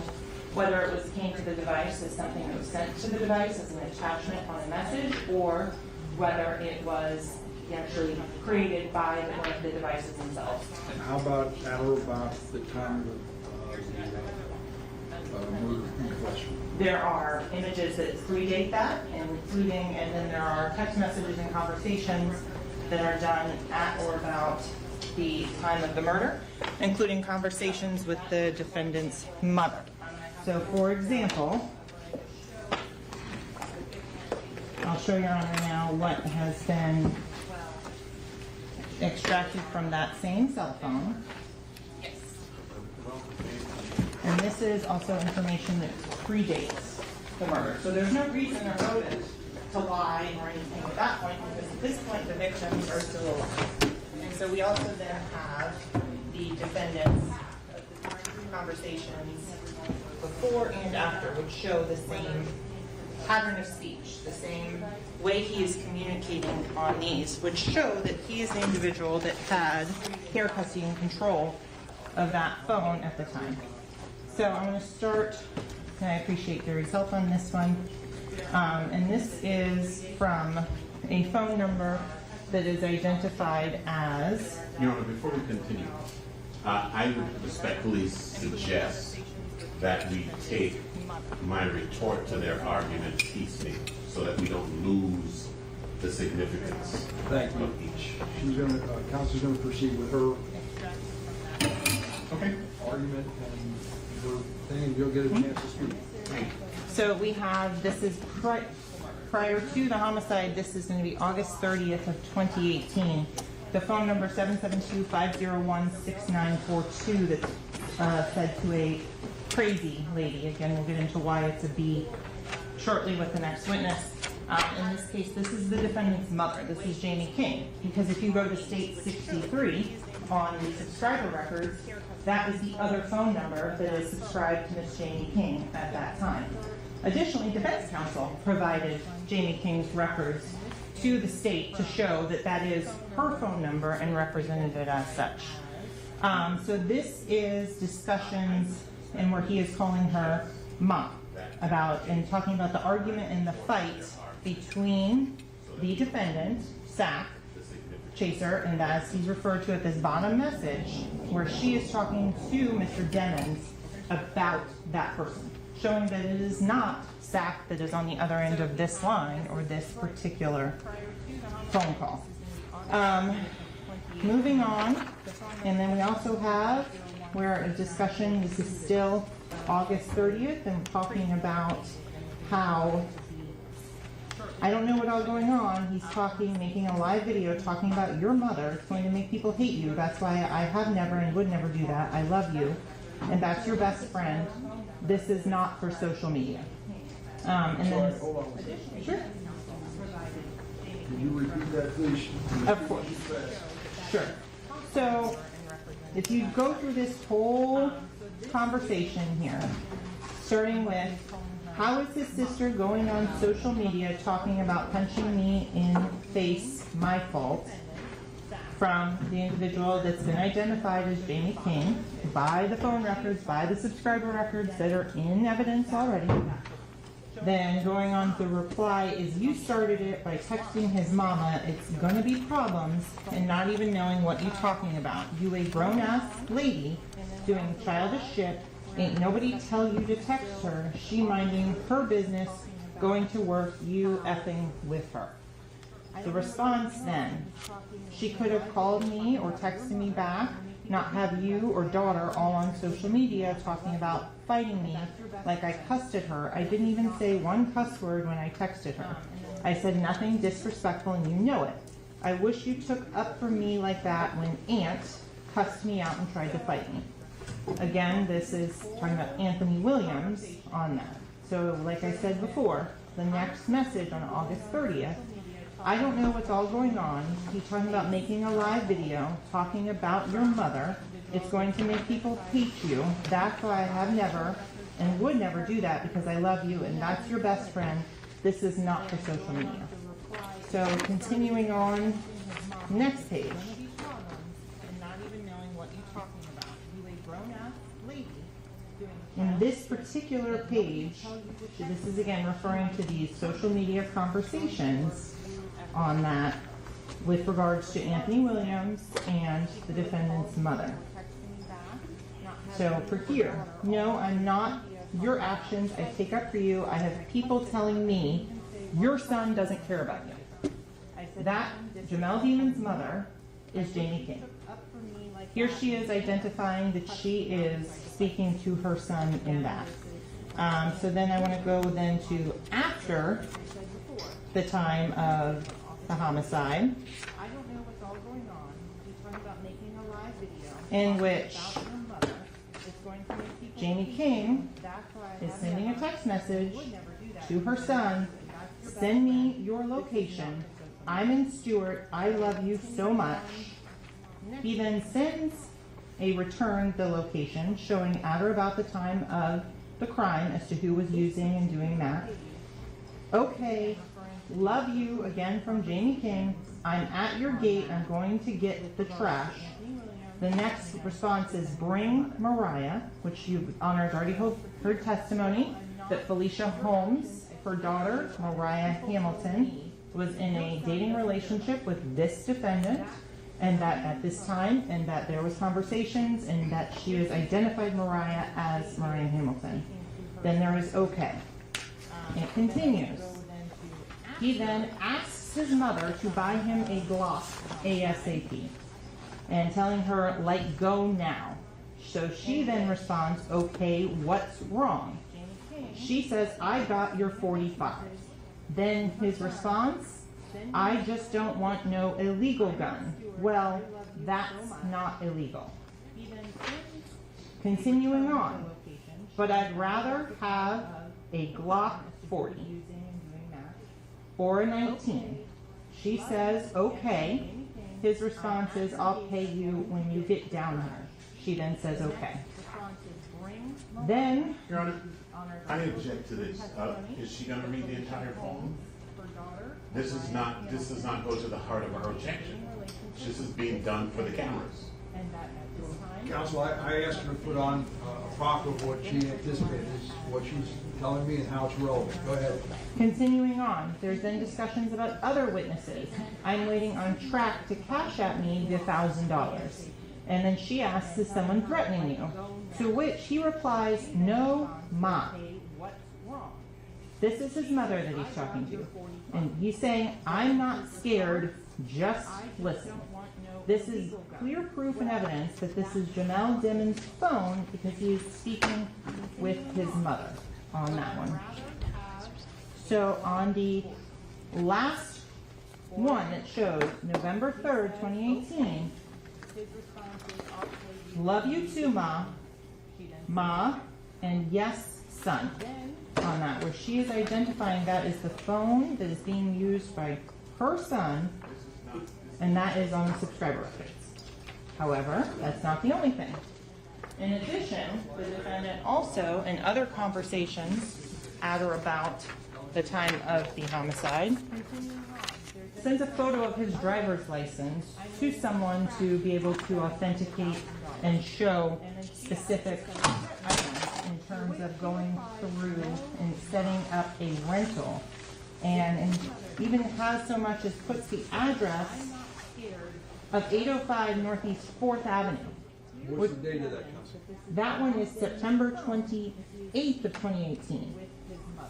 whether it was came to the device as something that was sent to the device as an attachment on a message, or whether it was actually created by one of the devices themselves. And how about at or about the time of the murder in question? There are images that predate that, including, and then there are text messages and conversations that are done at or about the time of the murder, including conversations with the defendant's mother. So, for example, I'll show Your Honor now what has been extracted from that same cell phone. And this is also information that predates the murder. So there's no reason or motive to lie or anything at that point, because at this point the victims are still alive. And so we also then have the defendant's conversations before and after, which show the same pattern of speech, the same way he is communicating on these, which show that he is the individual that had care, custody, and control of that phone at the time. So I'm going to start, and I appreciate Gary's help on this one, and this is from a phone number that is identified as... Your Honor, before we continue, I would respectfully suggest that we take my retort to their argument piecemeal, so that we don't lose the significance of each. She's going to, counsel's going to proceed with her okay. argument and her thing, and you'll get a chance to speak. So we have, this is prior to the homicide, this is going to be August 30th of 2018. The phone number 772-501-6942 that's said to a crazy lady. Again, we'll get into why it's a B shortly with the next witness. In this case, this is the defendant's mother. This is Jamie King. Because if you go to State 63 on the subscriber records, that is the other phone number that is subscribed to Miss Jamie King at that time. Additionally, defense counsel provided Jamie King's records to the state to show that that is her phone number and represented it as such. So this is discussions and where he is calling her mom about and talking about the argument and the fight between the defendant, Sack, Chaser, and as he's referred to at this bottom message, where she is talking to Mr. Demons about that person, showing that it is not Sack that is on the other end of this line or this particular phone call. Moving on, and then we also have where a discussion, this is still August 30th, and we're talking about how, I don't know what all going on, he's talking, making a live video talking about your mother. It's going to make people hate you. That's why I have never and would never do that. I love you, and that's your best friend. This is not for social media. And then, hold on. Sure. Can you repeat that, please? Of course. Sure. So, if you go through this whole conversation here, starting with, how is his sister going on social media talking about punching me in the face, my fault, from the individual that's been identified as Jamie King by the phone records, by the subscriber records that are in evidence already. Then going on to the reply is, you started it by texting his mama, it's gonna be problems, and not even knowing what you're talking about. You a grown-ass lady doing childish shit, ain't nobody tell you to text her, she minding her business, going to work, you effing with her. The response then, she could have called me or texted me back, not have you or daughter all on social media talking about fighting me like I cussed at her. I didn't even say one cuss word when I texted her. I said nothing disrespectful and you know it. I wish you took up for me like that when Aunt cussed me out and tried to fight me. Again, this is talking about Anthony Williams on that. So like I said before, the next message on August 30th, I don't know what's all going on. He's talking about making a live video, talking about your mother. It's going to make people hate you. That's why I have never and would never do that, because I love you and that's your best friend. This is not for social media. So continuing on, next page. And not even knowing what you're talking about. You a grown-ass lady. In this particular page, this is again referring to these social media conversations on that with regards to Anthony Williams and the defendant's mother. So for here, no, I'm not. Your actions I take up for you. I have people telling me your son doesn't care about you. That Jamel Demon's mother is Jamie King. Here she is identifying that she is speaking to her son in that. So then I want to go then to after the time of the homicide, in which Jamie King is sending a text message to her son, send me your location. I'm in Stewart. I love you so much. He then sends a return the location showing at or about the time of the crime as to who was using and doing that. Okay, love you again from Jamie King. I'm at your gate. I'm going to get the trash. The next response is bring Mariah, which you honors already heard testimony that Felicia Holmes, her daughter, Mariah Hamilton, was in a dating relationship with this defendant, and that at this time, and that there was conversations, and that she has identified Mariah as Mariah Hamilton. Then there is okay. It continues. He then asks his mother to buy him a Glock ASAP, and telling her, like, go now. So she then responds, okay, what's wrong? She says, I got your 45. Then his response, I just don't want no illegal gun. Well, that's not illegal. Continuing on, but I'd rather have a Glock 40 or a 19. She says, okay. His response is, I'll pay you when you get down here. She then says, okay. Then, Your Honor, I object to this. Is she going to read the entire phone? This does not go to the heart of our objection. This is being done for the cameras. Counsel, I asked her to put on a proffer of what she anticipated, is what she's telling me and how it's relevant. Go ahead. continuing on, there's then discussions about other witnesses. I'm waiting on track to cash at me the $1,000. And then she asks, is someone threatening you? To which he replies, no, Ma. This is his mother that he's talking to. And he's saying, I'm not scared, just listen. This is clear proof and evidence that this is Jamel Demon's phone because he is speaking with his mother on that one. So on the last one that shows November 3rd, 2018, love you too, Ma, Ma, and yes, son, on that, where she is identifying that as the phone that is being used by her son, and that is on the subscriber records. However, that's not the only thing. In addition, the defendant also, in other conversations at or about the time of the homicide, sends a photo of his driver's license to someone to be able to authenticate and show specific items in terms of going through and setting up a rental. And even has so much as puts the address of 805 Northeast 4th Avenue. What's the date of that, Counsel? That one is September 28th of 2018.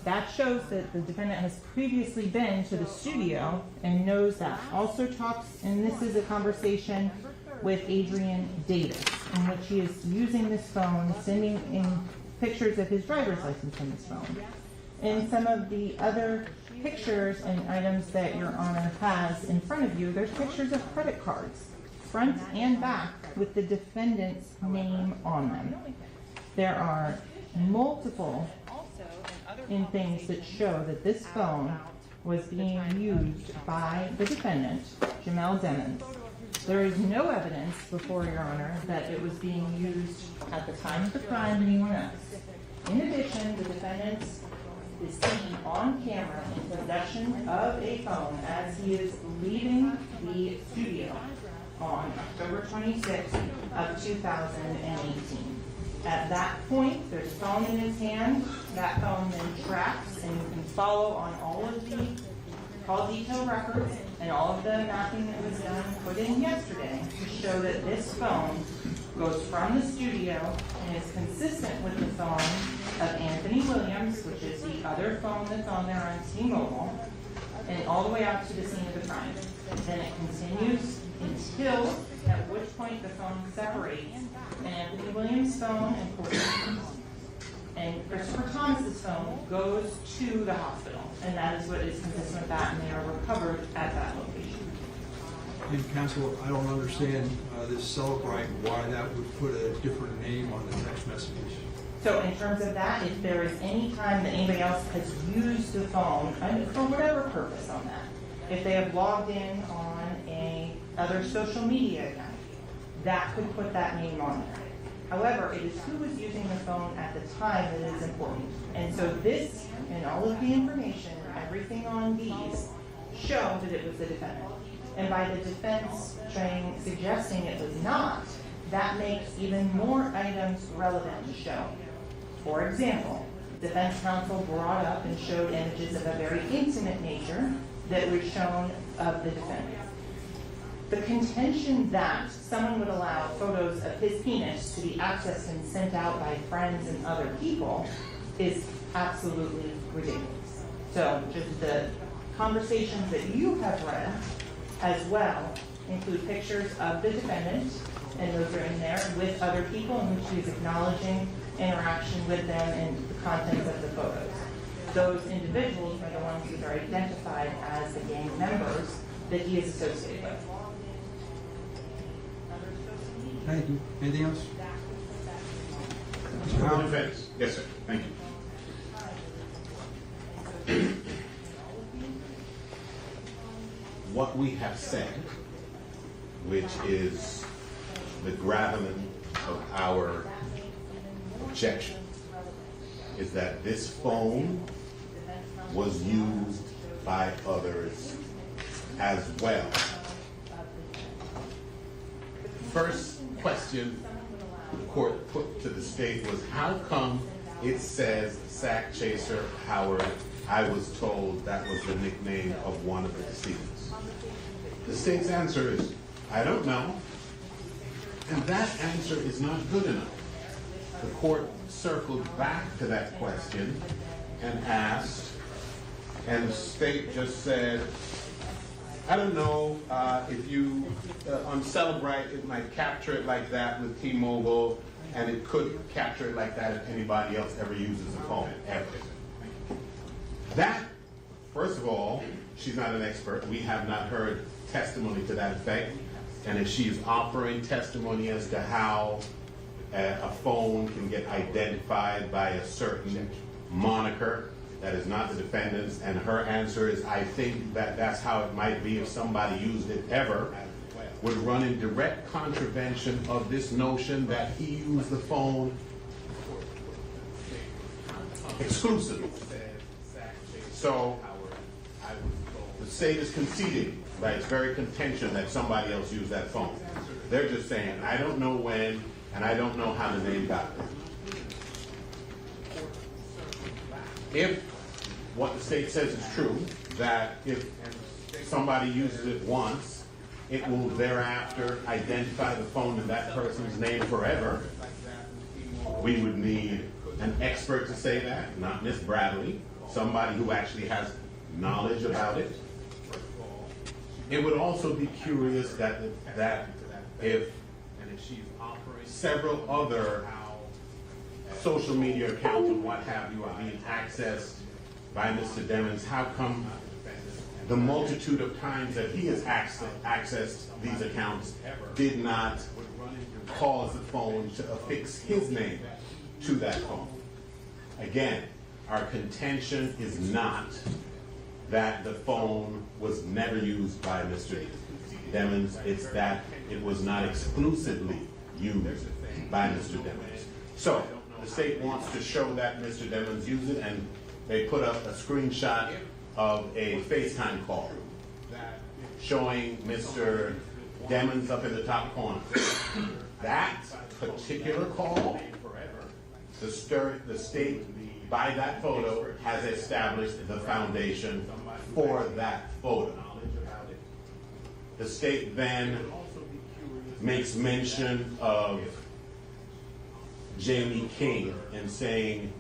That shows that the defendant has previously been to the studio and knows that. Also talks, and this is a conversation with Adrian Davis, in which he is using this phone, sending in pictures of his driver's license from this phone. And some of the other pictures and items that Your Honor has in front of you, there's pictures of credit cards, front and back, with the defendant's name on them. There are multiple things that show that this phone was being used by the defendant, Jamel Demons. There is no evidence before Your Honor that it was being used at the time of the crime by anyone else. In addition, the defendant's is seen on camera in possession of a phone as he is leaving the studio on October 26th of 2018. At that point, there's a phone in his hand. That phone then tracks, and you can follow on all of the call detail records and all of the mapping that was done and put in yesterday to show that this phone goes from the studio and is consistent with the phone of Anthony Williams, which is the other phone that's on there on T-Mobile, and all the way out to the scene of the crime. Then it continues until, at which point the phone separates, and Anthony Williams' phone and Christopher Thomas's phone goes to the hospital, and that is what is consistent with that, and they are recovered at that location. And counsel, I don't understand this Celebrite, why that would put a different name on the text messages. So in terms of that, if there is any time that anybody else has used the phone, and for whatever purpose on that, if they have logged in on a other social media account, that could put that name on there. However, it is who was using the phone at the time that is important. And so this, and all of the information, everything on these, show that it was the defendant. And by the defense suggesting it was not, that makes even more items relevant to show. For example, defense counsel brought up and showed images of a very intimate nature that were shown of the defendant. The contention that someone would allow photos of his penis to be accessed and sent out by friends and other people is absolutely ridiculous. So just the conversations that you have read as well include pictures of the defendant, and those are in there, with other people in which he is acknowledging interaction with them and the contents of the photos. Those individuals are the ones who are identified as the gang members that he is associated with. Thank you. Anything else? Yes, sir. Thank you. What we have said, which is the gravamen of our objection, is that this phone was used by others as well. First question the court put to the state was, how come it says Sack Chaser Howard? I was told that was the nickname of one of the decedents. The state's answer is, I don't know. And that answer is not good enough. The court circled back to that question and asked, and the state just said, I don't know if you, on Celebrite, it might capture it like that with T-Mobile, and it could capture it like that if anybody else ever uses the phone, ever. That, first of all, she's not an expert. We have not heard testimony to that effect. And if she is offering testimony as to how a phone can get identified by a certain moniker, that is not the defendant's, and her answer is, I think that that's how it might be if somebody used it ever, would run in direct contravention of this notion that he used the phone exclusively. So the state is conceding by its very contention that somebody else used that phone. They're just saying, I don't know when, and I don't know how the name got there. If what the state says is true, that if somebody uses it once, it will thereafter identify the phone in that person's name forever, we would need an expert to say that, not Miss Bradley, somebody who actually has knowledge about it. It would also be curious that if several other social media accounts and what have you are being accessed by Mr. Demons, how come the multitude of times that he has accessed these accounts did not cause the phone to affix his name to that phone? Again, our contention is not that the phone was never used by Mr. Demons, it's that it was not exclusively used by Mr. Demons. So, the state wants to show that Mr. Demons used it, and they put up a screenshot of a FaceTime call showing Mr. Demons up in the top corner. That particular call, the state, by that photo, has established the foundation for that photo. The state then makes mention of Jamie King and saying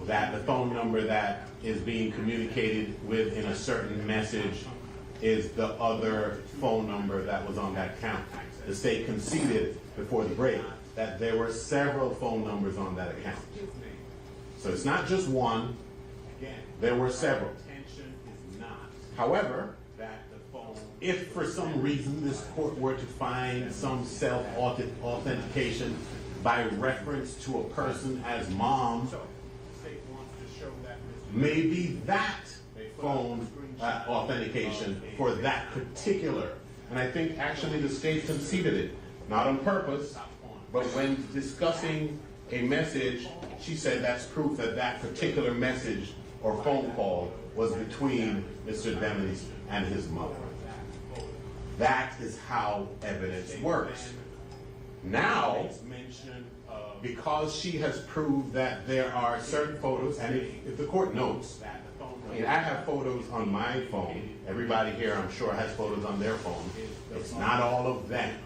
that the phone number that is being communicated with in a certain message is the other phone number that was on that account. The state conceded before the break that there were several phone numbers on that account. So it's not just one, there were several. However, if for some reason this court were to find some self-authentication by reference to a person as mom, maybe that phone authentication for that particular, and I think actually the state conceded it, not on purpose, but when discussing a message, she said that's proof that that particular message or phone call was between Mr. Demons and his mother. That is how evidence works. Now, because she has proved that there are certain photos, and if the court notes, I mean, I have photos on my phone. Everybody here, I'm sure, has photos on their phone. It's not all of them.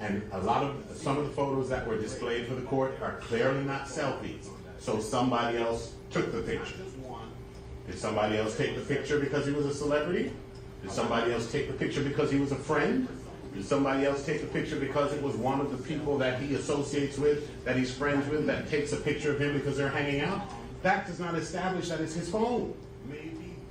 And some of the photos that were displayed for the court are clearly not selfies. So somebody else took the picture. Did somebody else take the picture because he was a celebrity? Did somebody else take the picture because he was a friend? Did somebody else take the picture because it was one of the people that he associates with, that he's friends with, that takes a picture of him because they're hanging out? That does not establish that it's his phone.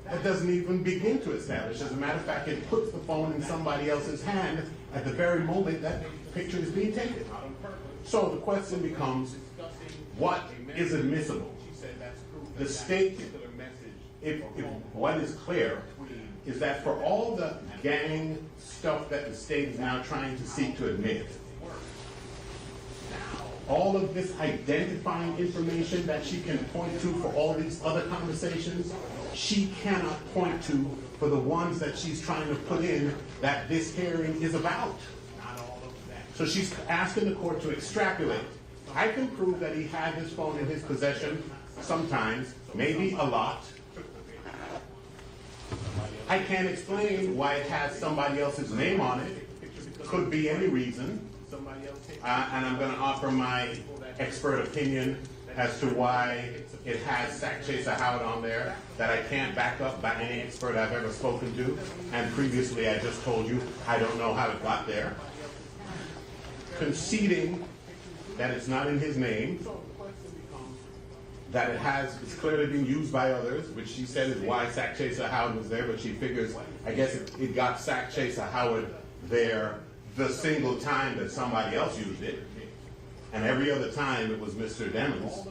That doesn't even begin to establish. As a matter of fact, it puts the phone in somebody else's hand at the very moment that picture is being taken. So the question becomes, what is admissible? The state, if what is clear, is that for all the gang stuff that the state is now trying to seek to admit, all of this identifying information that she can point to for all these other conversations, she cannot point to for the ones that she's trying to put in that this hearing is about. So she's asking the court to extrapolate. I can prove that he had his phone in his possession sometimes, maybe a lot. I can't explain why it has somebody else's name on it. Could be any reason. And I'm going to offer my expert opinion as to why it has Sac Chaser Howard on there that I can't back up by any expert I've ever spoken to. And previously I just told you I don't know how it got there. Conceding that it's not in his name, that it's clearly been used by others, which she said is why Sac Chaser Howard was there, but she figures, I guess it got Sac Chaser Howard there the single time that somebody else used it, and every other time it was Mr. Demons.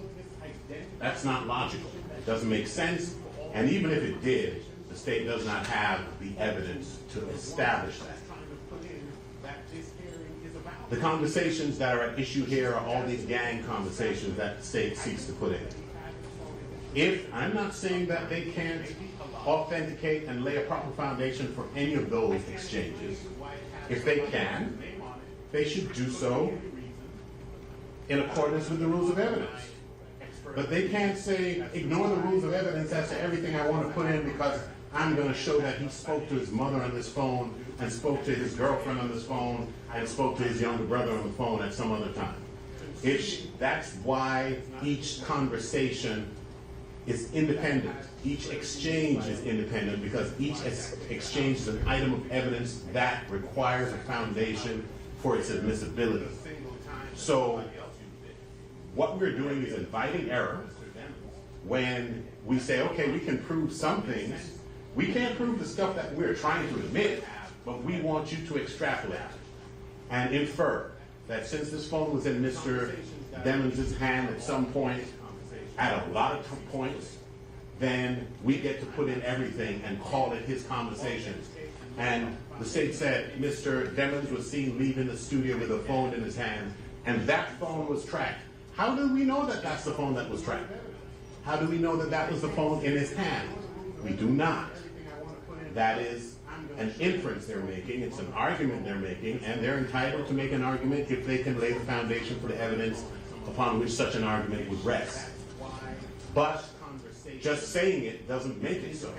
That's not logical. It doesn't make sense, and even if it did, the state does not have the evidence to establish that. The conversations that are at issue here are all these gang conversations that the state seeks to put in. I'm not saying that they can't authenticate and lay a proper foundation for any of those exchanges. If they can, they should do so in accordance with the rules of evidence. But they can't say, ignore the rules of evidence as to everything I want to put in because I'm going to show that he spoke to his mother on this phone and spoke to his girlfriend on this phone and spoke to his younger brother on the phone at some other time. That's why each conversation is independent. Each exchange is independent because each exchange is an item of evidence that requires a foundation for its admissibility. So what we're doing is inviting error when we say, okay, we can prove some things. We can't prove the stuff that we're trying to admit, but we want you to extrapolate and infer that since this phone was in Mr. Demons' hand at some point, at a lot of points, then we get to put in everything and call it his conversations. And the state said Mr. Demons was seen leaving the studio with a phone in his hand, and that phone was tracked. How do we know that that's the phone that was tracked? How do we know that that was the phone in his hand? We do not. That is an inference they're making, it's an argument they're making, and they're entitled to make an argument if they can lay the foundation for the evidence upon which such an argument would rest. But just saying it doesn't make it so.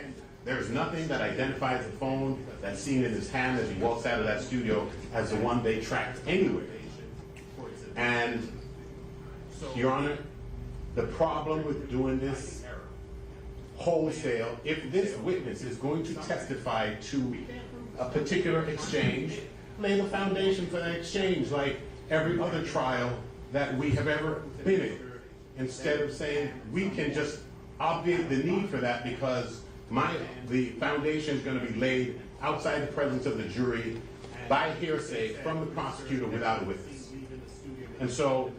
There's nothing that identifies the phone that's seen in his hand as he walks out of that studio as the one they tracked anywhere. And, Your Honor, the problem with doing this wholesale, if this witness is going to testify to a particular exchange, lay the foundation for that exchange like every other trial that we have ever been in. Instead of saying we can just obviate the need for that because the foundation is going to be laid outside the presence of the jury by hearsay from the prosecutor without a witness. And so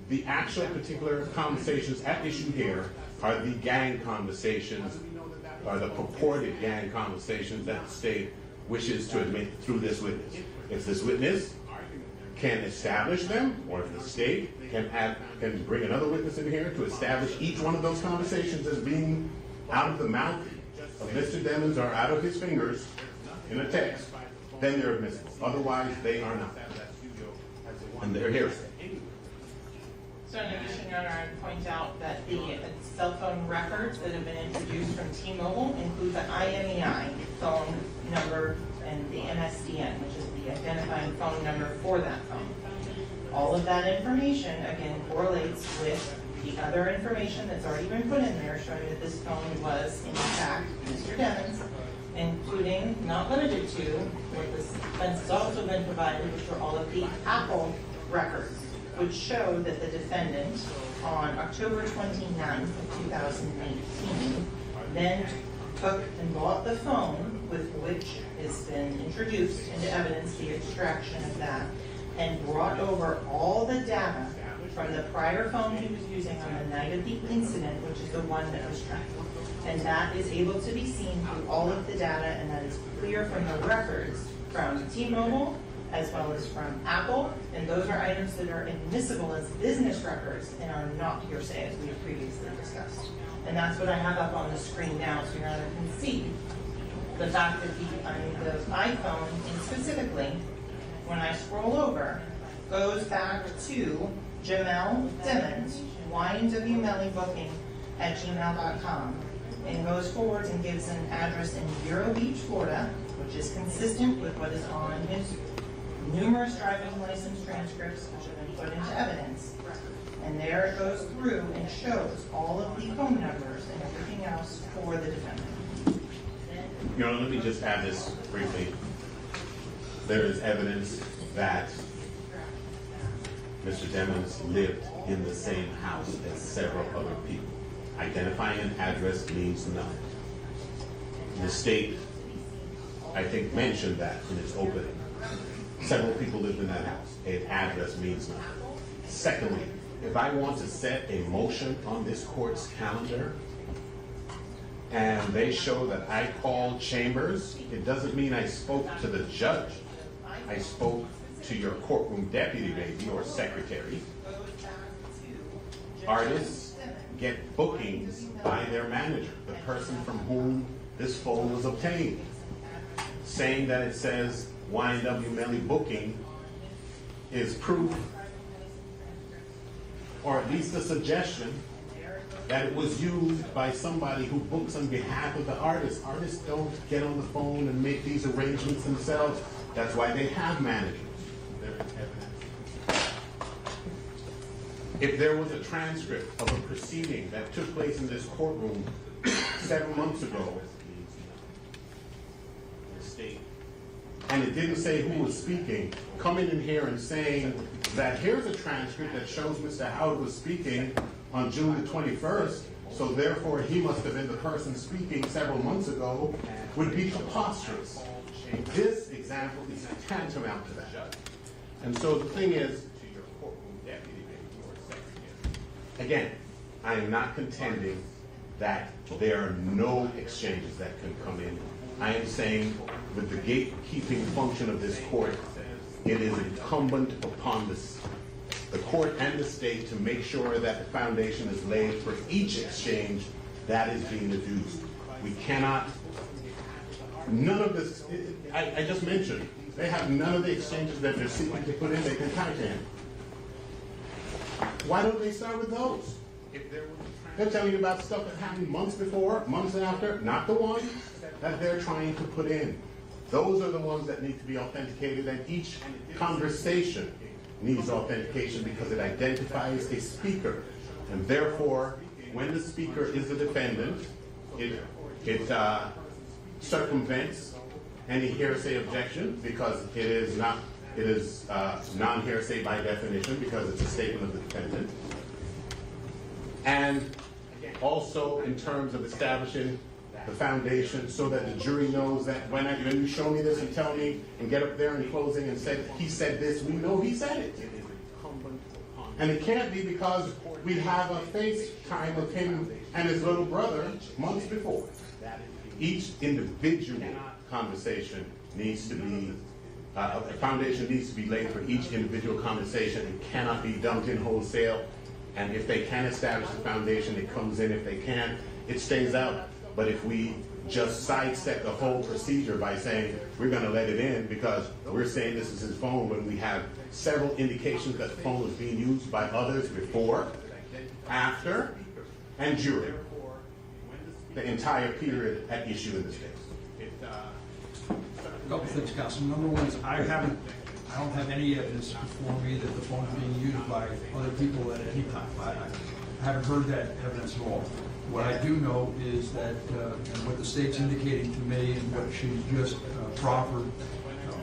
the actual particular conversations at issue here are the gang conversations, or the purported gang conversations that the state wishes to admit through this witness. If this witness can establish them, or if the state can bring another witness in here to establish each one of those conversations as being out of the mouth of Mr. Demons or out of his fingers in a text, then they're admissible. Otherwise, they are not. And they're hearsay. So in addition, Your Honor, I'd point out that the cell phone records that have been introduced from T-Mobile include the IMEI phone number and the MSDN, which is the identifying phone number for that phone. All of that information, again, correlates with the other information that's already been put in there showing that this phone was, in fact, Mr. Demons, including, not limited to, what this defense has also been provided, which were all of the Apple records, which show that the defendant, on October 29th of 2018, then took and bought the phone with which has been introduced into evidence, the extraction of that, and brought over all the data from the prior phone he was using on the night of the incident, which is the one that was tracked. And that is able to be seen through all of the data, and that is clear from the records from T-Mobile as well as from Apple, and those are items that are admissible as business records and are not hearsay, as we have previously discussed. And that's what I have up on the screen now, so Your Honor can see the fact that the iPhone, and specifically, when I scroll over, goes back to Jamel Demons, YNW Melly booking at gmail.com, and goes forward and gives an address in Vero Beach, Florida, which is consistent with what is on his numerous driving license transcripts which have been put into evidence. And there it goes through and shows all of the phone numbers and everything else for the defendant. You know, let me just add this briefly. There is evidence that Mr. Demons lived in the same house as several other people. Identifying an address means nothing. The state, I think, mentioned that in its opening. Several people lived in that house. An address means nothing. Secondly, if I want to set a motion on this court's calendar and they show that I called chambers, it doesn't mean I spoke to the judge. I spoke to your courtroom deputy, maybe, or secretary. Artists get bookings by their manager, the person from whom this phone was obtained. Saying that it says YNW Melly booking is proof, or at least a suggestion, that it was used by somebody who books on behalf of the artist. Artists don't get on the phone and make these arrangements themselves. That's why they have managers. If there was a transcript of a proceeding that took place in this courtroom 7 months ago, and it didn't say who was speaking, coming in here and saying that here's a transcript that shows Mr. Howard was speaking on June the 21st, so therefore he must have been the person speaking several months ago, would be preposterous. This example is tantamount to that. And so the thing is, again, I am not contending that there are no exchanges that can come in. I am saying with the gatekeeping function of this court, it is incumbent upon the court and the state to make sure that the foundation is laid for each exchange that is being adduced. We cannot, none of this, I just mentioned, they have none of the exchanges that they're seeking to put in, they can counterhand. Why don't they start with those? They're telling you about stuff that happened months before, months after, not the ones that they're trying to put in. Those are the ones that need to be authenticated, and each conversation needs authentication because it identifies a speaker. And therefore, when the speaker is the defendant, it circumvents any hearsay objection because it is non-hearsay by definition because it's a statement of the defendant. And also in terms of establishing the foundation so that the jury knows that when you show me this and tell me and get up there in closing and say, he said this, we know he said it. And it can't be because we have a FaceTime of him and his little brother months before. Each individual conversation needs to be, a foundation needs to be laid for each individual conversation. It cannot be dumped in wholesale. And if they can establish the foundation, it comes in. If they can't, it stays out. But if we just sidestep the whole procedure by saying we're going to let it in because we're saying this is his phone when we have several indications that the phone was being used by others before, after, and during the entire period at issue in this case. A couple things, Counsel. Number one is I don't have any evidence before me that the phone is being used by other people at any time. I haven't heard that evidence at all. What I do know is that and what the state's indicating to me and what she's just proffered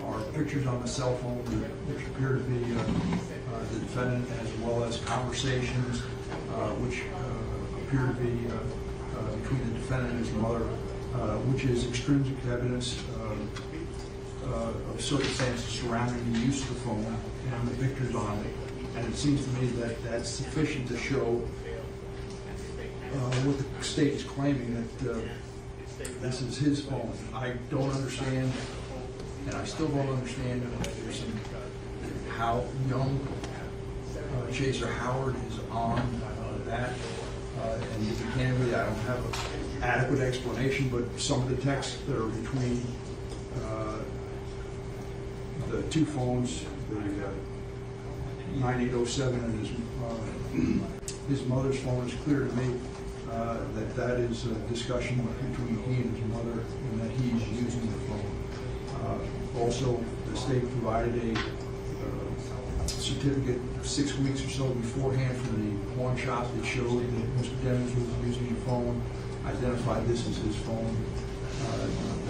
are pictures on the cell phone which appear to be the defendant, as well as conversations which appear to be between the defendant and his mother, which is extrinsic evidence of circumstances surrounding the use of the phone and the pictures on it. And it seems to me that that's sufficient to show what the state is claiming, that this is his phone. I don't understand, and I still don't understand how young Chaser Howard is on that. And candidly, I don't have an adequate explanation, but some of the texts that are between the two phones, the 9807 and his mother's phone, is clear to me that is a discussion between he and his mother, and that he's using the phone. Also, the state provided a certificate 6 weeks or so beforehand from the pawn shop that showed that Mr. Demons was using the phone, identified this as his phone.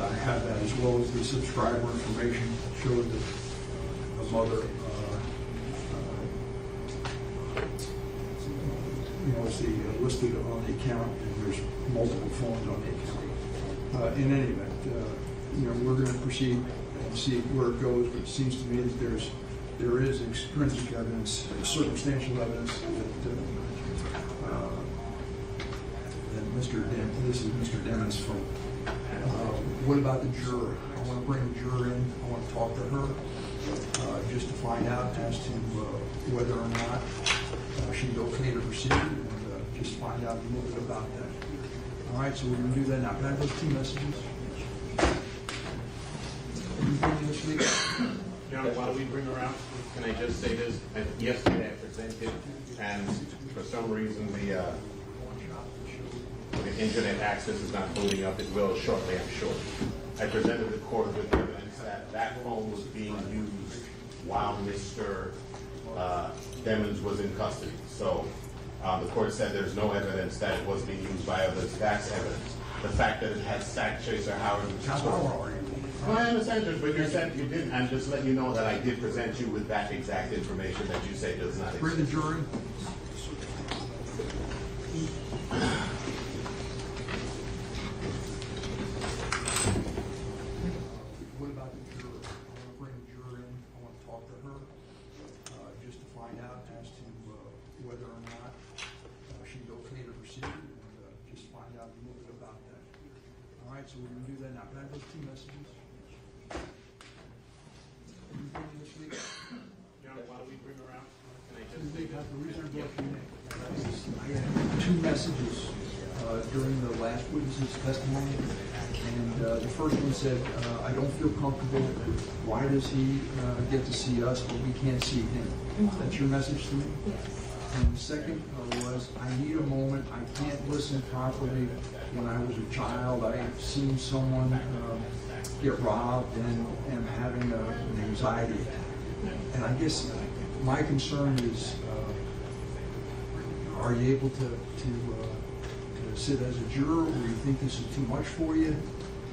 I have that, as well as the subscriber information showed that the mother is listed on the account, and there's multiple phones on the account. In any event, we're going to proceed and see where it goes, but it seems to me that there is extrinsic evidence, circumstantial evidence that this is Mr. Demons' phone. What about the juror? I want to bring the juror in. I want to talk to her just to find out as to whether or not she's okay to proceed, and just find out a little bit about that. All right, so we're going to do that now. Can I have those two messages? Anything this week? John, while we bring her out, can I just say this? Yesterday I presented, and for some reason the internet access is not loading up. It will shortly, I'm sure. I presented the court with evidence that that phone was being used while Mr. Demons was in custody. So the court said there's no evidence that it was being used by others. That's evidence. The fact that it had Sack Chaser Howard. Well, I understand, but you said you didn't. I'm just letting you know that I did present you with that exact information that you say does not exist. Bring the jury. What about the juror? I want to bring the juror in. I want to talk to her just to find out as to whether or not she's okay to proceed, and just find out a little bit about that. All right, so we're going to do that now. Can I have those two messages? Anything this week? John, while we bring her out, can I The reason I'm looking is I had two messages during the last witness's testimony, and the first one said, I don't feel comfortable. Why does he get to see us, but we can't see him? That's your message to me? Yes. And the second was, I need a moment. I can't listen properly. When I was a child, I've seen someone get robbed and am having an anxiety. And I guess my concern is, are you able to sit as a juror, or you think this is too much for you?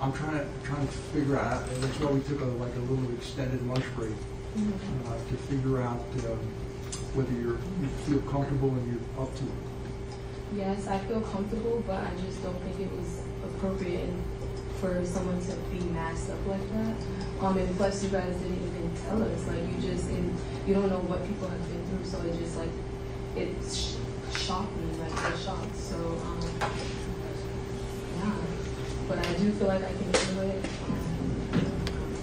I'm trying to figure out. That's why we took a little extended lunch break to figure out whether you feel comfortable and you're up to it. Yes, I feel comfortable, but I just don't think it was appropriate for someone to be masked up like that. And plus, you guys didn't even tell us. Like, you don't know what people have been through, so it just it shocked me. Like, I was shocked. So, yeah. But I do feel like I can do it.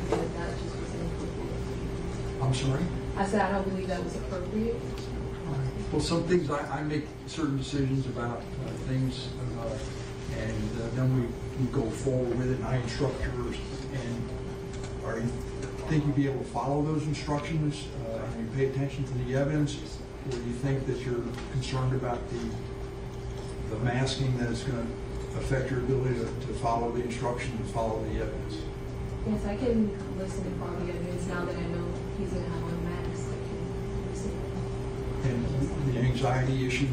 But that just wasn't appropriate. I'm sorry? I said I don't believe that was appropriate. Well, some things I make certain decisions about things, and then we go forward with it, and I instruct jurors. And think you'd be able to follow those instructions, and you pay attention to the evidence, or do you think that you're concerned about the masking that is going to affect your ability to follow the instructions and follow the evidence? Yes, I can listen and follow the evidence now that I know he's going to have on a mask. I can listen. And the anxiety issue,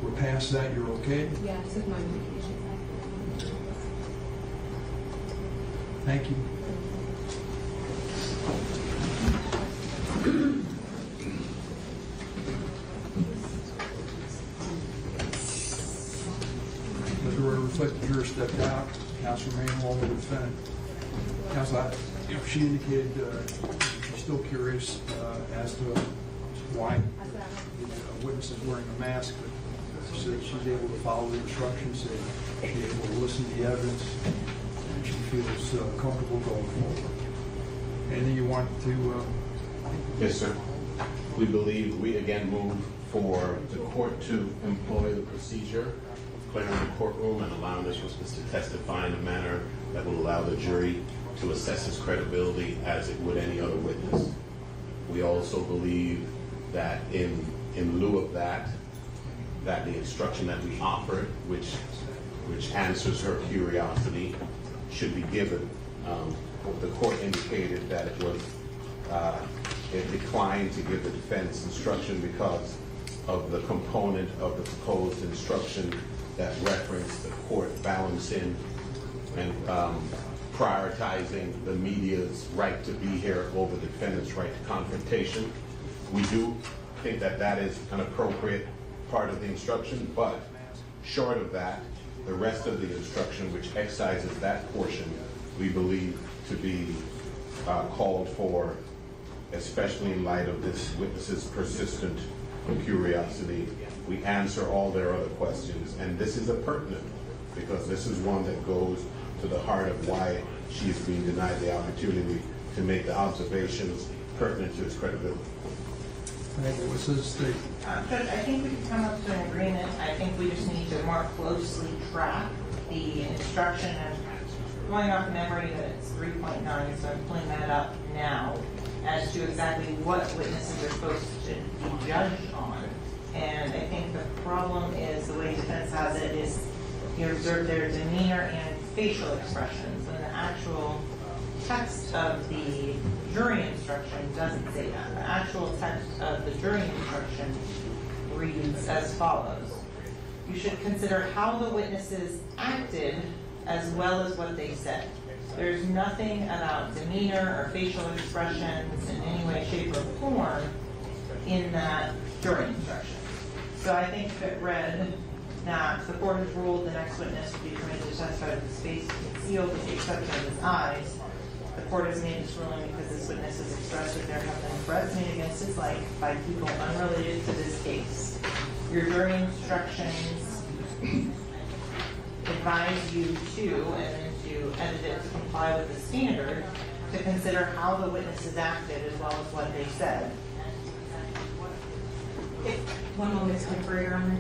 we're past that, you're okay? Yeah, I took my medication. Thank you. Let the order reflect the juror stepped out. Counsel remain along with the defendant. Counsel, she indicated she's still curious as to why the witness is wearing a mask, but she said she's able to follow the instructions, she's able to listen to the evidence, and she feels comfortable going forward. Anything you want to? Yes, sir. We believe we again move for the court to employ the procedure of clearing the courtroom and allowing this witness to testify in a manner that will allow the jury to assess his credibility as it would any other witness. We also believe that in lieu of that the instruction that we offered, which answers her curiosity, should be given. The court indicated that it declined to give the defense instruction because of the component of the proposed instruction that referenced the court balancing and prioritizing the media's right to be here over the defendant's right to confrontation. We do think that that is an appropriate part of the instruction, but short of that, the rest of the instruction, which excises that portion, we believe to be called for, especially in light of this witness's persistent curiosity. We answer all their other questions, and this is a pertinent, because this is one that goes to the heart of why she's being denied the opportunity to make the observations pertinent to his credibility. What's his state? Judge, I think we can come up to an agreement. I think we just need to more closely track the instruction. And going off memory that it's 3.9, so I'm pulling that up now as to exactly what witnesses are supposed to be judged on. And I think the problem is the way defense has it is you observe their demeanor and facial expressions, and the actual text of the jury instruction doesn't say that. The actual text of the jury instruction reads as follows. You should consider how the witnesses acted as well as what they said. There's nothing about demeanor or facial expressions in any way, shape, or form in that jury instruction. So I think if it read that the court has ruled the next witness to be permitted to testify with his face concealed with the exception of his eyes, the court has made this ruling because this witness has expressed that there have been threats made against his life by people unrelated to this case. Your jury instructions advise you to, and then to edit it to comply with the standard, to consider how the witnesses acted as well as what they said. One moment to confer, Your Honor.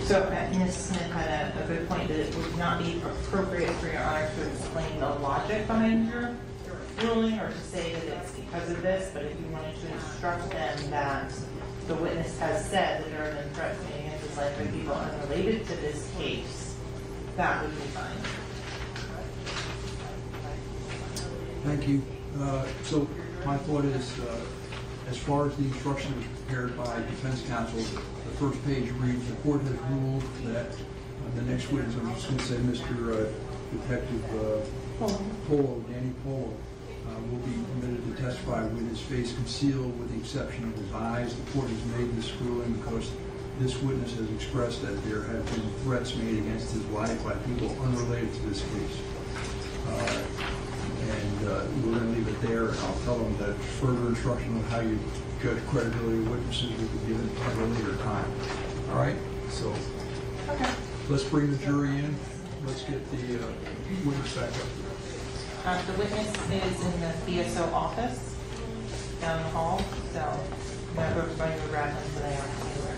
So Ms. Smith had a good point that it would not be appropriate for Your Honor to explain the logic behind your ruling or to say that it's because of this, but if you wanted to instruct them that the witness has said that there have been threats made against his life by people unrelated to this case, that would be fine. Thank you. So my thought is, as far as the instruction prepared by defense counsel, the first page reads, the court has ruled that the next witness, I'm just going to say Mr. Detective Polo, Danny Polo, will be permitted to testify with his face concealed with the exception of his eyes. The court has made this ruling because this witness has expressed that there have been threats made against his life by people unrelated to this case. We're going to leave it there, and I'll tell them that further instruction on how you judge credibility of witnesses will be given at a later time. All right? So let's bring the jury in. Let's get the witness back up. The witness is in the BSO office down the hall, so I'm going to grab them so they aren't anywhere.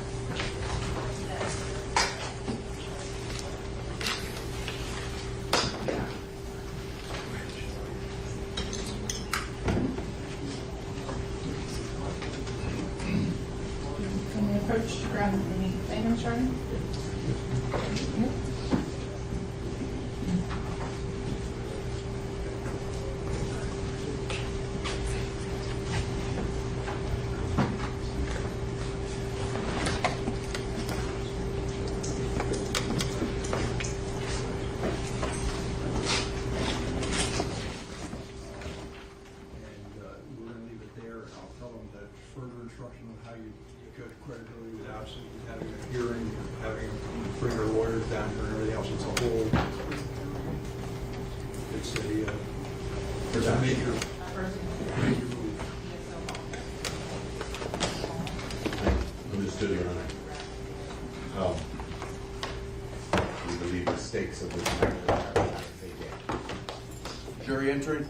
Approach around the items, Charlie? Further instruction on how you judge credibility without having a hearing, having them bring their lawyers down here and everything else. It's a whole, it's a major move. Understood, Your Honor. We believe the stakes of this matter are not taken. Jury entry.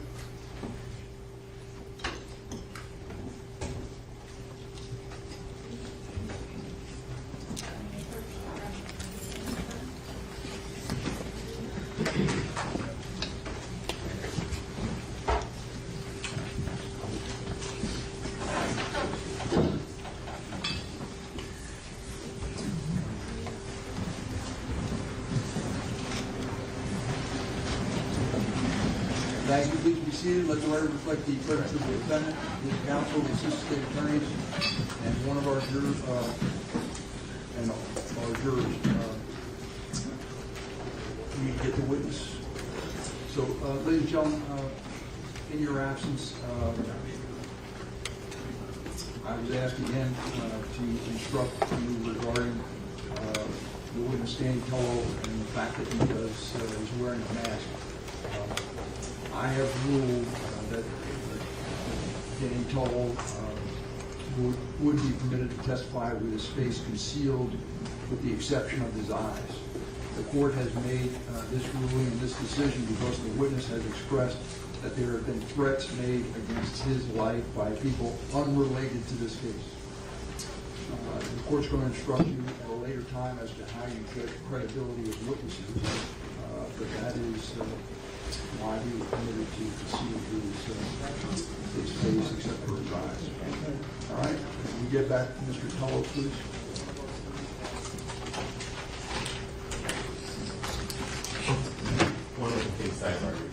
Thank you. Please be seated. Let the record reflect the presence of the defendant, the counsel, the assistant state attorneys, and one of our jurors, we get the witness. So, ladies and gentlemen, in your absence, I was asked again to instruct you regarding the witness Danny Polo and the fact that he's wearing a mask. I have ruled that Danny Polo would be permitted to testify with his face concealed with the exception of his eyes. The court has made this ruling and this decision because the witness has expressed that there have been threats made against his life by people unrelated to this case. The court's going to instruct you at a later time as to how you judge credibility of witnesses, but that is why he was permitted to conceal his face except for his eyes. All right, can we get back to Mr. Tullo, please? One of the things I've argued.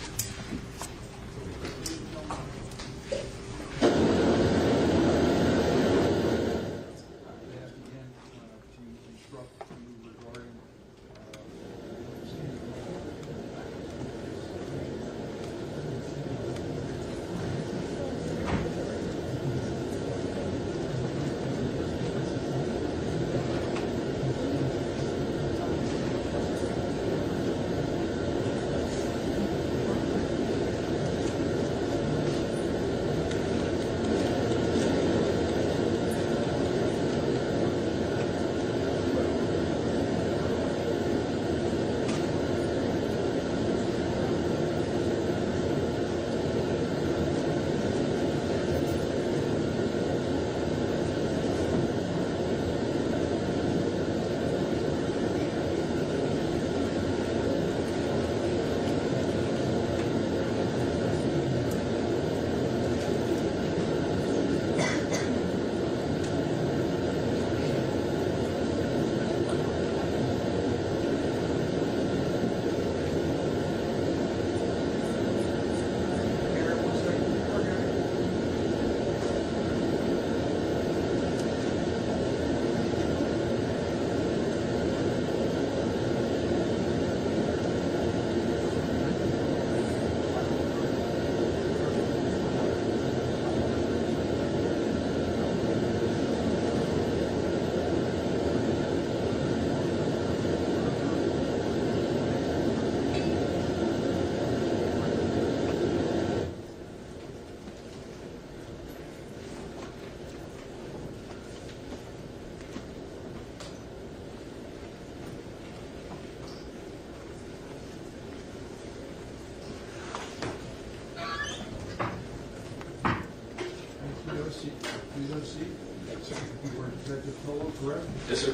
seat. Please have a seat. You are Detective Polo, correct? Yes, sir.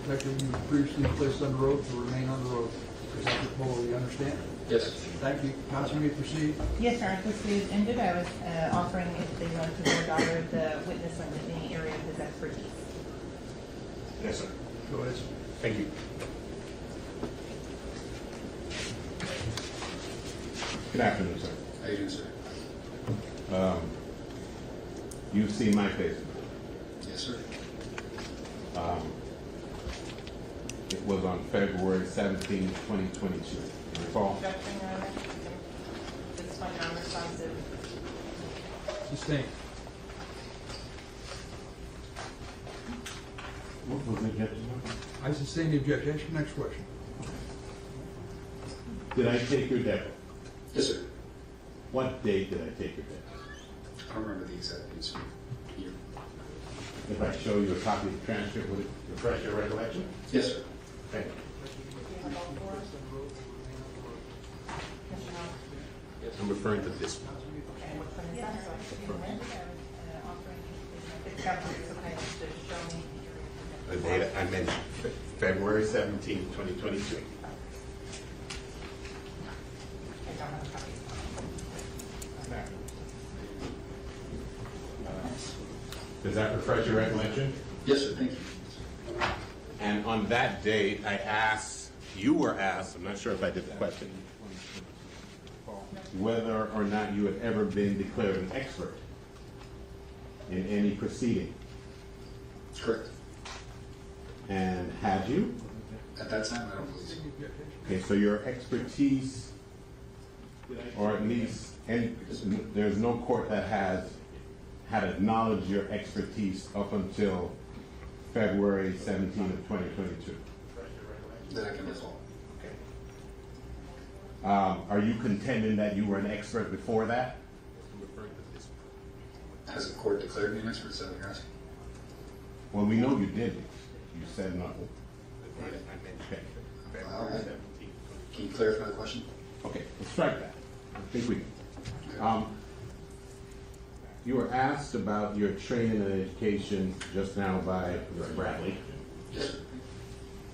Detective, you were previously placed under oath to remain under oath. Detective Polo, you understand? Yes. Thank you. Counsel, you may proceed. Yes, sir. This is ended. I was offering if they wanted to board daughter the witness in any area of his expertise. Yes, sir. Go ahead, sir. Thank you. Good afternoon, sir. How you doing, sir? You've seen my face. Yes, sir. It was on February 17, 2022. You recall? Objection, Your Honor. This one non-responsive. Sustained. What was the objection? I sustain the objection. Next question. Did I take your debt? Yes, sir. What date did I take your debt? I don't remember the exact date, sir. Year. If I show you a copy of the transcript, would it refresh your recollection? Yes, sir. Thank you. I'm referring to this one. The date I mentioned, February 17, 2022. Does that refresh your recollection? Yes, sir. Thank you. And on that date, you were asked, I'm not sure if I did the question, whether or not you had ever been declared an expert in any proceeding. Correct. And had you? At that time, I don't believe so. Okay, so your expertise, or at least there's no court that had acknowledged your expertise up until February 17 of 2022. That I can recall. Are you contending that you were an expert before that? Has the court declared me an expert? Is that what you're asking? Well, we know you didn't. You said no. Okay. Can you clarify the question? Okay, let's strike that. I think we can. You were asked about your training and education just now by Bradley. Yes, sir.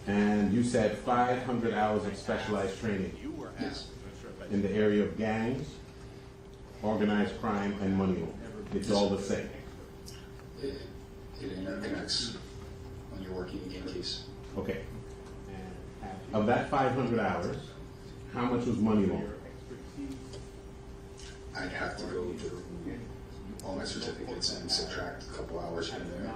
And you said 500 hours of specialized training. Yes. In the area of gangs, organized crime, and money laundering. It's all the same. It interconnects when you're working in game case. Okay. Of that 500 hours, how much was money laundering? I'd have to go through all my certificates and subtract a couple hours from there.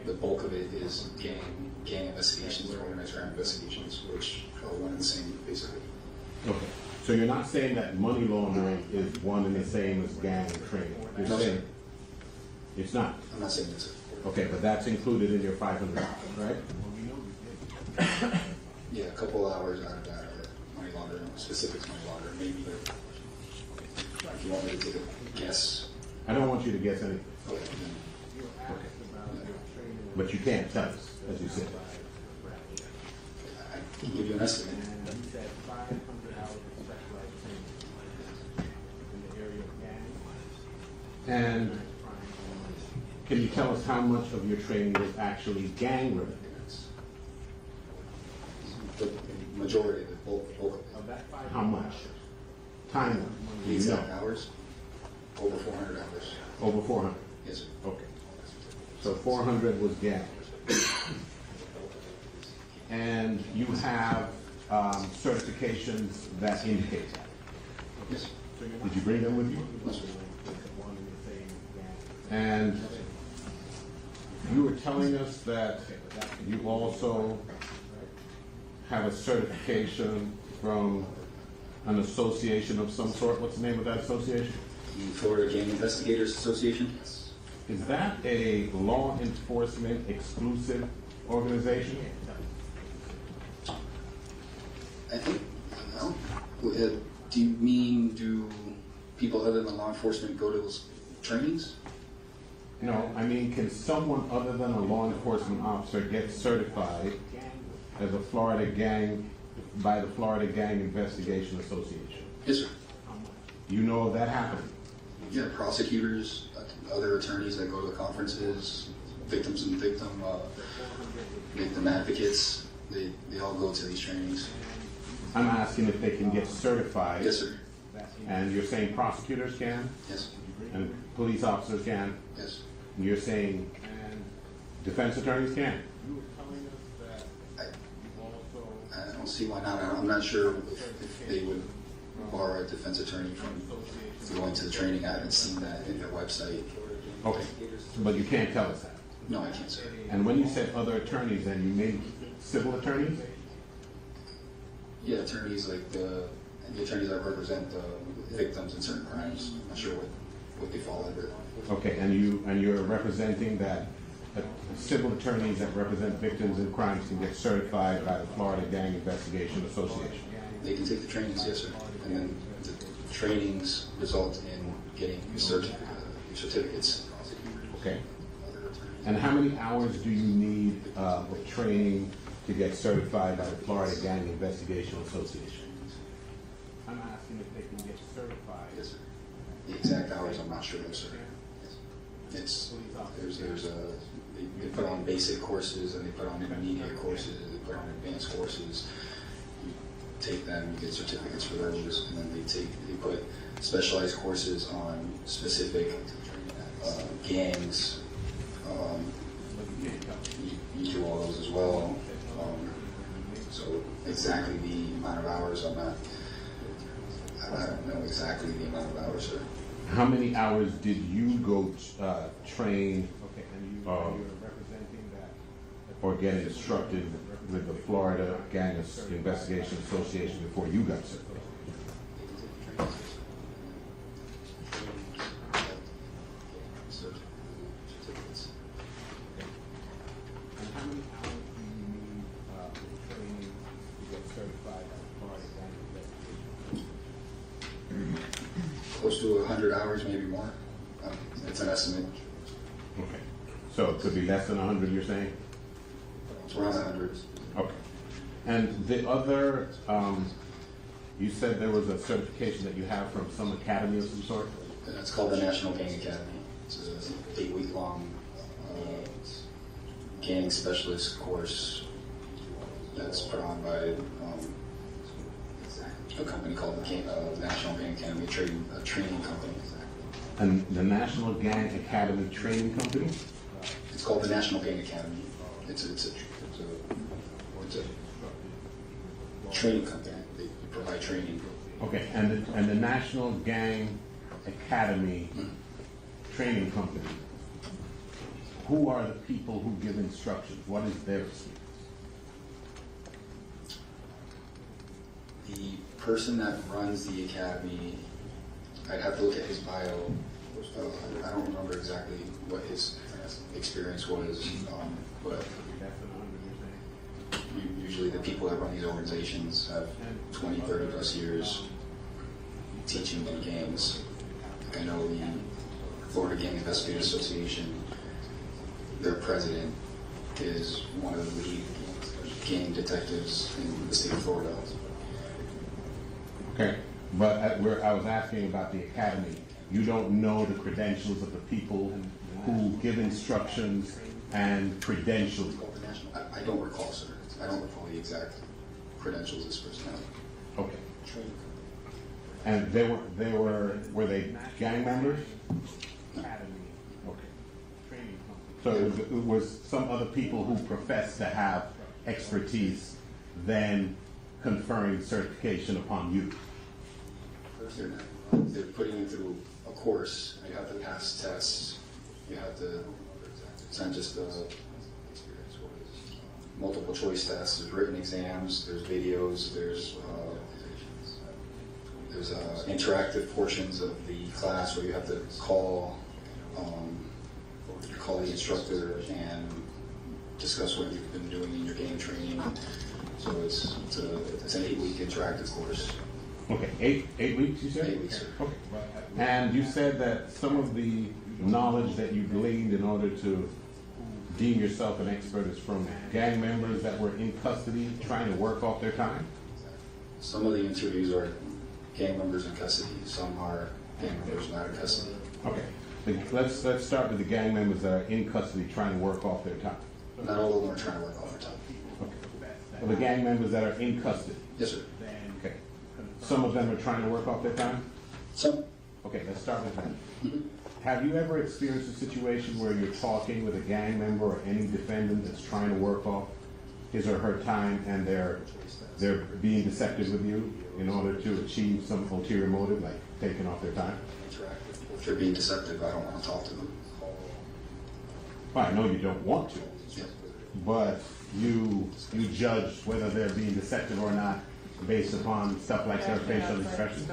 The bulk of it is gang investigations or organized crime investigations, which are one and the same, basically. Okay. So you're not saying that money laundering is one and the same as gang training? You're saying it's not? I'm not saying it's okay, but that's included in your 500 hours, right? Yeah, a couple hours out of that are money laundering, specifics money laundering, maybe. If you want me to take a guess. I don't want you to guess anything. Okay. But you can't tell us, as you said. I can give you an estimate. And can you tell us how much of your training was actually gang related? The majority, the bulk of it. How much? Time? The exact hours? Over 400 hours. Over 400? Yes, sir. Okay. So 400 was gang. And you have certifications that indicate that? Yes, sir. Did you bring them with you? Yes, sir. And you were telling us that you also have a certification from an association of some sort. What's the name of that association? The Florida Gang Investigators Association. Is that a law enforcement exclusive organization? I think, no. Do you mean, do people other than law enforcement go to those trainings? No, I mean, can someone other than a law enforcement officer get certified as a Florida gang by the Florida Gang Investigation Association? Yes, sir. You know of that happening? Yeah, prosecutors, other attorneys that go to the conferences, victims and victim advocates, they all go to these trainings. I'm asking if they can get certified. Yes, sir. And you're saying prosecutors can? Yes. And police officers can? Yes. And you're saying defense attorneys can? I don't see why not. I'm not sure if they would bar a defense attorney from going to the training. I haven't seen that in their website. Okay, but you can't tell us that? No, I can't say. And when you said other attorneys, then you mean civil attorneys? Yeah, attorneys like the attorneys that represent the victims in certain crimes. I'm not sure what they fall under. Okay, and you're representing that civil attorneys that represent victims in crimes can get certified by the Florida Gang Investigation Association? They can take the trainings, yes, sir. And then the trainings result in getting your certificates. Okay. And how many hours do you need of training to get certified by the Florida Gang Investigation Association? I'm asking if they can get certified. Yes, sir. The exact hours, I'm not sure, sir. It's they put on basic courses and they put on intermediate courses, they put on advanced courses. You take them, you get certificates for those, and then they put specialized courses on specific gangs. You do all those as well. So exactly the amount of hours, I don't know exactly the amount of hours, sir. How many hours did you go train or get instructed with the Florida Gang Investigation Association before you got certified? Close to 100 hours, maybe more. It's an estimate. Okay. So it could be less than 100, you're saying? It's around 100. Okay. And the other, you said there was a certification that you have from some academy of some sort? It's called the National Gang Academy. It's an 8-week-long gang specialist course that's put on by a company called the National Gang Academy, a training company. And the National Gang Academy Training Company? It's called the National Gang Academy. It's a training company. They provide training. Okay, and the National Gang Academy Training Company, who are the people who give instructions? What is their experience? The person that runs the academy, I'd have to look at his bio. I don't remember exactly what his experience was, but usually the people that run these organizations have 20, 30 plus years teaching in gangs. Like I know the Florida Gang Investigator Association, their president is one of the lead gang detectives in the state of Florida. Okay, but where I was asking about the academy, you don't know the credentials of the people who give instructions and credentials. I don't recall, sir. I don't recall the exact credentials of this person. Okay. And were they gang members? No. Okay. So it was some other people who professed to have expertise then conferring certification upon you. They're putting you through a course. You have to pass tests. You have to. It's not just multiple choice tests. There's written exams. There's videos. There's interactive portions of the class where you have to call the instructor and discuss what you've been doing in your game training. So it's an 8-week interactive course. Okay, eight weeks you said? 8 weeks, sir. Okay. And you said that some of the knowledge that you gleaned in order to deem yourself an expert is from gang members that were in custody trying to work off their time? Some of the interviews are gang members in custody. Some are gang members not in custody. Okay. Let's start with the gang members that are in custody trying to work off their time. Not all of them are trying to work off their time. Okay. Well, the gang members that are in custody. Yes, sir. Okay. Some of them are trying to work off their time? Some. Okay, let's start with that. Have you ever experienced a situation where you're talking with a gang member or any defendant that's trying to work off his or her time and they're being deceptive with you in order to achieve some ulterior motive, like taking off their time? If they're being deceptive, I don't want to talk to them. Well, I know you don't want to, Yeah. but you judge whether they're being deceptive or not based upon stuff like their facial expressions.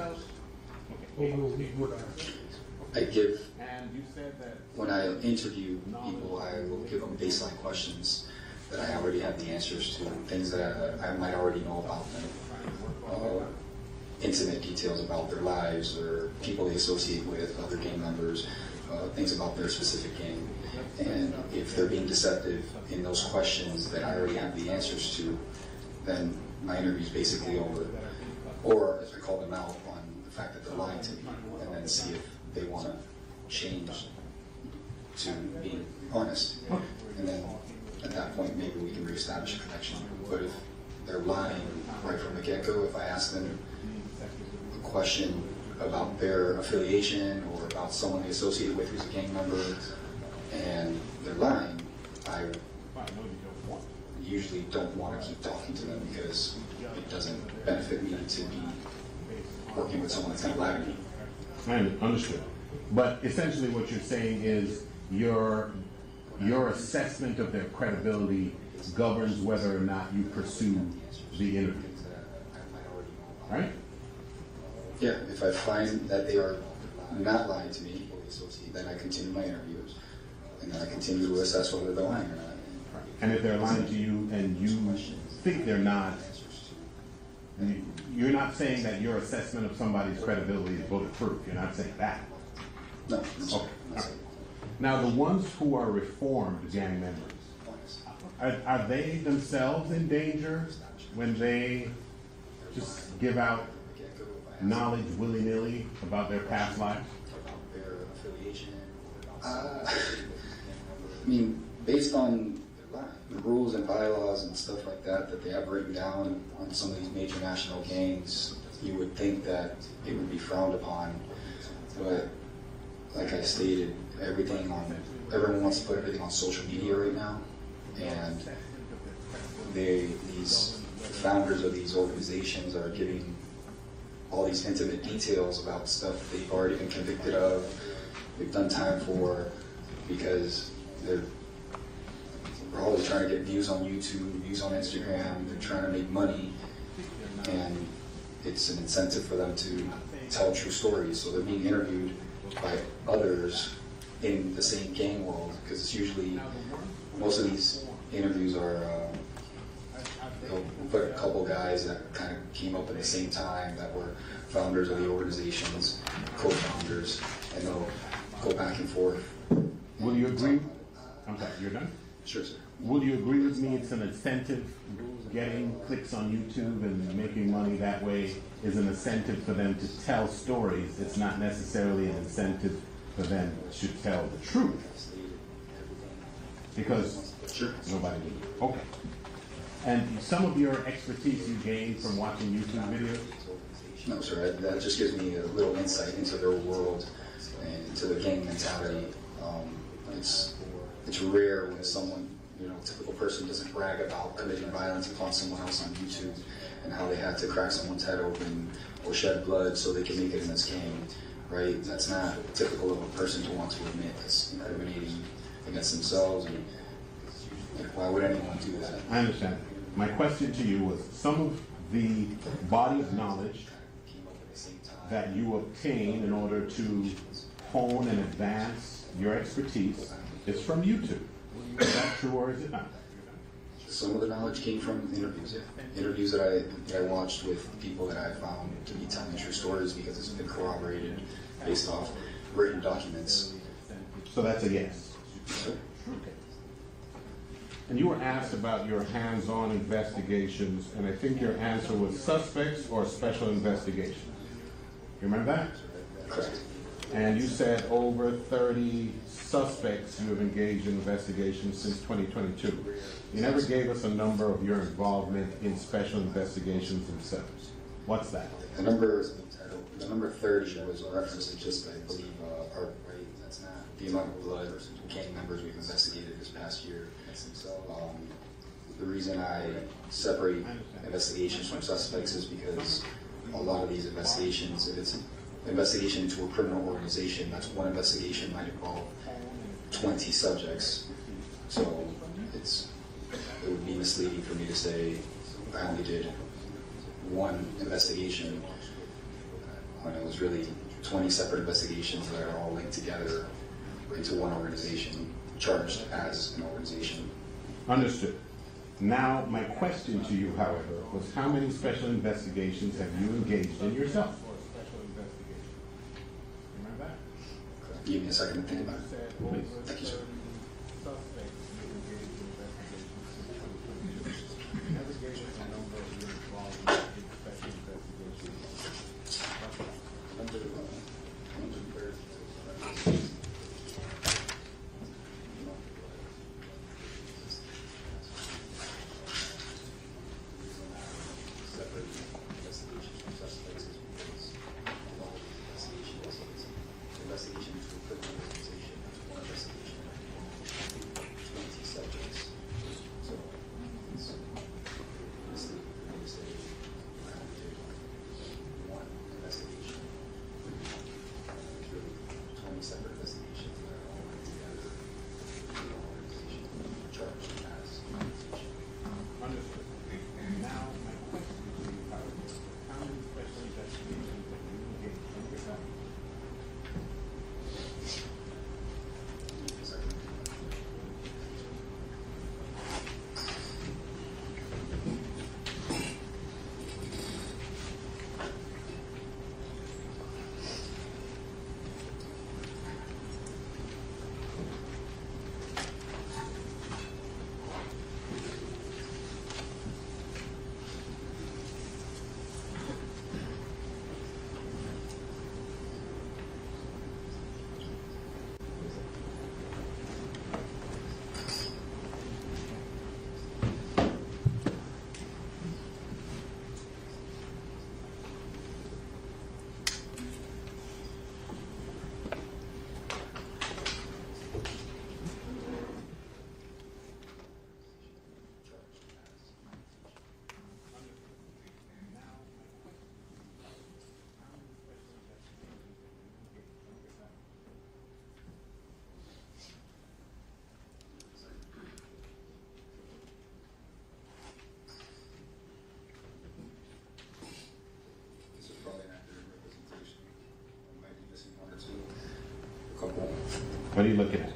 I give, And you said that when I interview people, I will give them baseline questions that I already have the answers to, things that I might already know about them, intimate details about their lives or people they associate with, other gang members, things about their specific gang. And if they're being deceptive in those questions that I already have the answers to, then my interview is basically over. Or if I call them out on the fact that they're lying to me, and then see if they want to change to being honest. And then at that point, maybe we can reestablish a connection. But if they're lying right from the get-go, if I ask them a question about their affiliation or about someone they associate with who's a gang member, and they're lying, I usually don't want to keep talking to them because it doesn't benefit me to be working with someone that's going to lie to me. I understood. But essentially what you're saying is your assessment of their credibility governs whether or not you pursue the interview. Right? Yeah, if I find that they are not lying to me, then I continue my interviews. And then I continue to assess whether they're lying or not. And if they're lying to you and you think they're not, you're not saying that your assessment of somebody's credibility is bulletproof. You're not saying that. No. Okay. All right. Now, the ones who are reformed gang members, are they themselves in danger when they just give out knowledge willy-nilly about their past lives? Their affiliation. I mean, based on the rules and bylaws and stuff like that they have written down on some of these major national gangs, you would think that it would be frowned upon. But like I stated, everyone wants to put everything on social media right now, and these founders of these organizations are giving all these intimate details about stuff they've already been convicted of, they've done time for, because they're always trying to get views on YouTube, views on Instagram, they're trying to make money, and it's an incentive for them to tell true stories. So they're being interviewed by others in the same gang world, because it's usually, most of these interviews are, they'll put a couple guys that kind of came up at the same time that were founders of the organizations, co-founders, and they'll go back and forth. Will you agree? I'm sorry, you're done? Sure, sir. Will you agree with me it's an incentive? Getting clicks on YouTube and making money that way is an incentive for them to tell stories. It's not necessarily an incentive for them to tell the truth. Because nobody will. Okay. And some of your expertise you gained from watching YouTube videos? No, sir. That just gives me a little insight into their world and into the gang mentality. It's rare when someone, a typical person doesn't brag about committing violence upon someone else on YouTube and how they had to crack someone's head open or shed blood so they can make it in this game, right? That's not typical of a person to want to admit. It's incriminating against themselves, and why would anyone do that? I understand. My question to you was, some of the body of knowledge that you obtain in order to hone and advance your expertise is from YouTube. Is that true or is it not? Some of the knowledge came from interviews, yeah. Interviews that I watched with people that I found to be telling true stories because it's been corroborated based off written documents. So that's a yes. Sure. Okay. And you were asked about your hands-on investigations, and I think your answer was suspects or special investigations. You remember that? Correct. And you said over 30 suspects you have engaged in investigations since 2022. You never gave us a number of your involvement in special investigations themselves. What's that? The number 30 was a reference to just, I believe, the amount of blood gang members we've investigated this past year. The reason I separate investigations from suspects is because a lot of these investigations, if it's an investigation into a criminal organization, that's one investigation might involve 20 subjects. So it would be misleading for me to say I only did one investigation when it was really 20 separate investigations that are all linked together into one organization, charged as an organization. Understood. Now, my question to you, however, was how many special investigations have you engaged in yourself? Give me a second to think about it. Please. Thank you, sir. What are you looking at?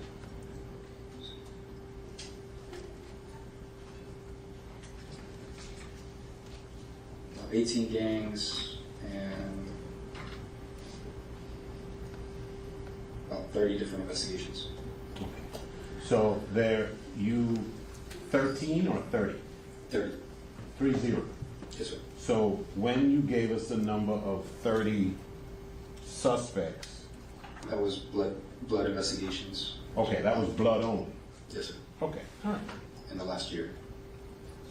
About 18 gangs and about 30 different investigations. So you 13 or 30? 30. 30. Yes, sir. So when you gave us the number of 30 suspects, that was blood investigations. Okay, that was blood only. Yes, sir. Okay, all right. In the last year.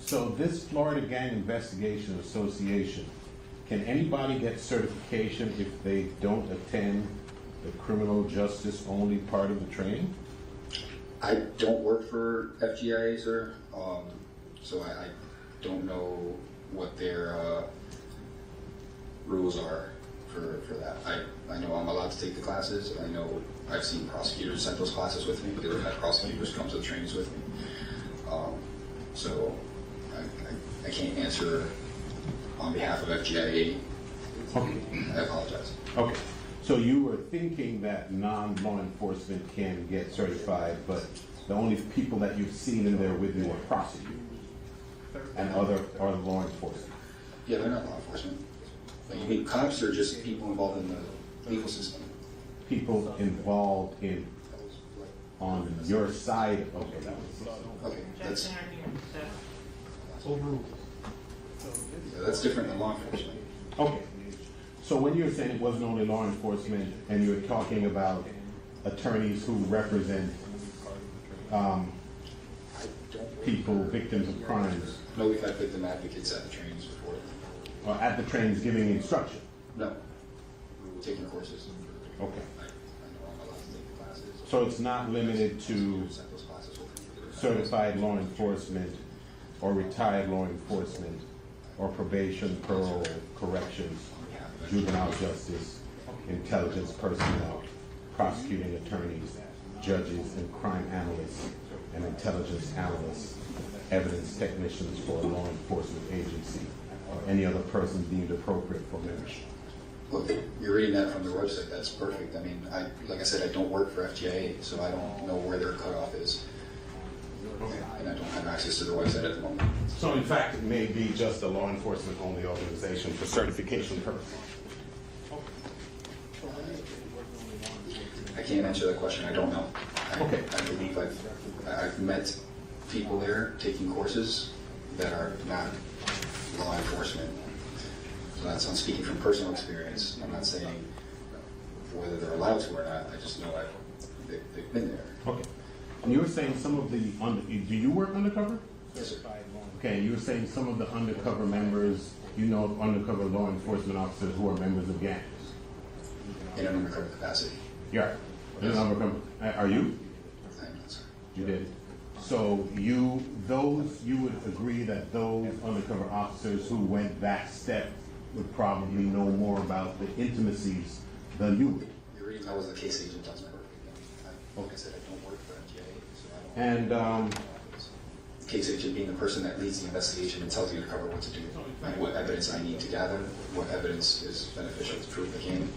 So this Florida Gang Investigation Association, can anybody get certification if they don't attend the criminal justice only part of the training? I don't work for FGIA, sir, so I don't know what their rules are for that. I know I'm allowed to take the classes. I know I've seen prosecutors send those classes with me, because I've had prosecutors come to the trainings with me. So I can't answer on behalf of FGIA. Okay. I apologize. Okay. So you were thinking that non-law enforcement can get certified, but the only people that you've seen in there with you are prosecutors and other are law enforcement. Yeah, they're not law enforcement. You mean cops or just people involved in the legal system? People involved in on your side of the legal system. Okay, that's overruled. Yeah, that's different than law enforcement. Okay. So when you're saying it wasn't only law enforcement, and you're talking about attorneys who represent people, victims of crimes. No, we've had victim advocates at the trainings before. Or at the trainings giving instruction? No. We were taking courses. Okay. I know I'm allowed to take the classes. So it's not limited to certified law enforcement or retired law enforcement or probation, parole, corrections, juvenile justice, intelligence personnel, prosecuting attorneys, judges and crime analysts, and intelligence analysts, evidence technicians for a law enforcement agency, or any other person deemed appropriate for membership. Look, you're reading that from their website. That's perfect. I mean, like I said, I don't work for FGIA, so I don't know where their cutoff is. And I don't have access to their website at the moment. So in fact, it may be just a law enforcement only organization for certification purposes. I can't answer that question. I don't know. I believe I've met people there taking courses that are not law enforcement. So I'm speaking from personal experience. I'm not saying whether they're allowed to or not. I just know they've been there. Okay. And you were saying some of the, do you work undercover? Yes, sir. Okay, you were saying some of the undercover members, you know of undercover law enforcement officers who are members of gangs? In an undercover capacity. Yeah. In an undercover, are you? I'm not, sir. You did. So you would agree that those undercover officers who went that step would probably know more about the intimacies than you would? You're reading I was the case agent. That's perfect. Like I said, I don't work for FGA, so I don't. And case agent being the person that leads the investigation and tells the undercover what to do, and what evidence I need to gather, what evidence is beneficial to prove the game,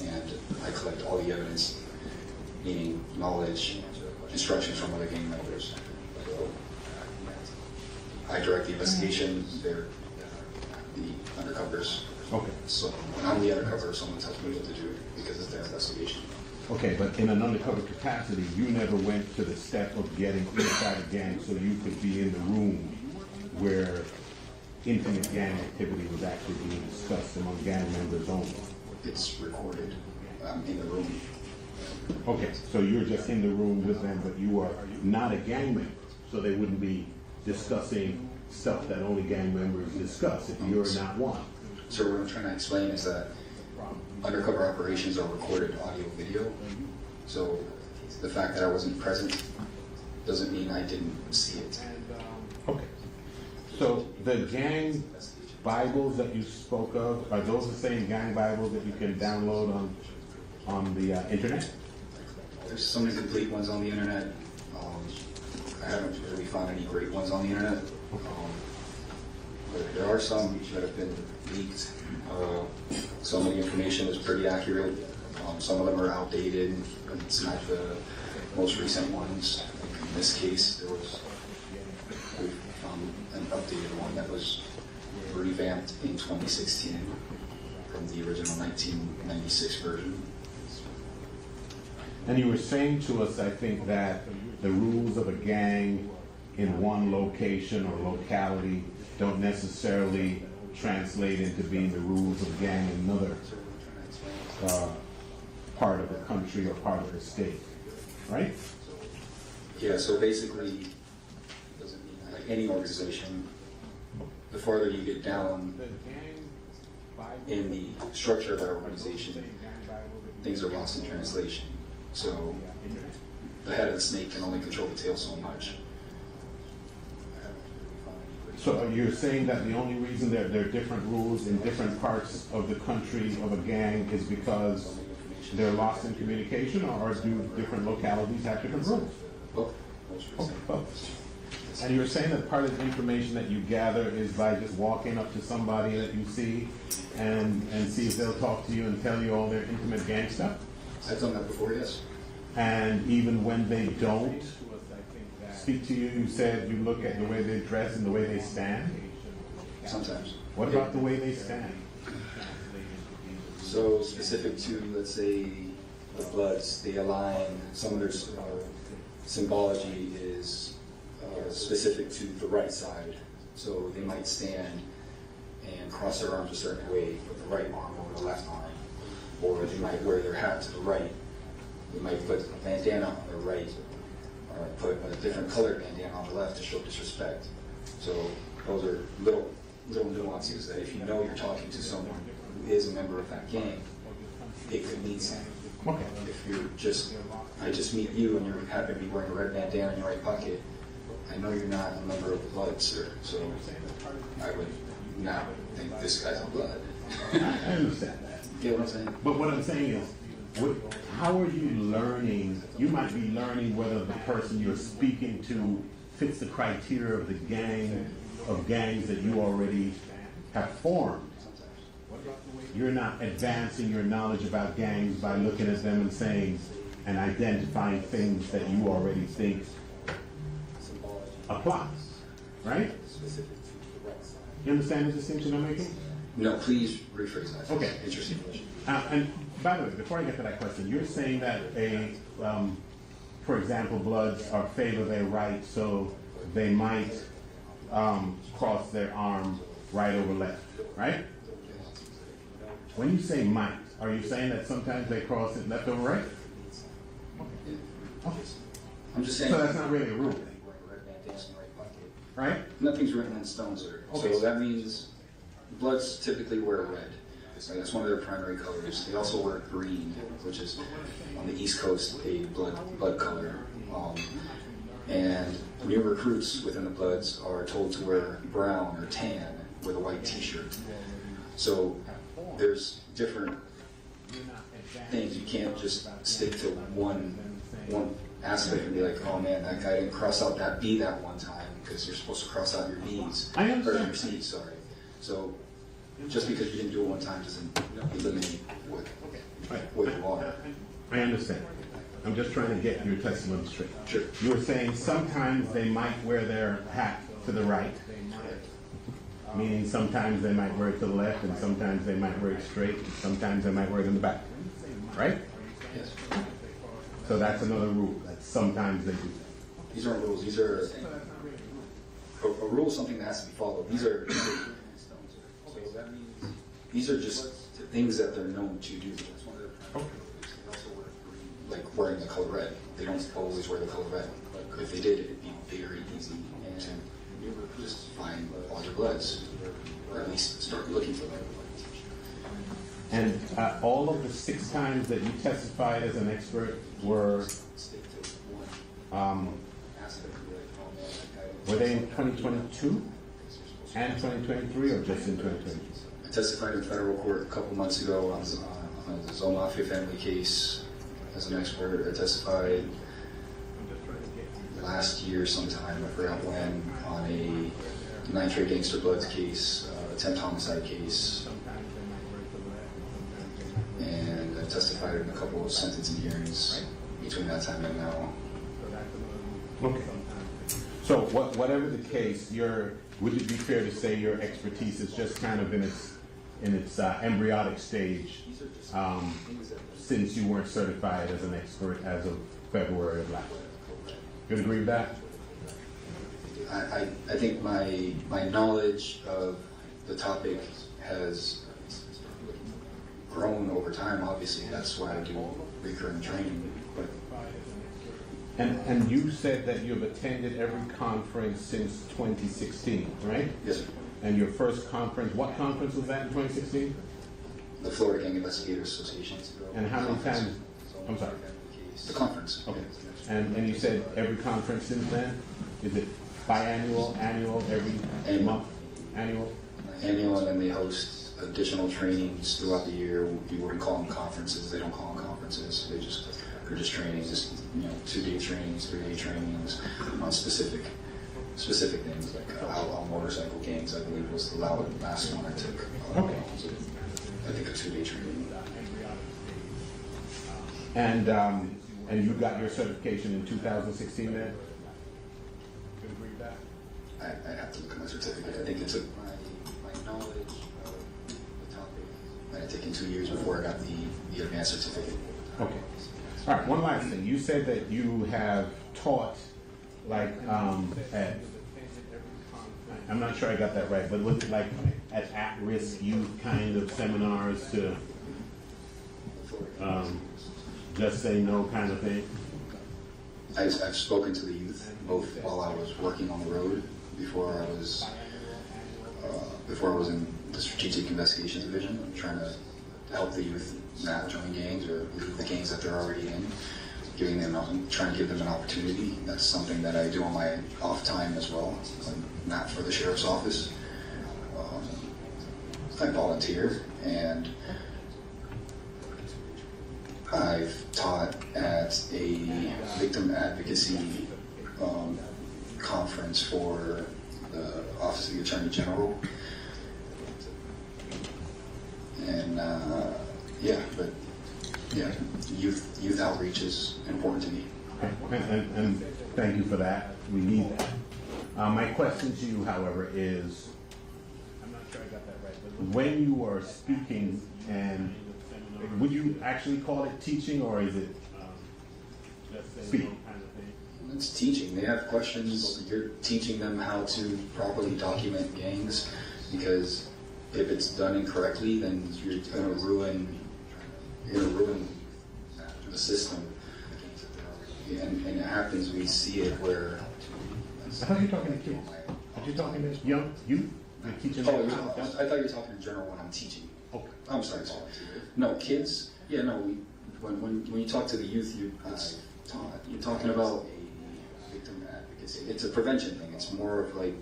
and I collect all the evidence, meaning knowledge, instructions from other gang members. So I direct the investigation. They're the undercovers. Okay. So when I'm the undercover, someone tells me what to do because it's their investigation. okay, but in an undercover capacity, you never went to the step of getting inside a gang so you could be in the room where intimate gang activity was actually being discussed among gang members only. It's recorded in the room. Okay, so you're just in the room with them, but you are not a gang member, so they wouldn't be discussing stuff that only gang members discuss if you're not one. So what I'm trying to explain is that undercover operations are recorded audio video. So the fact that I wasn't present doesn't mean I didn't see it. Okay. So the gang Bibles that you spoke of, are those the same gang Bibles that you can download on the internet? There's some incomplete ones on the internet. I haven't really found any great ones on the internet. But there are some that have been leaked. Some of the information is pretty accurate. Some of them are outdated. It's not the most recent ones. In this case, there was an updated one that was revamped in 2016 from the original 1996 version. And you were saying to us, I think, that the rules of a gang in one location or locality don't necessarily translate into being the rules of a gang in another part of the country or part of the state, right? Yeah, so basically, like any organization, the farther you get down in the structure of that organization, things are lost in translation. So the head of the snake can only control the tail so much. So you're saying that the only reason there are different rules in different parts of the country of a gang is because they're lost in communication, or do different localities have different rules? Both. And you're saying that part of the information that you gather is by just walking up to somebody that you see and see if they'll talk to you and tell you all their intimate gang stuff? I've done that before, yes. And even when they don't speak to you, you said you look at the way they dress and the way they stand? Sometimes. What about the way they stand? So specific to, let's say, the Bloods, they align, some of their symbology is specific to the right side. So they might stand and cross their arms a certain way with the right arm over the left arm, or they might wear their hat to the right. They might put a bandana on the right, or put a different colored bandana on the left to show disrespect. So those are little nuances that if you know you're talking to someone who is a member of that gang, it could mean something. Okay. If I just meet you and you happen to be wearing a red bandana in your right pocket, I know you're not a member of the Blood, sir. So I would not think this guy's a Blood. I understand that. Get what I'm saying? But what I'm saying is, how are you learning? You might be learning whether the person you're speaking to fits the criteria of the gangs that you already have formed. You're not advancing your knowledge about gangs by looking at them and saying and identifying things that you already think applies, right? You understand the distinction I'm making? No, please rephrase that. Okay. Interesting question. And by the way, before I get to that question, you're saying that for example, Bloods are favored their right, so they might cross their arm right over left, right? When you say might, are you saying that sometimes they cross it left over right? Okay. I'm just saying. So that's not really a rule, right? Nothing's written in stone, sir. Okay. So that means Bloods typically wear red. That's one of their primary colors. They also wear green, which is on the East Coast a blood color. And new recruits within the Bloods are told to wear brown or tan with a white T-shirt. So there's different things. You can't just stick to one aspect and be like, oh man, that guy didn't cross out that B that one time, because you're supposed to cross out your B's or your C's. Sorry. So just because you didn't do it one time doesn't eliminate what you are. I understand. I'm just trying to get your testimony straight. Sure. You were saying sometimes they might wear their hat to the right, meaning sometimes they might wear it to the left, and sometimes they might wear it straight, and sometimes they might wear it in the back, right? Yes. So that's another rule, that sometimes they do. These aren't rules. These are a rule is something that has to be followed. These are just things that they're known to do. That's one of their primary colors. Like wearing the color red. They don't always wear the color red. If they did, it'd be very easy, and you would just find all your Bloods, or at least start looking for them. And all of the 6 times that you testified as an expert were they in 2022 and 2023, or just in 2022? I testified in federal court a couple months ago on the Zone Mafia family case as an expert. I testified last year sometime, I forgot when, on a Nitrate Gangster Bloods case, attempt homicide case. And I testified in a couple of sentencing hearings between that time and now. Okay. So whatever the case, would it be fair to say your expertise is just kind of in its embryonic stage, since you weren't certified as an expert as of February of last year? You agree with that? I think my knowledge of the topic has grown over time. Obviously, that's why I do recurring training. But and you said that you've attended every conference since 2016, right? Yes, sir. And your first conference, what conference was that in 2016? The Florida Gang Investigators Association. And how many times? I'm sorry. The conference. Okay. And you said every conference since then? Is it biannual, annual, every month? Annual? Annual, and then they host additional trainings throughout the year. We wouldn't call them conferences. They don't call them conferences. They're just trainings, just 2-day trainings, 3-day trainings on specific things, like outlaw motorcycle gangs, I believe was the last one I took. Okay. I think a 2-day training. And you got your certification in 2016 then? I have to look at my certificate. I think it took my knowledge of the topic that had taken 2 years before I got the advanced certificate. Okay. All right, one last thing. You said that you have taught, like, I'm not sure I got that right, but was it like at-risk youth kind of seminars to just say no kind of thing? I've spoken to the youth both while I was working on the road before I was in the Strategic Investigations Division. I'm trying to help the youth not join gangs or leave the gangs that they're already in, trying to give them an opportunity. That's something that I do on my off time as well, not for the sheriff's office. I volunteer, and I've taught at a victim advocacy conference for the Office of the Attorney General. And youth outreach is important to me. And thank you for that. We need that. My question to you, however, is, I'm not sure I got that right, but when you are speaking, and would you actually call it teaching, or is it speaking? It's teaching. They have questions. You're teaching them how to properly document gangs, because if it's done incorrectly, then you're going to ruin the system. And it happens. We see it where. I thought you were talking to kids. Are you talking to young youth? You're teaching. I thought you were talking in general when I'm teaching. Okay. I'm sorry. No, kids. Yeah, no. When you talk to the youth, you're talking about victim advocacy. It's a prevention thing. It's more of like,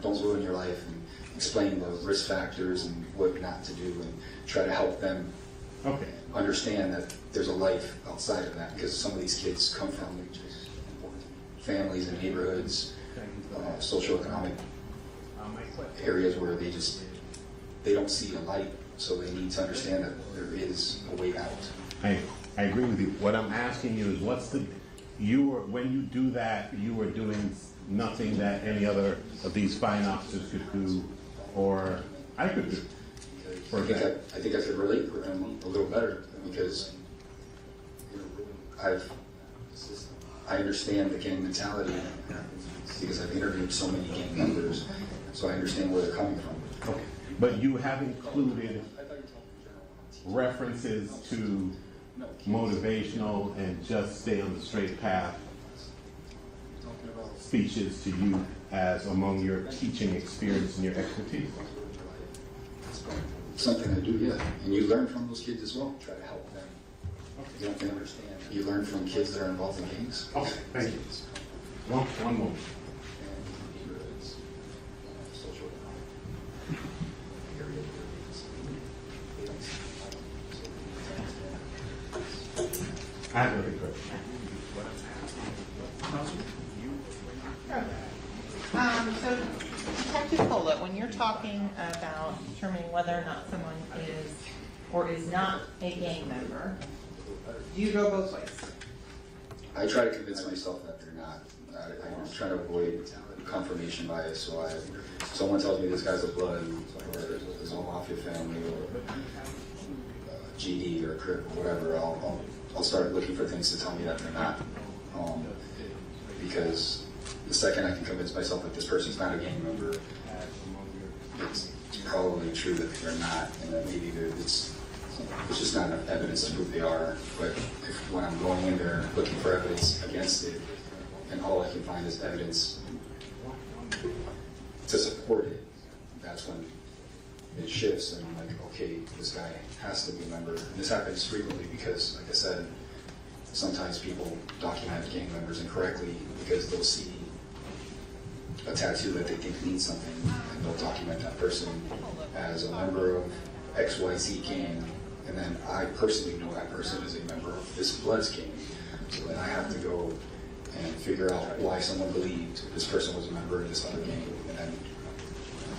don't ruin your life, and explain the risk factors and what not to do, and try to help them understand that there's a life outside of that, because some of these kids come from families and neighborhoods, socioeconomic areas where they don't see a light, so they need to understand that there is a way out. I agree with you. What I'm asking you is, when you do that, you are doing nothing that any other of these fine officers could do, or I could do. I think I could relate with them a little better, because I understand the gang mentality, because I've interviewed so many gang members, so I understand where they're coming from. Okay. But you have included references to motivational and just stay on the straight path speeches to you as among your teaching experience and your expertise. Something I do, yeah. And you learn from those kids as well. Try to help them. You don't understand. You learn from kids that are involved in gangs. Okay, thank you. One more. I have another question. So, Detective Cola, when you're talking about determining whether or not someone is or is not a gang member, do you go both ways? I try to convince myself that they're not. I'm trying to avoid confirmation bias. So someone tells me this guy's a blood, or is a mafia family, or GD or Crip or whatever, I'll start looking for things to tell me that they're not. Because the second I can convince myself that this person's not a gang member, it's probably true that they're not, and that maybe it's just not enough evidence to prove they are. But when I'm going in there looking for evidence against it, and all I can find is evidence to support it, that's when it shifts, and I'm like, okay, this guy has to be a member. And this happens frequently because, like I said, sometimes people document gang members incorrectly because they'll see a tattoo that they think means something, and they'll document that person as a member of XYZ gang, and then I personally know that person is a member of this Bloods gang. So then I have to go and figure out why someone believed this person was a member of this other gang, and then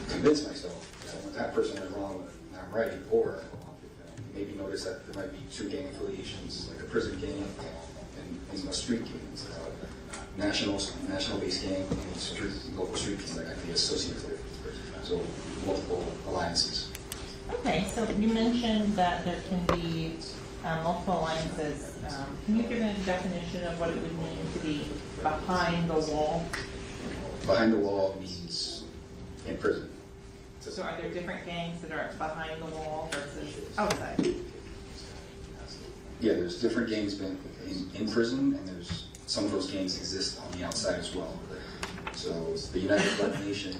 convince myself that person is wrong and I'm right, or maybe notice that there might be two gang affiliations, like a prison gang and a street gang, national-based gang and local street gang that I can be associated with. So multiple alliances. Okay, so you mentioned that there can be multiple alliances. Can you give a definition of what it would mean to be behind the wall? Behind the wall means in prison. So are there different gangs that are behind the wall versus outside? Yeah, there's different gangs in prison, and there's some of those gangs exist on the outside as well. So the United Blood Nation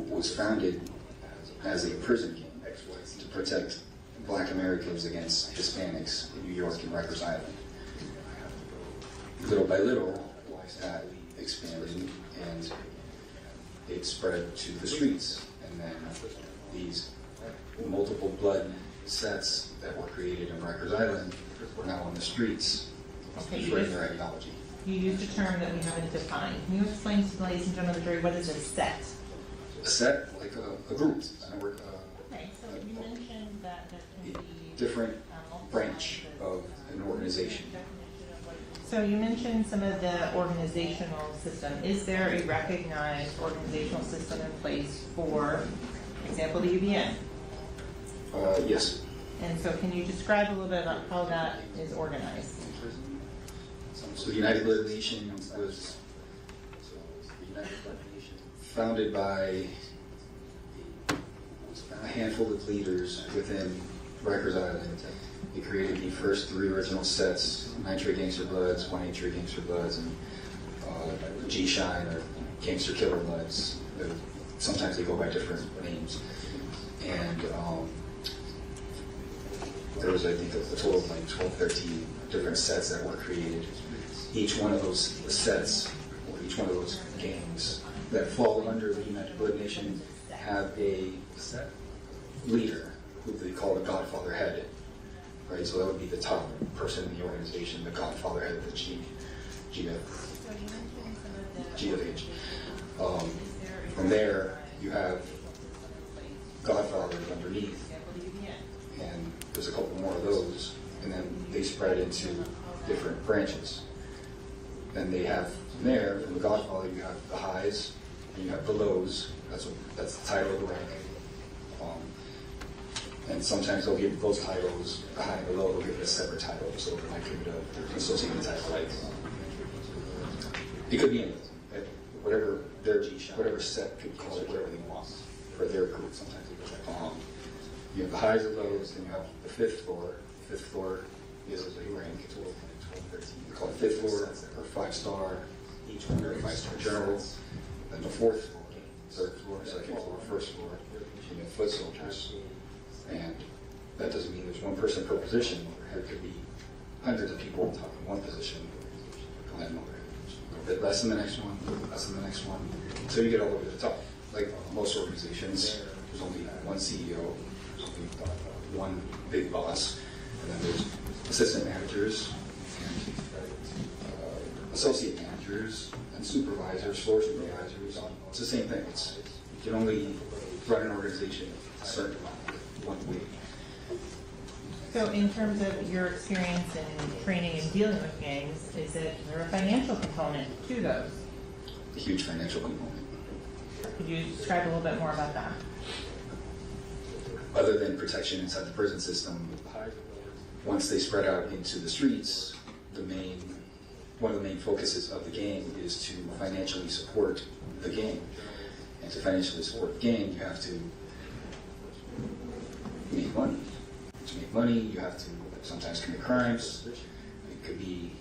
was founded as a prison gang to protect Black Americans against Hispanics in New York and Rikers Island. Little by little, that expanded and it spread to the streets, and then these multiple blood sets that were created in Rikers Island are now on the streets spreading their ideology. You used a term that we haven't defined. Can you explain to the ladies and gentlemen of the jury what is a set? A set, like a group. Okay, so you mentioned that there can be different branch of an organization. So you mentioned some of the organizational system. Is there a recognized organizational system in place for example, the UBN? Yes. And so can you describe a little bit about how that is organized? So the United Blood Nation was founded by a handful of leaders within Rikers Island. They created the first 3 original sets, 9 Trey Gangster Bloods, 1 Trey Gangster Bloods, and G-Shine or Gangster Killer Bloods. Sometimes they go by different names. And there was, I think, a total of like 12, 13 different sets that were created. Each one of those sets, or each one of those gangs that fall under the United Blood Nation have a leader who they call the Godfather Head. Right, so that would be the top person in the organization, the Godfather Head of the GFH. From there, you have Godfathers underneath, and there's a couple more of those, and then they spread into different branches. Then they have from there, from the Godfather, you have the highs, and you have the lows. That's the title of the rank. And sometimes they'll give those titles, the high and the low, they'll give it a separate title. So they might give it an associated title, like it could be anything. Whatever their G-Shine, whatever set could call it whatever they want for their group. Sometimes they go like, you have the highs and lows, then you have the 5th floor. The 5th floor is a rank, 12, 13. We call it 5th floor or 5-star, each one or 5-star general. Then the 4th floor, 3rd floor, 2nd floor, 1st floor, and you have foot soldiers. And that doesn't mean there's one person per position. There could be hundreds of people talking one position, and then a bit less than the next one, less than the next one. So you get all the way to the top. Like most organizations, there's only one CEO, there's only one big boss, and then there's assistant managers, and associate managers, and supervisors, floor supervisors. It's the same thing. You can only run an organization a certain amount. So in terms of your experience in training and dealing with gangs, is there a financial component to those? A huge financial component. Could you describe a little bit more about that? Other than protection inside the prison system, once they spread out into the streets, one of the main focuses of the gang is to financially support the gang. And to financially support the gang, you have to make money. To make money, you have to sometimes commit crimes. It could be,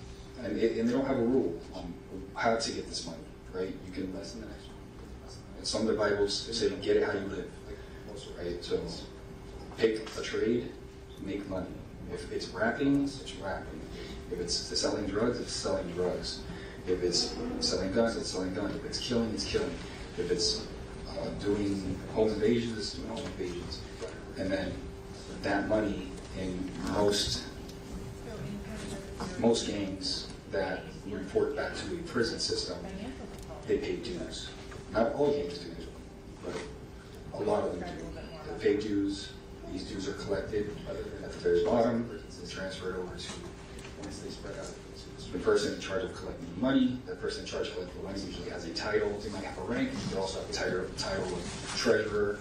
and they don't have a rule on how to get this money, right? You can less than the next one. Some of the Bibles say, "Get it how you live," right? So, pick a trade, make money. If it's rapping, it's rapping. If it's selling drugs, it's selling drugs. If it's selling guns, it's selling guns. If it's killing, it's killing. If it's doing home invasions, it's doing home invasions. And then that money in most gangs that report back to the prison system, they pay dues. Not all gangs do, but a lot of them do. They pay dues. These dues are collected at the very bottom and transferred over to, once they spread out, the person in charge of collecting the money. That person in charge of collecting the money usually has a title. They might have a rank. They also have a title of treasurer.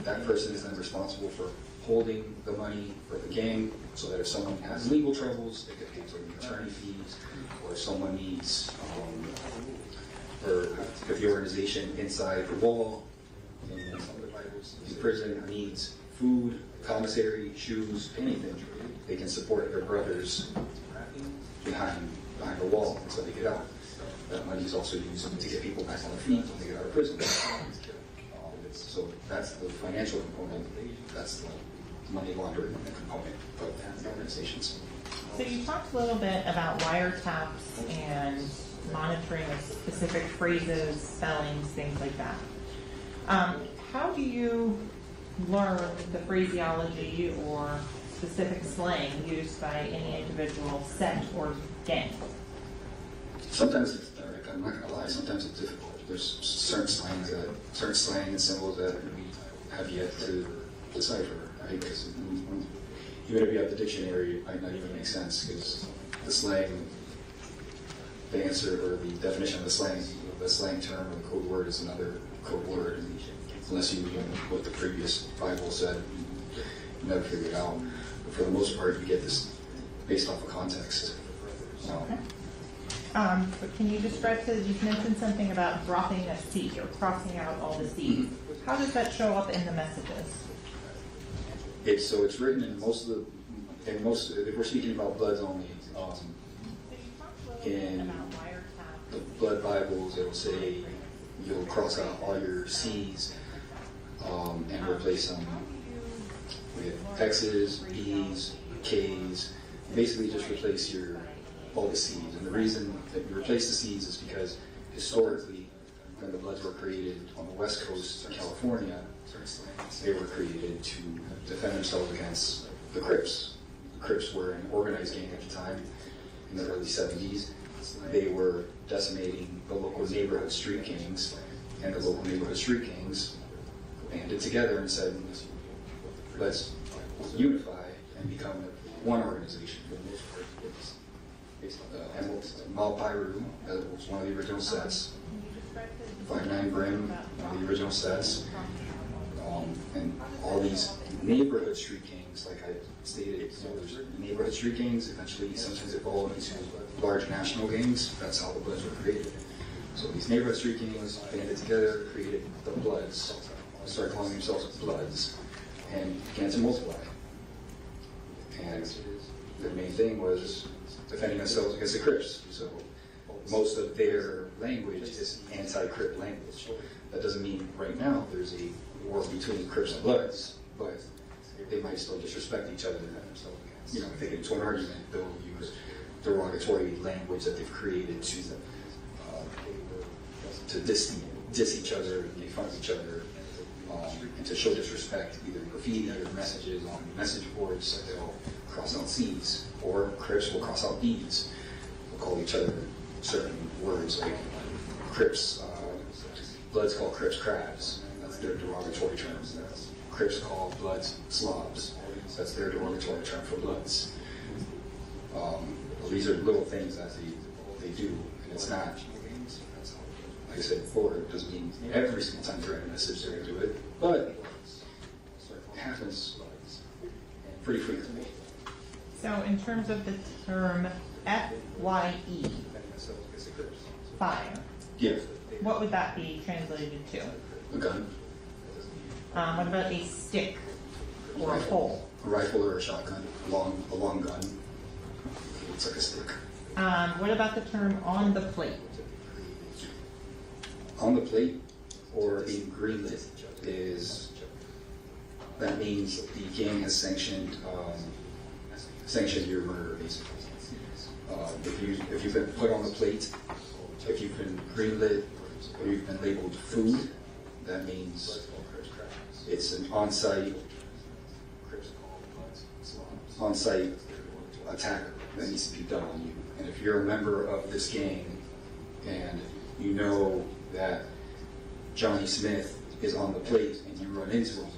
That person is then responsible for holding the money for the gang, so that if someone has legal troubles, they get paid for the attorney fees, or if someone needs or if the organization inside the wall in prison needs food, commissary, shoes, anything, they can support their brothers behind the wall until they get out. That money is also used to get people back on their feet when they get out of prison. So that's the financial component. That's the money laundering component of the organizations. So you talked a little bit about wiretaps and monitoring of specific phrases, spellings, things like that. How do you learn the phraseology or specific slang used by any individual set or gang? Sometimes it's direct. I'm not gonna lie. Sometimes it's difficult. There's certain slang and symbols that we have yet to decipher. Right? Because even if you have the dictionary, it might not even make sense because the slang, the answer or the definition of the slang term or the code word is another code word. And unless you know what the previous Bible said, you never figure it out. But for the most part, you get this based off of context. Okay. But can you describe, because you've mentioned something about dropping a C or crossing out all the C's. How does that show up in the messages? It's written in most of if we're speaking about Bloods only, in the Blood Bibles, it'll say you'll cross out all your C's and replace them with X's, B's, K's. Basically just replace all the C's. And the reason that you replace the C's is because historically, when the Bloods were created on the West Coast of California, they were created to defend themselves against the Crips. The Crips were an organized gang at the time, in the early 70s. They were decimating the local neighborhood street gangs, and the local neighborhood street gangs banded together and said, let's unify and become one organization. Mal Pyru, that was one of the original sets. 5'9" Brim, one of the original sets. And all these neighborhood street gangs, like I stated, there's neighborhood street gangs eventually sometimes evolved into large national gangs. That's how the Bloods were created. So these neighborhood street gangs banded together, created the Bloods, started calling themselves Bloods, and began to multiply. And the main thing was defending themselves against the Crips. So most of their language is anti-Crip language. That doesn't mean right now there's a war between Crips and Bloods, but they might still disrespect each other. You know, if they get into an argument, they'll use derogatory language that they've created to diss each other, make fun of each other, and to show disrespect, either graffiti or messages on message boards. They'll cross out C's, or Crips will cross out B's. They'll call each other certain words like Crips. Bloods call Crips crabs. That's their derogatory term. Crips call Bloods slobs. That's their derogatory term for Bloods. These are little things that they do, and it's not, like I said before, it doesn't mean every single time they write a message they're going to do it, but it happens pretty frequently. So in terms of the term FYE, fire, yeah, what would that be translated to? A gun. What about a stick or a pole? A rifle or a shotgun, a long gun. It's like a stick. What about the term on the plate? On the plate, or being greenlit, that means the gang has sanctioned your murder, basically. If you've been put on the plate, if you've been greenlit, or you've been labeled food, that means it's an on-site attack that needs to be done on you. And if you're a member of this gang and you know that Johnny Smith is on the plate and you run into him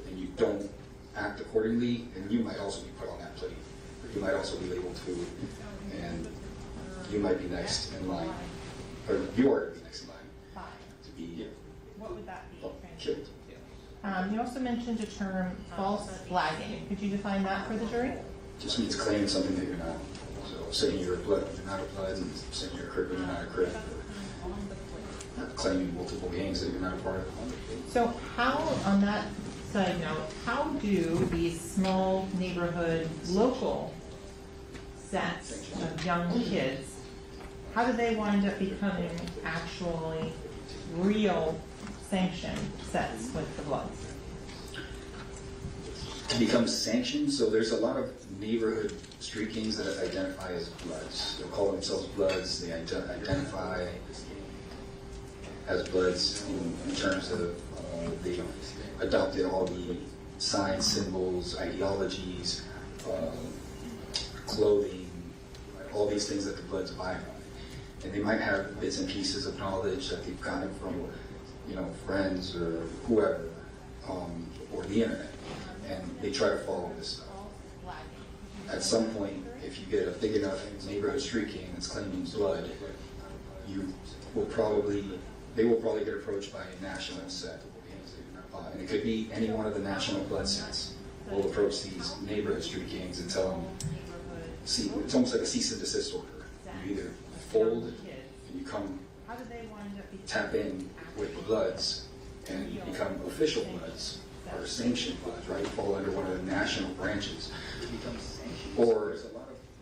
and you don't act accordingly, then you might also be put on that plate. You might also be labeled food, and you might be next in line, or you are to be next in line to be What would that be? killed. You also mentioned a term, false flagging. Could you define that for the jury? Just means claiming something that you're not. So saying you're a Blood when you're not a Blood, and saying you're a Crip when you're not a Crip. claiming multiple gangs that you're not a part of. So how, on that side note, how do these small neighborhood local sets of young kids, how do they wind up becoming actually real sanctioned sets with the Bloods? To become sanctioned, so there's a lot of neighborhood street gangs that identify as Bloods. They call themselves Bloods. They identify as Bloods in terms of they've adopted all the signs, symbols, ideologies, clothing, all these things that the Bloods abide by. And they might have bits and pieces of knowledge that they've gotten from, friends or whoever, or the internet. And they try to follow this stuff. At some point, if you get a big enough neighborhood street gang that's claiming blood, they will probably get approached by a national set. And it could be any one of the national blood sets will approach these neighborhood street gangs and tell them, see, it's almost like a cease and desist order. You either fold and you come tap in with the Bloods and become official Bloods, or sanctioned Bloods, right? Fall under one of the national branches. Or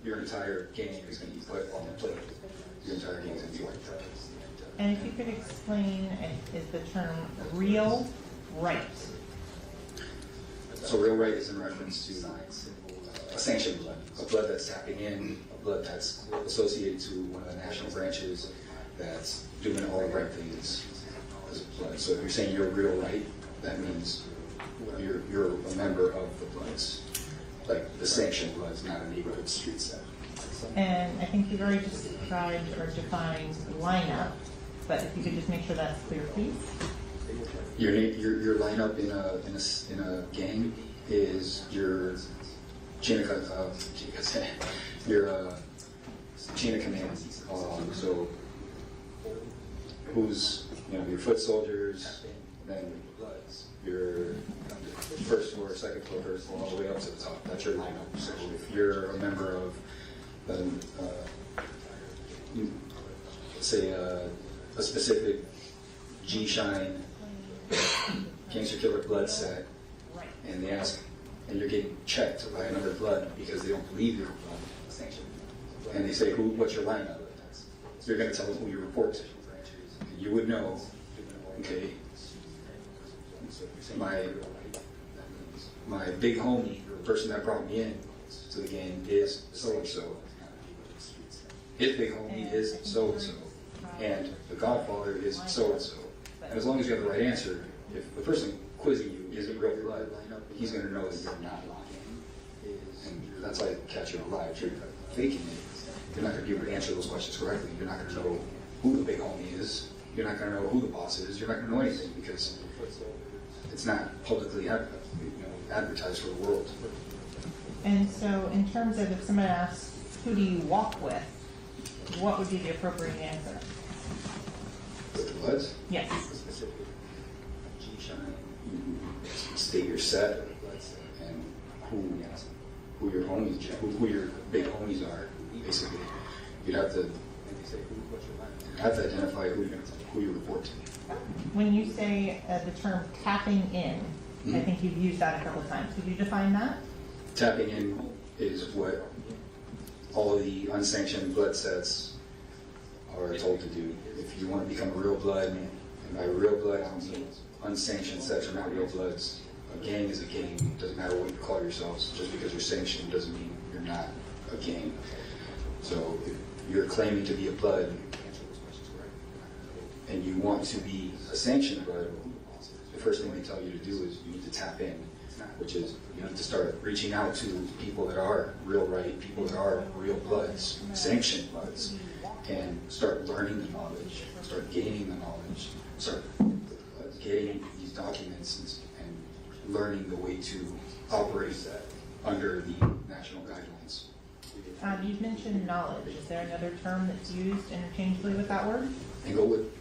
your entire gang is going to be put on the plate. Your entire gang is going to be wiped out. And if you could explain, is the term real right? So real right is in reference to a sanctioned blood, a blood that's tapping in, a blood that's associated to one of the national branches that's doing all the right things as blood. So if you're saying you're real right, that means you're a member of the Bloods, like the sanctioned Bloods, not a neighborhood street set. And I think you've already described or defined lineup, but if you could just make sure that's clear, please. Your lineup in a gang is your chain of chain of command. So who's your foot soldiers, then your first floor, second floor, third floor, all the way up to the top. That's your lineup. So if you're a member of, say, a specific G-Shine Gangster Killer Blood set, and they ask, and you're getting checked by another Blood because they don't believe you're a Blood, and they say, what's your lineup? So you're going to tell them who you report to. You would know, okay, my big homie, the person that brought me in to the game, is so-and-so. His big homie is so-and-so. And the Godfather is so-and-so. And as long as you have the right answer, if the person quizzing you isn't real Blood, he's going to know that you're not lying. And that's how you catch you alive. If you're faking it, you're not going to be able to answer those questions correctly. You're not going to know who the big homie is. You're not going to know who the boss is. You're not going to know anything because it's not publicly advertised for the world. And so in terms of if someone asks, who do you walk with, what would be the appropriate answer? With the Bloods? Yes. State your set and who your homies, who your big homies are. Basically, you'd have to identify who you report to. When you say the term tapping in, I think you've used that a couple times. Could you define that? Tapping in is what all of the unsanctioned blood sets are told to do. If you want to become a real Blood, and by real Blood, I mean unsanctioned sets are not real Bloods. A gang is a gang. It doesn't matter what you call yourselves. Just because you're sanctioned doesn't mean you're not a gang. So if you're claiming to be a Blood, and you want to be a sanctioned Blood, the first thing they tell you to do is you need to tap in, which is you need to start reaching out to people that are real right, people that are real Bloods, sanctioned Bloods, and start learning the knowledge, start gaining the knowledge, start getting these documents and learning the way to operate under the national guidelines. You've mentioned knowledge. Is there another term that's used interchangeably with that word? And go with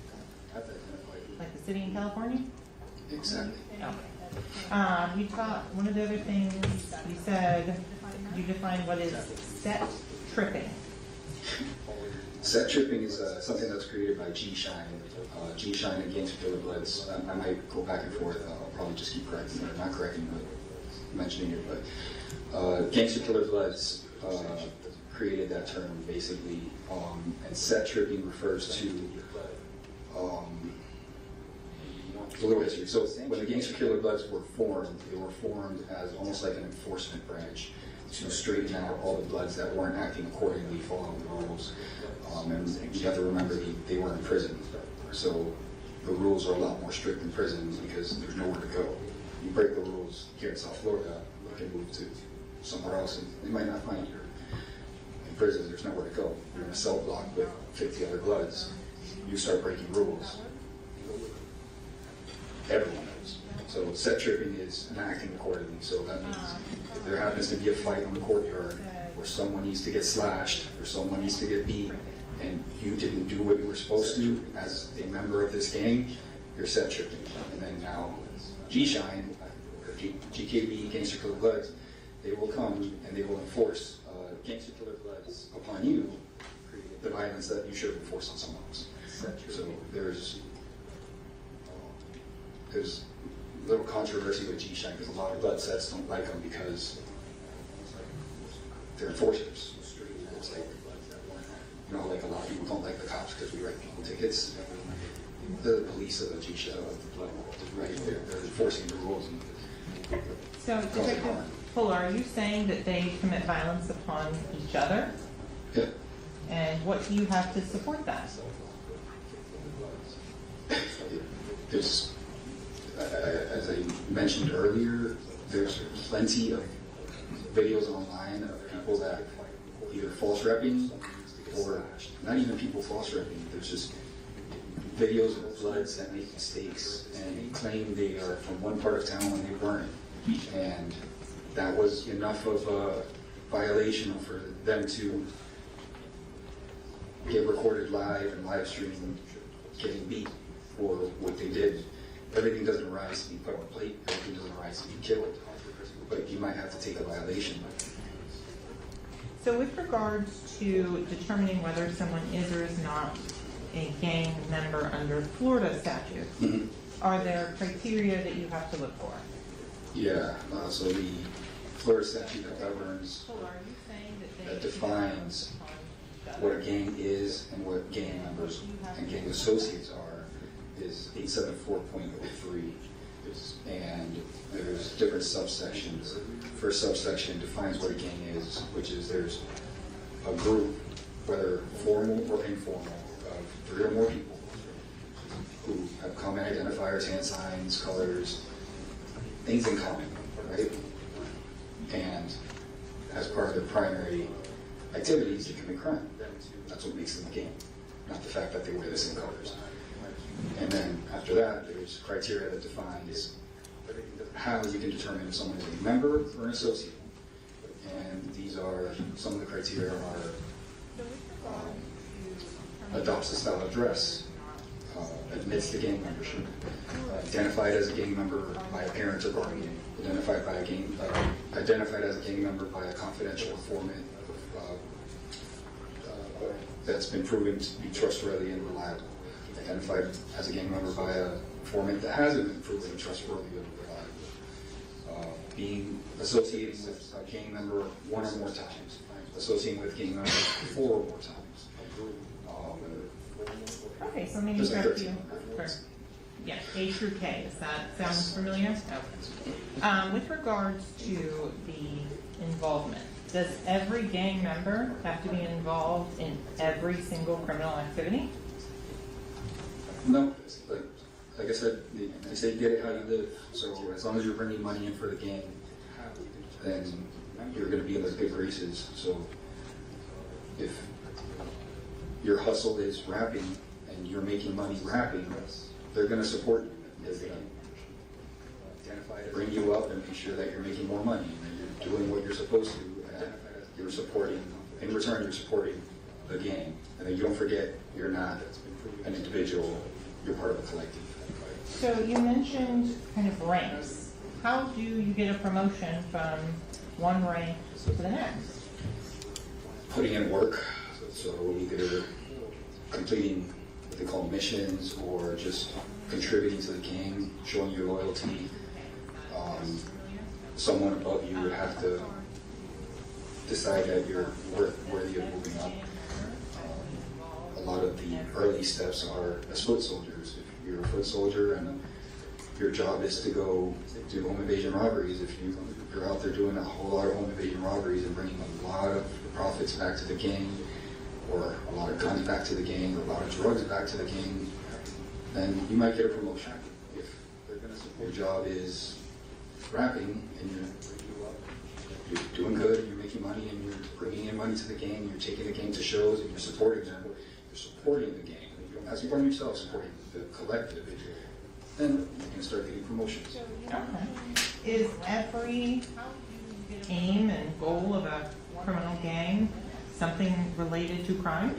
like the city in California? Exactly. Okay. You taught, one of the other things you said, you defined what is set tripping. Set tripping is something that's created by G-Shine. G-Shine and Gangster Killer Bloods. I might go back and forth. I'll probably just keep correcting it, not correcting, but mentioning it. But Gangster Killer Bloods created that term basically, and set tripping refers to a little history. So when the Gangster Killer Bloods were formed, they were formed as almost like an enforcement branch to straighten out all the Bloods that weren't acting accordingly, following the rules. And you have to remember they were in prison, so the rules are a lot more strict in prison because there's nowhere to go. You break the rules here in South Florida, you can move to somewhere else, and they might not find you. In prison, there's nowhere to go. You're in a cell block with 50 other Bloods. You start breaking rules, everyone knows. So set tripping is not acting accordingly. So that means if there happens to be a fight on the courtyard where someone needs to get slashed or someone needs to get beat, and you didn't do what you were supposed to as a member of this gang, you're set tripping. And then now G-Shine, or GKB, Gangster Killer Bloods, they will come and they will enforce Gangster Killer Bloods upon you, the violence that you should have enforced on someone else. So there's a little controversy with G-Shine because a lot of blood sets don't like them because they're enforcers. It's like, you know, like a lot of people don't like the cops because we write people tickets. The police of the G-Shine, right? They're enforcing the rules. So, Detective Fuller, are you saying that they commit violence upon each other? Yeah. And what do you have to support that? There's, as I mentioned earlier, there's plenty of videos online of people that either false repping or not even people false repping. There's just videos of Bloods that make mistakes and claim they are from one part of town when they weren't. And that was enough of a violation for them to get recorded live and live streaming getting beat for what they did. Everything doesn't rise to be put on a plate, everything doesn't rise to be killed, but you might have to take a violation. So with regards to determining whether someone is or is not a gang member under Florida statutes, are there criteria that you have to look for? Yeah, so the Florida statute that governs, that defines what a gang is and what gang members and gang associates are, is 874.03, and there's different subsections. First subsection defines what a gang is, which is there's a group, whether formal or informal, of 3 or more people who have common identifiers, hand signs, colors, things in common, right? And as part of their primary activities, they commit crime. That's what makes them a gang, not the fact that they wear the same colors. And then after that, there's criteria that defines how you can determine if someone is a member or an associate. And these are, some of the criteria are adopts a style of dress, admits to gang membership, identified as a gang member by a parent or guardian, identified as a gang member by a confidential informant that's been proven to be trustworthy and reliable, identified as a gang member by a informant that hasn't been proven trustworthy and reliable, being associated with a gang member 1 or more times, associating with gang members 4 or more times. Okay, so maybe start you for, yeah, A through K. Does that sound familiar? Okay. With regards to the involvement, does every gang member have to be involved in every single criminal activity? No, like I said, they say get it how you live. So as long as you're bringing money in for the gang, then you're going to be in those good graces. So if your hustle is rapping and you're making money rapping, they're going to support you. They're going to bring you up and make sure that you're making more money and you're doing what you're supposed to. And you're supporting, in return, you're supporting the gang. And then you don't forget, you're not an individual, you're part of a collective. So you mentioned kind of ranks. How do you get a promotion from one rank to the next? Putting in work, So either completing what they call missions or just contributing to the game, showing your loyalty. Someone above you would have to decide that you're worthy of moving up. A lot of the early steps are as foot soldiers. If you're a foot soldier and your job is to go do home invasion robberies, if you're out there doing a whole lot of home invasion robberies and bringing a lot of profits back to the gang, or a lot of guns back to the gang, or a lot of drugs back to the gang, then you might get a promotion. If your job is rapping and you're doing good, you're making money, and you're bringing in money to the gang, you're taking the gang to shows, and you're supporting them, you're supporting the gang. You're not supporting yourself, supporting the collective. Then you can start getting promotions. Okay. Is every aim and goal of a criminal gang something related to crime?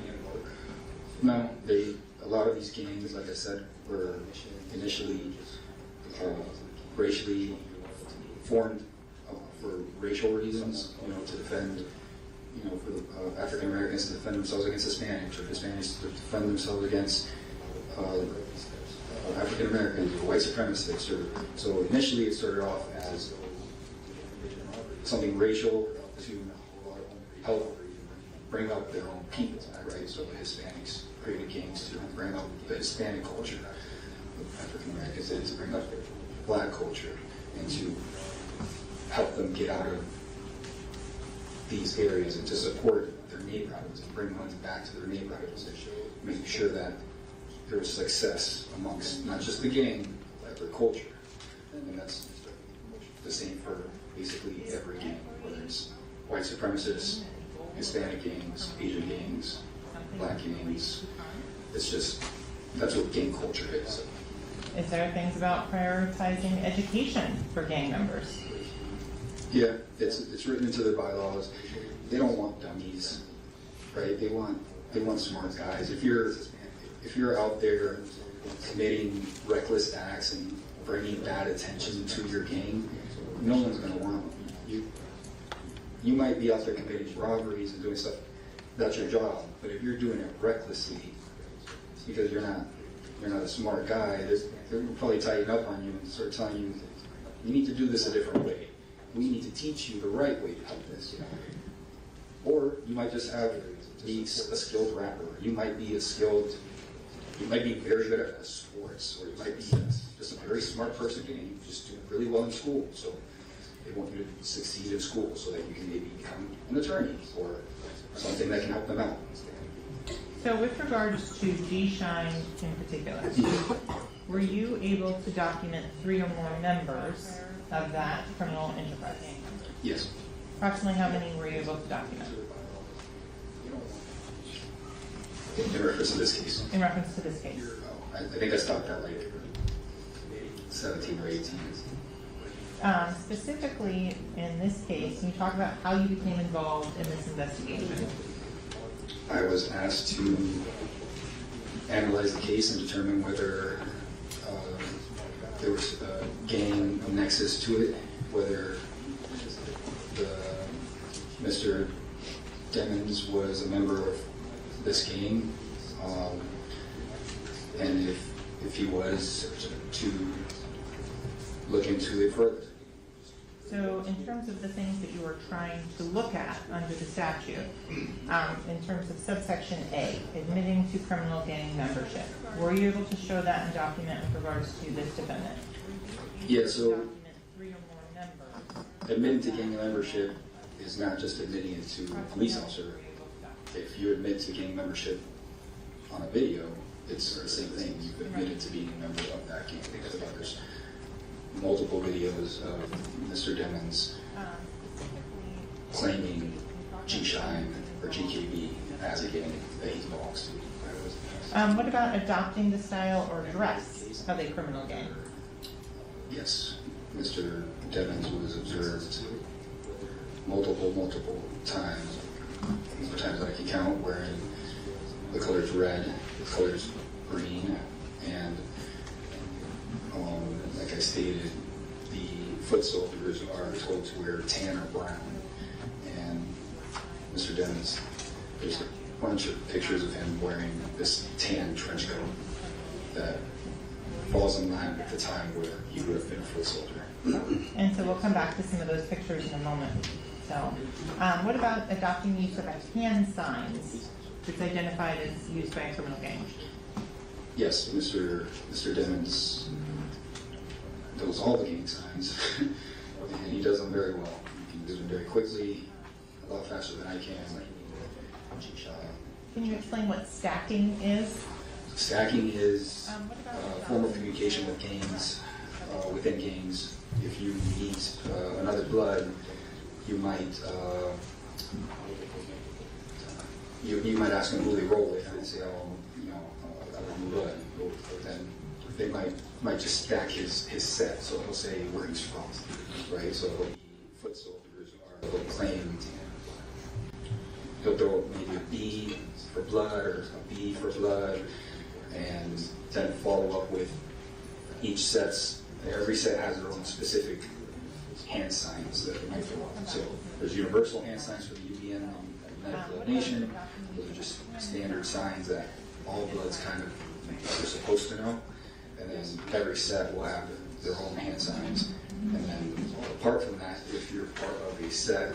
No, a lot of these gangs, like I said, were initially racially formed for racial reasons, to defend, for the African Americans to defend themselves against Hispanics, or Hispanics to defend themselves against African Americans or white supremacists. So initially it started off as something racial to help bring up their own people, right? So the Hispanics created gangs to bring up the Hispanic culture. The African Americans did to bring up black culture and to help them get out of these areas and to support their neighborhoods and bring money back to their neighborhoods, making sure that there's success amongst not just the gang, but their culture. And that's the same for basically every gang, whether it's white supremacists, Hispanic gangs, Asian gangs, black gangs. It's just, that's what gang culture is. Is there things about prioritizing education for gang members? Yeah, it's written into their bylaws. They don't want dummies, right? They want smart guys. If you're out there committing reckless acts and bringing bad attention to your gang, no one's going to want you. You might be out there committing robberies and doing stuff. That's your job. But if you're doing it recklessly, because you're not a smart guy, they'll probably tighten up on you and start telling you, you need to do this a different way. We need to teach you the right way to do this. Or you might just be a skilled rapper. You might be very good at sports, or you might be just a very smart person and you just do really well in school. So they want you to succeed in school so that you can maybe become an attorney or something that can help them out. So with regards to G-Shine in particular, were you able to document 3 or more members of that criminal enterprise? Yes. Approximately how many were you able to document? In reference to this case? In reference to this case. I think I stopped at like 17 or 18. Specifically in this case, can you talk about how you became involved in this investigation? I was asked to analyze the case and determine whether there was a gang nexus to it, whether Mr. Demons was a member of this gang, and if he was, to look into it further. So in terms of the things that you were trying to look at under the statute, in terms of subsection A, admitting to criminal gang membership, were you able to show that and document with regards to this defendant? Yeah, so document 3 or more members. Admitting to gang membership is not just admitting it to a police officer. If you admit to gang membership on a video, it's the same thing. You've admitted to being a member of that gang, because there's multiple videos of Mr. Demons claiming G-Shine or GKB as a gang that he belongs to. What about adopting the style or dress of a criminal gang? Yes, Mr. Demons was observed multiple times, more times than I can count, wearing the colors red, the colors green, and like I stated, the foot soldiers are told to wear tan or brown. And Mr. Demons, there's a bunch of pictures of him wearing this tan trench coat that falls in line with the time where he would have been a foot soldier. And so we'll come back to some of those pictures in a moment. So, what about adopting use of a hand signs that's identified as used by a criminal gang? Yes, Mr. Demmons knows all the gang signs, and he does them very well. He can do them very quickly, a lot faster than I can. Can you explain what stacking is? Stacking is a form of communication with gangs, within gangs. If you meet another blood, you might you might ask them who they roll with, and say, oh, I'm blood. Then they might just stack his set. So he'll say where he's from, right? So the foot soldiers they'll claim. He'll throw maybe a B for blood or a B for blood, and then follow up with each set's. Every set has their own specific hand signs that they might throw up. So there's universal hand signs for the UBN and United Blood Nation. Those are just standard signs that all bloods kind of are supposed to know. And then every set will have their own hand signs. And then apart from that, if you're part of a set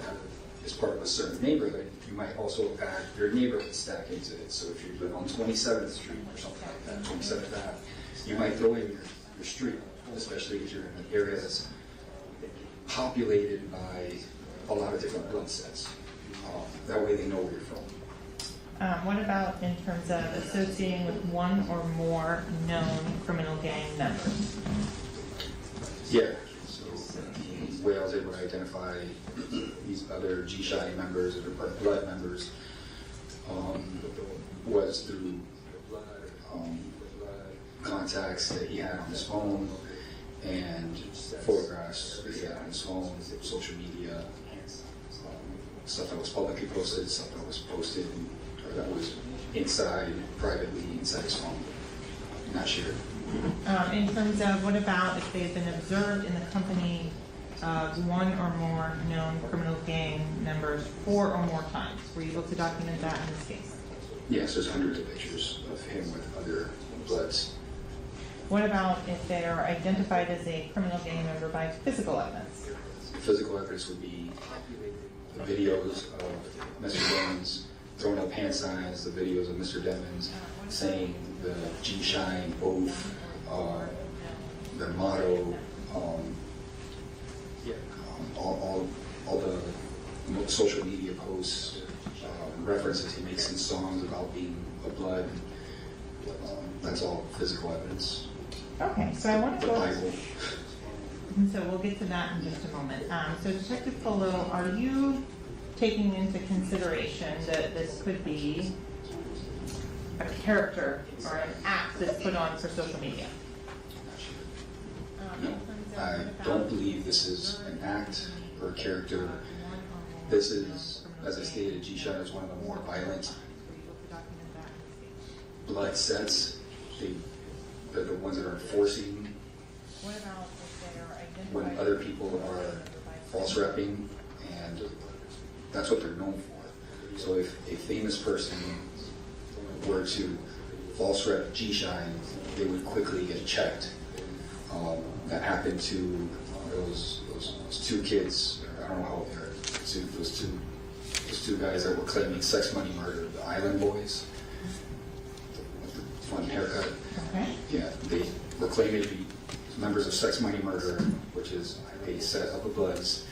as part of a certain neighborhood, you might also add your neighborhood stack into it. So if you live on 27th Street or something like that, 27th Ave, you might throw in your street, especially if you're in an area that's populated by a lot of different blood sets. That way they know where you're from. What about in terms of associating with one or more known criminal gang members? Yeah, so the way I was able to identify these other G-Shy members or blood members was through contacts that he had on his phone and photographs that he had on his phone, social media, stuff that was publicly posted, stuff that was posted or that was privately inside his phone, not shared. In terms of what about if they've been observed in the company of one or more known criminal gang members 4 or more times? Were you able to document that in this case? Yes, there's hundreds of pictures of him with other bloods. What about if they are identified as a criminal gang member by physical evidence? Physical evidence would be the videos of Mr. Demmons throwing up hand signs, the videos of Mr. Demmons saying the G-Shine oath, their motto, all the social media posts, references he makes in songs about being a blood. That's all physical evidence. Okay, so I want to The go. Bible. So we'll get to that in just a moment. So Detective Polo, are you taking into consideration that this could be a character or an act that's put on for social media? No, I don't believe this is an act or a character. This is, as I stated, G-Shine is one of the more violent blood sets. They're the ones that are enforcing when other people are false repping, and that's what they're known for. So if a famous person were to false rep G-Shine, they would quickly get checked. That happened to those two kids. I don't know how old they are. Those two guys that were claiming sex money murder, the Island Boys, with the funny haircut. Okay. Yeah, they were claiming to be members of Sex Money Murder, which is a set of bloods,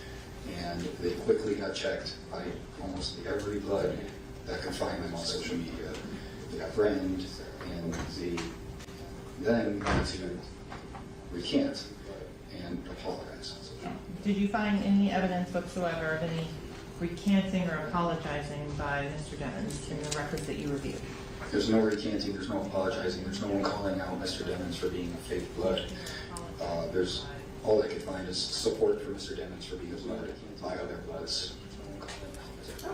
and they quickly got checked by almost every blood that can find them on social media. They got branded, and they then had to recant and apologize. Did you find any evidence whatsoever of any recanting or apologizing by Mr. Demmons in the records that you reviewed? There's no recanting, there's no apologizing, there's no one calling out Mr. Demmons for being a fake blood. There's all I could find is support for Mr. Demmons for being a blood by other bloods.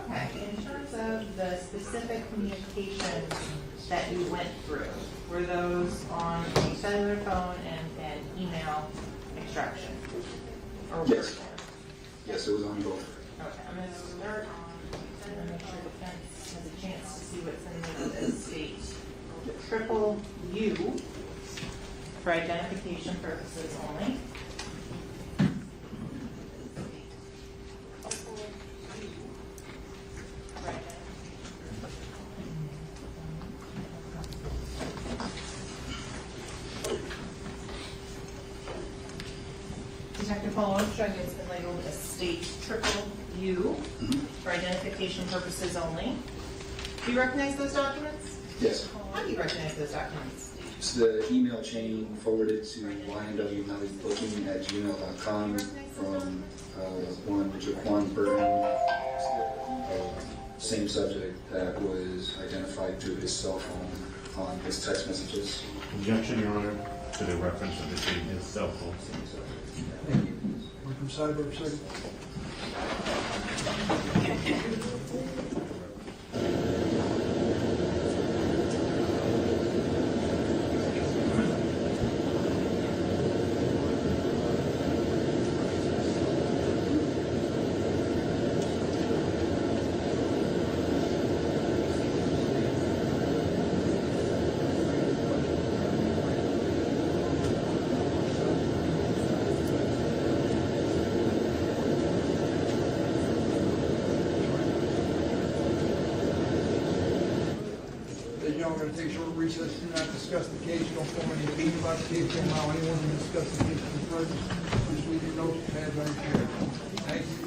Okay, in terms of the specific communications that you went through, were those on a cellular phone and email extraction? Or Yes. Yes, it was on both. Okay, I'm going to alert on, and make sure defense has a chance to see what's in U for identification purposes only. Detective Follow-up showing it's been labeled as state U for identification purposes only. Do you recognize those documents? Yes. How do you recognize those documents? It's the email chain forwarded to ynwmellybooking@gmail.com from one Jaquan Burton, same subject that was identified through his cell phone on his text messages. Objection, Your Honor, to the reference of it being his cell phone. Thank you. One from Cyber, second. Y'all going to take a short recess, do not discuss the case, don't form any opinion about the case, don't allow anyone to discuss the case in the presence. Just leave your notes, pads on your chair. Thank you.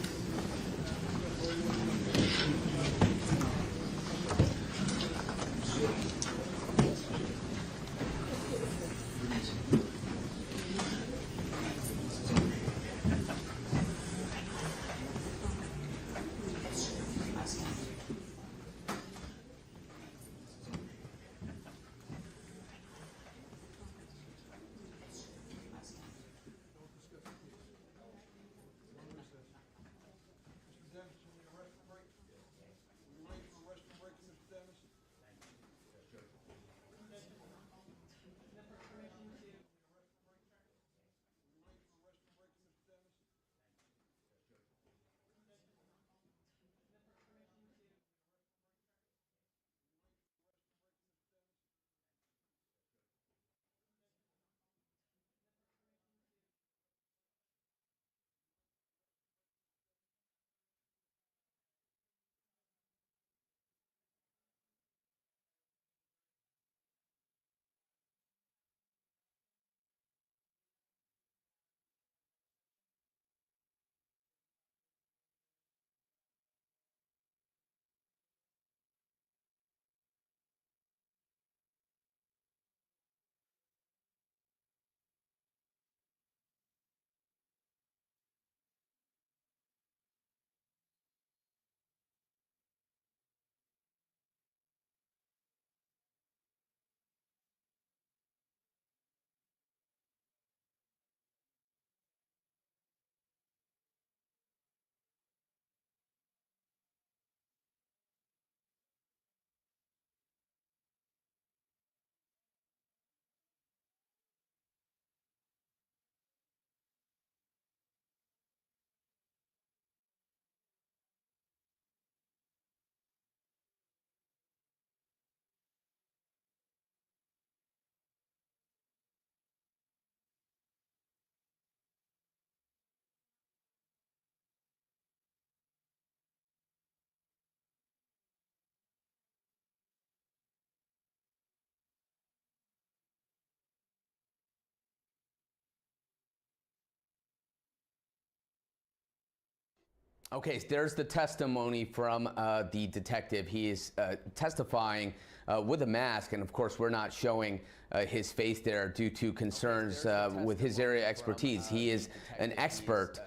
Okay, so there's the testimony from the detective. He is testifying with a mask, and of course we're not showing his face there due to concerns with his area expertise. He is an expert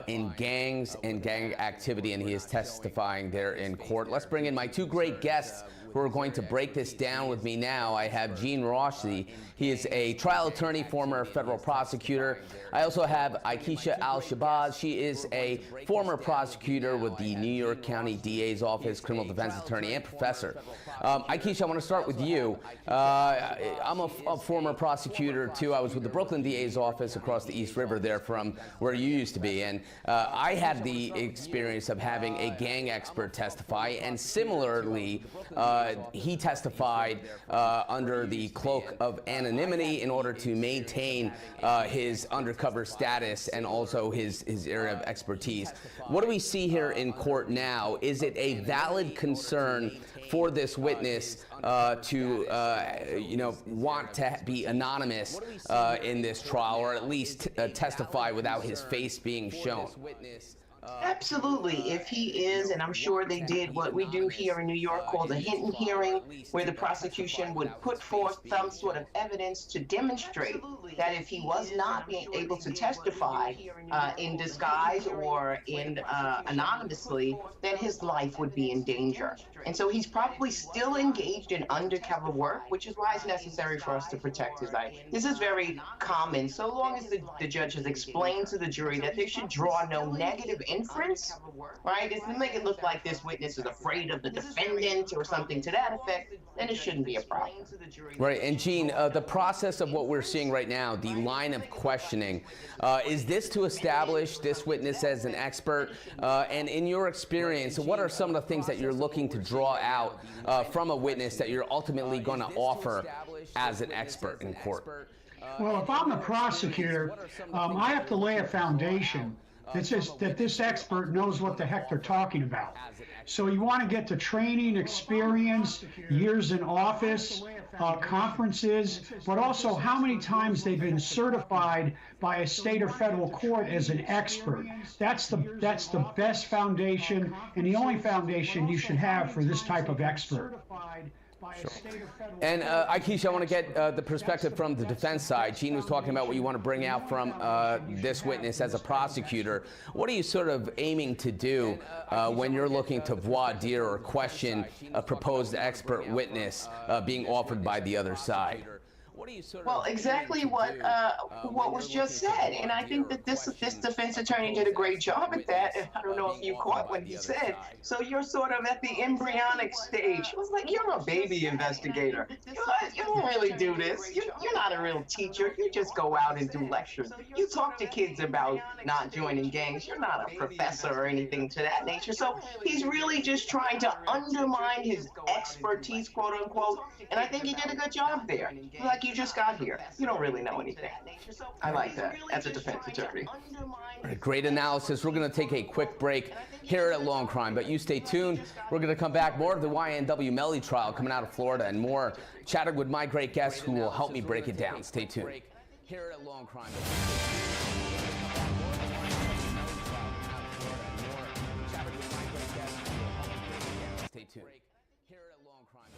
in gangs and gang activity, and he is testifying there in court. Let's bring in my two great guests who are going to break this down with me now. I have Gene Rossi. He is a trial attorney, former federal prosecutor. I also have Aikisha Al-Shabazz. She is a former prosecutor with the New York County DA's office, criminal defense attorney, and professor. Aikisha, I want to start with you. I'm a former prosecutor, too. I was with the Brooklyn DA's office across the East River there from where you used to be. And I had the experience of having a gang expert testify, and similarly, he testified under the cloak of anonymity in order to maintain his undercover status and also his area of expertise. What do we see here in court now? Is it a valid concern for this witness to want to be anonymous in this trial, or at least testify without his face being shown? Absolutely. If he is, and I'm sure they did what we do here in New York called a hidden hearing, where the prosecution would put forth some sort of evidence to demonstrate that if he was not being able to testify in disguise or anonymously, then his life would be in danger. And so he's probably still engaged in undercover work, which is why it's necessary for us to protect his life. This is very common, so long as the judge has explained to the jury that they should draw no negative inference, right? It doesn't make it look like this witness is afraid of the defendant or something to that effect, then it shouldn't be a problem. Right, and Gene, the process of what we're seeing right now, the line of questioning, is this to establish this witness as an expert? And in your experience, what are some of the things that you're looking to draw out from a witness that you're ultimately going to offer as an expert in court? Well, if I'm the prosecutor, I have to lay a foundation that says that this expert knows what the heck they're talking about. So you want to get the training, experience, years in office, conferences, but also how many times they've been certified by a state or federal court as an expert. That's the best foundation and the only foundation you should have for this type of expert. Sure. And Akeisha, I want to get the perspective from the defense side. Gene was talking about what you want to bring out from this witness as a prosecutor. What are you sort of aiming to do when you're looking to voir dire or question a proposed expert witness being offered by the other side? Well, exactly what was just said, and I think that this defense attorney did a great job at that. I don't know if you caught what he said. So you're sort of at the embryonic stage. It was like, you're a baby investigator. You don't really do this. You're not a real teacher. You just go out and do lectures. You talk to kids about not joining gangs. You're not a professor or anything to that nature. So he's really just trying to undermine his expertise, quote unquote. And I think he did a good job there. Like, you just got here. You don't really know anything. I like that as a defense attorney. Great analysis. We're going to take a quick break here at Law and Crime, but you stay tuned. We're going to come back. More of the YNW Melly trial coming out of Florida and more chatting with my great guests who will help me break it down. Stay tuned. Here at Law and Crime. Stay tuned. Here at Law and Crime.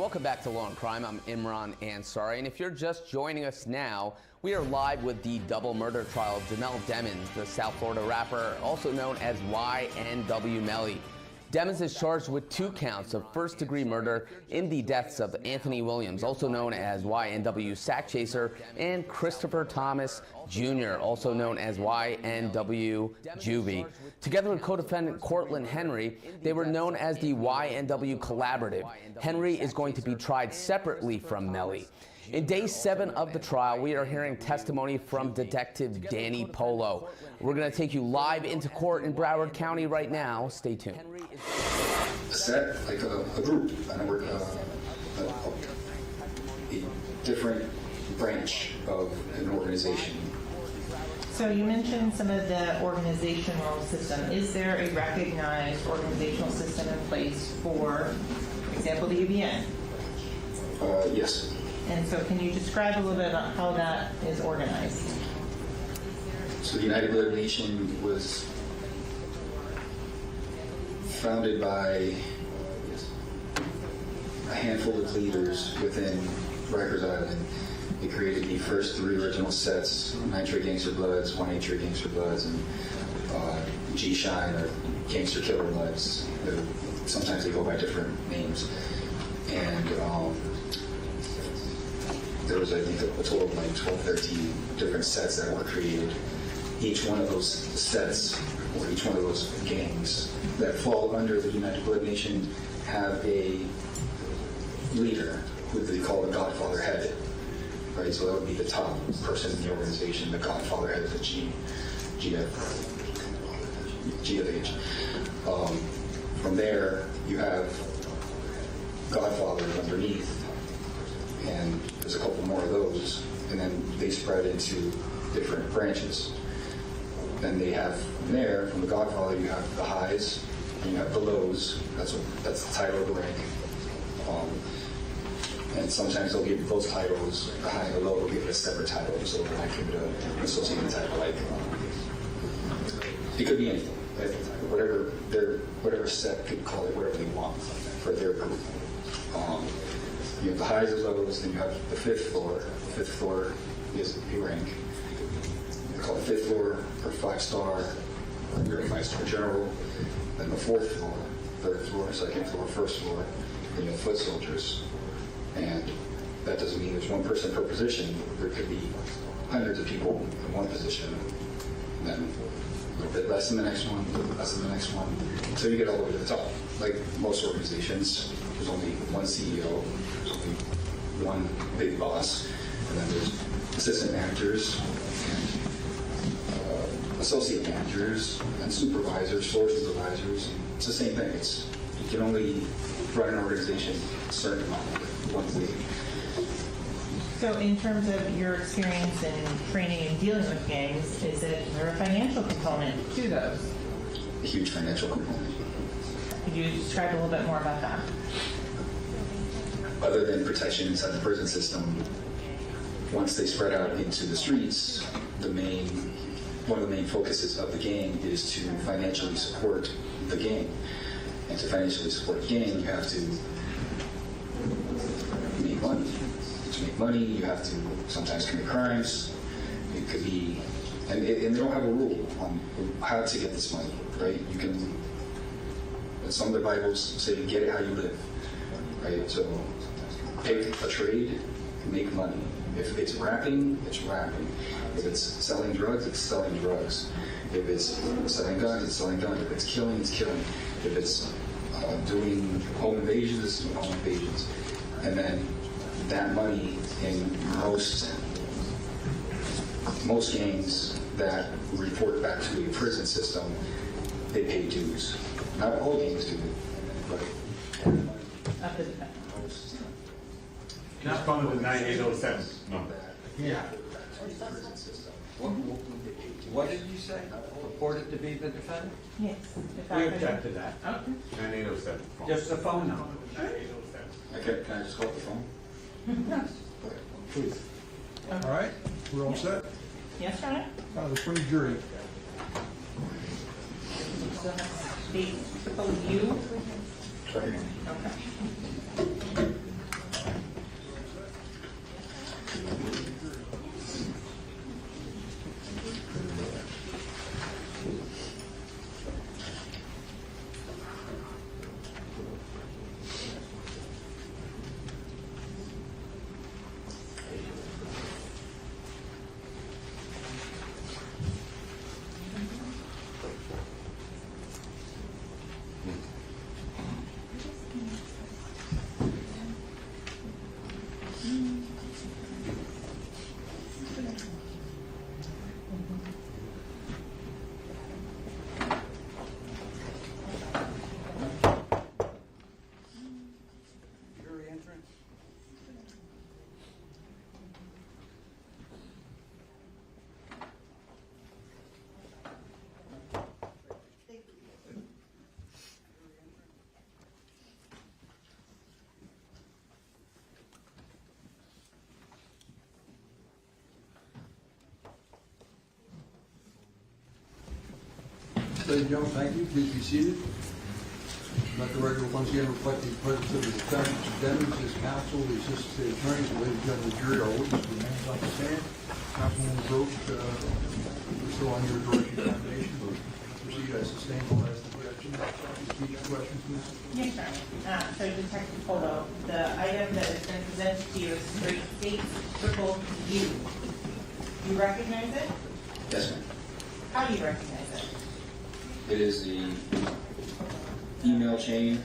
welcome back to Law and Crime. I'm Imran Ansari, and if you're just joining us now, we are live with the double murder trial of Jamel Demmons, the South Florida rapper, also known as YNW Melly. Demmons is charged with 2 counts of first-degree murder in the deaths of Anthony Williams, also known as YNW Sack Chaser, and Christopher Thomas Jr., also known as YNW Juvie. Together with co-defendant Cortland Henry, they were known as the YNW Collaborative. Henry is going to be tried separately from Melly. In day 7 of the trial, we are hearing testimony from Detective Danny Polo. We're going to take you live into court in Broward County right now. Stay tuned. A set, like a group, a different branch of an organization. So you mentioned some of the organizational system. Is there a recognized organizational system in place for example, the UBN? Yes. And so can you describe a little bit about how that is organized? So the United Blood Nation was founded by a handful of leaders within Rikers Island. They created the first 3 original sets, Nitrate Gangster Bloods, 1-8 Gangster Bloods, and G-Shine or Gangster Killer Bloods. Sometimes they go by different names. And there was, I think, a total of like 12, 13 different sets that were created. Each one of those sets, or each one of those gangs that fall under the United Blood Nation have a leader who they call the Godfather Head. Right, so that would be the top person in the organization, the Godfather Head of the GFH. From there, you have Godfathers underneath, and there's a couple more of those, and then they spread into different branches. Then they have from there, from the Godfather, you have the highs, and you have the lows. That's the title of the rank. And sometimes they'll give those titles, the high and the low, they'll give it a separate title, so they might give it an associated title, like it could be anything. Whatever set could call it whatever they want for their group. You have the highs and lows, then you have the 5th floor. The 5th floor is a rank. They call it 5th floor or 5-star, you're a 5-star general. Then the 4th floor, 3rd floor, 2nd floor, 1st floor, then you have foot soldiers. And that doesn't mean there's one person per position. There could be hundreds of people in one position, and then a little bit less in the next one, a little bit less in the next one, until you get all the way to the top. Like most organizations, there's only one CEO, there's only one big boss, and then there's assistant managers, and associate managers, and supervisors, floor supervisors. It's the same thing. You can only run an organization a certain amount of one thing. So in terms of your experience in training and dealing with gangs, is there a financial component to those? A huge financial component. Could you describe a little bit more about that? Other than protection inside the prison system, once they spread out into the streets, one of the main focuses of the gang is to financially support the gang. And to financially support the gang, you have to make money. To make money, you have to sometimes commit crimes. It could be, and they don't have a rule on how to get this money, right? You can, some of the Bibles say, get it how you live, right? So pick a trade, make money. If it's rapping, it's rapping. If it's selling drugs, it's selling drugs. If it's selling guns, it's selling guns. If it's killing, it's killing. If it's doing home invasions, it's doing home invasions. And then that money in most gangs that report back to the prison system, they pay dues. Not all gangs do it, but most. Not from the 9807 number. Yeah. What did you say? Reported to be the defendant? Yes. We object to that. Okay. 9807. Just the phone number. 9807. Okay, can I just call the phone? Please. All right, we're all set? Yes, Your Honor? The free jury. So have to you. Sorry. Okay. Ladies and gentlemen, thank you. Please be seated. Let the record once again reflect the presence of the defendants, Devins, his counsel, the assistant state attorneys, and ladies and gentlemen of the jury, our witness remains on the stand. Councilwoman Grote, we're still on your direction of nomination, but proceed as sustained the last objection. Repeat your question, please. Yes, sir. So Detective Polo, the item that has been presented to you is straight state triple U. You recognize it? Yes, ma'am. How do you recognize it? It is the email chain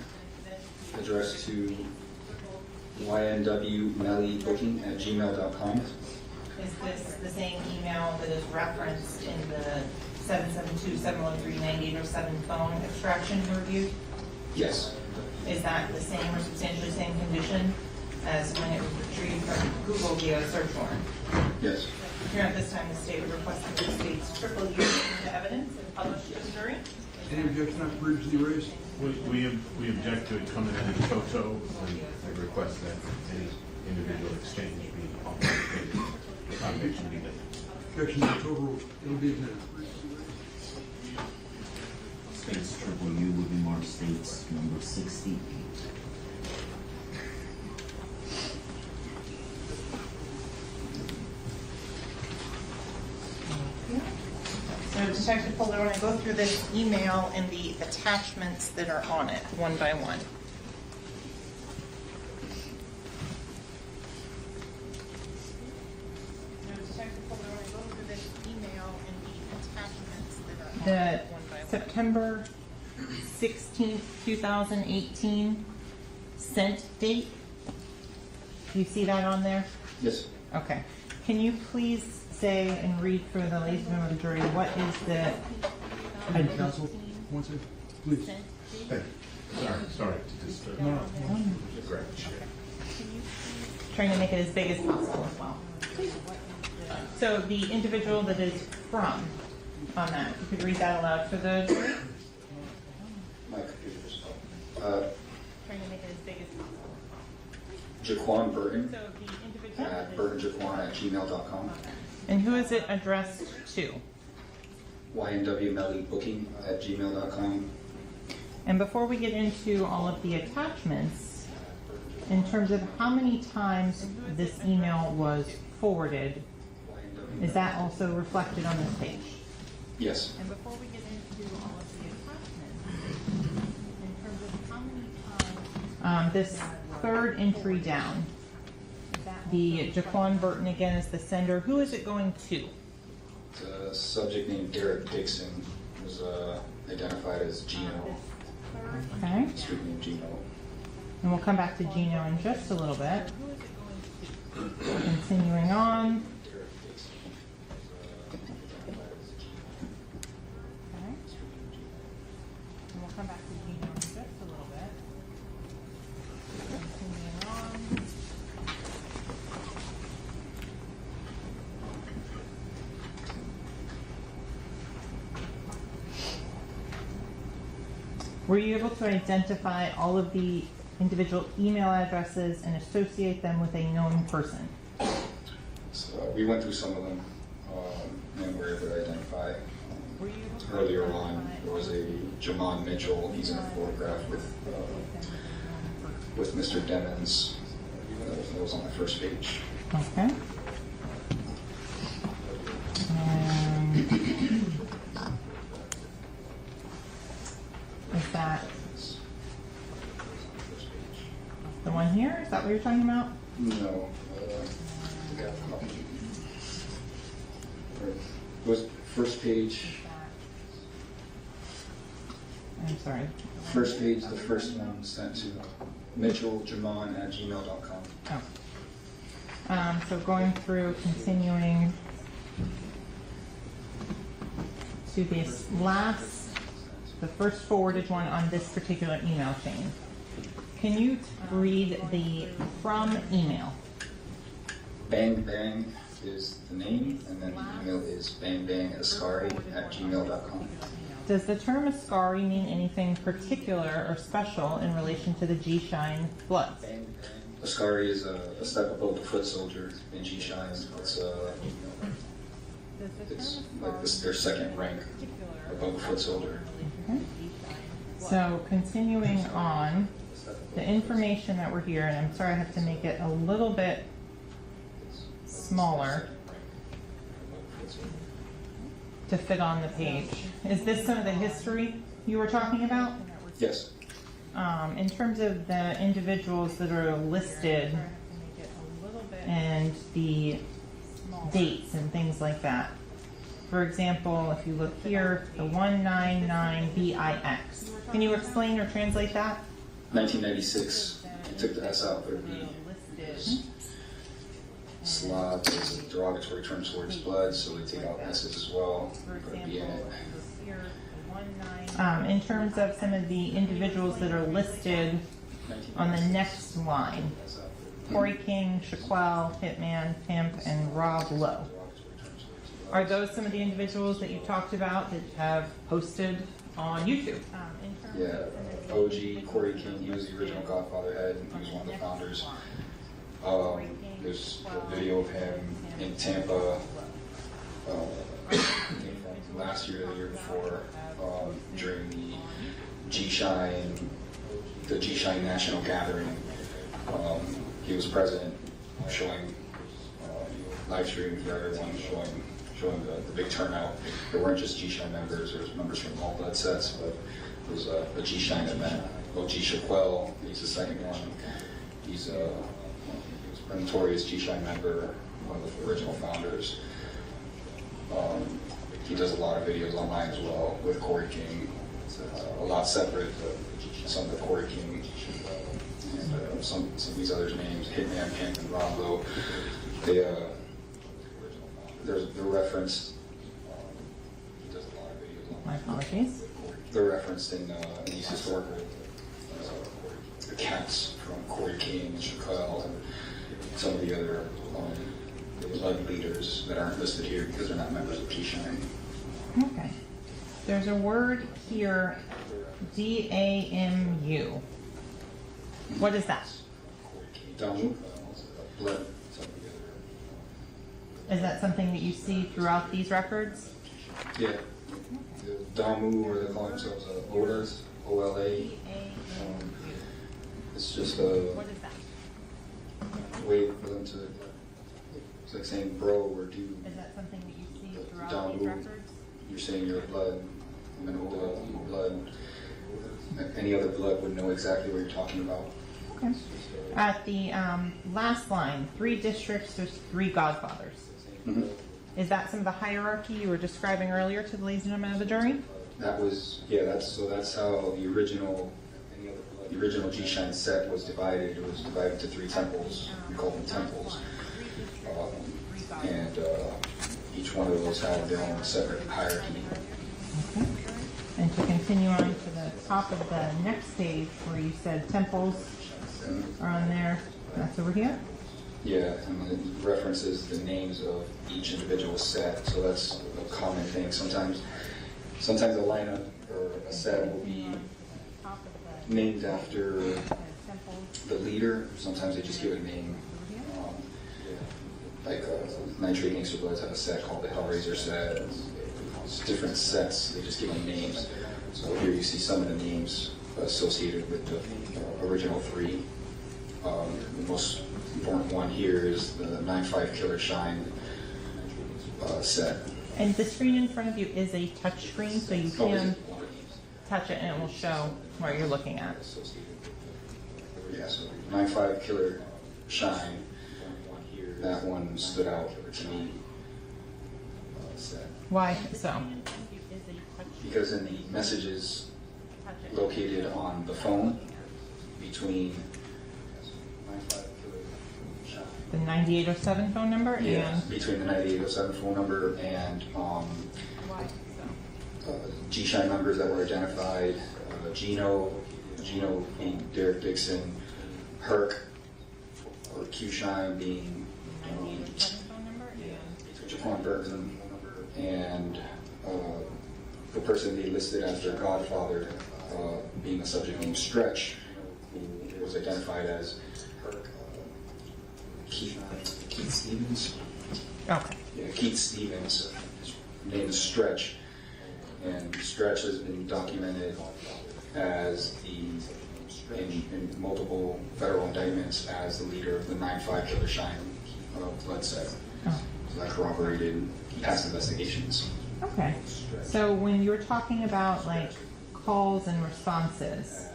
addressed to ynwmellybooking@gmail.com. Is this the same email that is referenced in the 772-713-9807 phone extraction you reviewed? Yes. Is that the same or substantially same condition as when it was retrieved from Google via search warrant? Yes. Here at this time, the state would request that the state's triple U into evidence and publish to the jury. Any objection not previously raised? We object to it coming in toto, and I request that any individual exchange be authenticated. The conviction be made. Objection not toto, it'll be admitted. States triple U will be marked states number 68. So Detective Fuller, I want to go through this email and the attachments that are on it, one by one. Detective Fuller, I want to go through this email and the attachments that are on it, one by one. September 16th, 2018 sent date. Do you see that on there? Yes. Okay. Can you please say and read for the ladies and gentlemen of the jury what is the Counsel, one second, please. Thank you. Sorry to disturb. No. Great. trying to make it as big as possible as well. So the individual that is from on that, you could read that aloud for the jury. My computer just Trying to make it as big as possible. Jaquan Burton So the individual at burtonjaquan@gmail.com. And who is it addressed to? ynwmellybooking@gmail.com. And before we get into all of the attachments, in terms of how many times this email was forwarded, is that also reflected on this page? Yes. And before we get into all of the attachments, in terms of how many times, this third entry down, the Jaquan Burton again is the sender. Who is it going to? The subject named Derek Dixon was identified as Gino. Okay. Street name Gino. And we'll come back to Gino in just a little bit. Continuing on. Okay. And we'll come back to Gino in just a little bit. Continuing on. Were you able to identify all of the individual email addresses and associate them with a known person? So we went through some of them and were able to identify. Earlier on, there was a Jamon Mitchell. He's in a photograph with Mr. Demons. That was on the first page. Okay. Is that the one here? Is that what you're talking about? No. I got a copy. It was first page. I'm sorry. First page, the first one sent to mitchelljamon@gmail.com. Oh. So going through, continuing to this last, the first forwarded one on this particular email chain. Can you read the from email? Bang Bang is the name, and then the email is bangbangAscari@gmail.com. Does the term Ascari mean anything particular or special in relation to the G-Shine Bloods? Ascari is a step above the foot soldier in G-Shine. It's it's like their second rank above a foot soldier. Okay. So continuing on, the information that we're here, and I'm sorry I have to make it a little bit smaller to fit on the page. Is this some of the history you were talking about? Yes. In terms of the individuals that are listed and the dates and things like that. For example, if you look here, the 199BIX. Can you explain or translate that? 1996, they took the S out for the B. Slav is a derogatory term towards blood, so we take out S's as well, put a B in it. In terms of some of the individuals that are listed on the next line, Corey King, Shaquell, Hitman, Pimp, and Rob Lowe. Are those some of the individuals that you talked about that have posted on YouTube? Yeah, OG, Corey King, he was the original Godfather head, he was one of the founders. There's a video of him in Tampa last year or the year before, during the G-Shine National Gathering. He was present, showing live streaming for everyone, showing the big turnout. There weren't just G-Shine members, there was members from all blood sets, but it was a G-Shine event. OG Shaquell, he's the second one. He's a notorious G-Shine member, one of the original founders. He does a lot of videos online as well with Corey King. A lot separate, some of the Corey King and some of these others' names, Hitman, Pimp, and Rob Lowe. They're referenced. He does a lot of videos online. My apologies. They're referenced in these historical accounts from Corey King and Shaquell and some of the other blood leaders that aren't listed here because they're not members of G-Shine. Okay. There's a word here, DAMU. What is that? Damu, blood. Is that something that you see throughout these records? Yeah. The Damu, or they call themselves OLAs, O-L-A. It's just a way for them to, it's like saying bro or dude. Is that something that you see throughout Damu, these records? you're saying you're blood. I'm an Ola, blood. Any other blood would know exactly what you're talking about. Okay. At the last line, 3 districts, there's 3 godfathers. Mm-hmm. Is that some of the hierarchy you were describing earlier to the ladies and gentlemen of the jury? That was, yeah, that's how the original G-Shine set was divided. It was divided to 3 temples. We call them temples. And each one of those had their own separate hierarchy. Okay. And to continue on to the top of the next page where you said temples are on there, that's over here? Yeah, and it references the names of each individual set, so that's a common thing. Sometimes a lineup or a set will be named after the leader. Sometimes they just give it a name. Like Nitrate Gangster Bloods have a set called the Hellraiser set. It's different sets, they just give them names. So here you see some of the names associated with the original 3. The most important one here is the 9.5 Killer Shine set. And the screen in front of you is a touch screen, so you can touch it and it will show what you're looking at. Yeah, so 9.5 Killer Shine, that one stood out to me. Why so? Because in the messages located on the phone between the 9807 phone number and between the 9807 phone number and G-Shine members that were identified, Gino being Derek Dixon, Herc or Q-Shine being Jaquan Burton, and the person they listed as their godfather being a subject named Stretch, who was identified as Keith Stevens. Okay. Yeah, Keith Stevens. named Stretch, and Stretch has been documented as in multiple federal indictments as the leader of the 9/5 killer Cheyenne blood set. Oh. So that corroborated past investigations. Okay. So when you were talking about like calls and responses,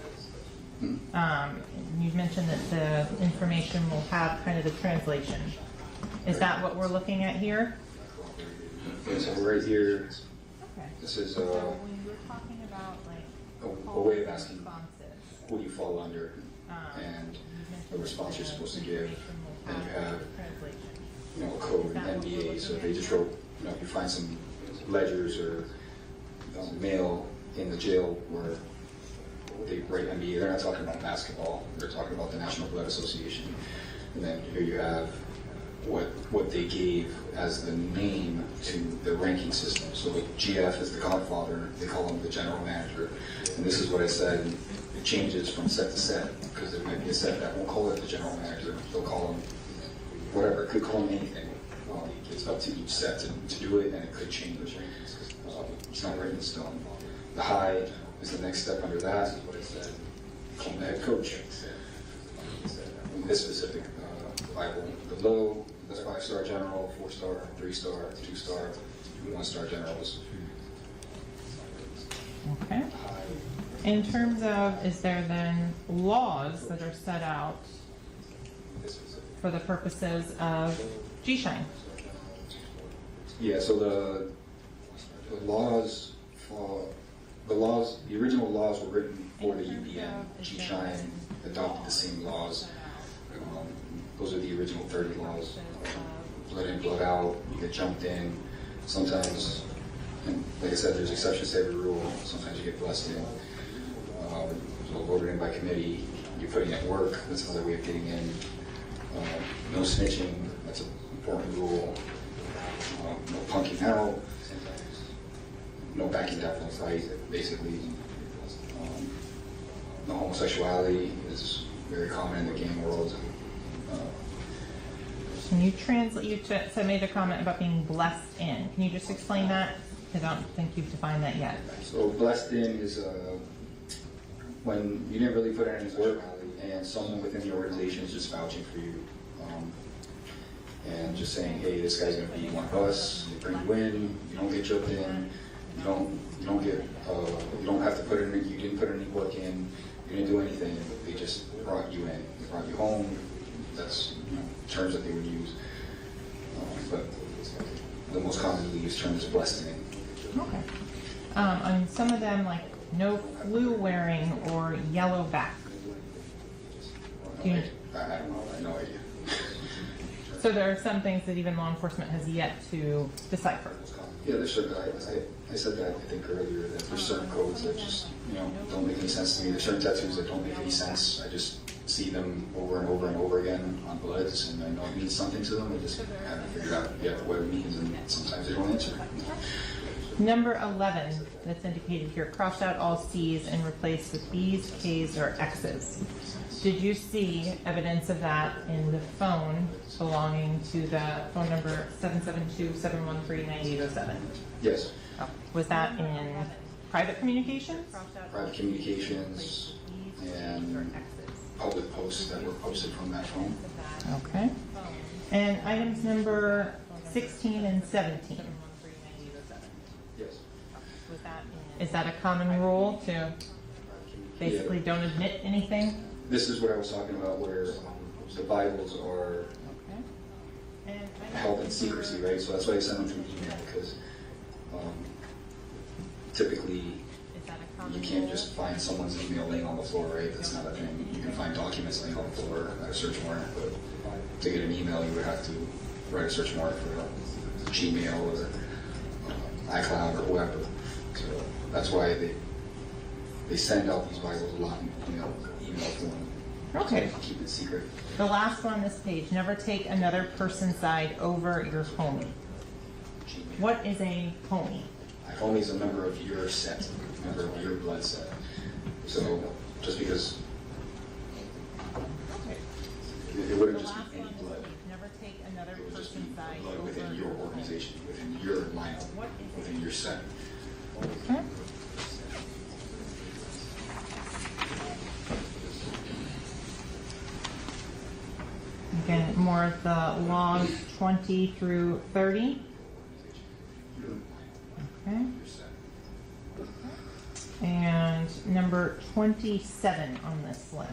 you mentioned that the information will have kind of the translation. Is that what we're looking at here? Okay, so right here, this is So when you were talking about like a way of asking who you fall under and the response you're supposed to give. And you have, a code, NBA, so they just wrote, if you find some ledgers or mail in the jail where they write NBA, they're not talking about basketball, they're talking about the National Blood Association. And then here you have what they gave as the name to the ranking system. So like GF is the godfather, they call him the general manager. And this is what I said, it changes from set to set, because there might be a set that won't call it the general manager, they'll call him whatever, it could call him anything. It's up to each set to do it, and it could change. It's not written in stone. The high is the next step under that, is what I said, call him the head coach. In this specific Bible, the low, the 5-star general, 4-star, 3-star, 2-star, 1-star generals. Okay. In terms of, is there then laws that are set out for the purposes of G-Shine? Yeah, so the original laws were written for the UPN. G-Shine adopted the same laws. Those are the original 30 laws. Blood in, blood out, you get jumped in. Sometimes, and like I said, there's exceptions to every rule. Sometimes you get blessed in. So voted in by committee. You're putting in work, that's another way of getting in. No snitching, that's an important rule. No punking out. No backing down from the fight, basically. No homosexuality is very common in the gang world. Can you translate, you made a comment about being blessed in. Can you just explain that? Because I don't think you've defined that yet. So blessed in is when you didn't really put in any work and someone within the organization is just vouching for you. And just saying, hey, this guy's gonna be one of us, they bring you in, you don't get jumped in, you don't have to put in, you didn't put any work in, you didn't do anything, they just brought you in, they brought you home. That's terms that they would use. But the most commonly used term is blessed in. Okay. On some of them, like no flu wearing or yellow back. I don't know, I have no idea. So there are some things that even law enforcement has yet to decipher. Yeah, there's certain, I said that I think earlier, that there's certain codes that just, don't make any sense to me. There's certain tattoos that don't make any sense. I just see them over and over and over again on bloods, and I know it means something to them. I just haven't figured out yet what it means, and sometimes they don't answer. Number 11, that's indicated here, crossed out all C's and replaced with B's, K's, or X's. Did you see evidence of that in the phone belonging to the phone number 772-713-9807? Yes. Oh. Was that in private communications? Private communications and public posts that were posted from that phone. Okay. And items number 16 and 17? Yes. Is that a common rule to basically don't admit anything? This is what I was talking about, where the Bibles are held in secrecy, right? So that's why I send them through email, because typically you can't just find someone's email laying on the floor, right? That's not a thing. You can find documents laying on the floor at a search warrant, but to get an email, you would have to write a search warrant for Gmail or iCloud or whoever. So that's why they send out these Bibles a lot in email form. Okay. Keep it secret. The last one on this page, never take another person's side over your homie. What is a homie? A homie is a member of your set, a member of your blood set. So just because it wouldn't just be any blood. Never take another It would just be person's side blood over within your organization, within your lineup, within set. Okay. Again, more of the laws 20 through 30. Okay. And number 27 on this list.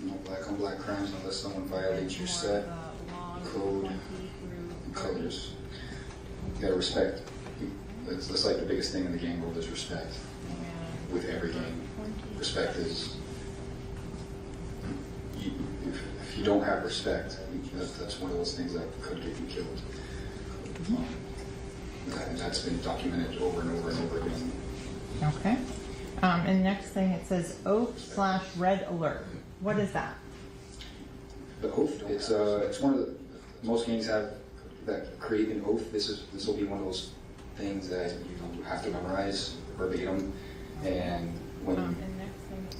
No black on black crimes unless someone violates your set, code, and colors. You gotta respect. That's like the biggest thing in the game world is respect. With every game, respect is. If you don't have respect, that's one of those things that could get you killed. And that's been documented over and over and over again. Okay. And next thing it says oath/red alert. What is that? The oath, it's one of the, most games have that create an oath. This will be one of those things that you have to memorize verbatim, and when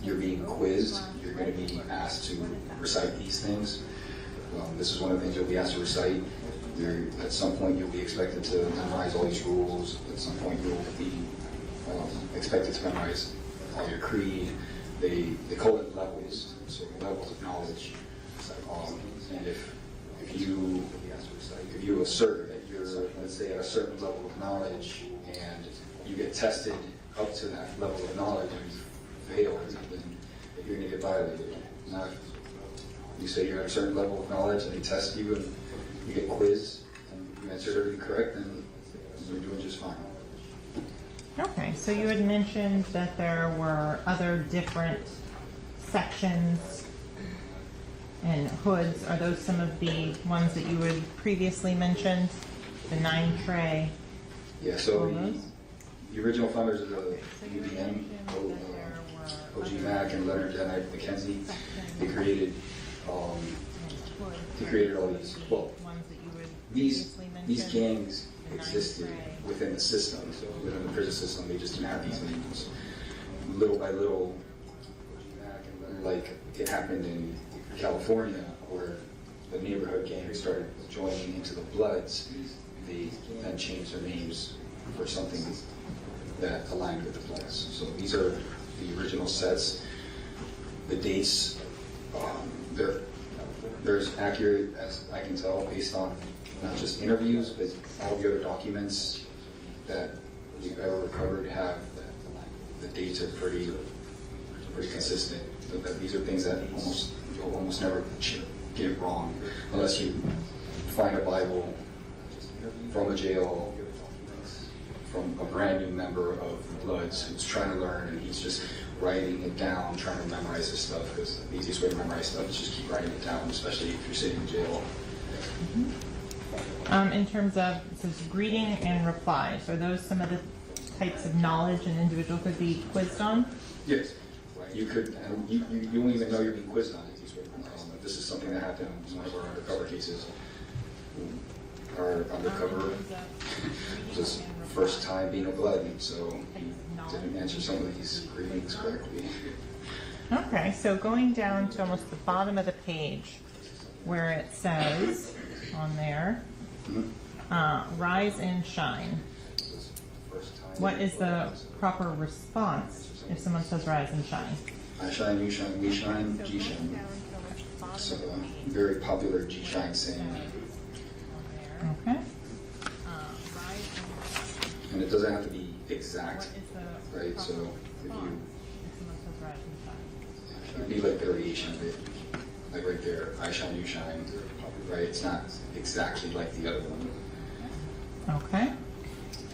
you're being quizzed, you're going to be asked to recite these things. This is one of the things you'll be asked to recite. At some point, you'll be expected to memorize all these rules. At some point, you'll be expected to memorize all your creed. They call it levels, so levels of knowledge. And if you assert that you're, let's say, at a certain level of knowledge, and you get tested up to that level of knowledge and you fail, then you're going to get violated. Now, if you say you're at a certain level of knowledge and they test you and you get quizzed and you answered everything correct, then you're doing just fine. Okay, so you had mentioned that there were other different sections and hoods. Are those some of the ones that you had previously mentioned? The 9 tray? Yeah, so the original founders of the UBM, OG Mac and Leonard Denite McKenzie, they created all these, well, these gangs existed within the system, so within the prison system, they just didn't have these names. Little by little, like it happened in California, where the neighborhood gangs started joining into the Bloods, they then changed their names for something that aligned with the Bloods. So these are the original sets. The dates, they're as accurate as I can tell based on not just interviews, but all the other documents that we've ever recovered have the dates are pretty consistent. These are things that you'll almost never get wrong unless you find a Bible from a jail, from a brand new member of the Bloods who's trying to learn, and he's just writing it down, trying to memorize this stuff, because the easiest way to memorize stuff is just keep writing it down, especially if you're sitting in jail. In terms of, it says greeting and replies, are those some of the types of knowledge an individual could be quizzed on? Yes. You could, and you won't even know you're being quizzed on it. This is something that happened in one of our undercover cases. Our undercover was first time being a Blood, so he didn't answer some of these greetings correctly. Okay, so going down to almost the bottom of the page, where it says on there, rise and shine. What is the proper response if someone says rise and shine? I shine, you shine, we shine, G shine. So very popular G shine saying. Okay. And it doesn't have to be exact, right? So if it'd be like variation of it, like right there, I shine, you shine, right? It's not exactly like the other one. Okay.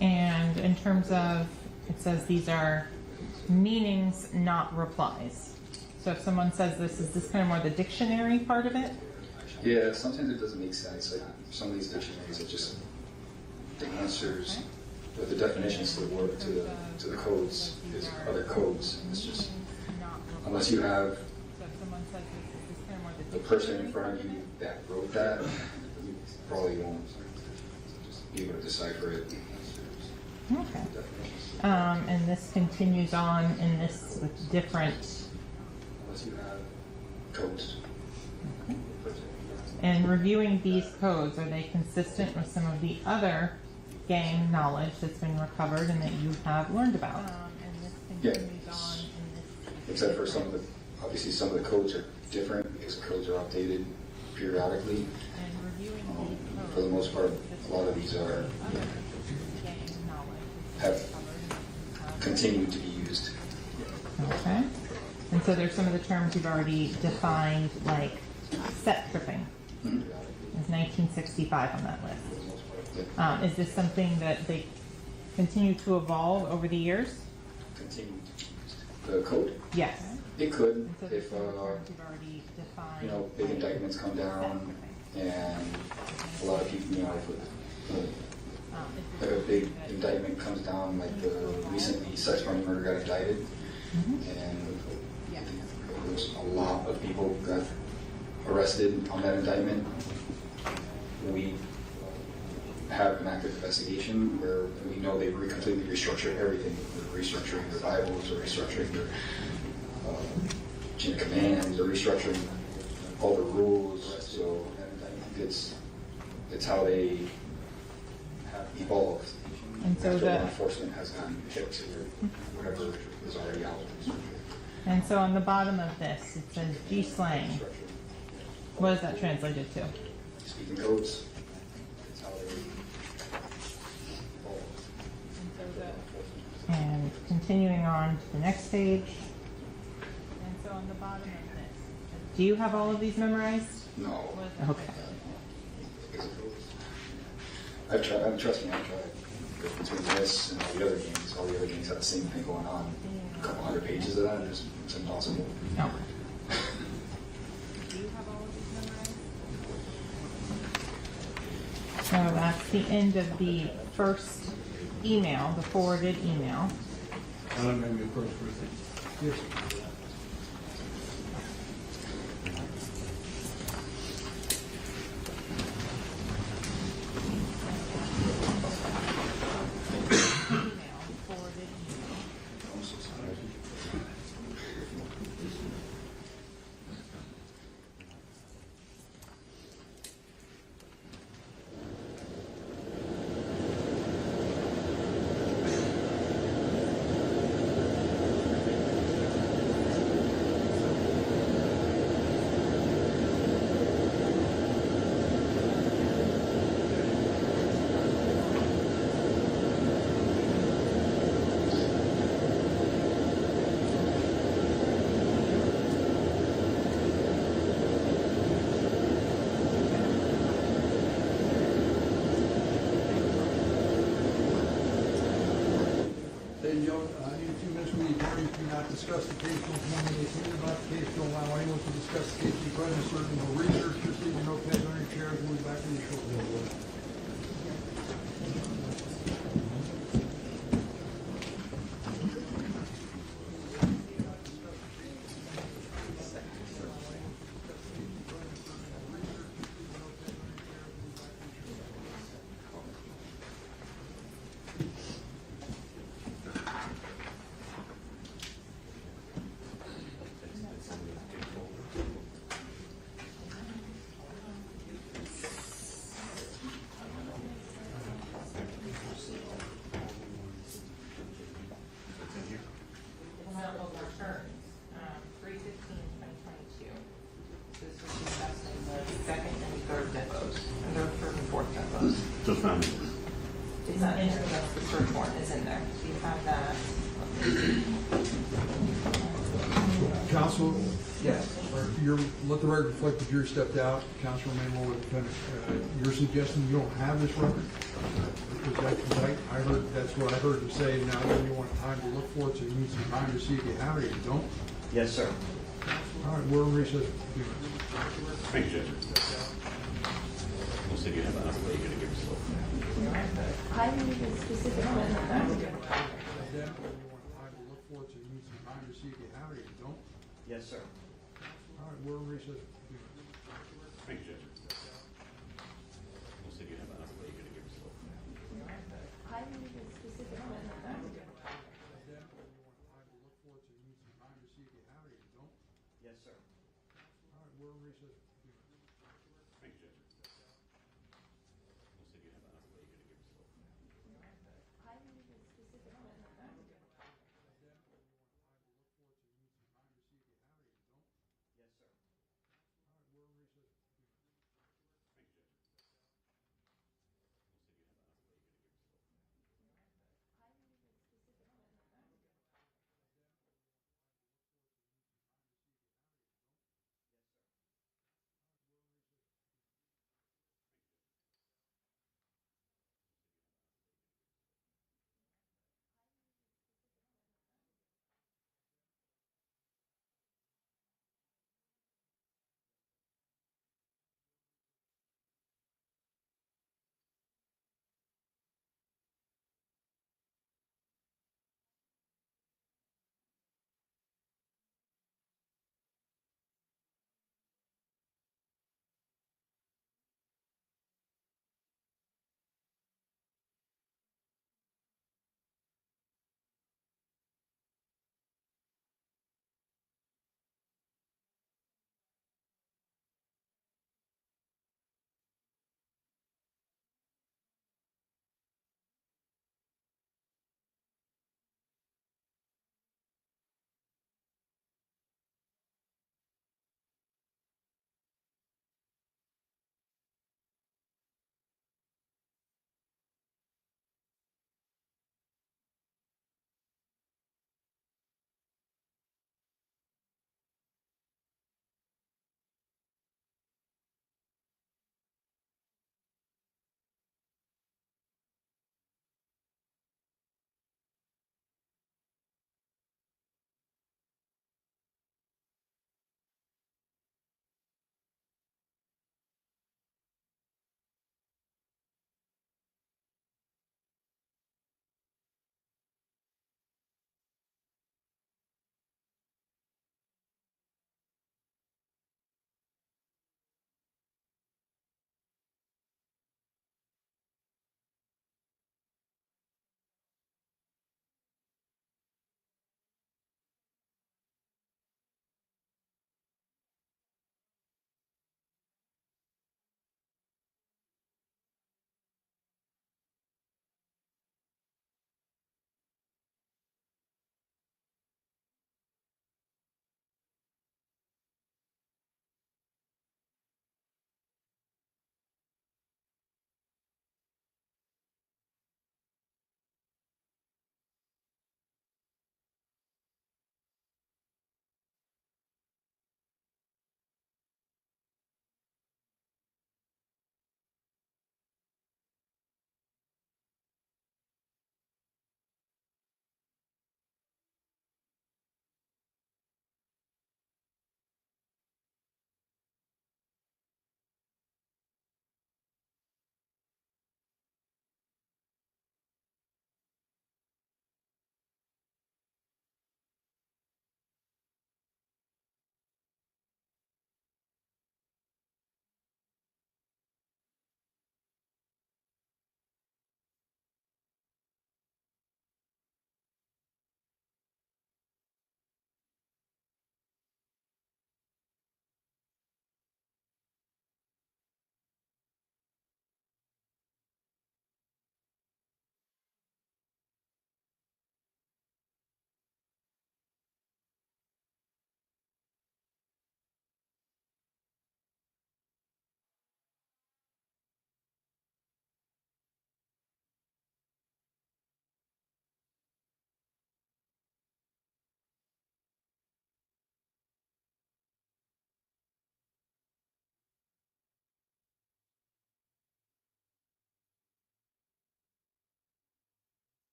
And in terms of, it says these are meanings, not replies. So if someone says this, is this kind of more the dictionary part of it? Yeah, sometimes it doesn't make sense. Like some of these dictionaries, it just, the answers, but the definitions to the word, to the codes is other codes. It's just, unless you have the person in front of you that wrote that, you probably won't be able to decipher it. Okay. And this continues on in this with different codes. And reviewing these codes, are they consistent with some of the other gang knowledge that's been recovered and that you have learned about. Yeah. Except for some of the, obviously some of the codes are different because the codes are updated periodically. For the most part, a lot of these have continued to be used. Okay. And so there's some of the terms you've already defined, like set tripping. There's 1965 on that list. Is this something that they continue to evolve over the years? Continue to be used. The code? Yes. It could if big indictments come down and a lot of people, if a big indictment comes down, like the recently sex crime murder got indicted, and there was a lot of people got arrested on that indictment. We have an active investigation where we know they completely restructured everything. They're restructuring their Bibles, they're restructuring their chain of commands, they're restructuring all the rules. So it's how they have evolved. And so law enforcement has gotten hit to whatever is already out there. And so on the bottom of this, it says G slang. What is that translated to? Speaking codes. It's how they And continuing on to the next page. And so on the bottom of this, do you have all of these memorized? No. Okay. I've tried. Trust me, I've tried. Between this and all the other games have the same thing going on. A couple hundred pages of that, it's impossible. No. So that's the end of the first email, the forwarded email. Maybe a first person. Yes. Ladies and gentlemen, I need a few minutes with the attorney to not discuss the case. Don't communicate anything about the case. Don't allow anyone to discuss the case in presence. Certain no research. Just leave your notepads on your chairs. We'll be back in the short. Just found it. It's not in there, that's the search warrant is in there. So you have that. Counsel, yes. Let the record reflect that you stepped out. Counsel Manuel with the defendant. You're suggesting you don't have this record? That's what I heard you say. Now you want time to look for it, so you need some time to see if you have it or you don't? Yes, sir. All right, we're in recess. Thank you, Judge. We'll see if you have enough. What are you going to give us? I need a specific one. You want time to look for it, so you need some time to see if you have it or you don't? Yes, sir. All right, we're in recess. Thank you, Judge. We'll see if you have enough. What are you going to give us? I need a specific one. Yes, sir. All right, we're in recess. Thank you, Judge. We'll see if you have enough. What are you going to give us?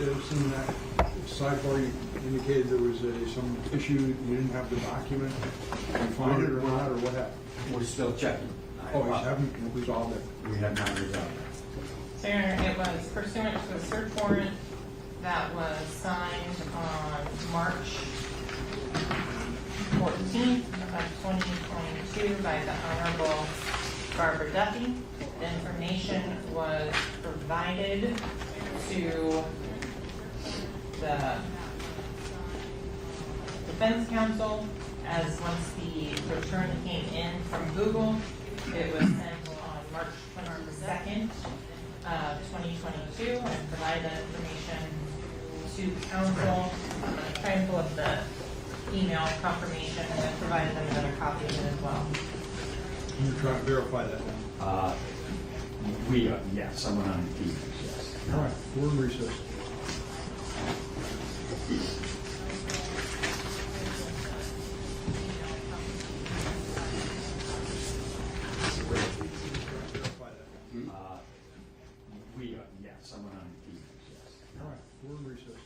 seeing that sidebar, you indicated there was some issue, you didn't have the document. Did you find it or not, or what happened? We're still checking. Oh, you haven't resolved it? We have not resolved it. So Your Honor, it was pursuant to a search warrant that was signed on March 14th of 2022 by the Honorable Barbara Duffy. The information was provided to the defense counsel as once the return came in from Google. It was sent on March 22nd of 2022 and provided that information to counsel. I'm going to try and pull up the email confirmation and then provided them another copy of it as well. Can you try to verify that now? Yes, someone on the team, yes. All right, we're in recess. Yes, someone on the team, yes. All right, we're in recess.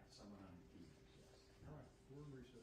Yes, someone on the team, yes. All right, we're in recess.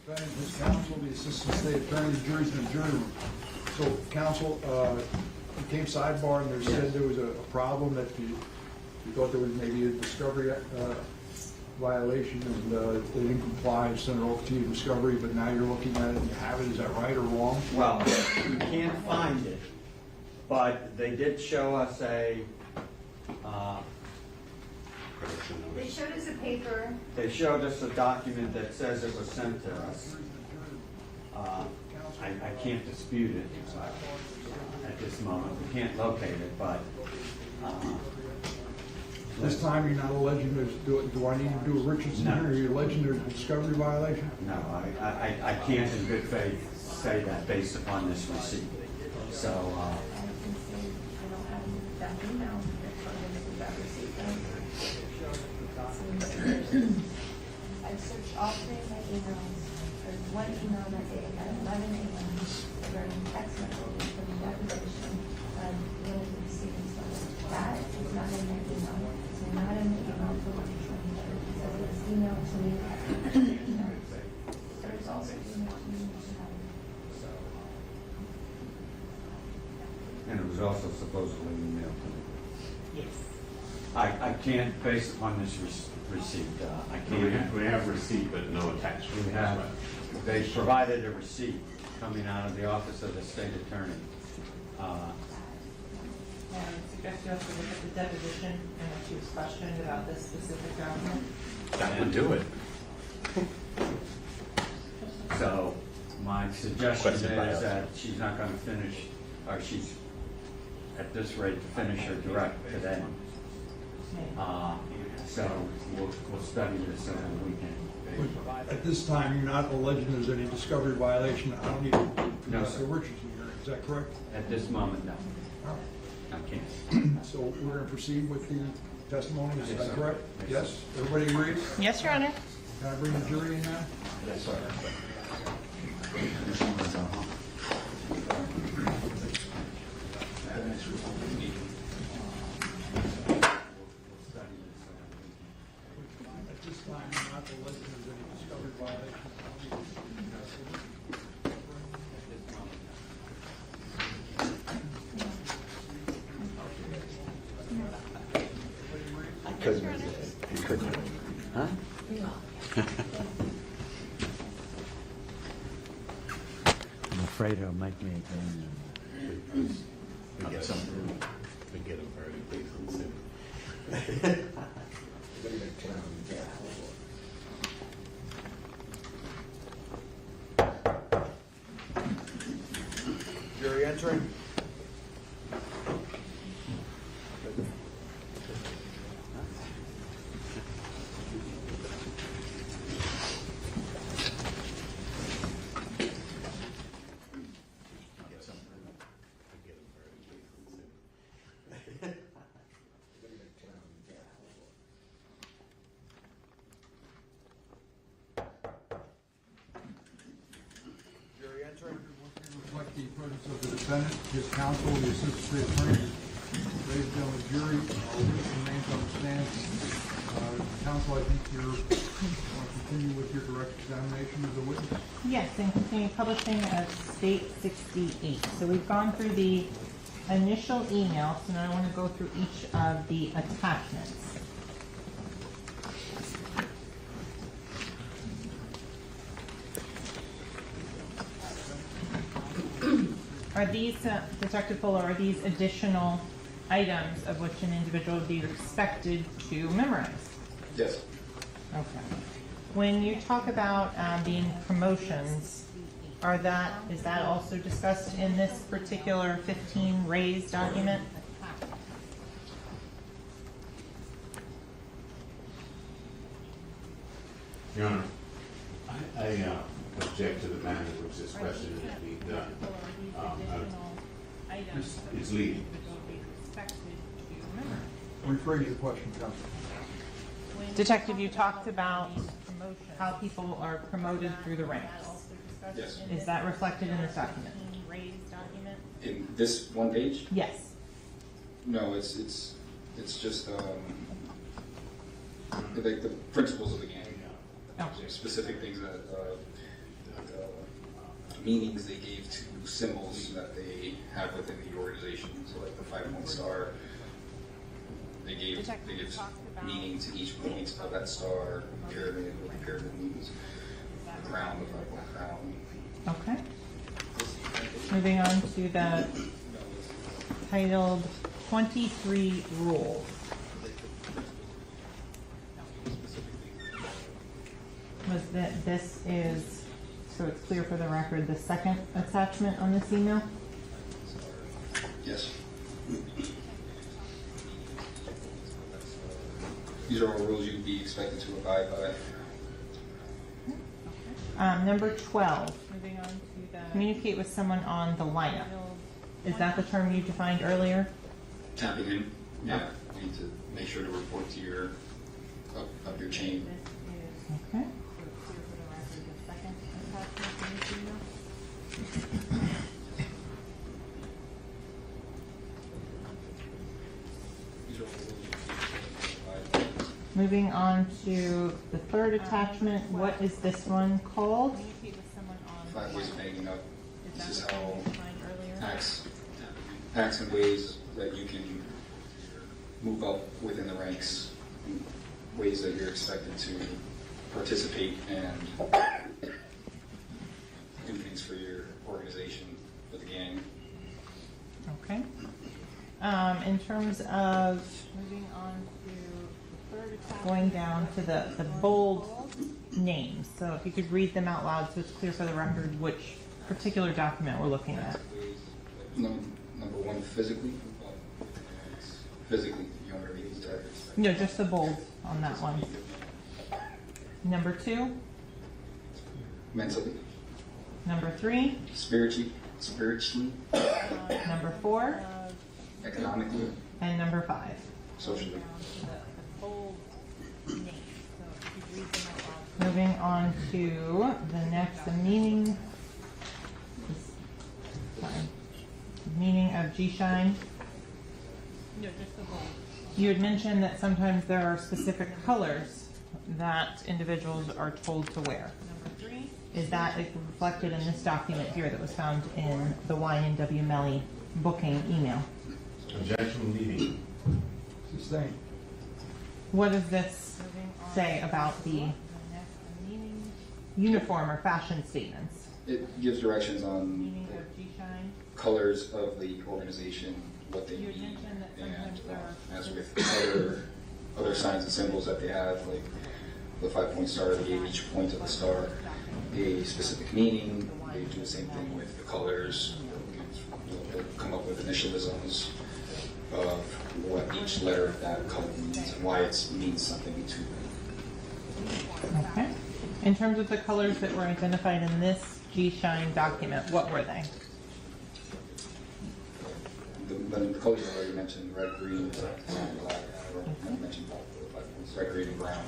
Defendant, his counsel, the assistant state attorney, the jury's in the jury room. So, counsel, you came sidebar and there said there was a problem that you thought there was maybe a discovery violation and they didn't comply and sent it off to you discovery, but now you're looking at it and you have it. Is that right or wrong? Well, we can't find it, but they did show us a, they showed us a paper. they showed us a document that says it was sent to us. I can't dispute it at this moment. We can't locate it, but This time you're not alleging there's, do I need to do a Richardson here? Are you alleging there's a discovery violation? no, I can't in good faith say that based upon this receipt. So, I searched all three of my emails. There's one email that day at 11 a.m. regarding text messages from the deposition of one of the receiving sellers. That is not in my email. It's not in the email for March 23rd. It says it was emailed to me. There's also email to me. and it was also supposedly emailed to me. Yes. I can't, based upon this receipt, I can't. We have receipt, but no attachment. We have, they provided a receipt coming out of the office of the state attorney. And I suggest you also look at the deposition and if she was questioned about this specific document. That would do it. So my suggestion is that she's not going to finish, or she's at this rate to finish her direct today. So we'll study this over the weekend. At this time, you're not alleging there's any discovery violation. I don't need to No, Mr. sir. Richardson here. Is that correct? At this moment, no. All I can't. right. So we're going to proceed with the testimony. Is Yes, that sir. correct? Yes. Everybody agrees? Yes, Your Honor. Can I bring the jury in now? Yes, sir. At this time, you're not alleging there's any discovery violation. Huh? I'm afraid it'll make me again. We get something. We get them early, please. On the city. Jury entering. Jury entering. Reflect the presence of the defendant, his counsel, the assistant state attorney. Ladies and gentlemen, jury, remains on the stand. Counsel, I think you're going to continue with your direct examination of the witness. Yes, and continue publishing of State 68. So we've gone through the initial email, so now I want to go through each of the attachments. Are these, Detective Fuller, are these additional items of which an individual would be expected to memorize? Yes. Okay. When you talk about being promotions, is that also discussed in this particular 15 raised document? Your Honor, I object to the manner in which this question is being done. It's leading. Rephrase the question, counsel. Detective, you talked about how people are promoted through the ranks. Yes. Is that reflected in this document? In this one page? Yes. No, it's just like the principles of the game. Oh. Specific things that meanings they gave to symbols that they have within the organization. So like the 5-point star, they give meaning to each point of that star. Pyramid, what the pyramid means. The crown, the 5-point crown. Okay. Moving on to the titled 23 Rules. Was that this is, so it's clear for the record, the second attachment on this email? Yes. These are all rules you'd be expected to abide by. Number 12. Moving on to the communicate with someone on the lineup. Is that the term you defined earlier? Tapping in, yeah. You need to make sure to report to your up your chain. Okay. Moving on to the third attachment, what is this one called? 5 ways of hanging up. This is how acts and ways that you can move up within the ranks, ways that you're expected to participate and do things for your organization, for the gang. Okay. In terms of moving on to the third attachment, going down to the bold names. So if you could read them out loud so it's clear for the record which particular document we're looking at. Number 1, physically. Physically, you want me to read these entire? No, just the bold on that one. Number 2. Mentally. Number 3. Spiritually. Number 4. Economically. And number 5. Socially. Moving on to the next, the meaning of G-Shine. No, just the bold. You had mentioned that sometimes there are specific colors that individuals are told to wear. Is that reflected in this document here that was found in the YNW Melly booking email? Objection leading. Sustained. What does this say about the uniform or fashion statements? It gives directions on colors of the organization, what they need, and as with other signs and symbols that they have, like the 5-point star, they gave each point of the star a specific meaning. They do the same thing with the colors. They'll come up with initialisms of what each letter of that color means and why it means something to them. Okay. In terms of the colors that were identified in this G-Shine document, what were they? The colors I already mentioned, red, green, and black. I mentioned red, green, and brown.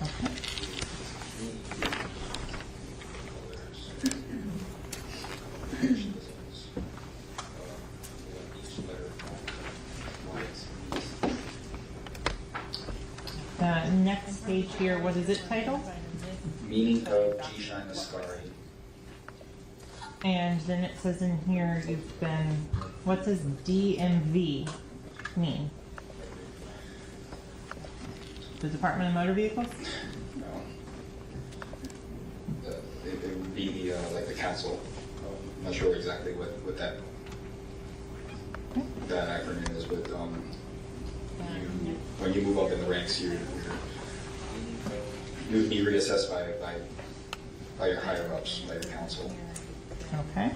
Okay. Next page here, what is it titled? Meaning of G-Shine Ascari. And then it says in here you've been, what does DMV mean? The Department of Motor Vehicles? No. It would be the like the council. I'm not sure exactly what that acronym is, but when you move up in the ranks, you would be reassessed by your higher ups, by your council. Okay.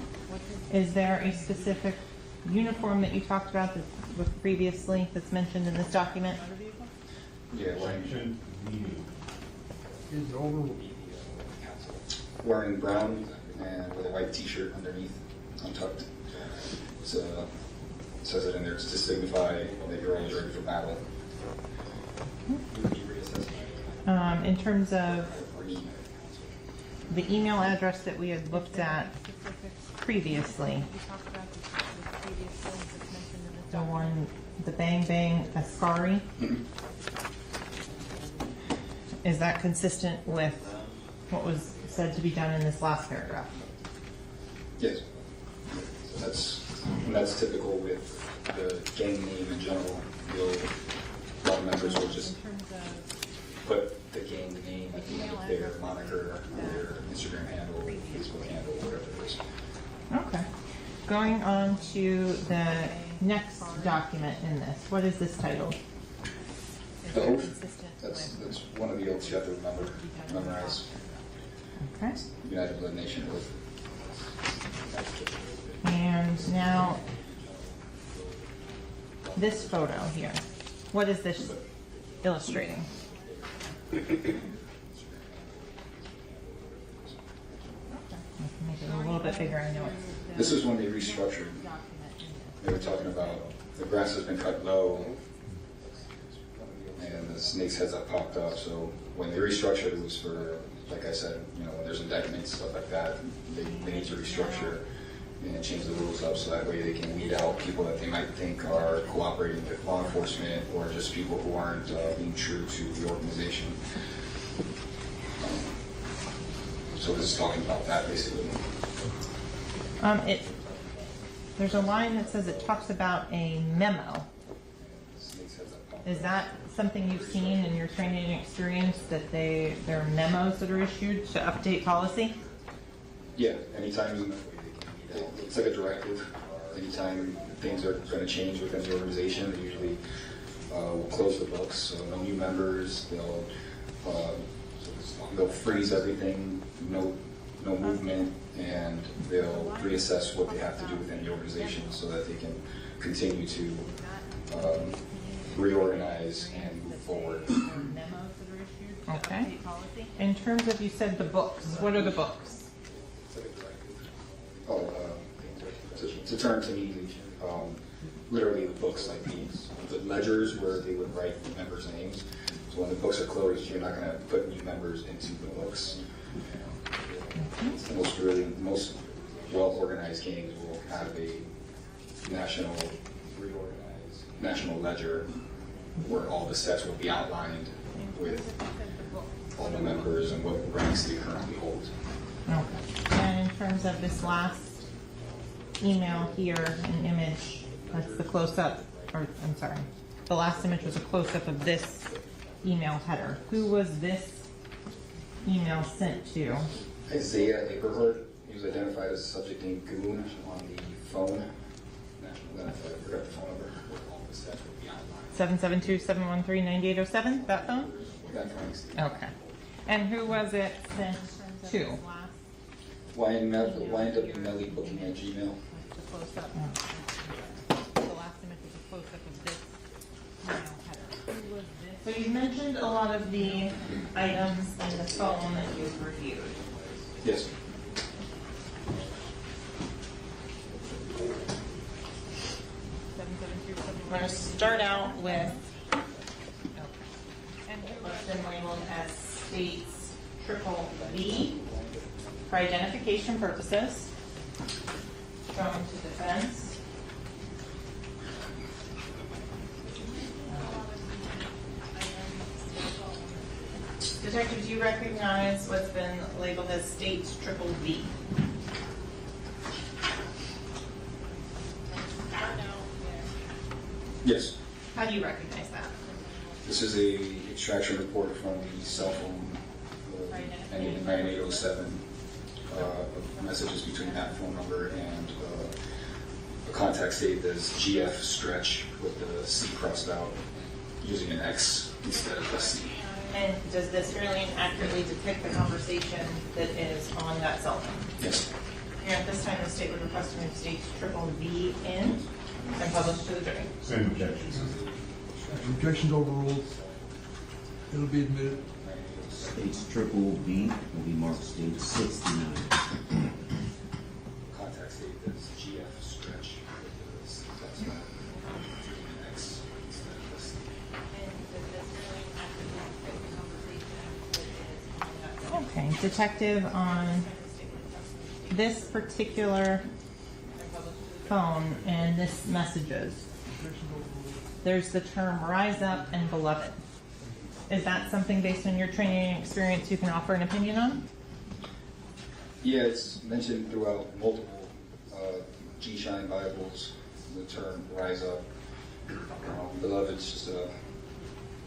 Is there a specific uniform that you talked about that was previously that's mentioned in this document? Yeah, wearing brown and with a white T-shirt underneath, untucked. So it says it in there to signify that you're always ready for battle. In terms of the email address that we had looked at previously, the one, the Bang Bang Ascari, is that consistent with what was said to be done in this last paragraph? Yes. That's typical with the gang name in general. A lot of members will just put the gang name at the end of their moniker, their Instagram handle, Facebook handle, whatever it is. Okay. Going on to the next document in this. What is this titled? The oath. That's one of the oaths you have to memorize. Okay. United Blood Nation oath. And now, this photo here. What is this illustrating? Make it a little bit bigger, I know it. This is when they restructured. They were talking about the grass has been cut low and the snake's heads have popped up. So when they restructured, it was for, like I said, when there's indictments, stuff like that, they need to restructure and change the rules up so that way they can weed out people that they might think are cooperating with law enforcement or just people who aren't being true to the organization. So this is talking about that basically. There's a line that says it talks about a memo. Is that something you've seen in your training and experience, that there are memos that are issued to update policy? Yeah, anytime, it's like a directive. Anytime things are going to change within the organization, they usually will close the books. So no new members, they'll freeze everything, no movement, and they'll reassess what they have to do within the organization so that they can continue to reorganize and move forward. Okay. In terms of, you said the books, what are the books? To turn to me, literally the books, like the ledgers where they would write the members' names. So when the books are closed, you're not going to put new members into the books. Most well-organized gangs will have a national ledger where all the sets will be outlined with all the members and what ranks they currently hold. Okay. And in terms of this last email here, an image, that's the close-up, or I'm sorry, the last image was a close-up of this email header. Who was this email sent to? Isaiah Aberhart. He was identified as subject named Goon on the phone. I forgot the phone number. 772-713-9807, that phone? Okay. And who was it sent to? YNW Melly booking at Gmail. The last image was a close-up of this email header. So you mentioned a lot of the items in the phone that you've reviewed. Yes. I'm going to start out with what's been labeled as states triple B for identification purposes. Going to defense. Detectives, you recognize what's been labeled as states triple B. Yes. How do you recognize that? This is a extraction report from the cell phone ending 9807. Messages between that phone number and a contact saved as GF stretch with the C crossed out using an X instead of a C. And does this fairly and accurately depict the conversation that is on that cell phone? Yes. And at this time, the state would request to move states triple B in and publish to the jury. Same objections. Objections overruled. It'll be admitted. States triple B will be marked state 69. Contact saved as GF stretch with the C crossed out using an X instead of a C. Okay, detective, on this particular phone and this messages, there's the term rise up and beloved. Is that something based on your training and experience you can offer an opinion on? Yeah, it's mentioned throughout multiple G-Shine Bibles, the term rise up. Beloved's just a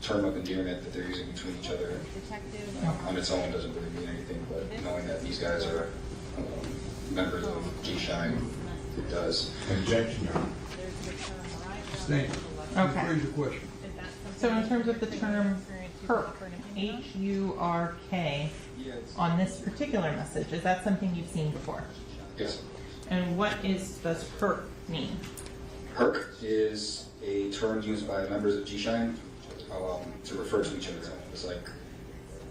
term of endearment that they're using between each other. On its own doesn't really mean anything, but knowing that these guys are members of G-Shine, it does. Objection, Your Honor. Stay. Okay. Raise your question. So in terms of the term HURK, H-U-R-K, on this particular message, is that something you've seen before? Yes. And what does HURK mean? HURK is a term used by members of G-Shine to refer to each other. It's like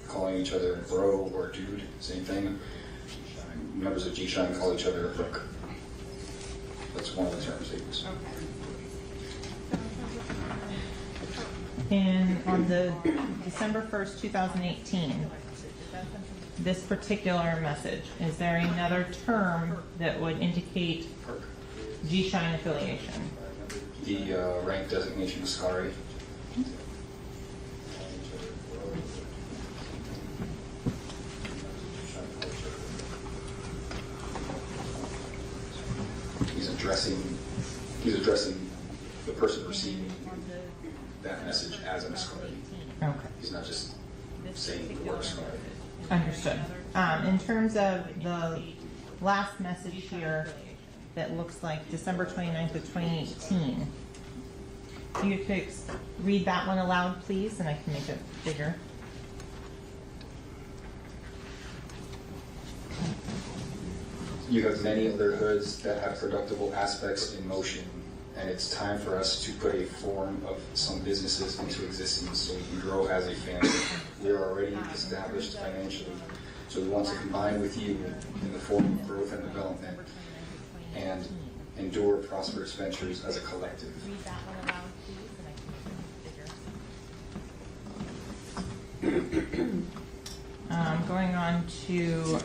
calling each other bro or dude, same thing. Members of G-Shine call each other HURK. That's one of the terms they use. And on the December 1st, 2018, this particular message, is there another term that would indicate G-Shine affiliation? The rank designation is Scary. He's addressing the person receiving that message as an Ascari. Okay. He's not just saying the word Ascari. Understood. In terms of the last message here that looks like December 29th of 2018, if you could read that one aloud, please, and I can make it bigger. You have many other hoods that have productive aspects in motion, and it's time for us to put a form of some businesses into existence so we can grow as a family. We are already established financially, so we want to combine with you in the form of growth and development and endure prosperous ventures as a collective. Going on to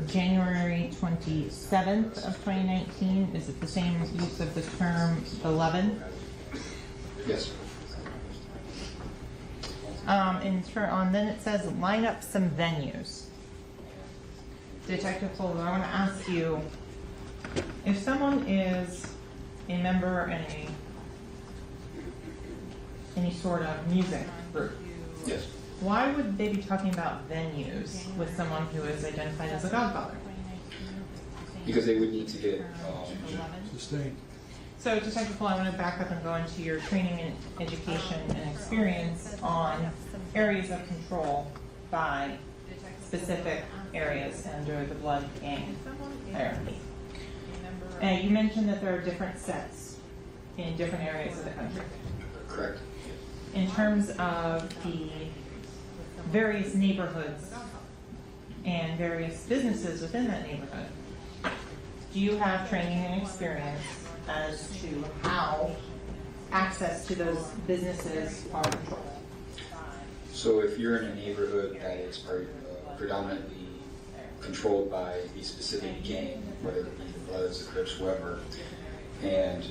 January 27th of 2019, is it the same use of the term 11? Yes. Then it says line up some venues. Detective Fuller, I want to ask you, if someone is a member in any sort of music group, yes, why would they be talking about venues with someone who is identified as a godfather? Because they would need to get sustained. So, Detective Fuller, I want to back up and go into your training and education and experience on areas of control by specific areas under the blood gang hierarchy. And you mentioned that there are different sets in different areas of the country. Correct. In terms of the various neighborhoods and various businesses within that neighborhood, do you have training and experience as to how access to those businesses are controlled? So if you're in a neighborhood that is predominantly controlled by a specific gang, whether it be the Bloods, the Crips, whoever, and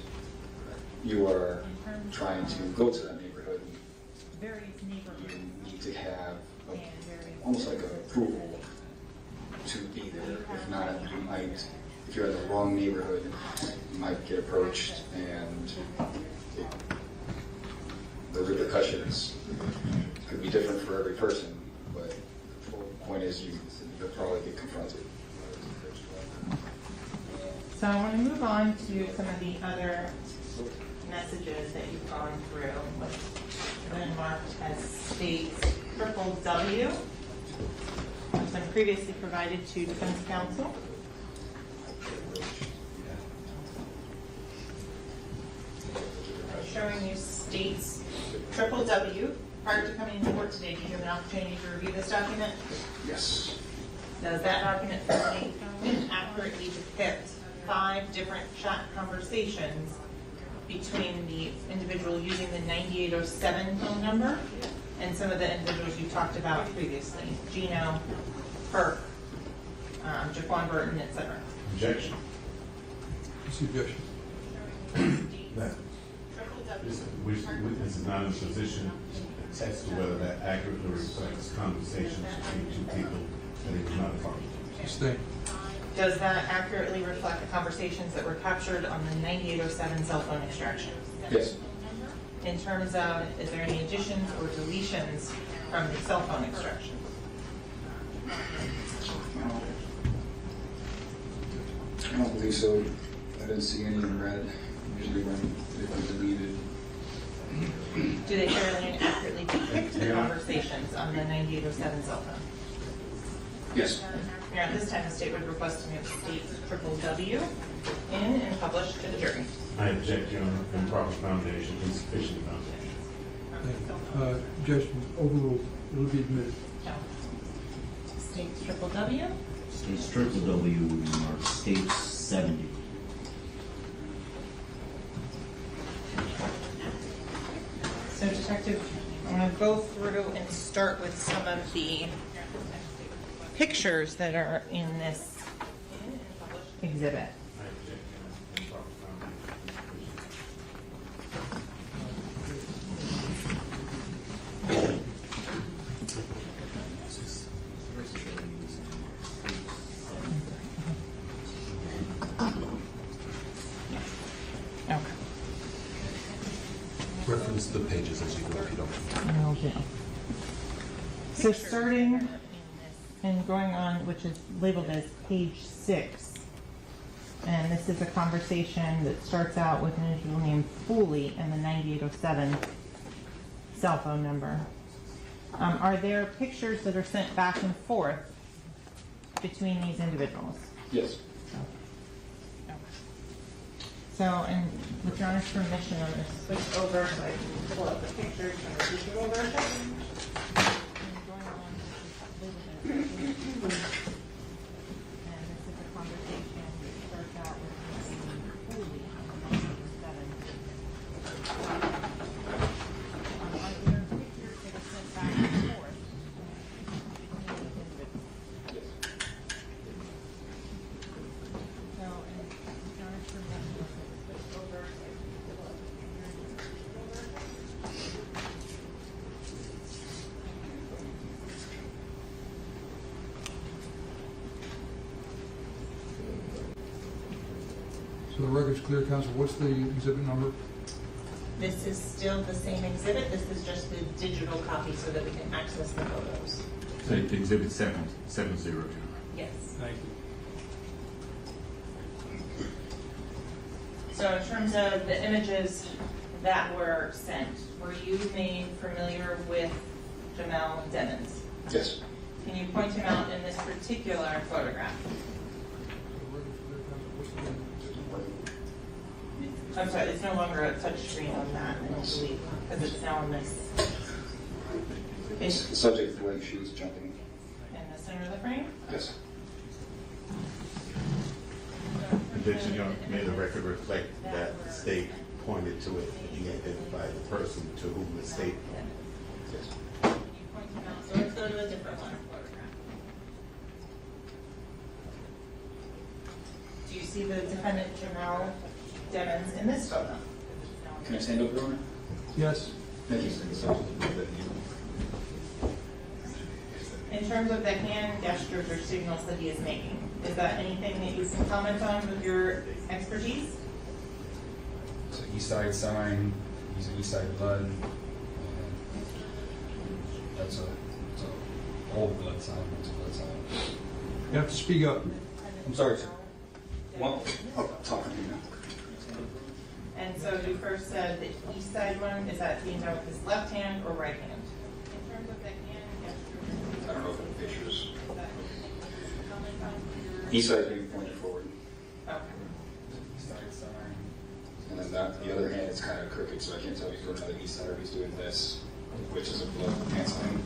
you are trying to go to that neighborhood, you need to have almost like an approval to be there. If not, you might, if you're in the wrong neighborhood, you might get approached, and the repercussions could be different for every person, but the point is you'll probably get confronted. So I want to move on to some of the other messages that you've gone through, which have been marked as states W, which has been previously provided to defense counsel. Showing you states W. Prior to coming into court today, did you have an opportunity to review this document? Yes. Does that document accurately depict 5 different chat conversations between the individual using the 9807 phone number and some of the individuals you talked about previously? Gino, Kirk, Jaquan Burton, etc. Objection. Suggestion. This witness is not in a position to attest to whether that accurately reflects conversations between two people that he was not a part of. Sustained. Does that accurately reflect the conversations that were captured on the 9807 cell phone extraction? Yes. In terms of, is there any additions or deletions from the cell phone extraction? I don't believe so. I didn't see any in red. Usually when they've been deleted. Do they fairly and accurately depict the conversations on the 9807 cell phone? Yes. Here, at this time, the state would request to move state W in and publish to the jury. I object, Your Honor. Improper foundation, insufficient foundation. Judge, overruled. It'll be admitted. State W? States W would be marked state 70. So, Detective, I'm going to go through and start with some of the pictures that are in this exhibit. Reference the pages as you go if you don't. Okay. So starting and going on, which is labeled as page 6, and this is a conversation that starts out with an individual named Foley and the 9807 cell phone number. Are there pictures that are sent back and forth between these individuals? Yes. So, and with Your Honor's permission, I'm going to switch over so I can pull up the pictures from the digital version. And this is a conversation that starts out with Foley on the 97. Are there pictures that are sent back and forth between these individuals? Yes. So, and with Your Honor's permission, switch over so I can pull up the pictures. So the record's clear, counsel. What's the exhibit number? This is still the same exhibit. This is just the digital copy so that we can access the photos. So exhibit 770, Your Honor. Yes. Thank you. So in terms of the images that were sent, were you made familiar with Jamel Devins? Yes. Can you point him out in this particular photograph? I'm sorry, it's no longer a touch screen on that, I don't believe, because it's now on this. Subject like she was jumping. In the center of the frame? Yes. Objection, Your Honor. May the record reflect that the state pointed to it and identified the person to whom the state pointed. Yes. So let's go to a different one. Do you see the defendant Jamel Devins in this photo? Can I stand up, Your Honor? Yes. Thank you. In terms of the hand gestures or signals that he is making, is that anything that you can comment on with your expertise? It's an east side sign, he's an east side blood. That's a old blood sign, that's a blood sign. You have to speak up. I'm sorry, sir. Well, I'm talking to you now. And so you first said the east side one, is that being done with his left hand or right hand? In terms of the hand gestures, I don't know if the pictures. is that anything that you can comment on with your... East side being pointed forward. Okay. East side sign. And then the other hand is kind of crooked, so I can't tell if he's doing another east side or if he's doing this, which is a blood hand sign.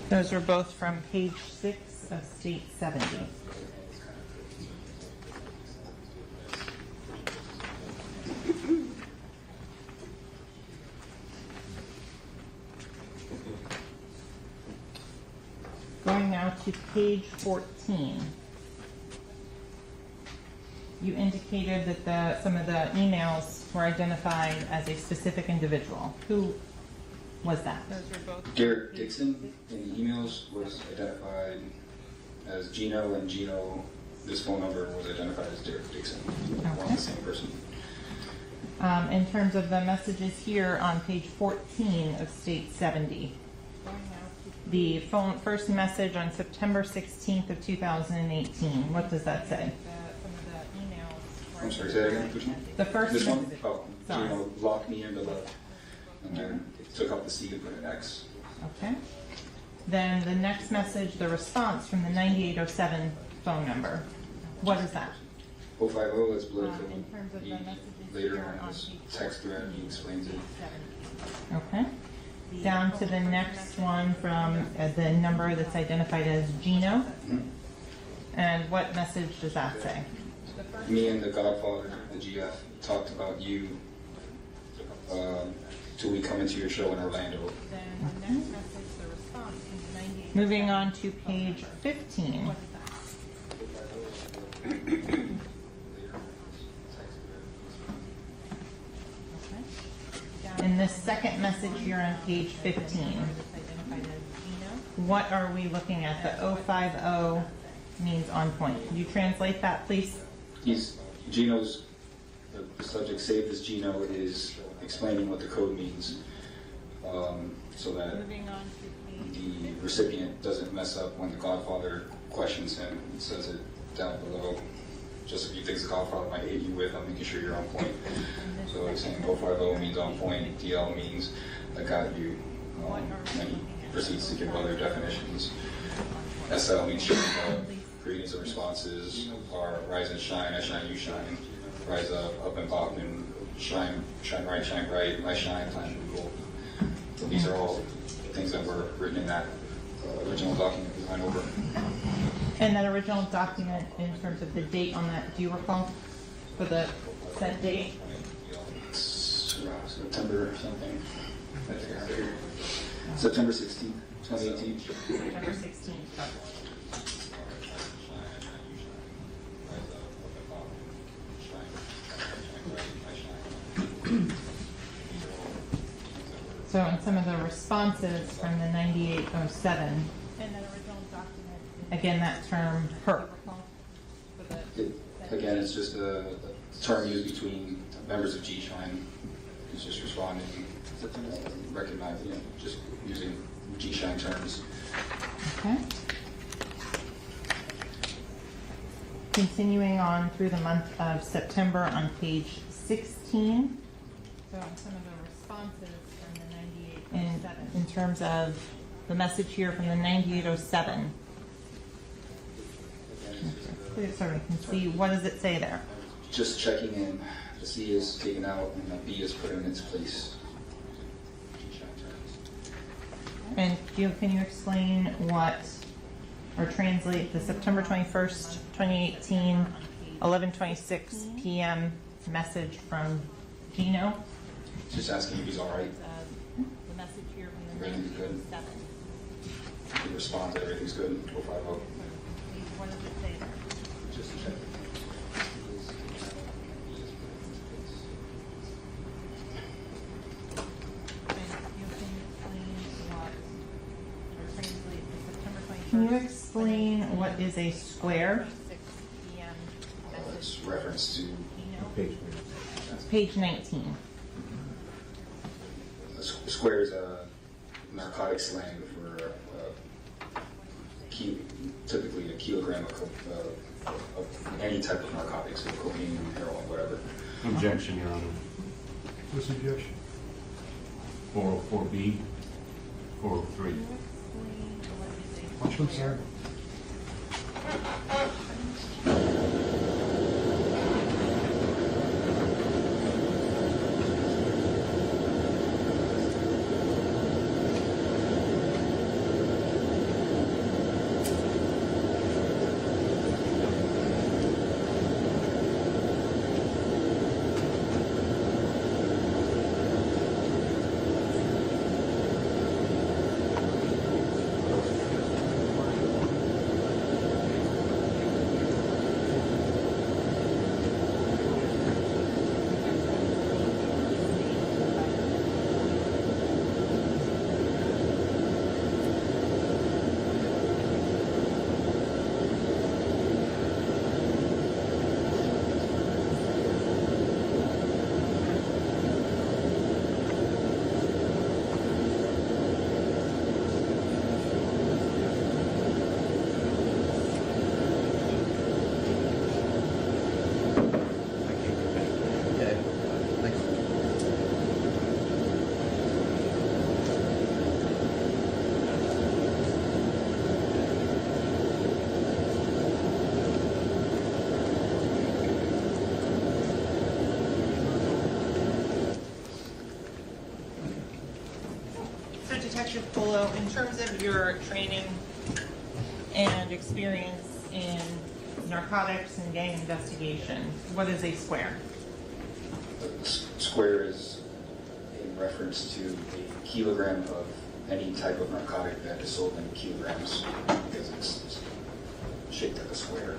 Those were both from page 6 of State 70. Going to page 14. You indicated that some of the emails were identified as a specific individual. Who was that? Derek Dixon in the emails was identified as Gino, and Gino, this phone number was identified as Derek Dixon, one and the same person. In terms of the messages here on page 14 of State 70, the first message on September 16th of 2018, what does that say? I'm sorry, say that again, which one? The first This one? message. Oh, Sorry. Gino locked me into love, and then took out the C and put an X. Okay. Then the next message, the response from the 9807 phone number. What is that? 050 is political. In terms of the messages Later here on this text thread, he explains it. Okay. Down to the next one from the number that's identified as Gino. And what message does that say? Me and the Godfather, the GF, talked about you till we come into your show in Orlando. Moving on to page 15. In this second message here on page 15, what are we looking at? The 050 means on point. Could you translate that, please? Gino's, the subject saved as Gino is explaining what the code means, so that the recipient doesn't mess up when the Godfather questions him and says it down below. Just a few things the Godfather might hit you with, I'm making sure you're on point. So he's saying 050 means on point, DL means I got you, and he proceeds to give other definitions. SL means shine up, greetings and responses are rise and shine, I shine, you shine, rise up and pop, and shine right, shine bright, I shine, plan to gold. So these are all things that were written in that original document we went over. And that original document, in terms of the date on that, do you recall for the set date? September something. I think I have it here. September 16th, 2018. September 16th. So in some of the responses from the 9807, again, that term, her. Again, it's just a term used between members of G-Shine. It's just responding, recognizing it, just using G-Shine terms. Okay. Continuing on through the month of September on page 16. So some of the responses from the 9807. In terms of the message here from the 9807. So we can see, what does it say there? Just checking in. The C is taken out and the B is put in its place. And can you explain what, or translate the September 21st, 2018, 11:26 p.m. message from Gino? Just asking if he's all right. The message here from the Everything's good. He responds, everything's good. 050. What does it say there? Just to check. Can you explain what is a square? It's reference to Page 19. Square is a narcotic slang for typically a kilogram of any type of narcotics, so cocaine, heroin, whatever. Objection, Your Honor. What's the objection? 404B, 403. Which one, sir? Detective Polo, in terms of your training and experience in narcotics and gang investigation, what is a square? Square is in reference to a kilogram of any type of narcotic that is sold in kilograms, because it's shaped like a square.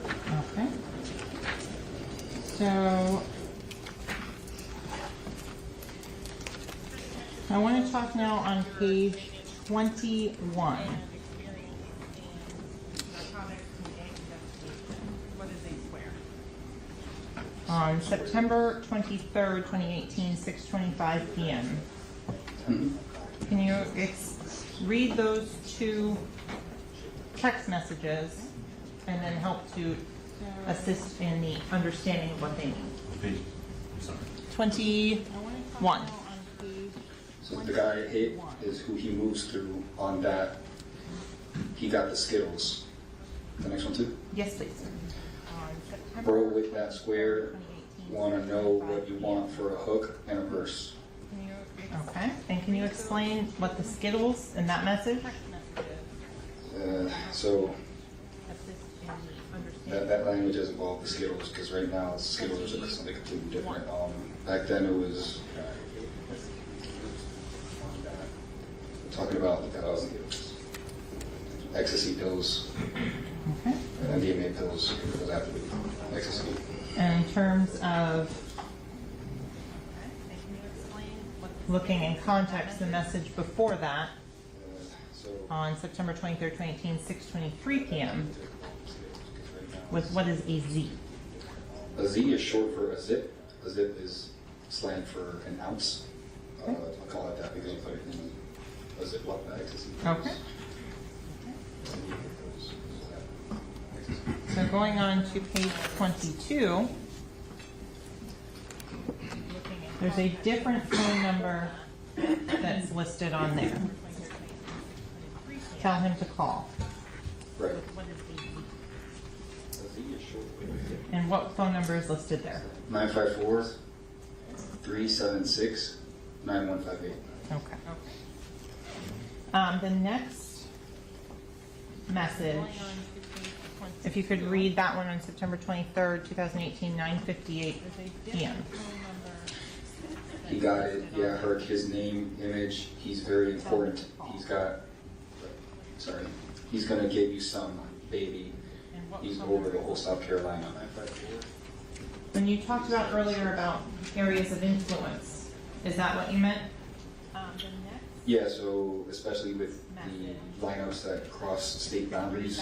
Okay. So I want to talk now on page 21. On September 23rd, 2018, 6:25 p.m. Can you read those two text messages and then help to assist in the understanding of what they mean? 21. So the guy hit is who he moves through on that. He got the Skittles. The next one too? Yes, please. Bro with that square, want to know what you want for a hook and a purse. Okay, and can you explain what the Skittles in that message? So that language has evolved the Skittles, because right now Skittles are something completely different. Back then it was talking about ecstasy pills, and MDMA pills, because after ecstasy. And in terms of looking in context, the message before that, on September 23rd, 2018, 6:23 p.m., with what is a Z? A Z is short for a zip. A zip is slang for an ounce. I call it that because you put it in a Ziploc bag. Okay. So going on to page 22, there's a different phone number that's listed on there. Tell him to call. Right. And what phone number is listed there? 954-376-9158. Okay. The next message, if you could read that one on September 23rd, 2018, 9:58 p.m. He got it. Yeah, I heard his name, image. He's very important. He's going to give you some, baby. He's over the whole South Carolina. When you talked about earlier about areas of influence, is that what you meant? Yeah, so especially with the lineups that cross state boundaries,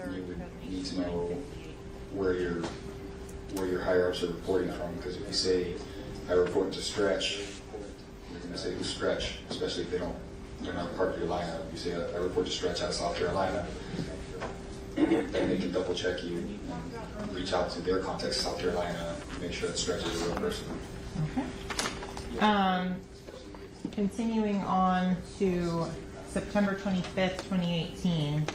you would need to know where your higher ups are reporting from, because if you say I report to Stretch, you're going to say who's Stretch, especially if they're not part of your lineup. You say I report to Stretch out of South Carolina, then they can double check you and reach out to their contacts in South Carolina, make sure that Stretch is a real person. Okay. Continuing on to September 25th, 2018,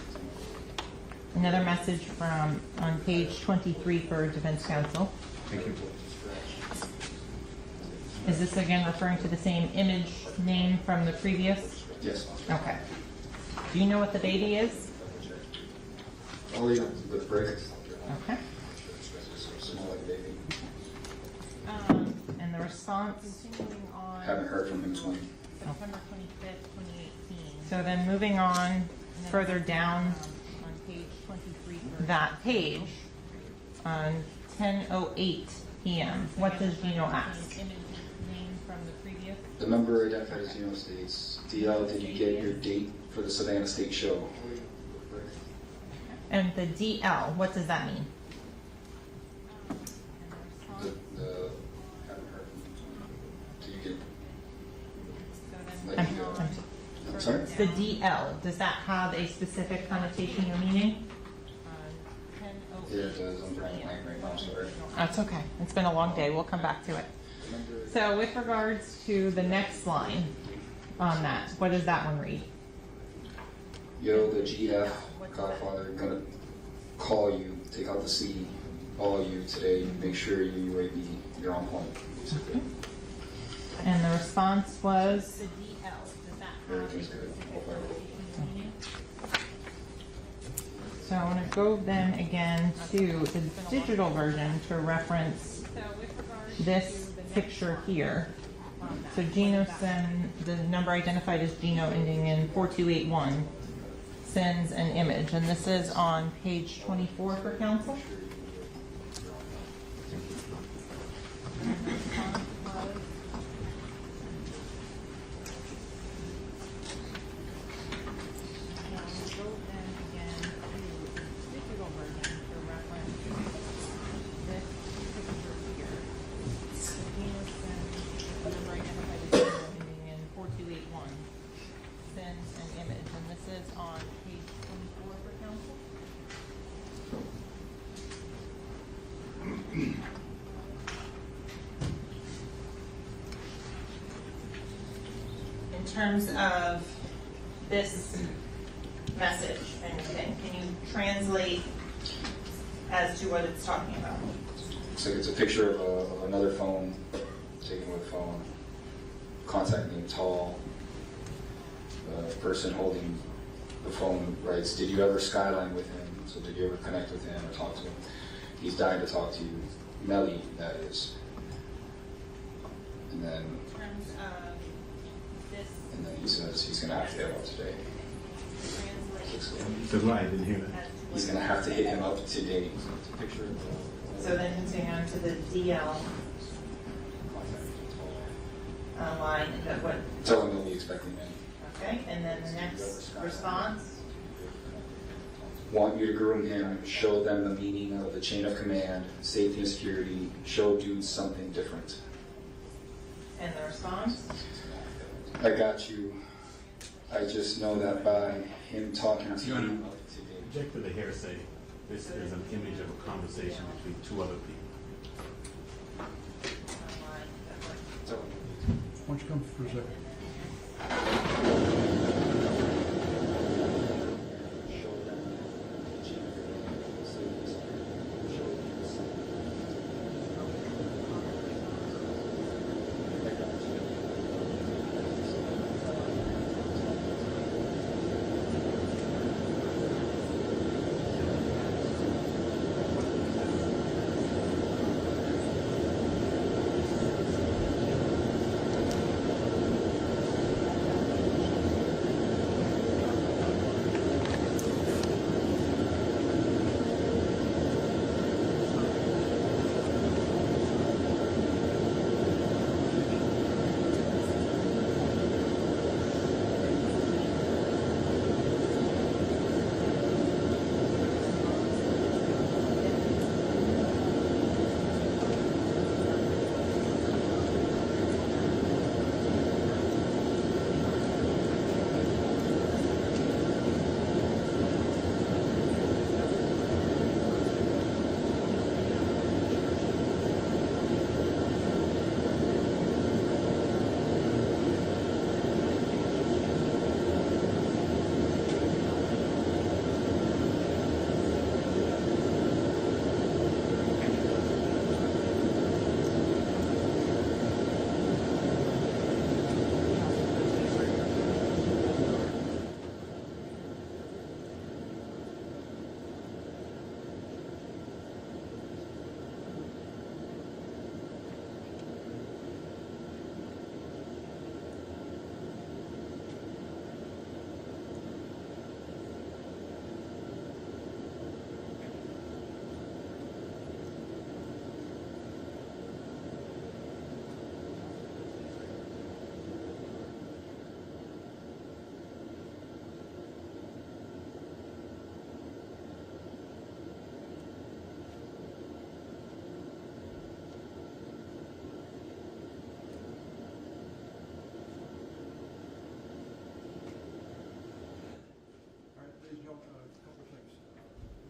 another message from on page 23 for Defense Counsel. Thank you. Is this again referring to the same image name from the previous? Yes. Okay. Do you know what the baby is? Only the brick. Okay. Small like a baby. And the response? Haven't heard from him 20. November 25th, 2018. So then moving on further down on page 23, that page, on 10:08 p.m., what does Gino ask? The member identified as Gino states, DL, did you get your date for the Savannah State Show? And the DL, what does that mean? Haven't heard from him. Do you get... I'm sorry? The DL, does that have a specific connotation or meaning? Yeah, it does. I'm drawing a blank right now, sorry. That's okay. It's been a long day. We'll come back to it. So with regards to the next line on that, what does that one read? Yo, the GF, Godfather, gonna call you, take out the C, all you today, make sure you UAB, you're on point. And the response was? everything's good. Hopefully. So I want to go then again to the digital version to reference this picture here. So Gino the number identified as Gino ending in 4281 sends an image, and this is on page 24 for council. In terms of this message, can you translate as to what it's talking about? Looks like it's a picture of another phone, taken with a phone. Contact name tall. The person holding the phone writes, "Did you ever skyline with him?" So did you ever connect with him or talk to him? He's dying to talk to you. Melly, that is. And then he says he's going to have to hit him up today. I didn't hear that. He's going to have to hit him up today. It's a picture. So then continue on to the DL line. What? Tell him he'll be expecting him. Okay, and then the next response. Want you to groom him, show them the meaning of the chain of command, safety and security, show dudes something different. And the response? I got you. I just know that by him talking to you. Object to the hearsay. This is an image of a conversation between two other people. Why don't you come for a second?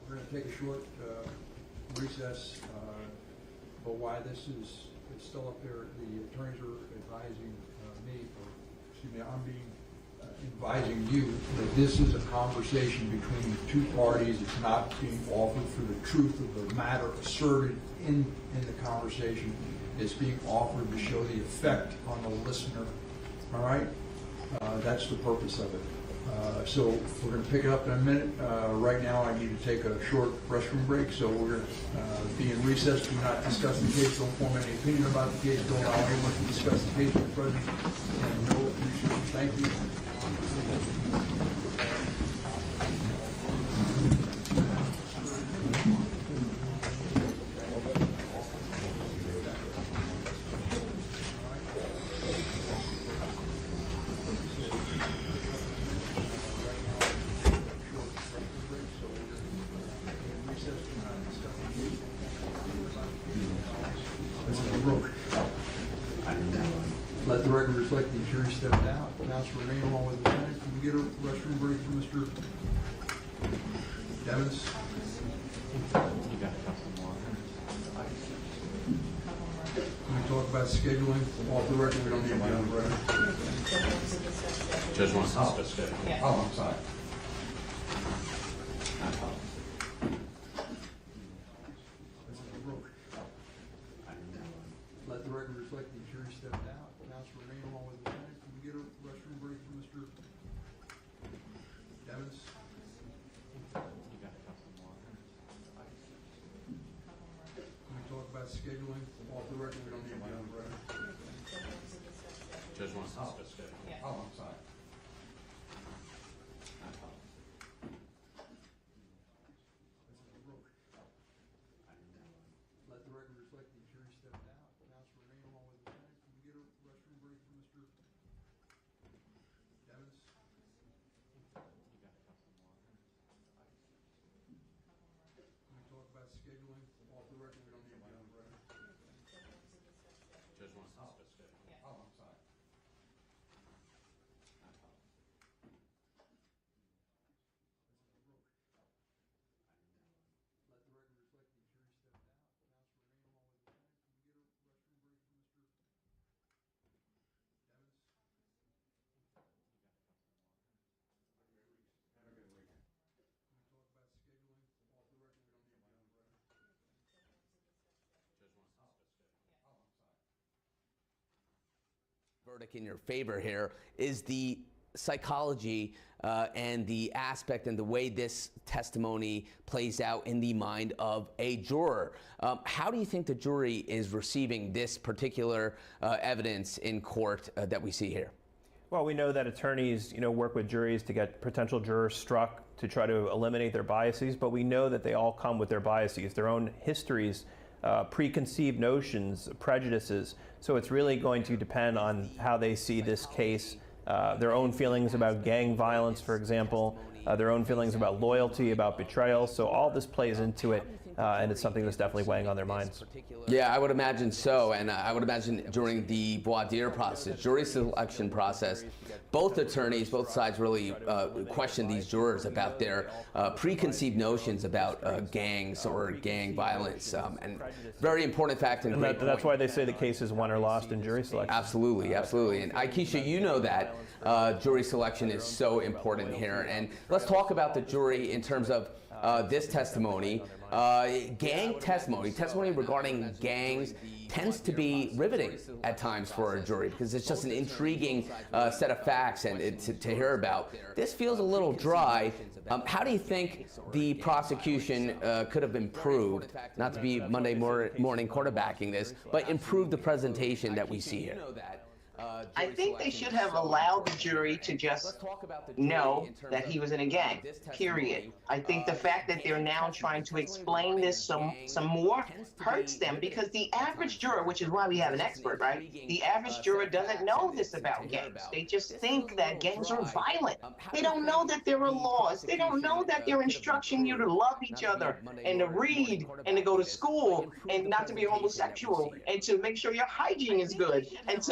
We're going to take a short recess, but why this is, it's still up there, the attorneys are advising I'm advising you that this is a conversation between two parties. It's not being offered for the truth of the matter asserted in the conversation. It's being offered to show the effect on the listener. All right? That's the purpose of it. So we're going to pick it up in a minute. Right now I need to take a short restroom break, so we're going to be in recess. Do not discuss the case. Don't form any opinion about the case. Don't allow anyone to discuss the case with President. And no appreciation. Thank you. Let the record reflect the jury stepped out. Counsel remain along with the defendant. Can we get a restroom break from Mr. Devins? Can we talk about scheduling? Off the record, we don't need to be on the record. Judge wants to discuss it. Oh, I'm sorry. Let the record reflect the jury stepped out. Counsel remain along with the defendant. Can we get a restroom break from Mr. Devins? Can we talk about scheduling? Off the record, we don't need to be on the record. Judge wants to discuss it. Oh, I'm sorry. Let the record reflect the jury stepped out. Counsel remain along with the defendant. Can we get a restroom break from Mr. Devins? Can we talk about scheduling? Off the record, we don't need to be on the record. Judge wants to discuss it. Oh, I'm sorry. Let the record reflect the jury stepped out. Counsel remain along with the defendant. Can we get a restroom break from Mr. Devins? Have a good weekend. Can we talk about scheduling? Off the record, we don't need to be on the record. Judge wants to discuss it. Oh, I'm sorry. Verdict in your favor here is the psychology and the aspect and the way this testimony plays out in the mind of a juror. How do you think the jury is receiving this particular evidence in court that we see here? Well, we know that attorneys, work with juries to get potential jurors struck to try to eliminate their biases, but we know that they all come with their biases, their own histories, preconceived notions, prejudices. So it's really going to depend on how they see this case, their own feelings about gang violence, for example, their own feelings about loyalty, about betrayal. So all this plays into it, and it's something that's definitely weighing on their minds. Yeah, I would imagine so, and I would imagine during the voir dire process, jury selection process, both attorneys, both sides really question these jurors about their preconceived notions about gangs or gang violence, and very important fact and great point. That's why they say the case is won or lost in jury selection. Absolutely, absolutely. And Aikisha, you know that jury selection is so important here, and let's talk about the jury in terms of this testimony. Gang testimony regarding gangs tends to be riveting at times for a jury because it's just an intriguing set of facts and to hear about. This feels a little dry. How do you think the prosecution could have improved, not to be Monday morning quarterbacking this, but improved the presentation that we see here? I think they should have allowed the jury to just know that he was in a gang, period. I think the fact that they're now trying to explain this some more hurts them because the average juror, which is why we have an expert, right? The average juror doesn't know this about gangs. They just think that gangs are violent. They don't know that there are laws. They don't know that they're instructing you to love each other and to read and to go to school and not to be homosexual and to make sure your hygiene is good and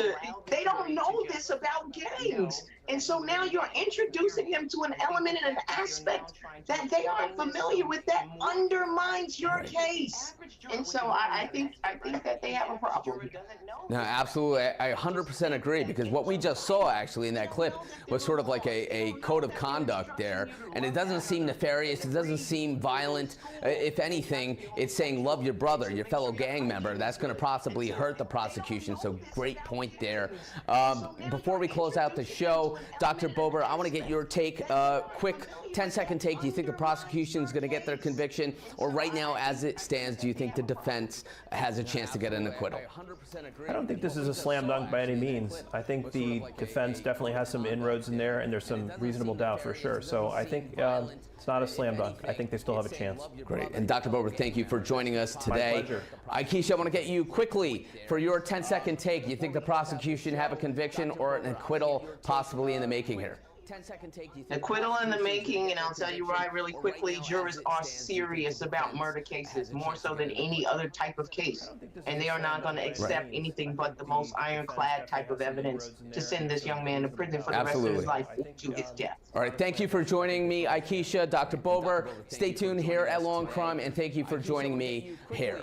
they don't know this about gangs. And so now you're introducing them to an element and an aspect that they aren't familiar with that undermines your case. And so I think that they have a problem. No, absolutely. I 100% agree because what we just saw actually in that clip was sort of like a code of conduct there. And it doesn't seem nefarious. It doesn't seem violent. If anything, it's saying love your brother, your fellow gang member. That's going to possibly hurt the prosecution. So great point there. Before we close out the show, Dr. Bober, I want to get your take, quick 10-second take. Do you think the prosecution is going to get their conviction? Or right now, as it stands, do you think the defense has a chance to get an acquittal? I don't think this is a slam dunk by any means. I think the defense definitely has some inroads in there, and there's some reasonable doubt for sure. So I think it's not a slam dunk. I think they still have a chance. Great. And Dr. Bober, thank you for joining us today. My pleasure. Akeisha, I want to get you quickly for your 10-second take. Do you think the prosecution have a conviction or an acquittal possibly in the making here? 10-second take. Acquittal in the making, and I'll tell you why really quickly. Jurors are serious about murder cases, more so than any other type of case. And they are not going to accept anything but the most ironclad type of evidence to send this young man to prison for the rest of his life to his death. All right, thank you for joining me, Akeisha, Dr. Bober. Stay tuned here at Law and Crime, and thank you for joining me here.